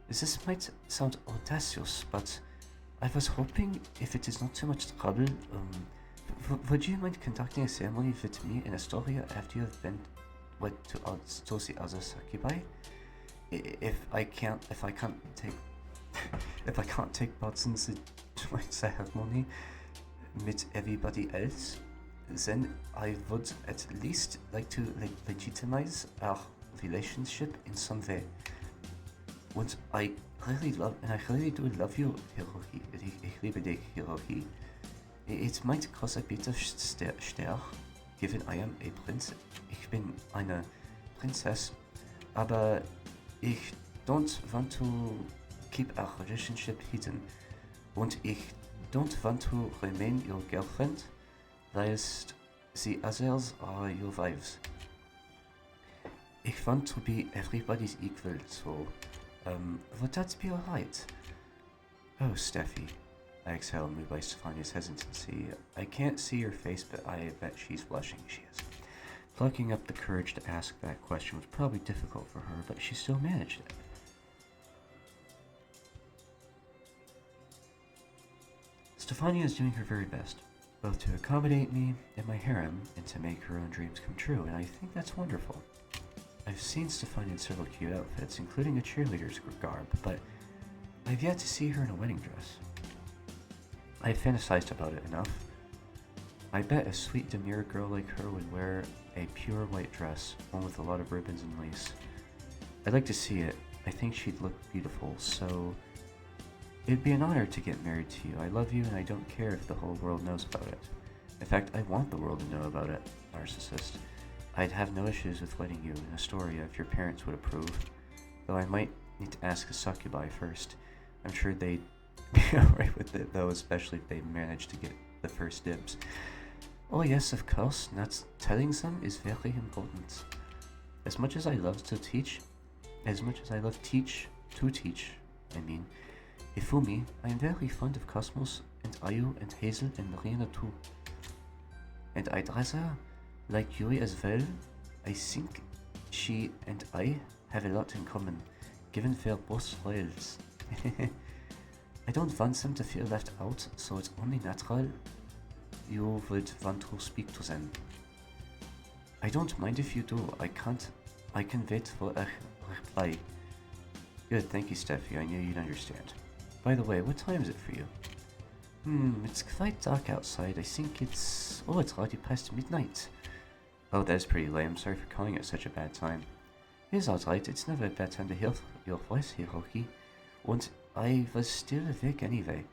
This might sound audacious, but I was hoping, if it is not too much trouble, would you mind conducting a ceremony with me in Astoria after you have been wed to the other succubi? If I can't take part in the joint ceremony with everybody else, then I would at least like to legitimize our relationship in some way. Und I really do love you, Hiroki. Ich liebe dich, Hiroki. It might cause a bit of stir, given I am a prince. Ich bin eine Princess, aber ich don't want to keep our relationship hidden. Und ich don't want to remain your girlfriend, whilst the others are your wives. Ich want to be everybody's equal, so would that be alright? Oh, Steffi. I exhale, moved by Stefania's hesitancy. I can't see her face, but I bet she's blushing. She is. Plucking up the courage to ask that question was probably difficult for her, but she still managed it. Stefania is doing her very best, both to accommodate me and my harem, and to make her own dreams come true, and I think that's wonderful. I've seen Stefania in several cute outfits, including a cheerleader's garb, but I've yet to see her in a wedding dress. I've fantasized about it enough. I bet a sweet, demure girl like her would wear a pure white dress, one with a lot of ribbons and lace. I'd like to see it. I think she'd look beautiful, so it'd be an honor to get married to you. I love you, and I don't care if the whole world knows about it. In fact, I want the world to know about it, narcissist. I'd have no issues with wedding you in Astoria if your parents would approve, though I might need to ask the succubi first. I'm sure they'd be alright with it, though, especially if they manage to get the first dibs. Oh yes, of course, not telling them is very important. As much as I love to teach, Hifumi, I am very fond of Cosmos, and Ayu, and Hazel, and Marina too. And I'd rather like Yuri as well. I think she and I have a lot in common, given we're both royals. I don't want them to feel left out, so it's only natural you would want to speak to them. I don't mind if you do. I can wait for a reply. Good, thank you, Steffi. I knew you'd understand. By the way, what time is it for you? It's quite dark outside. I think it's already past midnight. Oh, that's pretty late. I'm sorry for calling it such a bad time. It's alright. It's never a bad time to hear your voice, Hiroki. And I was still awake anyway.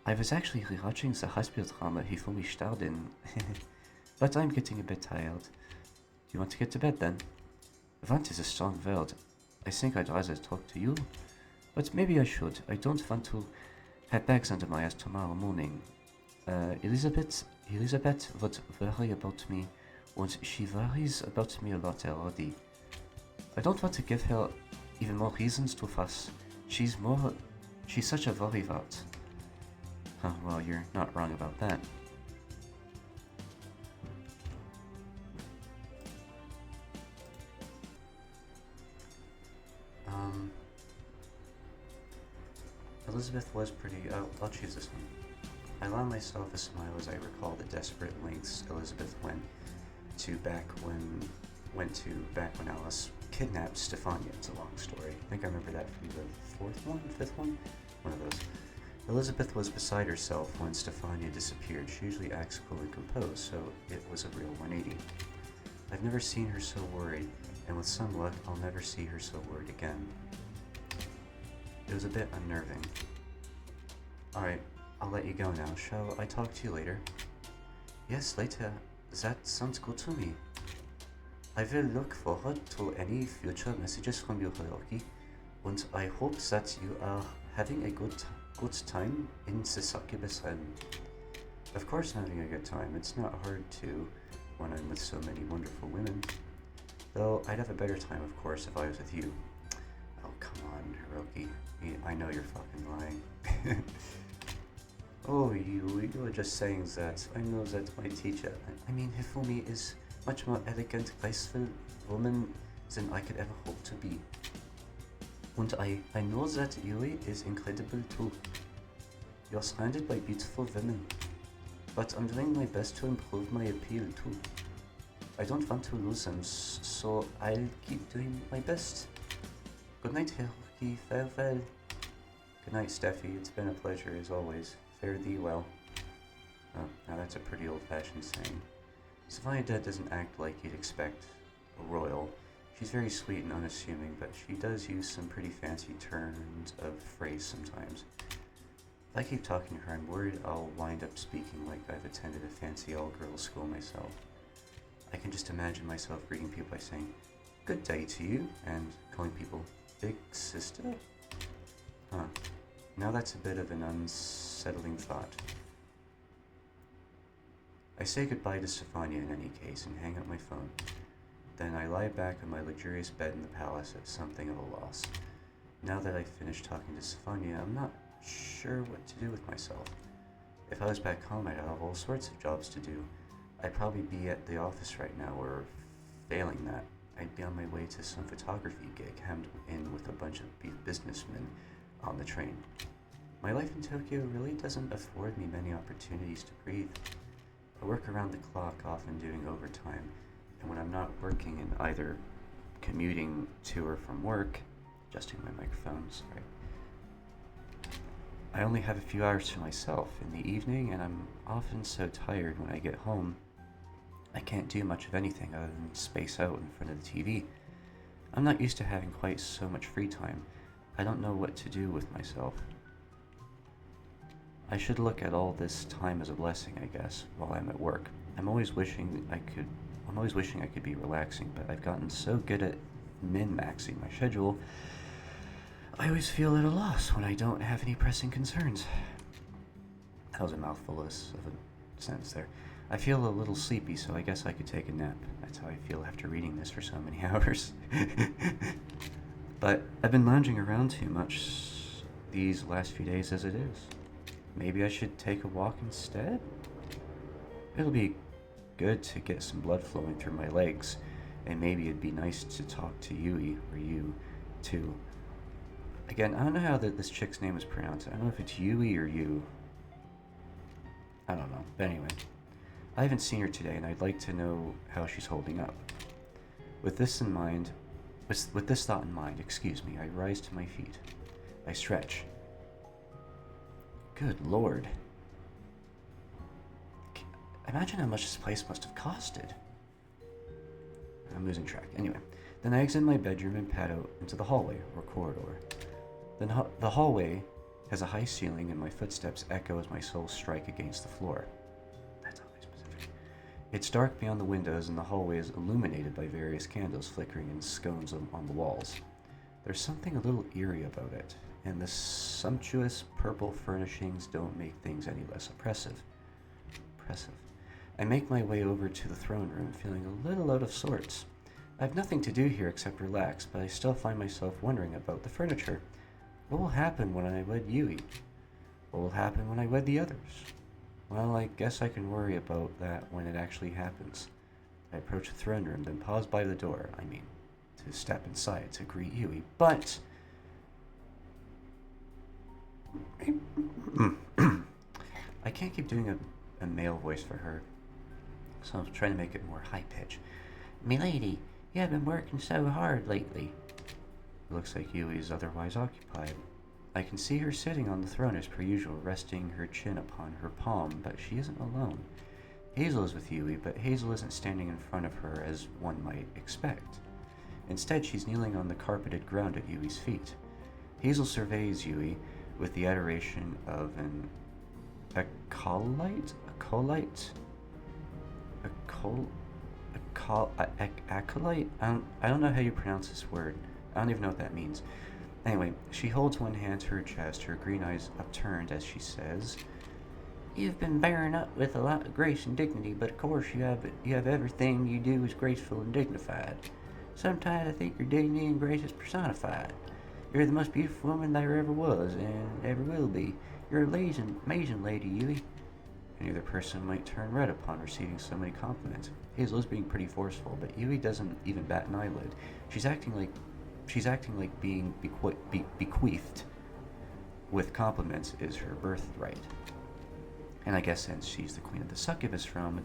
I was actually rewatching the hospital drama Hifumi starred in. But I'm getting a bit tired. Do you want to get to bed then? Want is a strong word. I think I'd rather talk to you. But maybe I should. I don't want to have bags under my eyes tomorrow morning. Elizabeth would worry about me, and she worries about me a lot already. I don't want to give her even more reasons to fuss. She's such a worrywart. Huh, well, you're not wrong about that. Elizabeth was pretty. I'll choose this one. I allow myself a smile as I recall the desperate lengths Elizabeth went to back when Alice kidnapped Stefania. It's a long story. I think I remember that from the fifth one? One of those. Elizabeth was beside herself when Stefania disappeared. She usually acts cool and composed, so it was a real 180. I've never seen her so worried, and with some luck, I'll never see her so worried again. It was a bit unnerving. Alright, I'll let you go now. Shall I talk to you later? Yes, later. That sounds good to me. I will look forward to any future messages from you, Hiroki, and I hope that you are having a good time in the Succubus harem. Of course I'm having a good time. It's not hard to when I'm with so many wonderful women. Though I'd have a better time, of course, if I was with you. Oh, come on, Hiroki. I know you're fucking lying. Oh, you were just saying that. I know that my teacher, I mean Hifumi, is much more elegant, graceful woman than I could ever hope to be. And I know that Yui is incredible too. You're surrounded by beautiful women, but I'm doing my best to improve my appeal too. I don't want to lose them, so I'll keep doing my best. Good night, Hiroki. Farewell. Good night, Steffi. It's been a pleasure as always. Fare thee well. Oh, now that's a pretty old-fashioned saying. Stefania doesn't act like you'd expect a royal. She's very sweet and unassuming, but she does use some pretty fancy turns of phrase sometimes. If I keep talking to her, I'm worried I'll wind up speaking like I've attended a fancy all-girls school myself. I can just imagine myself greeting people by saying, "Good day to you," and calling people "Big Sister?" Huh. Now that's a bit of an unsettling thought. I say goodbye to Stefania in any case and hang up my phone. Then I lie back on my luxurious bed in the palace at something of a loss. Now that I've finished talking to Stefania, I'm not sure what to do with myself. If I was back home, I'd have all sorts of jobs to do. I'd probably be at the office right now, or failing that, I'd be on my way to some photography gig hemmed in with a bunch of businessmen on the train. My life in Tokyo really doesn't afford me many opportunities to breathe. I work around the clock, often doing overtime, and when I'm not working and either commuting to or from work, adjusting my microphone, sorry, I only have a few hours to myself in the evening, and I'm often so tired when I get home I can't do much of anything other than space out in front of the TV. I'm not used to having quite so much free time. I don't know what to do with myself. I should look at all this time as a blessing, I guess, while I'm at work. I'm always wishing I could be relaxing, but I've gotten so good at min-maxing my schedule, I always feel at a loss when I don't have any pressing concerns. That was a mouthful of a sentence there. I feel a little sleepy, so I guess I could take a nap. That's how I feel after reading this for so many hours. But I've been lounging around too much these last few days as it is. Maybe I should take a walk instead? It'll be good to get some blood flowing through my legs, and maybe it'd be nice to talk to Yui, or you, too. Again, I don't know how this chick's name is pronounced. I don't know if it's Yui or you. I don't know. But anyway, I haven't seen her today, and I'd like to know how she's holding up. With this thought in mind, I rise to my feet. I stretch. Good Lord. Imagine how much this place must have costed. I'm losing track. Anyway, then I exit my bedroom and pad out into the hallway, or corridor. Then the hallway has a high ceiling, and my footsteps echo as my soles strike against the floor. That's always specific. It's dark beyond the windows, and the hallway is illuminated by various candles flickering in scones on the walls. There's something a little eerie about it, and the sumptuous purple furnishings don't make things any less oppressive. I make my way over to the throne room, feeling a little out of sorts. I have nothing to do here except relax, but I still find myself wondering about the furniture. What will happen when I wed Yui? What will happen when I wed the others? Well, I guess I can worry about that when it actually happens. I approach the throne room, then pause by the door, to step inside to greet Yui, but I can't keep doing a male voice for her, so I'm trying to make it more high pitch. Milady, you have been working so hard lately. It looks like Yui is otherwise occupied. I can see her sitting on the throne as per usual, resting her chin upon her palm, but she isn't alone. Hazel is with Yui, but Hazel isn't standing in front of her as one might expect. Instead, she's kneeling on the carpeted ground at Yui's feet. Hazel surveys Yui with the adoration of an acolyte? Acolyte? I don't know how you pronounce this word. I don't even know what that means. Anyway, she holds one hand to her chest, her green eyes upturned as she says, You've been bearing up with a lot of grace and dignity, but of course you have everything you do is graceful and dignified. Sometimes I think your dignity and grace is personified. You're the most beautiful woman there ever was, and ever will be. You're an amazing lady, Yui. Any other person might turn red upon receiving so many compliments. Hazel is being pretty forceful, but Yui doesn't even bat an eyelid. She's acting like being bequeathed with compliments is her birthright. And I guess since she's the queen of the succubus realm,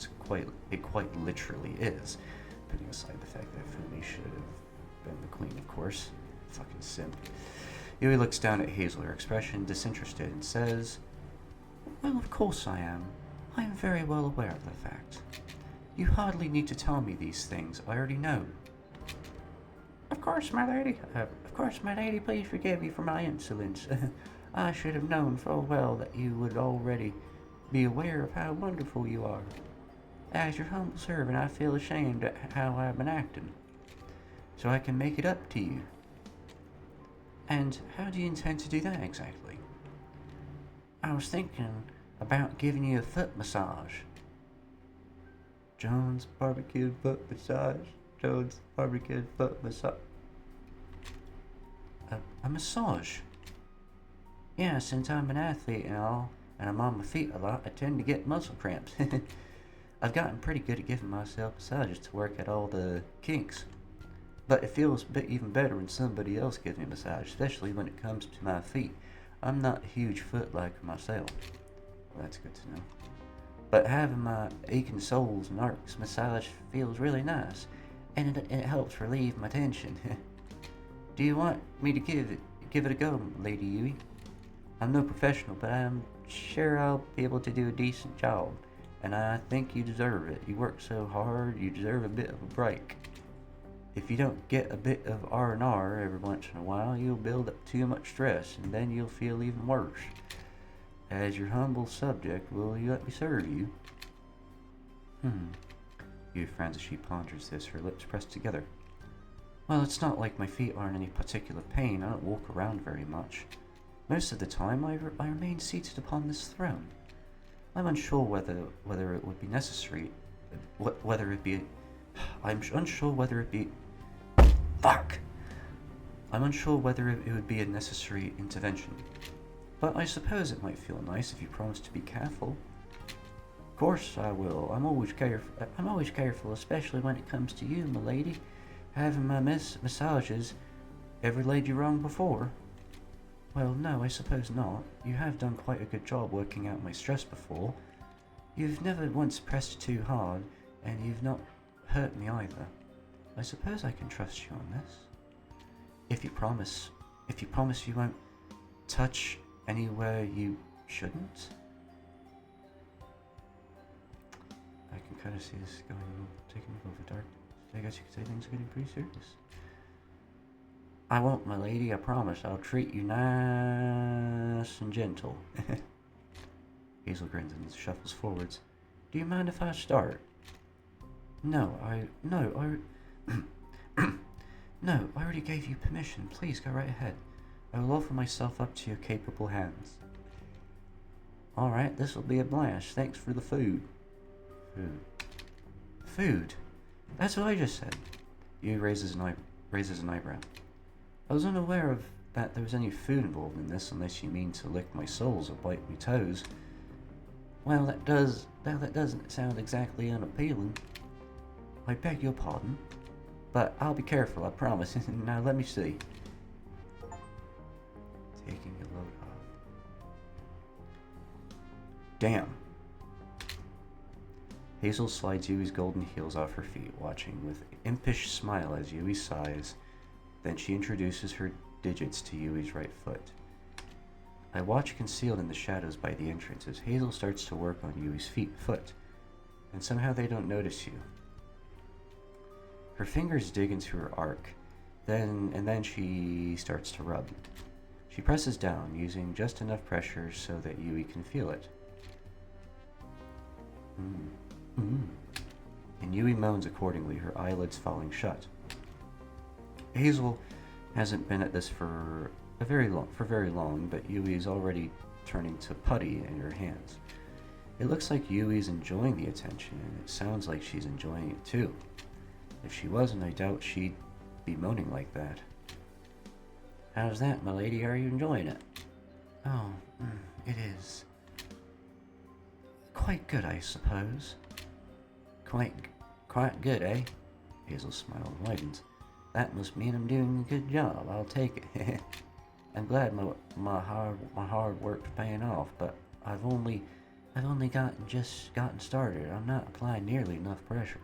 it quite literally is. Putting aside the fact that Hifumi should have been the queen, of course. Fucking simp. Yui looks down at Hazel, her expression disinterested, and says, Well, of course I am. I am very well aware of the fact. You hardly need to tell me these things. I already know. Of course, my lady, please forgive me for my insolence. I should have known full well that you would already be aware of how wonderful you are. As your humble servant, I feel ashamed at how I've been acting. So I can make it up to you. And how do you intend to do that exactly? I was thinking about giving you a foot massage. Jones barbecue foot massage. Jones barbecue foot massage. A massage? Yeah, since I'm an athlete and all, and I'm on my feet a lot, I tend to get muscle cramps. I've gotten pretty good at giving myself massages to work at all the kinks. But it feels even better when somebody else gives me a massage, especially when it comes to my feet. I'm not a huge foot liker myself. Well, that's good to know. But having my aching soles and arcs massage feels really nice, and it helps relieve my tension. Do you want me to give it a go, Lady Yui? I'm no professional, but I'm sure I'll be able to do a decent job, and I think you deserve it. You work so hard, you deserve a bit of a break. If you don't get a bit of R&R every once in a while, you'll build up too much stress, and then you'll feel even worse. As your humble subject, will you let me serve you? Yui frowns as she ponders this, her lips pressed together. Well, it's not like my feet are in any particular pain. I don't walk around very much. Most of the time, I remain seated upon this throne. I'm unsure whether it would be necessary. I'm unsure whether it be. Fuck! I'm unsure whether it would be a necessary intervention. But I suppose it might feel nice if you promise to be careful. Of course I will. I'm always careful, especially when it comes to you, milady. Having my massages ever laid you wrong before? Well, no, I suppose not. You have done quite a good job working out my stress before. You've never once pressed too hard, and you've not hurt me either. I suppose I can trust you on this. If you promise you won't touch anywhere you shouldn't. I can kind of see this taking a little bit dark. I guess you could say things are getting pretty serious. I won't, my lady, I promise. I'll treat you nice and gentle. Hazel grins and shuffles forwards. Do you mind if I start? No, I already gave you permission. Please go right ahead. I will offer myself up to your capable hands. Alright, this'll be a blast. Thanks for the food. Food? That's what I just said. Yu raises an eyebrow. I was unaware of that there was any food involved in this, unless you mean to lick my soles or bite my toes. Well, that doesn't sound exactly unappealing. I beg your pardon? But I'll be careful, I promise. Now let me see. Taking your load off. Damn. Hazel slides Yui's golden heels off her feet, watching with an impish smile as Yui sighs. Then she introduces her digits to Yui's right foot. I watch concealed in the shadows by the entrance as Hazel starts to work on Yui's foot, and somehow they don't notice you. Her fingers dig into her arc, then she starts to rub. She presses down, using just enough pressure so that Yui can feel it. And Yui moans accordingly, her eyelids falling shut. Hazel hasn't been at this for very long, but Yui is already turning to putty in her hands. It looks like Yui's enjoying the attention, and it sounds like she's enjoying it too. If she wasn't, I doubt she'd be moaning like that. How's that, my lady? Are you enjoying it? Oh, it is. Quite good, I suppose. Quite good, eh? Hazel's smile widens. That must mean I'm doing a good job. I'll take it. I'm glad my hard work's paying off, but I've only gotten started. I'm not applying nearly enough pressure.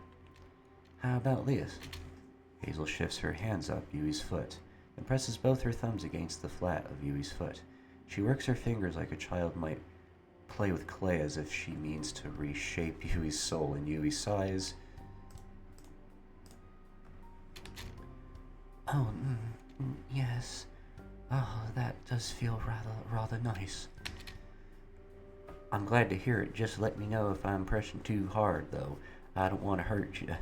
How about this? Hazel shifts her hands up Yui's foot and presses both her thumbs against the flat of Yui's foot. She works her fingers like a child might play with clay, as if she means to reshape Yui's soul, and Yui sighs. Oh, yes. Oh, that does feel rather nice. I'm glad to hear it. Just let me know if I'm pressing too hard, though. I don't want to hurt you.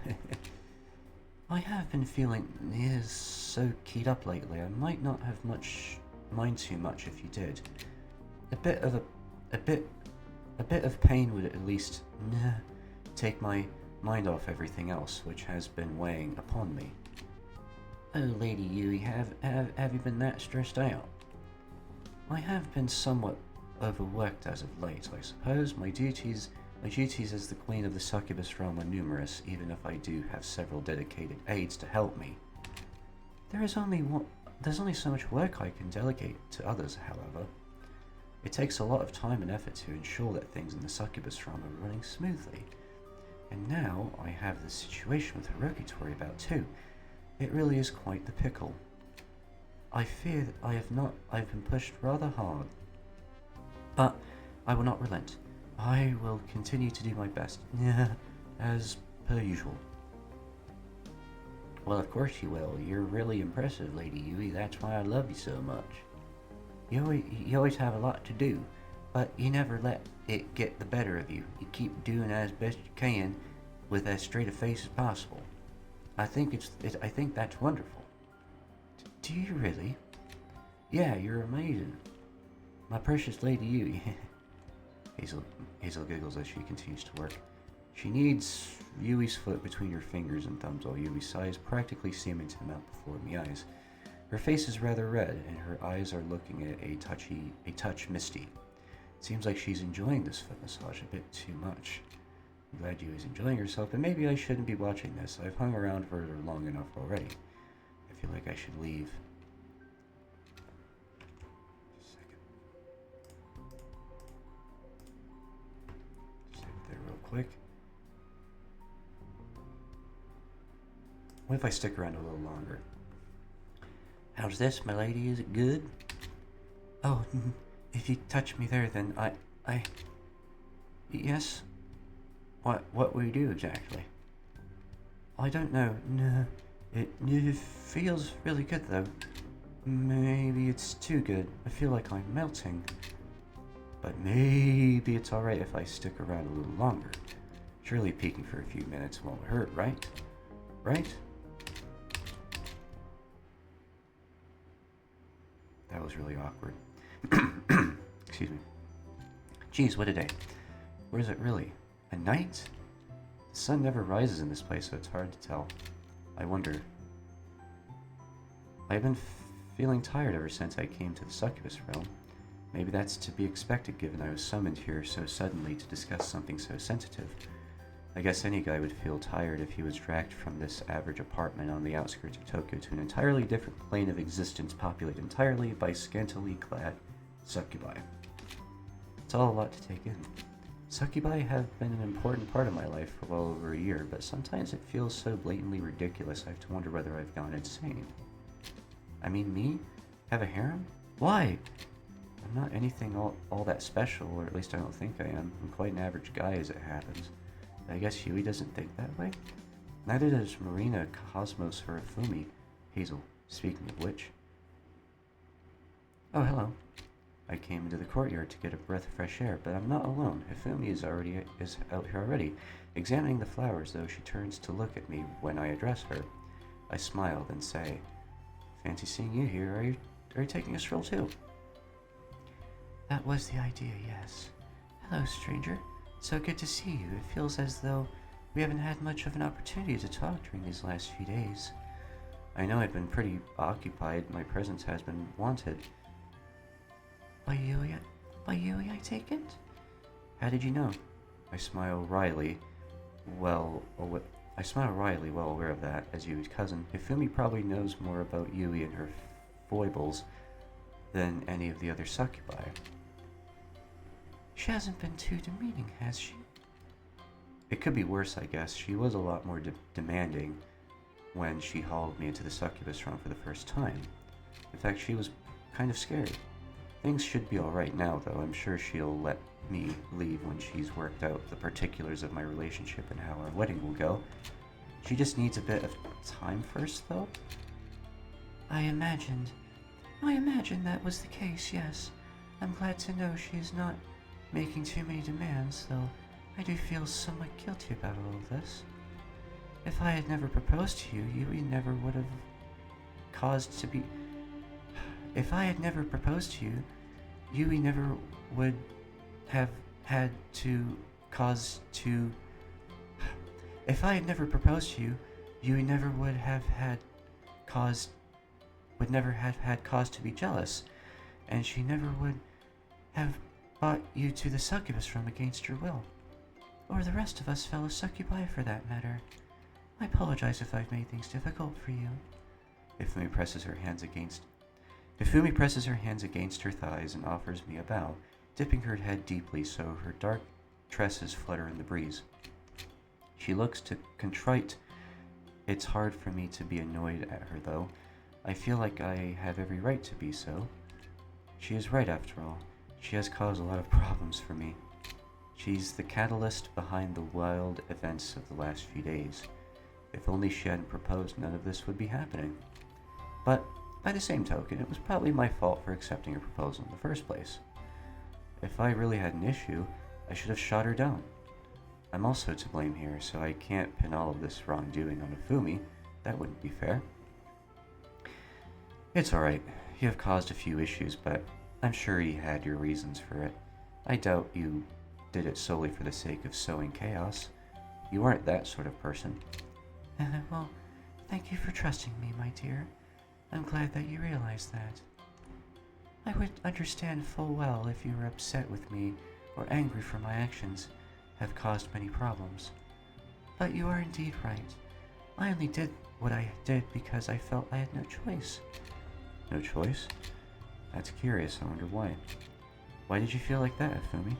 I have been feeling so keyed up lately. I might not have mind too much if you did. A bit of pain would at least take my mind off everything else, which has been weighing upon me. Oh, Lady Yui, have you been that stressed out? I have been somewhat overworked as of late, I suppose. My duties as the Queen of the Succubus realm are numerous, even if I do have several dedicated aides to help me. There's only so much work I can delegate to others, however. It takes a lot of time and effort to ensure that things in the Succubus realm are running smoothly. And now I have this situation with Hiroki to worry about too. It really is quite the pickle. I fear that I've been pushed rather hard. But I will not relent. I will continue to do my best, as per usual. Well, of course you will. You're really impressive, Lady Yui. That's why I love you so much. You always have a lot to do, but you never let it get the better of you. You keep doing as best you can with as straight a face as possible. I think that's wonderful. Do you really? Yeah, you're amazing. My precious Lady Yui. Hazel giggles as she continues to work. She kneads Yui's foot between her fingers and thumbs while Yui sighs, practically seeming to melt before my eyes. Her face is rather red, and her eyes are looking at a touch misty. It seems like she's enjoying this foot massage a bit too much. I'm glad Yui's enjoying herself, but maybe I shouldn't be watching this. I've hung around for her long enough already. I feel like I should leave. Just a second. Save it there real quick. What if I stick around a little longer? How's this, my lady? Is it good? Oh, if you touch me there, then I... Yes? What will you do exactly? I don't know. No, it feels really good, though. Maybe it's too good. I feel like I'm melting. But maybe it's alright if I stick around a little longer. Surely peeking for a few minutes won't hurt, right? Right? That was really awkward. Excuse me. Geez, what a day. Where is it really? A night? The sun never rises in this place, so it's hard to tell. I wonder. I've been feeling tired ever since I came to the Succubus realm. Maybe that's to be expected given I was summoned here so suddenly to discuss something so sensitive. I guess any guy would feel tired if he was dragged from this average apartment on the outskirts of Tokyo to an entirely different plane of existence populated entirely by scantily clad succubi. It's all a lot to take in. Succubi have been an important part of my life for well over a year, but sometimes it feels so blatantly ridiculous I have to wonder whether I've gone insane. I mean, me? Have a harem? Why? I'm not anything all that special, or at least I don't think I am. I'm quite an average guy as it happens. But I guess Yui doesn't think that way? Neither does Marina, Cosmos, or Hifumi. Hazel, speaking of which. Oh, hello. I came into the courtyard to get a breath of fresh air, but I'm not alone. Hifumi is out here already, examining the flowers, though she turns to look at me when I address her. I smile, then say, "Fancy seeing you here. Are you taking a stroll too?" That was the idea, yes. Hello, stranger. So good to see you. It feels as though we haven't had much of an opportunity to talk during these last few days. I know I've been pretty occupied. My presence has been wanted. By Yui, I take it? How did you know? I smile wryly, well aware of that, as Yui's cousin. Hifumi probably knows more about Yui and her foibles than any of the other succubi. She hasn't been too demeaning, has she? It could be worse, I guess. She was a lot more demanding when she hauled me into the succubus realm for the first time. In fact, she was kind of scary. Things should be alright now, though. I'm sure she'll let me leave when she's worked out the particulars of my relationship and how our wedding will go. She just needs a bit of time first, though. I imagined that was the case, yes. I'm glad to know she's not making too many demands, though I do feel somewhat guilty about all of this. If I had never proposed to you, Yui never would have caused to be... If I had never proposed to you, Yui never would have had to cause to... If I had never proposed to you, Yui never would have had cause... would never have had cause to be jealous, and she never would have brought you to the succubus realm against your will. Or the rest of us fellow succubi, for that matter. I apologize if I've made things difficult for you. Hifumi presses her hands against her thighs and offers me a bow, dipping her head deeply so her dark tresses flutter in the breeze. She looks contrite. It's hard for me to be annoyed at her, though. I feel like I have every right to be so. She is right, after all. She has caused a lot of problems for me. She's the catalyst behind the wild events of the last few days. If only she hadn't proposed, none of this would be happening. But, by the same token, it was probably my fault for accepting her proposal in the first place. If I really had an issue, I should have shot her down. I'm also to blame here, so I can't pin all of this wrongdoing on Hifumi. That wouldn't be fair. It's alright. You have caused a few issues, but I'm sure you had your reasons for it. I doubt you did it solely for the sake of sowing chaos. You aren't that sort of person. Well, thank you for trusting me, my dear. I'm glad that you realize that. I would understand full well if you were upset with me or angry for my actions have caused many problems. But you are indeed right. I only did what I did because I felt I had no choice. No choice? That's curious. I wonder why. Why did you feel like that, Hifumi?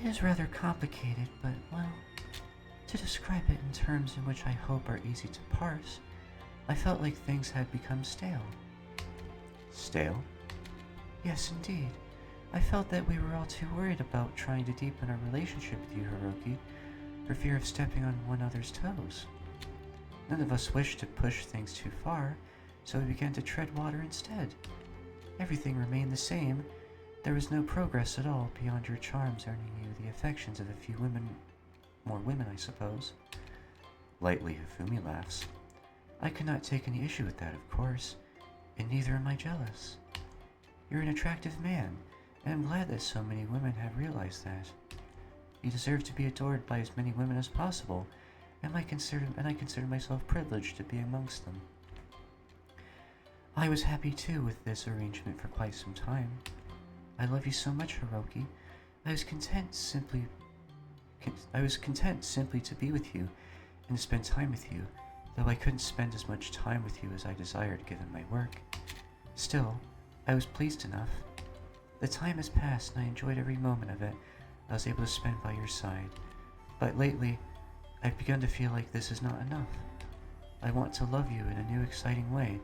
It is rather complicated, but, well, to describe it in terms in which I hope are easy to parse, I felt like things had become stale. Stale? Yes, indeed. I felt that we were all too worried about trying to deepen our relationship with you, Hiroki, for fear of stepping on one another's toes. None of us wished to push things too far, so we began to tread water instead. Everything remained the same. There was no progress at all beyond your charms earning you the affections of a few women, more women, I suppose. Lightly, Hifumi laughs. I could not take any issue with that, of course, and neither am I jealous. You're an attractive man, and I'm glad that so many women have realized that. You deserve to be adored by as many women as possible, and I consider myself privileged to be amongst them. I was happy too with this arrangement for quite some time. I love you so much, Hiroki. I was content simply to be with you and to spend time with you, though I couldn't spend as much time with you as I desired given my work. Still, I was pleased enough. The time has passed and I enjoyed every moment of it. I was able to spend by your side. But lately, I've begun to feel like this is not enough. I want to love you in a new exciting way,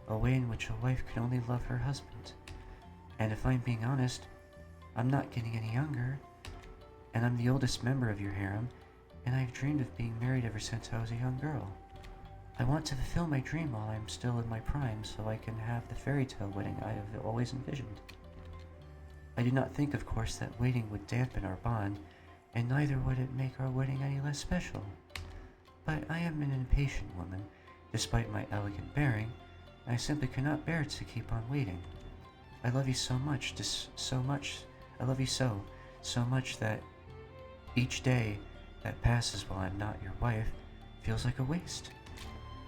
a way in which a wife can only love her husband. And if I'm being honest, I'm not getting any younger, and I'm the oldest member of your harem, and I've dreamed of being married ever since I was a young girl. I want to fulfill my dream while I'm still in my prime so I can have the fairy tale wedding I have always envisioned. I do not think, of course, that waiting would dampen our bond, and neither would it make our wedding any less special. But I am an impatient woman, despite my elegant bearing, and I simply cannot bear to keep on waiting. I love you so much, I love you so much that each day that passes while I'm not your wife feels like a waste.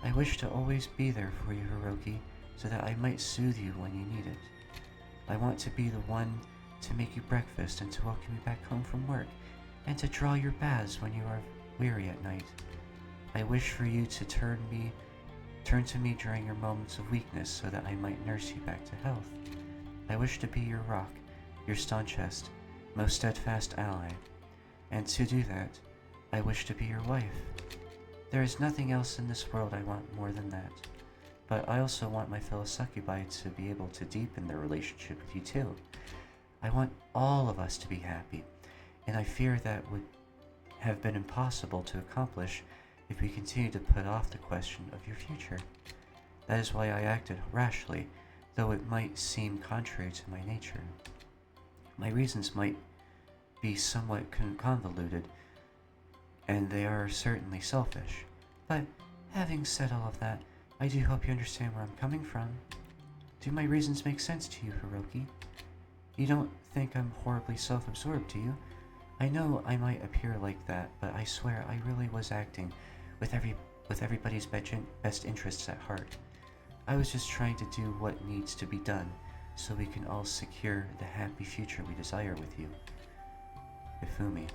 I wish to always be there for you, Hiroki, so that I might soothe you when you need it. I want to be the one to make you breakfast and to welcome you back home from work, and to draw your baths when you are weary at night. I wish for you to turn to me during your moments of weakness so that I might nurse you back to health. I wish to be your rock, your staunchest, most steadfast ally, and to do that, I wish to be your wife. There is nothing else in this world I want more than that. But I also want my fellow succubi to be able to deepen their relationship with you too. I want all of us to be happy, and I fear that would have been impossible to accomplish if we continue to put off the question of your future. That is why I acted rashly, though it might seem contrary to my nature. My reasons might be somewhat convoluted, and they are certainly selfish. But having said all of that, I do hope you understand where I'm coming from. Do my reasons make sense to you, Hiroki? You don't think I'm horribly self-absorbed, do you? I know I might appear like that, but I swear I really was acting with everybody's best interests at heart. I was just trying to do what needs to be done so we can all secure the happy future we desire with you. Hifumi.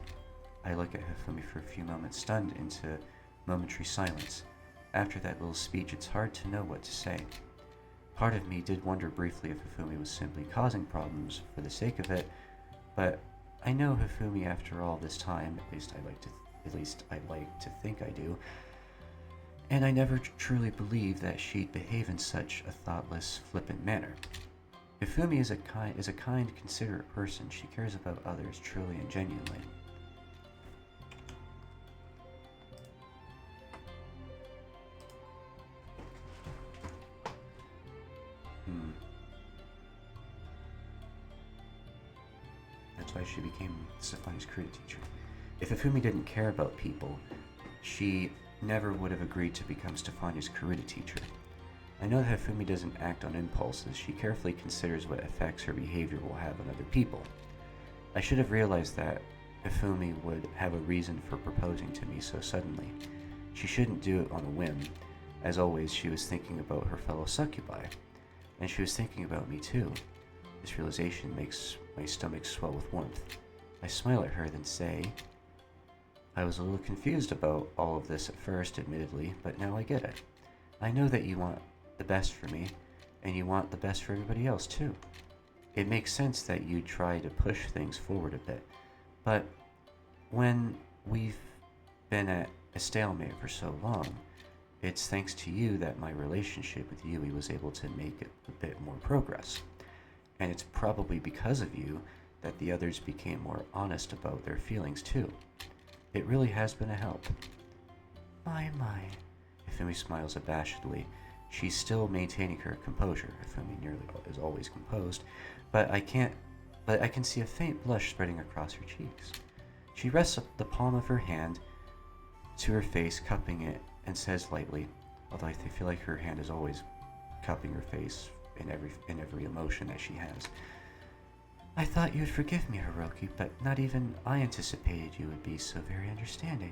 I look at Hifumi for a few moments, stunned into momentary silence. After that little speech, it's hard to know what to say. Part of me did wonder briefly if Hifumi was simply causing problems for the sake of it, but I know Hifumi after all this time, at least I like to think I do, and I never truly believed that she'd behave in such a thoughtless, flippant manner. Hifumi is a kind, considerate person. She cares about others truly and genuinely. That's why she became Stefani's career teacher. If Hifumi didn't care about people, she never would have agreed to become Stefani's Kurita teacher. I know that Hifumi doesn't act on impulses. She carefully considers what effects her behavior will have on other people. I should have realized that Hifumi would have a reason for proposing to me so suddenly. She shouldn't do it on a whim. As always, she was thinking about her fellow succubi, and she was thinking about me too. This realization makes my stomach swell with warmth. I smile at her, then say, I was a little confused about all of this at first, admittedly, but now I get it. I know that you want the best for me, and you want the best for everybody else too. It makes sense that you try to push things forward a bit, but when we've been at a stalemate for so long, it's thanks to you that my relationship with Yui was able to make a bit more progress. And it's probably because of you that the others became more honest about their feelings too. It really has been a help. My. Hifumi smiles abashedly. She's still maintaining her composure. Hifumi nearly is always composed, but I can see a faint blush spreading across her cheeks. She rests the palm of her hand to her face, cupping it, and says lightly, although I feel like her hand is always cupping her face in every emotion that she has. I thought you'd forgive me, Hiroki, but not even I anticipated you would be so very understanding.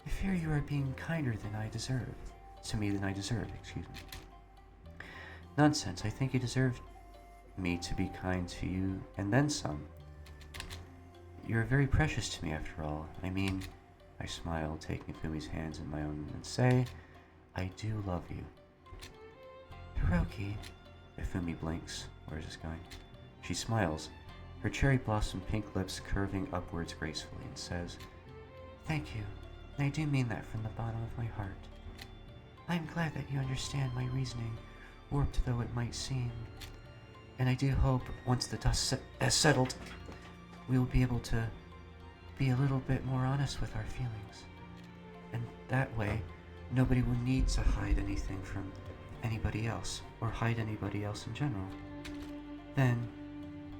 I fear you are being kinder than I deserve. To me than I deserve, excuse me. Nonsense, I think you deserve me to be kind to you, and then some. You're very precious to me after all. I mean, I smile, taking Fumi's hands in my own, and say, I do love you. Hiroki. Hifumi blinks. Where is this going? She smiles, her cherry blossom pink lips curving upwards gracefully, and says, "Thank you, and I do mean that from the bottom of my heart. I'm glad that you understand my reasoning, warped though it might seem. And I do hope, once the dust has settled, we will be able to be a little bit more honest with our feelings. And that way, nobody will need to hide anything from anybody else, or hide anybody else in general. Then,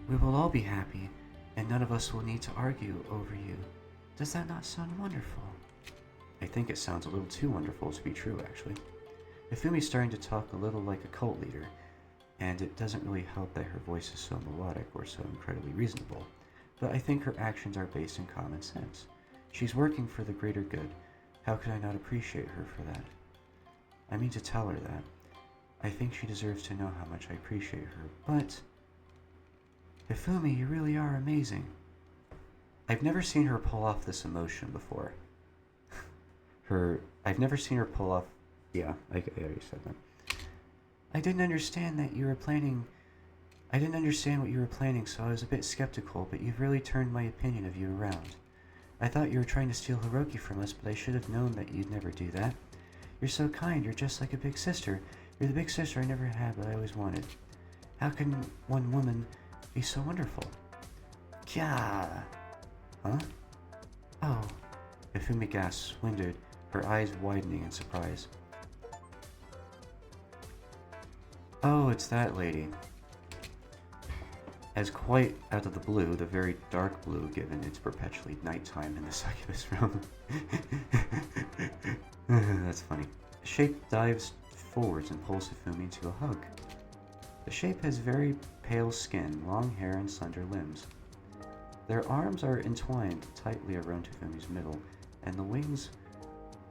we will all be happy, and none of us will need to argue over you. Does that not sound wonderful?" I think it sounds a little too wonderful to be true, actually. Hifumi's starting to talk a little like a cult leader, and it doesn't really help that her voice is so melodic or so incredibly reasonable, but I think her actions are based in common sense. She's working for the greater good. How could I not appreciate her for that? I mean to tell her that. I think she deserves to know how much I appreciate her, but... Hifumi, you really are amazing. I've never seen her pull off this emotion before. I've never seen her pull off... Yeah, I already said that. I didn't understand what you were planning, so I was a bit skeptical, but you've really turned my opinion of you around. I thought you were trying to steal Hiroki from us, but I should have known that you'd never do that. You're so kind, you're just like a big sister. You're the big sister I never had, but I always wanted. How can one woman be so wonderful? Kya! Huh? Oh, Hifumi gasps, winded, her eyes widening in surprise. Oh, it's that lady. As quite out of the blue, the very dark blue given it's perpetually nighttime in the succubus realm. That's funny. The shape dives forwards and pulls Hifumi into a hug. The shape has very pale skin, long hair, and slender limbs. Their arms are entwined tightly around Hifumi's middle, and the wings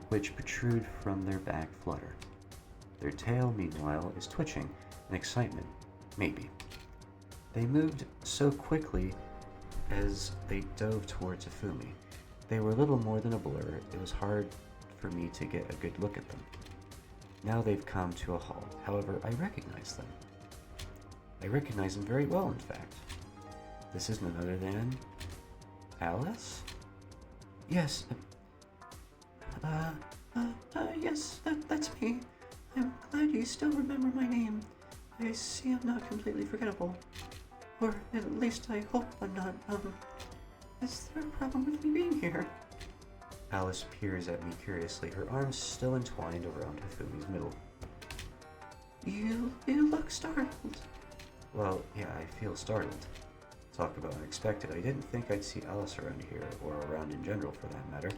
which protrude from their back flutter. Their tail, meanwhile, is twitching in excitement, maybe. They moved so quickly as they dove towards Hifumi. They were little more than a blur. It was hard for me to get a good look at them. Now they've come to a halt. However, I recognize them. I recognize them very well, in fact. This is none other than... Alice? yes. Yes, that's me. I'm glad you still remember my name. I see I'm not completely forgettable. Or at least I hope I'm not. Is there a problem with me being here? Alice peers at me curiously, her arms still entwined around Hifumi's middle. You look startled. Well, yeah, I feel startled. Talk about unexpected. I didn't think I'd see Alice around here, or around in general for that matter.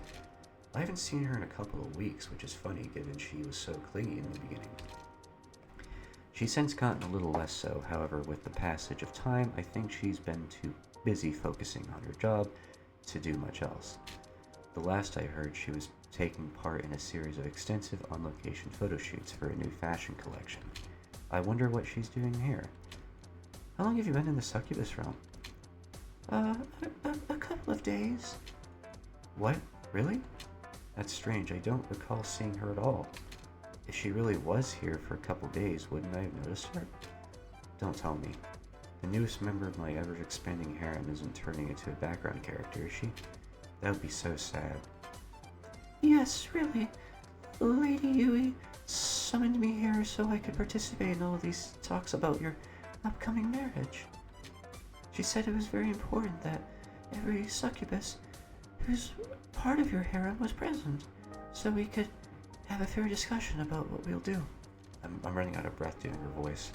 I haven't seen her in a couple of weeks, which is funny given she was so clingy in the beginning. She's since gotten a little less so, however, with the passage of time, I think she's been too busy focusing on her job to do much else. The last I heard, she was taking part in a series of extensive on-location photo shoots for a new fashion collection. I wonder what she's doing here. How long have you been in the succubus realm? A couple of days. What? Really? That's strange. I don't recall seeing her at all. If she really was here for a couple days, wouldn't I have noticed her? Don't tell me. The newest member of my ever-expanding harem isn't turning into a background character, is she? That would be so sad. Yes, really. Lady Yui summoned me here so I could participate in all these talks about your upcoming marriage. She said it was very important that every succubus who's part of your harem was present, so we could have a fair discussion about what we'll do. I'm running out of breath doing her voice.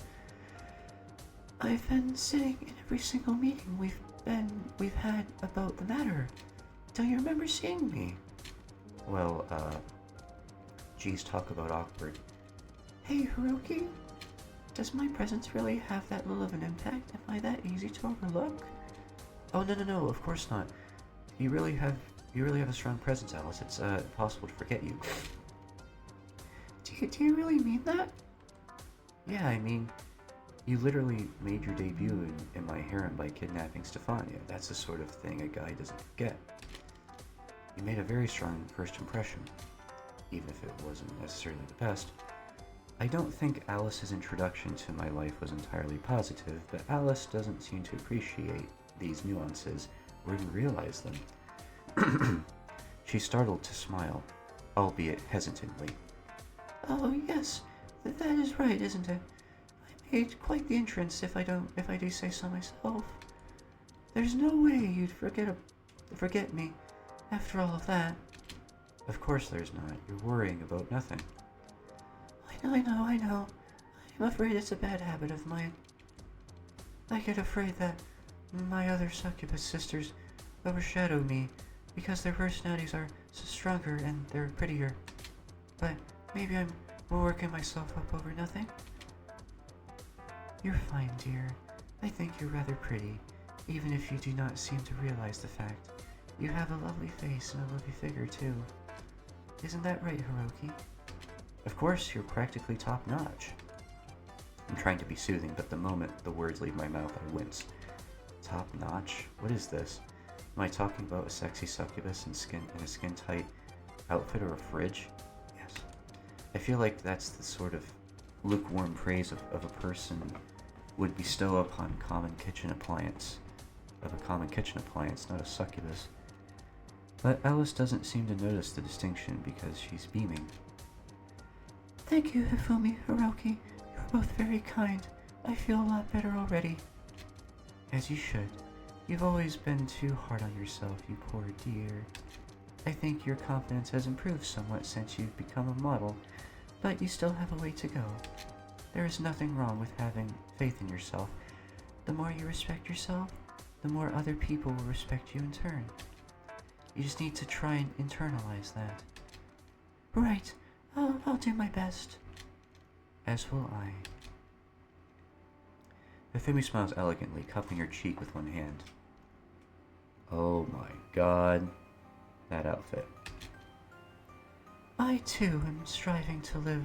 I've been sitting in every single meeting we've had about the matter. Don't you remember seeing me? Well, geez, talk about awkward. Hey, Hiroki, does my presence really have that little of an impact? Am I that easy to overlook? Oh, no, of course not. You really have a strong presence, Alice. It's impossible to forget you. Do you really mean that? Yeah, I mean, you literally made your debut in my harem by kidnapping Stefania. That's the sort of thing a guy doesn't forget. You made a very strong first impression, even if it wasn't necessarily the best. I don't think Alice's introduction to my life was entirely positive, but Alice doesn't seem to appreciate these nuances or even realize them. She startled to smile, albeit hesitantly. Oh, yes, that is right, isn't it? I made quite the entrance, if I do say so myself. There's no way you'd forget me after all of that. Of course there's not. You're worrying about nothing. I know. I'm afraid it's a bad habit of mine. I get afraid that my other succubus sisters overshadow me because their personalities are stronger and they're prettier. But maybe I'm working myself up over nothing. You're fine, dear. I think you're rather pretty, even if you do not seem to realize the fact. You have a lovely face and a lovely figure, too. Isn't that right, Hiroki? Of course, you're practically top-notch. I'm trying to be soothing, but the moment the words leave my mouth, I wince. Top-notch? What is this? Am I talking about a sexy succubus in a skin-tight outfit or a fridge? Yes. I feel like that's the sort of lukewarm praise of a person would bestow upon a common kitchen appliance, not a succubus. But Alice doesn't seem to notice the distinction because she's beaming. Thank you, Hifumi, Hiroki. You're both very kind. I feel a lot better already. As you should. You've always been too hard on yourself, you poor dear. I think your confidence has improved somewhat since you've become a model, but you still have a way to go. There is nothing wrong with having faith in yourself. The more you respect yourself, the more other people will respect you in turn. You just need to try and internalize that. Right. I'll do my best. As will I. Hifumi smiles elegantly, cupping her cheek with one hand. Oh my god. That outfit. I, too, am striving to live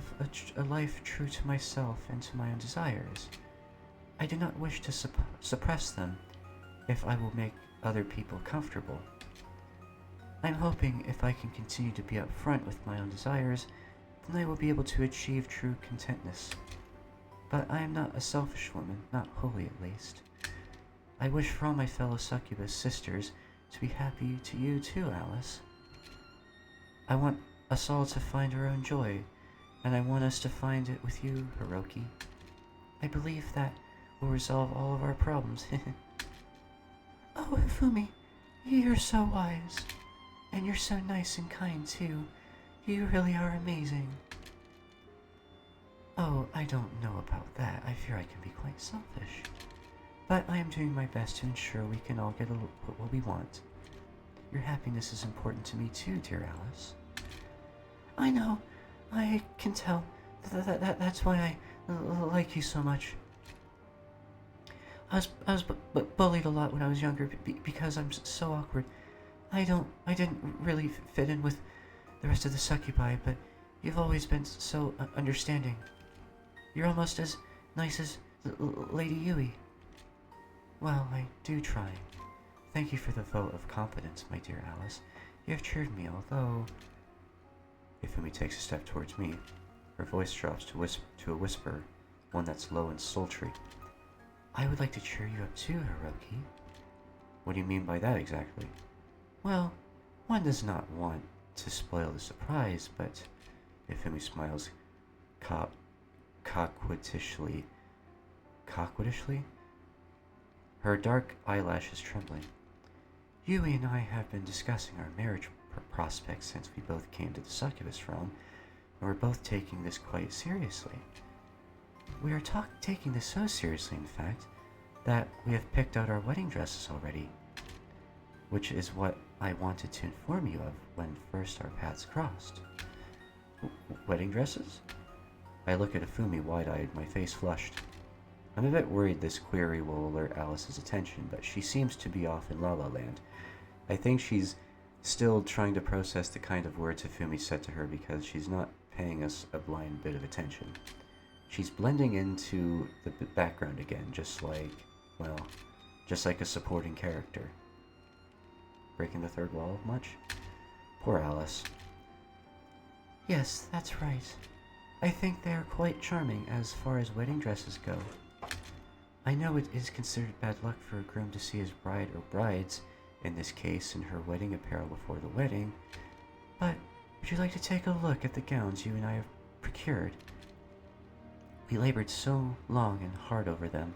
a life true to myself and to my own desires. I do not wish to suppress them if I will make other people comfortable. I'm hoping if I can continue to be upfront with my own desires, then I will be able to achieve true contentness. But I am not a selfish woman, not wholly at least. I wish for all my fellow succubus sisters to be happy, to you too, Alice. I want us all to find our own joy, and I want us to find it with you, Hiroki. I believe that will resolve all of our problems. Oh, Hifumi, you're so wise. And you're so nice and kind, too. You really are amazing. Oh, I don't know about that. I fear I can be quite selfish. But I am doing my best to ensure we can all get what we want. Your happiness is important to me too, dear Alice. I know. I can tell. That's why I like you so much. I was bullied a lot when I was younger because I'm so awkward. I didn't really fit in with the rest of the succubi, but you've always been so understanding. You're almost as nice as Lady Yui. Well, I do try. Thank you for the vote of confidence, my dear Alice. You have cheered me, although... Hifumi takes a step towards me. Her voice drops to a whisper, one that's low and sultry. I would like to cheer you up too, Hiroki. What do you mean by that exactly? Well, one does not want to spoil the surprise, but... Hifumi smiles coquettishly. Her dark eyelashes trembling. Yui and I have been discussing our marriage prospects since we both came to the succubus realm, and we're both taking this quite seriously. We are taking this so seriously, in fact, that we have picked out our wedding dresses already, which is what I wanted to inform you of when first our paths crossed. Wedding dresses? I look at Hifumi wide-eyed, my face flushed. I'm a bit worried this query will alert Alice's attention, but she seems to be off in La La Land. I think she's still trying to process the kind of words Hifumi said to her because she's not paying us a blind bit of attention. She's blending into the background again, just like a supporting character. Breaking the third wall much? Poor Alice. Yes, that's right. I think they are quite charming as far as wedding dresses go. I know it is considered bad luck for a groom to see his bride or brides, in this case in her wedding apparel before the wedding, but would you like to take a look at the gowns you and I have procured? We labored so long and hard over them,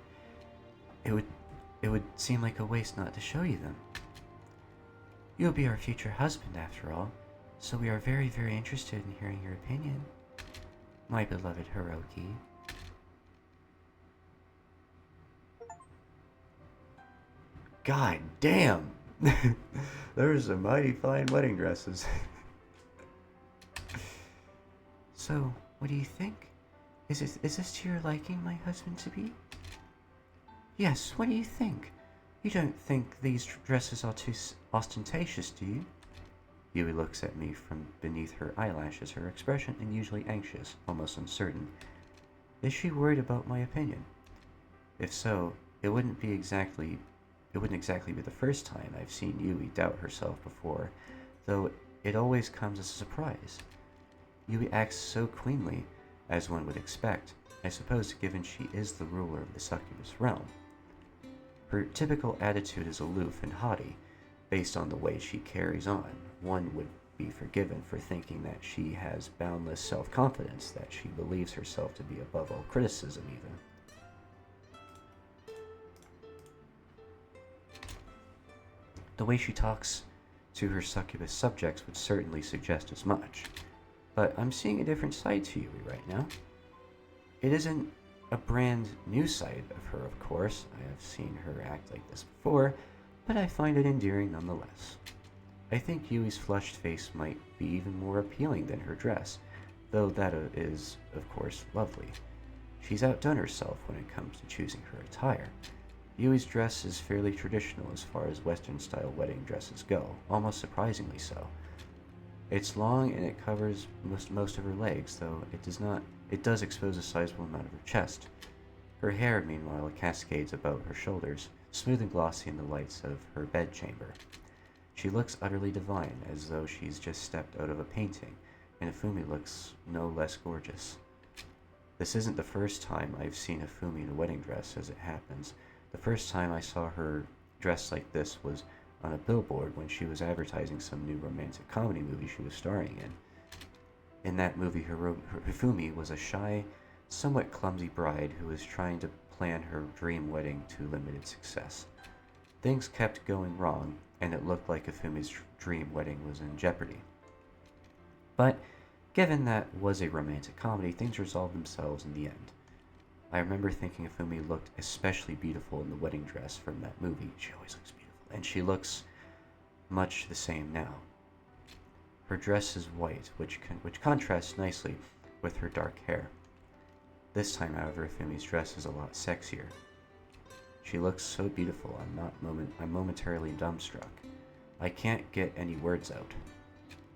it would seem like a waste not to show you them. You'll be our future husband after all, so we are very, very interested in hearing your opinion, my beloved Hiroki. God damn! Those are mighty fine wedding dresses. So, what do you think? Is this to your liking, my husband to be? Yes, what do you think? You don't think these dresses are too ostentatious, do you? Yui looks at me from beneath her eyelashes, her expression unusually anxious, almost uncertain. Is she worried about my opinion? If so, it wouldn't exactly be the first time I've seen Yui doubt herself before, though it always comes as a surprise. Yui acts so queenly, as one would expect, I suppose given she is the ruler of the succubus realm. Her typical attitude is aloof and haughty. Based on the way she carries on, one would be forgiven for thinking that she has boundless self-confidence, that she believes herself to be above all criticism even. The way she talks to her succubus subjects would certainly suggest as much. But I'm seeing a different side to Yui right now. It isn't a brand new side of her, of course. I have seen her act like this before, but I find it endearing nonetheless. I think Yui's flushed face might be even more appealing than her dress, though that is, of course, lovely. She's outdone herself when it comes to choosing her attire. Yui's dress is fairly traditional as far as Western-style wedding dresses go, almost surprisingly so. It's long and it covers most of her legs, though it does expose a sizable amount of her chest. Her hair, meanwhile, cascades above her shoulders, smooth and glossy in the lights of her bedchamber. She looks utterly divine, as though she's just stepped out of a painting, and Hifumi looks no less gorgeous. This isn't the first time I've seen Hifumi in a wedding dress, as it happens. The first time I saw her dressed like this was on a billboard when she was advertising some new romantic comedy movie she was starring in. In that movie, Hifumi was a shy, somewhat clumsy bride who was trying to plan her dream wedding to limited success. Things kept going wrong, and it looked like Hifumi's dream wedding was in jeopardy. But, given that was a romantic comedy, things resolved themselves in the end. I remember thinking Hifumi looked especially beautiful in the wedding dress from that movie. She always looks beautiful, and she looks much the same now. Her dress is white, which contrasts nicely with her dark hair. This time, however, Hifumi's dress is a lot sexier. She looks so beautiful, I'm momentarily dumbstruck. I can't get any words out.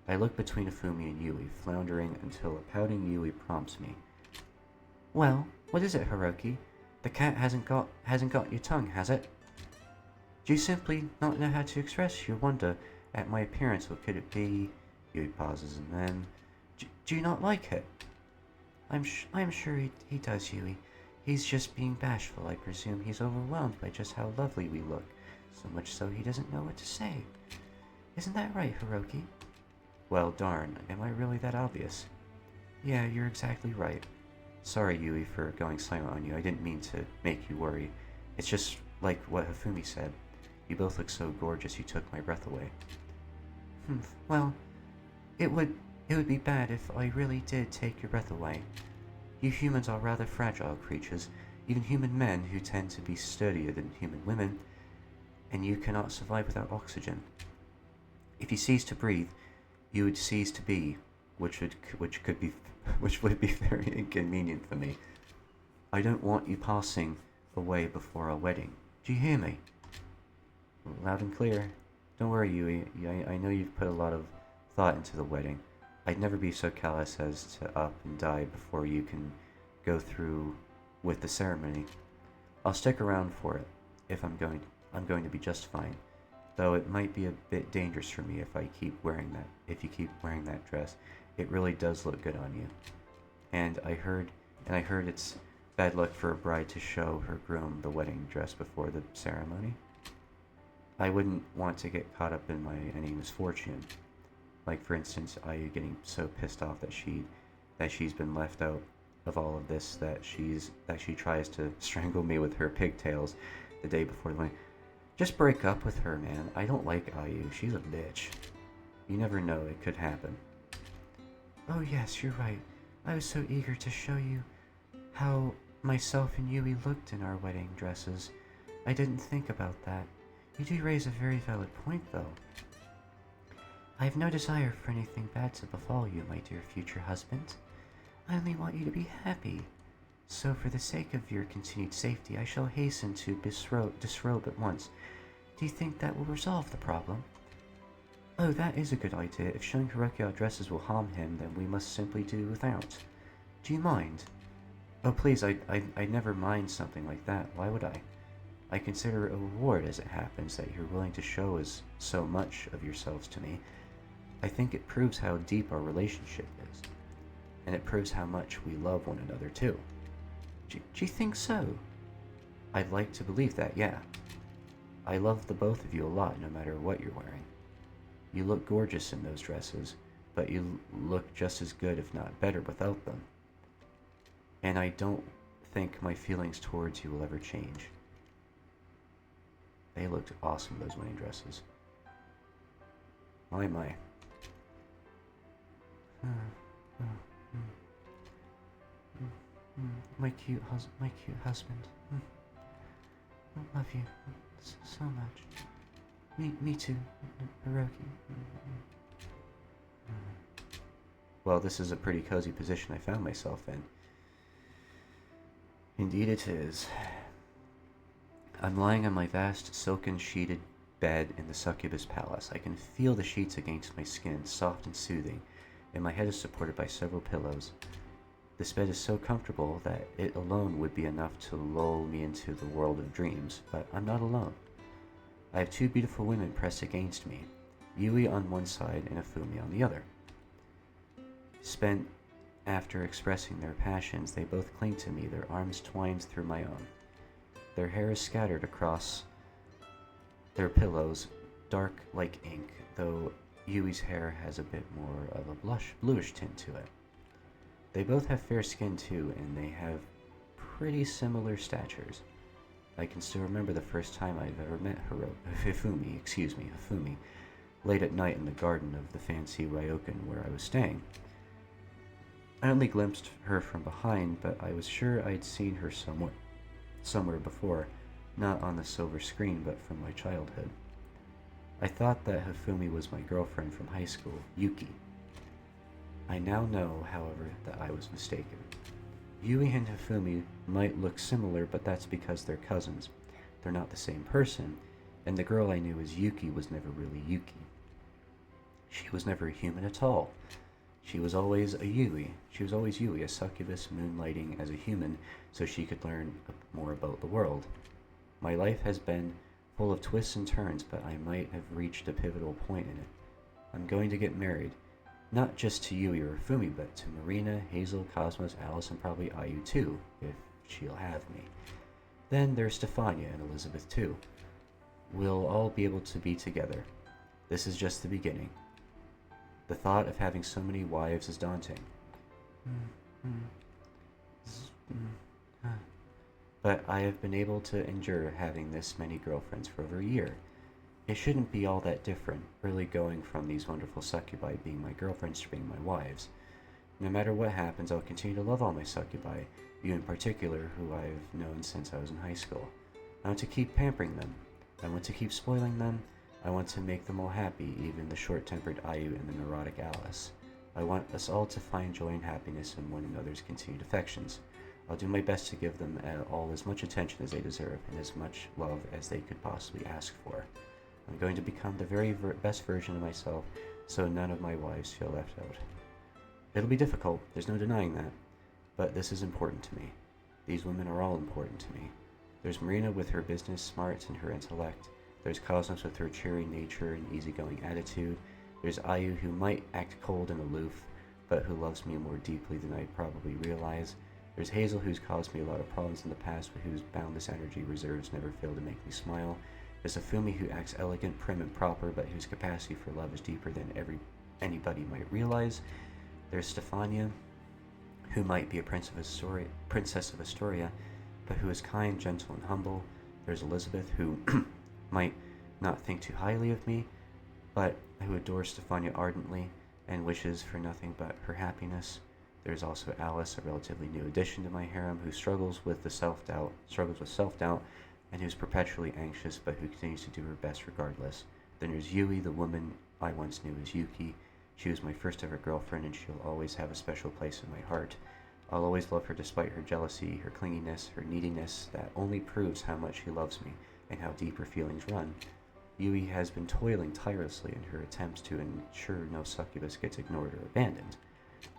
I look between Hifumi and Yui, floundering until a pouting Yui prompts me. Well, what is it, Hiroki? The cat hasn't got your tongue, has it? Do you simply not know how to express your wonder at my appearance, or could it be... Yui pauses and then... Do you not like it? I'm sure he does, Yui. He's just being bashful. I presume he's overwhelmed by just how lovely we look, so much so he doesn't know what to say. Isn't that right, Hiroki? Well, darn, am I really that obvious? Yeah, you're exactly right. Sorry, Yui, for going silent on you. I didn't mean to make you worry. It's just like what Hifumi said. You both look so gorgeous you took my breath away. Well, it would be bad if I really did take your breath away. You humans are rather fragile creatures, even human men who tend to be sturdier than human women, and you cannot survive without oxygen. If you cease to breathe, you would cease to be, which would be very inconvenient for me. I don't want you passing away before our wedding. Do you hear me? Loud and clear. Don't worry, Yui. I know you've put a lot of thought into the wedding. I'd never be so callous as to up and die before you can go through with the ceremony. I'll stick around for it. If I'm going to be just fine. Though it might be a bit dangerous for me if you keep wearing that dress. It really does look good on you. And I heard it's Bad luck for a bride to show her groom the wedding dress before the ceremony. I wouldn't want to get caught up in any misfortune. Like, for instance, Ayu getting so pissed off that she's been left out of all of this, that she tries to strangle me with her pigtails the day before the wedding. Just break up with her, man. I don't like Ayu. She's a bitch. You never know, it could happen. Oh yes, you're right. I was so eager to show you how myself and Yui looked in our wedding dresses. I didn't think about that. You do raise a very valid point, though. I have no desire for anything bad to befall you, my dear future husband. I only want you to be happy. So for the sake of your continued safety, I shall hasten to disrobe at once. Do you think that will resolve the problem? Oh, that is a good idea. If showing Hiroki our dresses will harm him, then we must simply do without. Do you mind? Oh, please, I never mind something like that. Why would I? I consider it a reward, as it happens, that you're willing to show us so much of yourselves to me. I think it proves how deep our relationship is. And it proves how much we love one another, too. Do you think so? I'd like to believe that, yeah. I love the both of you a lot, no matter what you're wearing. You look gorgeous in those dresses, but you look just as good, if not better, without them. And I don't think my feelings towards you will ever change. They looked awesome, those wedding dresses. My. My cute husband. I love you so much. Me too, Hiroki. Well, this is a pretty cozy position I found myself in. Indeed it is. I'm lying on my vast, silken sheeted bed in the Succubus Palace. I can feel the sheets against my skin, soft and soothing, and my head is supported by several pillows. This bed is so comfortable that it alone would be enough to lull me into the world of dreams, but I'm not alone. I have two beautiful women pressed against me, Yui on one side and Hifumi on the other. Spent after expressing their passions, they both cling to me, their arms twined through my own. Their hair is scattered across their pillows, dark like ink, though Yui's hair has a bit more of a bluish tint to it. They both have fair skin too, and they have pretty similar statures. I can still remember the first time I've ever met Hifumi, late at night in the garden of the fancy ryokan where I was staying. I only glimpsed her from behind, but I was sure I'd seen her somewhere before, not on the silver screen, but from my childhood. I thought that Hifumi was my girlfriend from high school, Yuki. I now know, however, that I was mistaken. Yui and Hifumi might look similar, but that's because they're cousins. They're not the same person, and the girl I knew as Yuki was never really Yuki. She was never a human at all. She was always a Yui. She was always Yui, a succubus moonlighting as a human so she could learn more about the world. My life has been full of twists and turns, but I might have reached a pivotal point in it. I'm going to get married. Not just to Yui or Hifumi, but to Marina, Hazel, Cosmos, Alice, and probably Ayu too, if she'll have me. Then there's Stefania and Elizabeth too. We'll all be able to be together. This is just the beginning. The thought of having so many wives is daunting. But I have been able to endure having this many girlfriends for over a year. It shouldn't be all that different, really going from these wonderful succubi being my girlfriends to being my wives. No matter what happens, I'll continue to love all my succubi, you in particular, who I've known since I was in high school. I want to keep pampering them. I want to keep spoiling them. I want to make them all happy, even the short-tempered Ayu and the neurotic Alice. I want us all to find joy and happiness in one another's continued affections. I'll do my best to give them all as much attention as they deserve and as much love as they could possibly ask for. I'm going to become the very best version of myself, so none of my wives feel left out. It'll be difficult, there's no denying that, but this is important to me. These women are all important to me. There's Marina with her business smarts and her intellect. There's Cosmos with her cheery nature and easygoing attitude. There's Ayu, who might act cold and aloof, but who loves me more deeply than I probably realize. There's Hazel, who's caused me a lot of problems in the past, but whose boundless energy reserves never fail to make me smile. There's Hifumi, who acts elegant, prim, and proper, but whose capacity for love is deeper than anybody might realize. There's Stefania, who might be a princess of Astoria, but who is kind, gentle, and humble. There's Elizabeth, who might not think too highly of me, but who adores Stefania ardently and wishes for nothing but her happiness. There's also Alice, a relatively new addition to my harem, who struggles with self-doubt, and who's perpetually anxious, but who continues to do her best regardless. Then there's Yui, the woman I once knew as Yuki. She was my first ever girlfriend, and she'll always have a special place in my heart. I'll always love her despite her jealousy, her clinginess, her neediness. That only proves how much she loves me and how deep her feelings run. Yui has been toiling tirelessly in her attempts to ensure no succubus gets ignored or abandoned.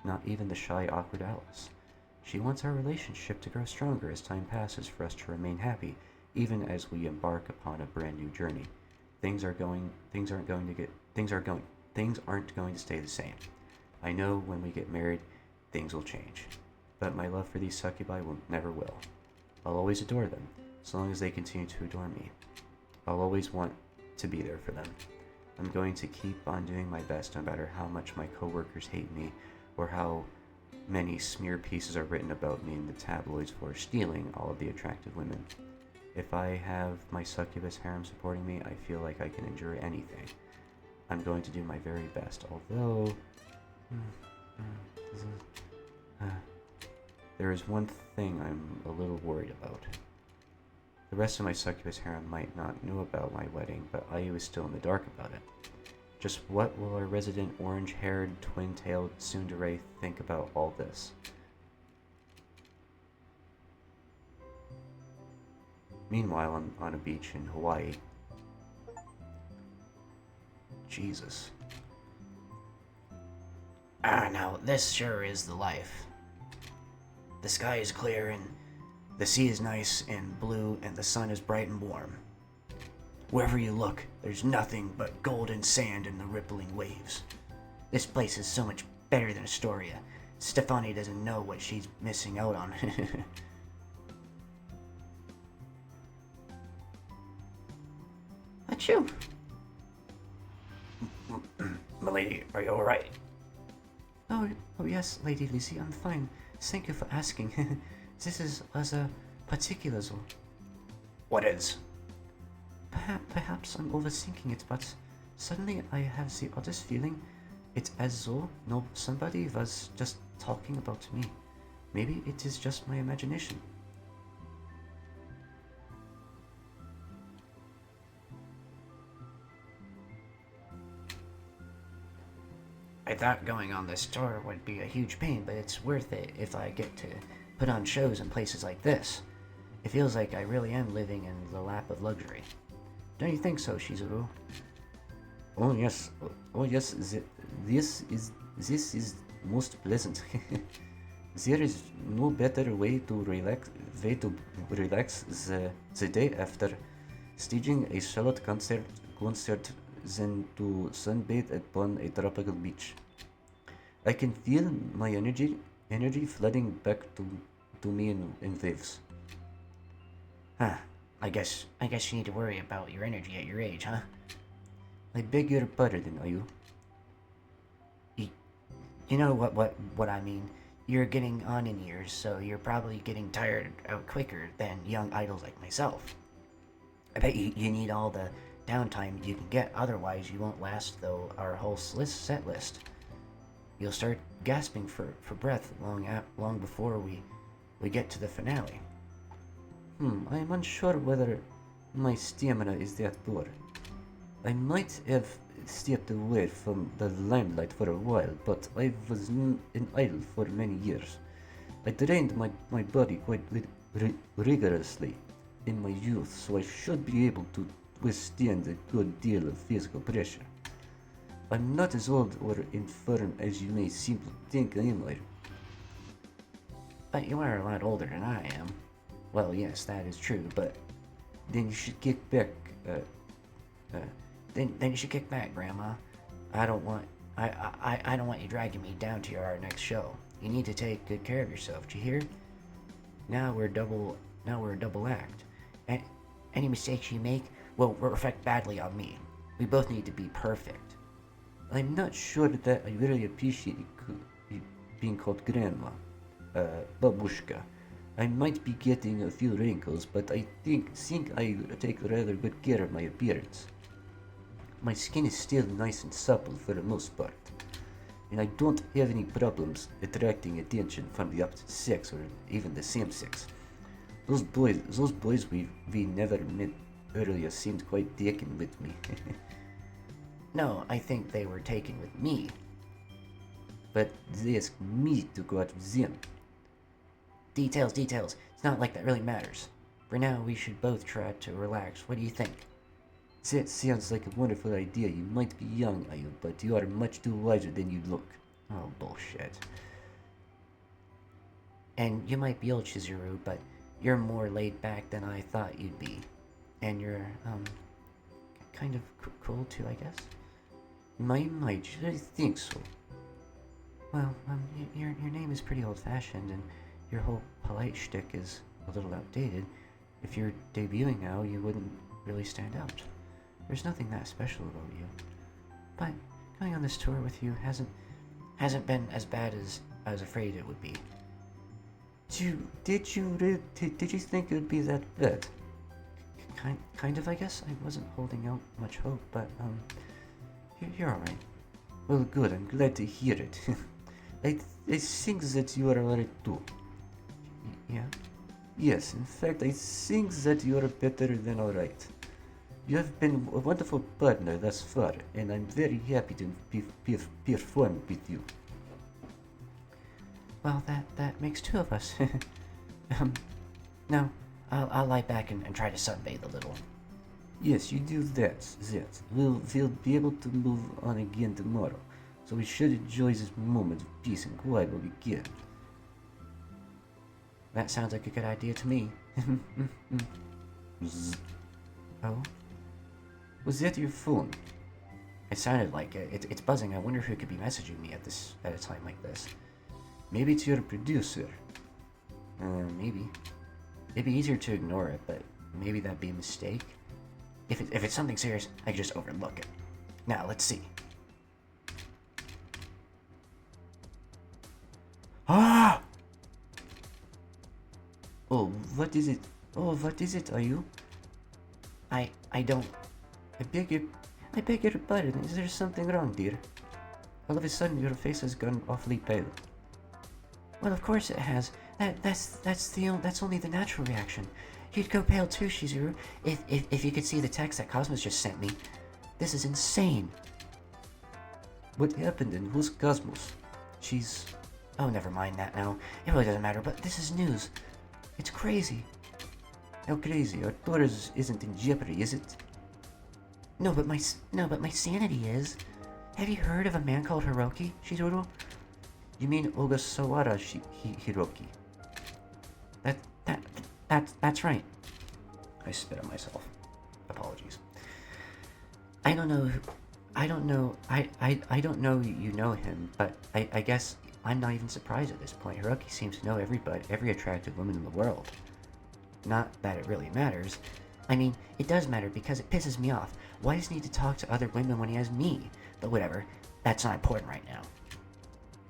Not even the shy, awkward Alice. She wants our relationship to grow stronger as time passes, for us to remain happy, even as we embark upon a brand new journey. Things aren't going to stay the same. I know when we get married, things will change. But my love for these succubi never will. I'll always adore them, as long as they continue to adore me. I'll always want to be there for them. I'm going to keep on doing my best, no matter how much my coworkers hate me, or how many smear pieces are written about me in the tabloids for stealing all of the attractive women. If I have my succubus harem supporting me, I feel like I can endure anything. I'm going to do my very best, although there is one thing I'm a little worried about. The rest of my succubus harem might not know about my wedding, but Ayu is still in the dark about it. Just what will our resident orange-haired, twin-tailed tsundere think about all this? Meanwhile, I'm on a beach in Hawaii. Jesus. Now, this sure is the life. The sky is clear, and the sea is nice and blue, and the sun is bright and warm. Wherever you look, there's nothing but golden sand and the rippling waves. This place is so much better than Astoria. Stefani doesn't know what she's missing out on. Achoo! Milady, are you alright? Oh yes, Lady Lizzie, I'm fine. Thank you for asking. This is as a particulars. What is? Perhaps I'm overthinking it, but suddenly I have the oddest feeling. It's as though somebody was just talking about me. Maybe it is just my imagination. I thought going on this tour would be a huge pain, but it's worth it if I get to put on shows in places like this. It feels like I really am living in the lap of luxury. Don't you think so, Shizuru? Oh yes, this is most pleasant. There is no better way to relax the day after staging a Charlotte concert than to sunbathe upon a tropical beach. I can feel my energy flooding back to me in waves. Huh. I guess you need to worry about your energy at your age, huh? I beg your pardon, Ayu. You know what I mean? You're getting on in years, so you're probably getting tired out quicker than young idols like myself. I bet you need all the downtime you can get, otherwise you won't last though our whole set list. You'll start gasping for breath long before we get to the finale. I am unsure whether my stamina is that poor. I might have stepped away from the limelight for a while, but I was an idol for many years. I trained my body quite rigorously in my youth, so I should be able to withstand a good deal of physical pressure. I'm not as old or infirm as you may seem to think I am, Lyra. But you are a lot older than I am. Well, yes, that is true, but Then you should kick back, then you should kick back, Grandma. I don't want you dragging me down to our next show. You need to take good care of yourself, do you hear? Now we're a double act. And any mistakes you make will reflect badly on me. We both need to be perfect. I'm not sure that I really appreciate you being called Grandma. Babushka. I might be getting a few wrinkles, but I think I take rather good care of my appearance. My skin is still nice and supple for the most part, and I don't have any problems attracting attention from the opposite sex or even the same sex. Those boys we never met earlier seemed quite taken with me. No, I think they were taken with me. But they asked me to go out with them. Details. It's not like that really matters. For now, we should both try to relax. What do you think? That sounds like a wonderful idea. You might be young, Ayu, but you are much too wiser than you look. Oh, bullshit. And you might be old, Chizuru, but you're more laid back than I thought you'd be. And you're, kind of cool too, I guess? My, I think so. Well, your name is pretty old-fashioned, and your whole polite shtick is a little outdated. If you're debuting now, you wouldn't really stand out. There's nothing that special about you. But going on this tour with you hasn't been as bad as I was afraid it would be. Did you think it would be that bad? Kind of, I guess. I wasn't holding out much hope, but you're alright. Well, good. I'm glad to hear it. I think that you are alright too. Yeah? Yes, in fact, I think that you are better than alright. You have been a wonderful partner thus far, and I'm very happy to perform with you. Well, that makes two of us. Now, I'll lie back and try to sunbathe a little. Yes, you do that. We'll be able to move on again tomorrow, so we should enjoy this moment of peace and quiet while we can. That sounds like a good idea to me. Oh? Was that your phone? It sounded like it. It's buzzing. I wonder who could be messaging me at a time like this. Maybe it's your producer. Maybe. It'd be easier to ignore it, but maybe that'd be a mistake. If it's something serious, I could just overlook it. Now, let's see. Ah! Oh, what is it? Are you? I don't. I beg your pardon. Is there something wrong, dear? All of a sudden, your face has gone awfully pale. Well, of course it has. That's only the natural reaction. You'd go pale too, Shizuru, if you could see the text that Cosmos just sent me. This is insane. What happened and who's Cosmos? She's... Oh, never mind that now. It really doesn't matter, but this is news. It's crazy. How crazy? Our tour isn't in jeopardy, is it? No, but my sanity is. Have you heard of a man called Hiroki, Shizuru? You mean Ogasawara Hiroki? That's right. I spit on myself. Apologies. I don't know you know him, but I guess I'm not even surprised at this point. Hiroki seems to know every attractive woman in the world. Not that it really matters. I mean, it does matter because it pisses me off. Why does he need to talk to other women when he has me? But whatever, that's not important right now.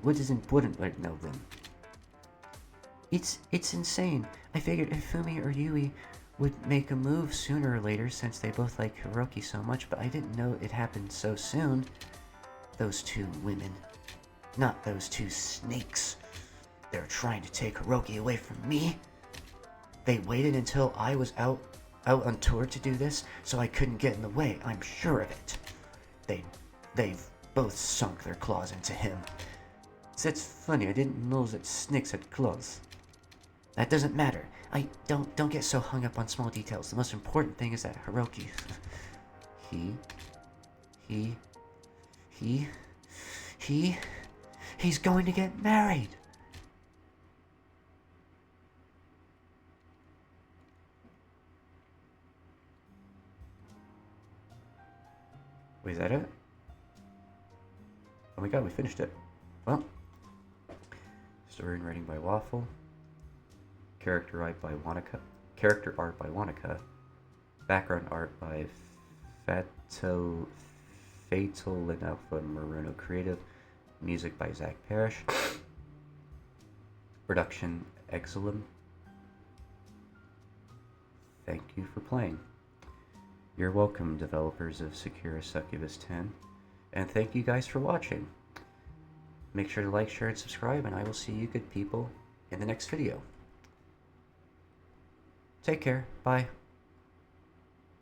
What is important right now then? It's insane. I figured Hifumi or Yui would make a move sooner or later since they both like Hiroki so much, but I didn't know it happened so soon. Those two women. Not those two snakes. They're trying to take Hiroki away from me. They waited until I was out on tour to do this, so I couldn't get in the way. I'm sure of it. They've both sunk their claws into him. That's funny. I didn't know that snakes had claws. That doesn't matter. I don't get so hung up on small details. The most important thing is that Hiroki, he's going to get married. Wait, is that it? Oh my god, we finished it. Well, story and writing by Waffle. Character art by Wanaka. Background art by Fatal and Alpha Maruno Creative. Music by Zach Parrish. Production Exilum. Thank you for playing. You're welcome, developers of Sakura Succubus 10. And thank you guys for watching. Make sure to like, share, and subscribe, and I will see you good people in the next video. Take care. Bye.